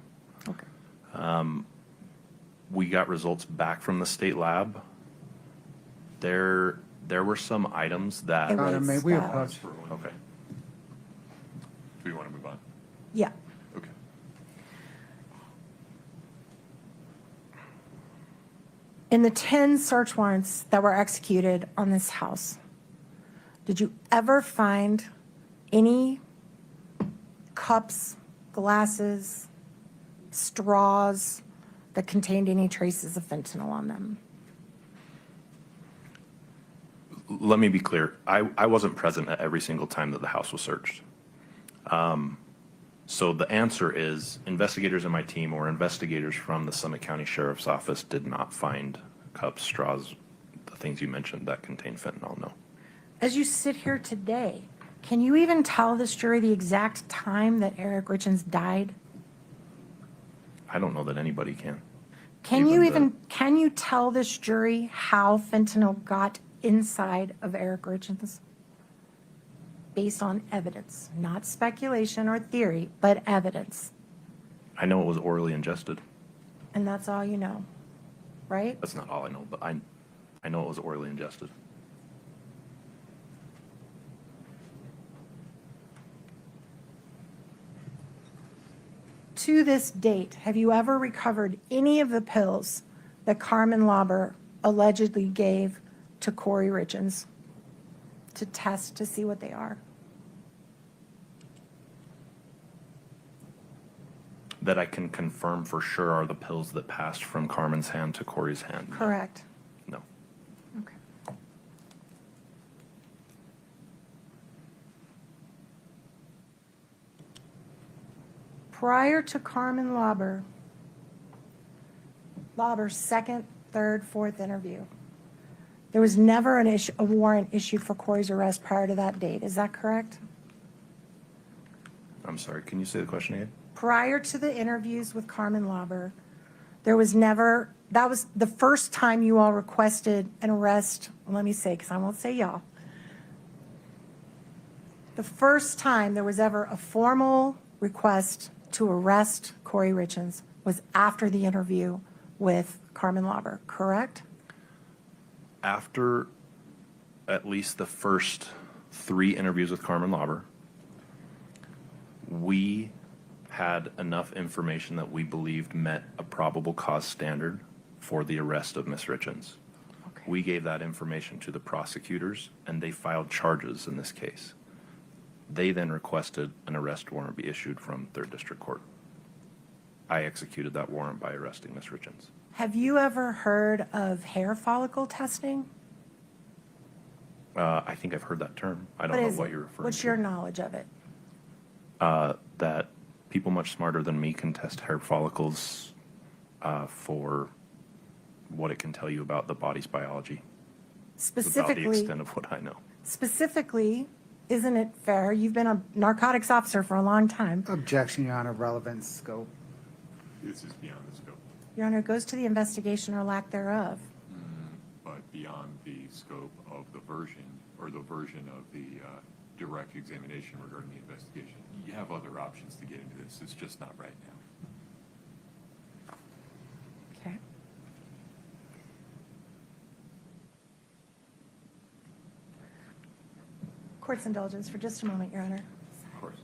Okay. We got results back from the state lab. There were some items that. It was, May we approach? Okay. Do you want to move on? Yeah. Okay. In the 10 search warrants that were executed on this house, did you ever find any cups, glasses, straws that contained any traces of fentanyl on them? Let me be clear. I wasn't present at every single time that the house was searched. So the answer is investigators in my team or investigators from the Summit County Sheriff's Office did not find cups, straws, the things you mentioned that contain fentanyl, no. As you sit here today, can you even tell this jury the exact time that Eric Richins died? I don't know that anybody can. Can you tell this jury how fentanyl got inside of Eric Richins? Based on evidence, not speculation or theory, but evidence. I know it was orally ingested. And that's all you know, right? That's not all I know, but I know it was orally ingested. To this date, have you ever recovered any of the pills that Carmen Lobber allegedly gave to Kouri Richins to test to see what they are? That I can confirm for sure are the pills that passed from Carmen's hand to Kouri's hand. Correct. No. Okay. Prior to Carmen Lobber's second, third, fourth interview, there was never a warrant issued for Kouri's arrest prior to that date. Is that correct? I'm sorry, can you say the question again? Prior to the interviews with Carmen Lobber, there was never, that was the first time you all requested an arrest. Let me say, because I won't say y'all. The first time there was ever a formal request to arrest Kouri Richins was after the interview with Carmen Lobber, correct? After at least the first 3 interviews with Carmen Lobber, we had enough information that we believed met a probable cause standard for the arrest of Ms. Richins. Okay. We gave that information to the prosecutors, and they filed charges in this case. They then requested an arrest warrant be issued from 3rd District Court. I executed that warrant by arresting Ms. Richins. Have you ever heard of hair follicle testing? I think I've heard that term. I don't know what you're referring to. What's your knowledge of it? That people much smarter than me can test hair follicles for what it can tell you about the body's biology. About the extent of what I know. Specifically, isn't it fair? You've been a narcotics officer for a long time. Objection, Your Honor, relevant scope. This is beyond the scope, Your Honor, it goes to the investigation or lack thereof. but beyond the scope of the version or the version of the direct examination regarding the investigation. You have other options to get into this. It's just not right now. Okay. Court's indulgence for just a moment, Your Honor. Of course.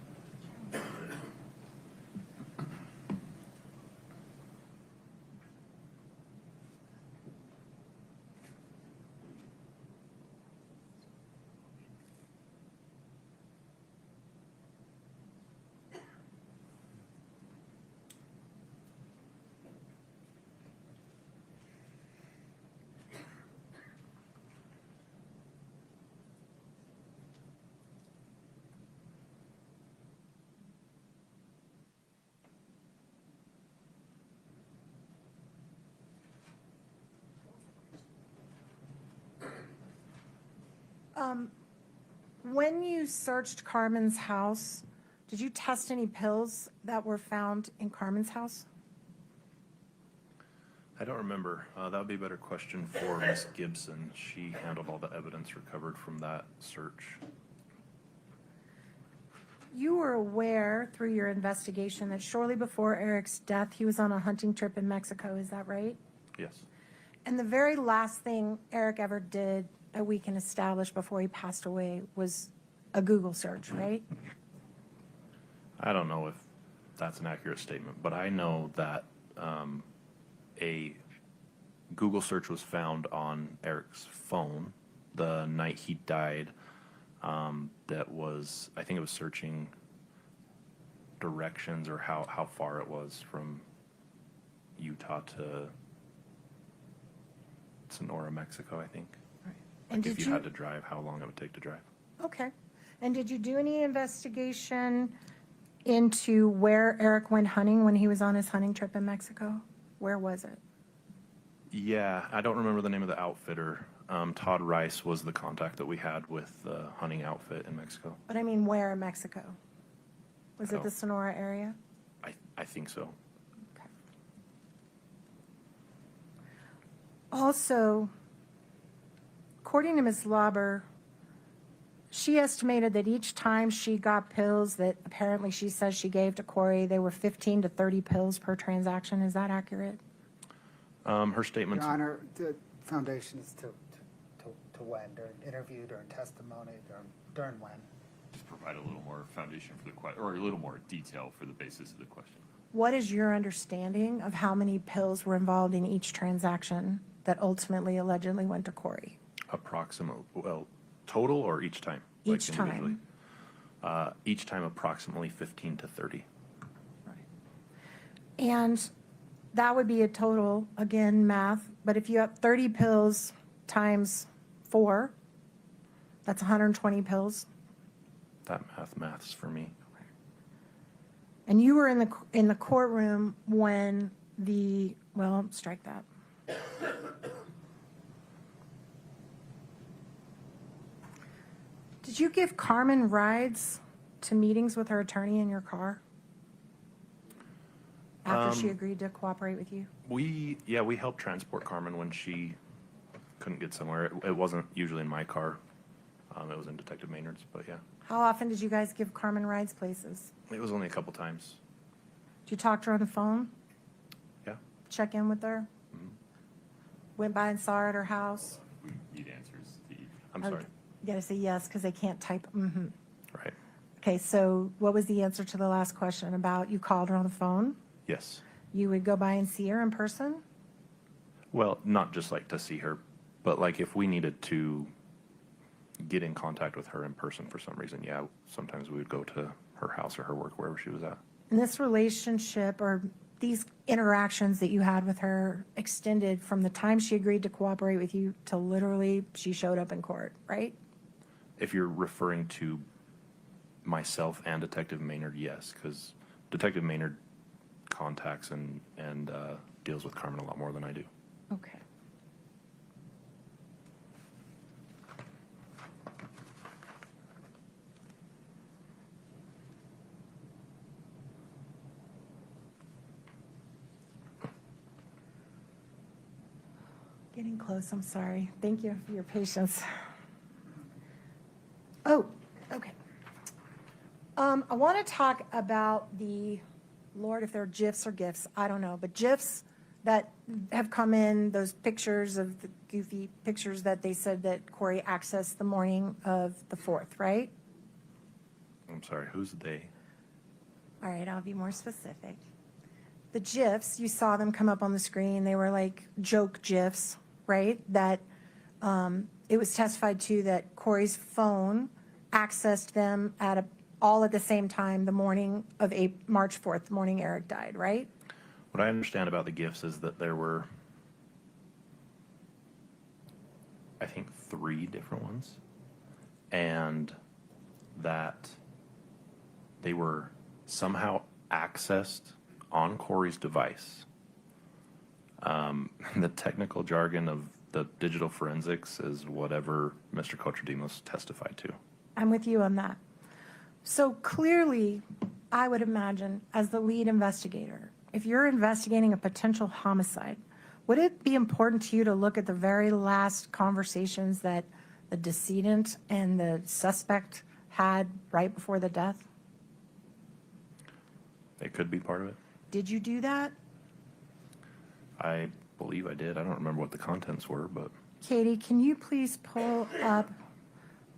When you searched Carmen's house, did you test any pills that were found in Carmen's house? I don't remember. That would be a better question for Ms. Gibson. She handled all the evidence recovered from that search. You were aware through your investigation that shortly before Eric's death, he was on a hunting trip in Mexico, is that right? Yes. And the very last thing Eric ever did that we can establish before he passed away was a Google search, right? I don't know if that's an accurate statement, but I know that a Google search was found on Eric's phone the night he died. That was, I think it was searching directions or how far it was from Utah to Sonora, Mexico, I think. And Like if did you you- had to drive, how long it would take to drive. Okay. And did you do any investigation into where Eric went hunting when he was on his hunting trip in Mexico? Where was it? Yeah, I don't remember the name of the outfitter. Todd Rice was the contact that we had with the hunting outfit in Mexico. But I mean, where in Mexico? Was it Oh. the Sonora area? I think so. Also, according to Ms. Lobber, she estimated that each time she got pills that apparently she says she gave to Kouri, they were 15 to 30 pills per transaction. Is that accurate? Her statements. Your Honor, the foundation is to when, during interview, during testimony, during when? Just provide a little more foundation for the question, or a little more detail for the basis of the question. What is your understanding of how many pills were involved in each transaction that ultimately allegedly went to Kouri? Total or each time? Each time. Each time approximately 15 to 30. And that would be a total, again, math, but if you have 30 pills times 4, that's 120 pills. That maths for me. And you were in the courtroom when strike that. Did you give Carmen rides to meetings with her attorney in your car? After she agreed to cooperate with you? We helped transport Carmen when she couldn't get somewhere. It wasn't usually in my car. It was in Detective Maynard's, but yeah. How often did you guys give Carmen rides places? It was only a couple times. Did you talk to her on the phone? Yeah. Check in with her? Went by and saw her at her house? We need answers. I'm sorry. You gotta say yes, because they can't type, Right. Okay, so what was the answer to the last question about you called her on the phone? Yes. You would go by and see her in person? Well, not just like to see her, but like if we needed to get in contact with her in person for some reason, yeah, sometimes we would go to her house or her work, wherever she was at. And this relationship or these interactions that you had with her extended from the time she agreed to cooperate with you to literally she showed up in court, right? If you're referring to myself and Detective Maynard, yes, because Detective Maynard contacts and deals with Carmen a lot more than I do. Okay. Getting close, I'm sorry. Thank you for your patience. Oh, okay. I want to talk about the, Lord, if they're GIFs or GIFs, I don't know, but GIFs that have come in, those pictures of the goofy pictures that they said that Kouri accessed the morning of the 4th, right? I'm sorry, who's they? All right, I'll be more specific. The GIFs, you saw them come up on the screen. They were like joke GIFs, right? That it was testified to that Kouri's phone accessed them all at the same time the morning of March 4th, the morning Eric died, right? What I understand about the gifts is that there were, I think, 3 different ones, and that they were somehow accessed on Kouri's device. The technical jargon of the digital forensics is whatever Mr. Cochradimos testified to. I'm with you on that. So clearly, I would imagine, as the lead investigator, if you're investigating a potential homicide, would it be important to you to look at the very last conversations that the decedent and the suspect had right before the death? It could be part of it. Did you do that? I believe I did. I don't remember what the contents were, but Katie, can you please pull up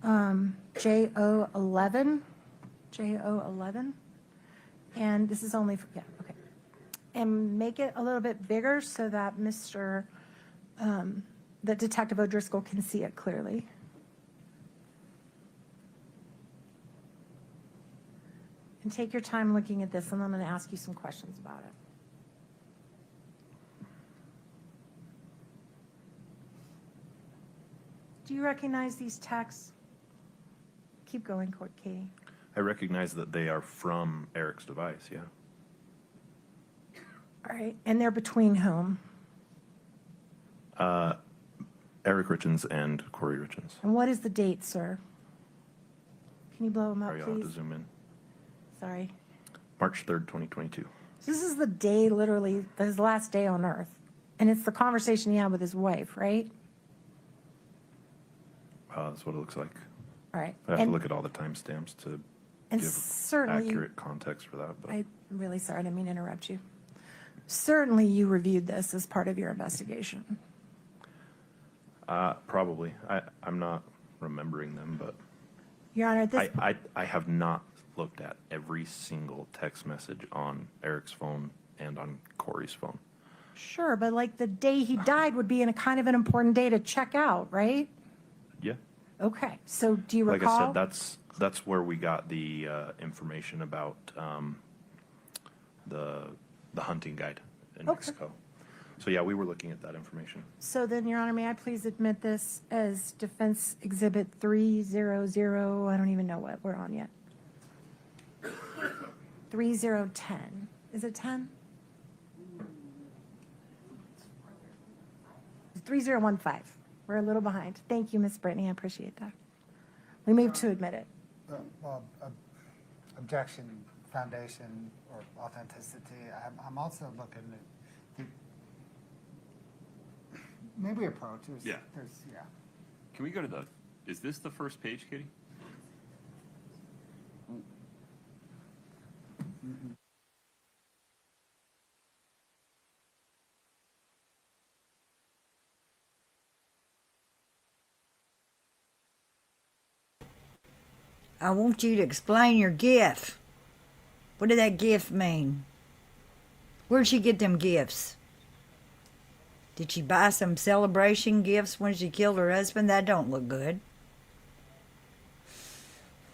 JO11? JO11? And this is only, okay. And make it a little bit bigger so that that Detective O'Driscoll can see it clearly. And take your time looking at this, and I'm going to ask you some questions about it. Do you recognize these texts? Keep going, Katie. I recognize that they are from Eric's device, yeah. All right, and they're between whom? Eric Richins and Kouri Richins. And what is the date, sir? Can you blow them up, Sorry, I'll have to please? zoom in. Sorry. March 3rd, 2022. This is the day, literally, his last day on Earth. And it's the conversation he had with his wife, right? That's what it looks like. All right. I have And- to look at all the timestamps to And give certainly, accurate context for that. But I'm really sorry, I didn't mean to interrupt you. Certainly you reviewed this as part of your investigation. probably. I'm not remembering them, but Your Honor, this, I have not looked at every single text message on Eric's phone and on Corey's phone. sure, but like the day he died would be in a kind of an important day to check out, right? Yeah. Okay, so do you Like recall? I said, that's where we got the information about the hunting guide in Okay. Mexico. So yeah, we were looking at that information. So then, Your Honor, may I please admit this as Defense Exhibit 300, I don't even know what we're on yet. 3010. Is it 10? 3015. We're a little behind. Thank you, Ms. Brittany, I appreciate that. We move to admit it. Well, objection, foundation, or authenticity. I'm also looking at maybe approach. Yeah. Yeah. Can we go to is this the first page, Katie? I want you to explain your gift. What did that gift mean? Where'd she get them gifts? Did she buy some celebration gifts when she killed her husband? That don't look good.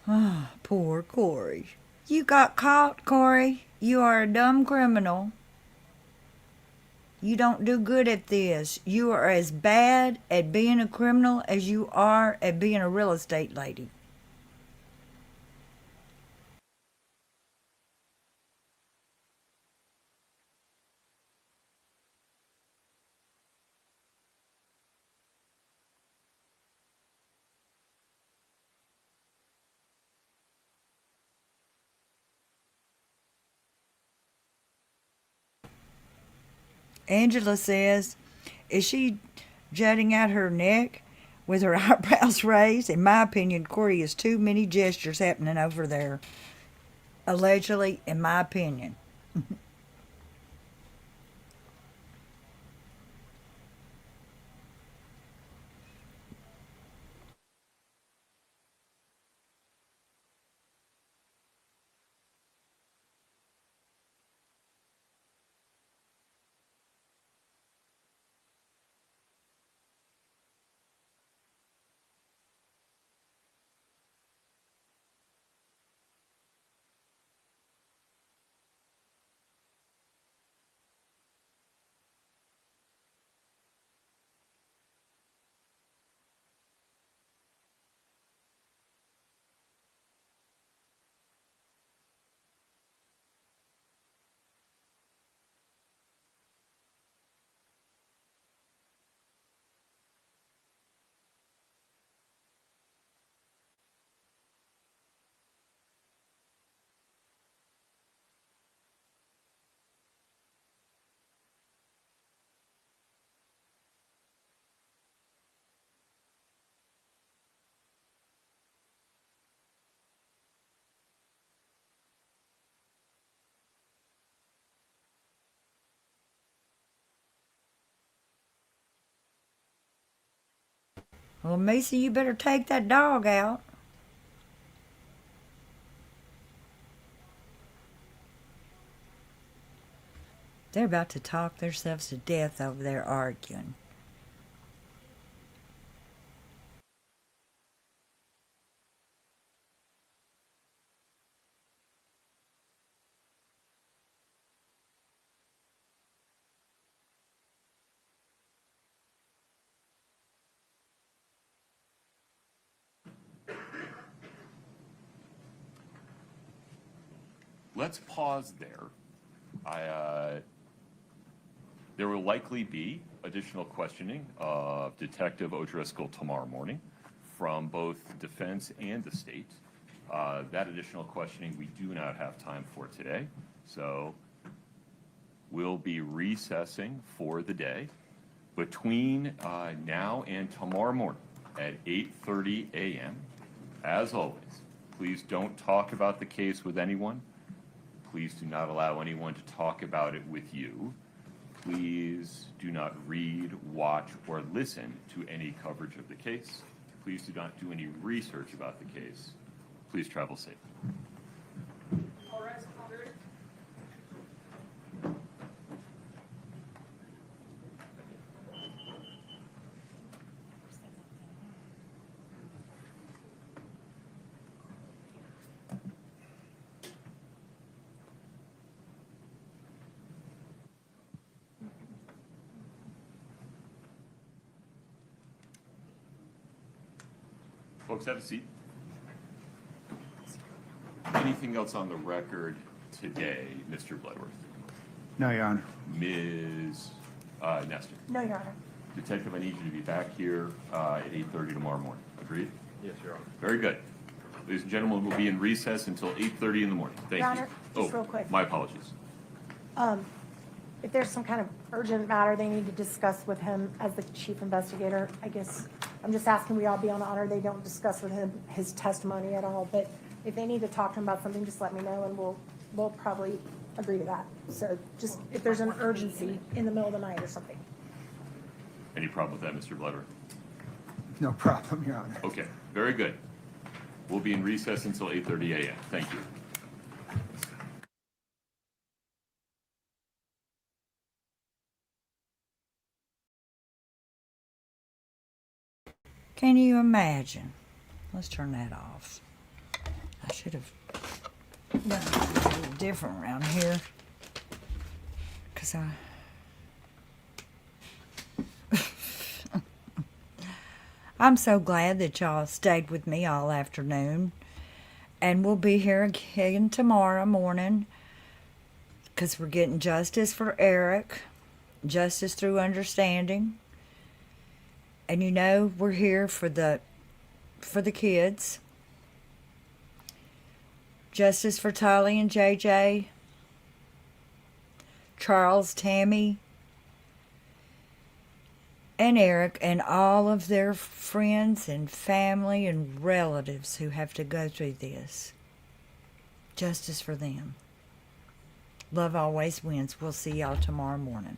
Ah, poor Kouri. You got caught, Kouri. You are a dumb criminal. You don't do good at this. You are as bad at being a criminal as you are at being a real estate lady. Angela says, is she jutting out her neck with her eyebrows raised? In my opinion, Kouri has too many gestures happening over there. Allegedly, in my opinion. Well, Macy, you better take that dog out. They're about to talk themselves to death over there arguing. let's pause there. There will likely be additional questioning of Detective O'Driscoll tomorrow morning from both defense and the state. That additional questioning we do not have time for today, so we'll be recessing for the day. Between now and tomorrow morning at 8:30 a.m., as always, please don't talk about the case with anyone. Please do not allow anyone to talk about it with you. Please do not read, watch, or listen to any coverage of the case. Please do not do any research about the case. Please travel safe. Folks, have a seat. Anything else on the record today, Mr. Bloodworth? No, Your Honor. Ms. Nestor? No, Your Honor. Detective, I need you to be back here at 8:30 tomorrow morning. Agreed? Yes, Your Honor. Very good. Ladies and gentlemen, we'll be in recess until 8:30 in the morning. Thank Your you. Honor, just real quick. My apologies. If there's some kind of urgent matter they need to discuss with him as the chief investigator, I guess, I'm just asking we all be on honor. They don't discuss with him his testimony at all, but if they need to talk to him about something, just let me know and we'll probably agree to that. So just, if there's an urgency in the middle of the night or something. Any problem with that, Mr. Bloodworth? No problem, Your Honor. Okay, very good. We'll be in recess until 8:30 a.m. Thank you. Can you imagine? Let's turn that off. I should have done it a little different around here. Because I'm so glad that y'all stayed with me all afternoon. And we'll be here again tomorrow morning. Because we're getting justice for Eric. Justice through understanding. And you know, we're here for the kids. Justice for Tolly and JJ. Charles, Tammy, and Eric, and all of their friends and family and relatives who have to go through this. Justice for them. Love always wins. We'll see y'all tomorrow morning.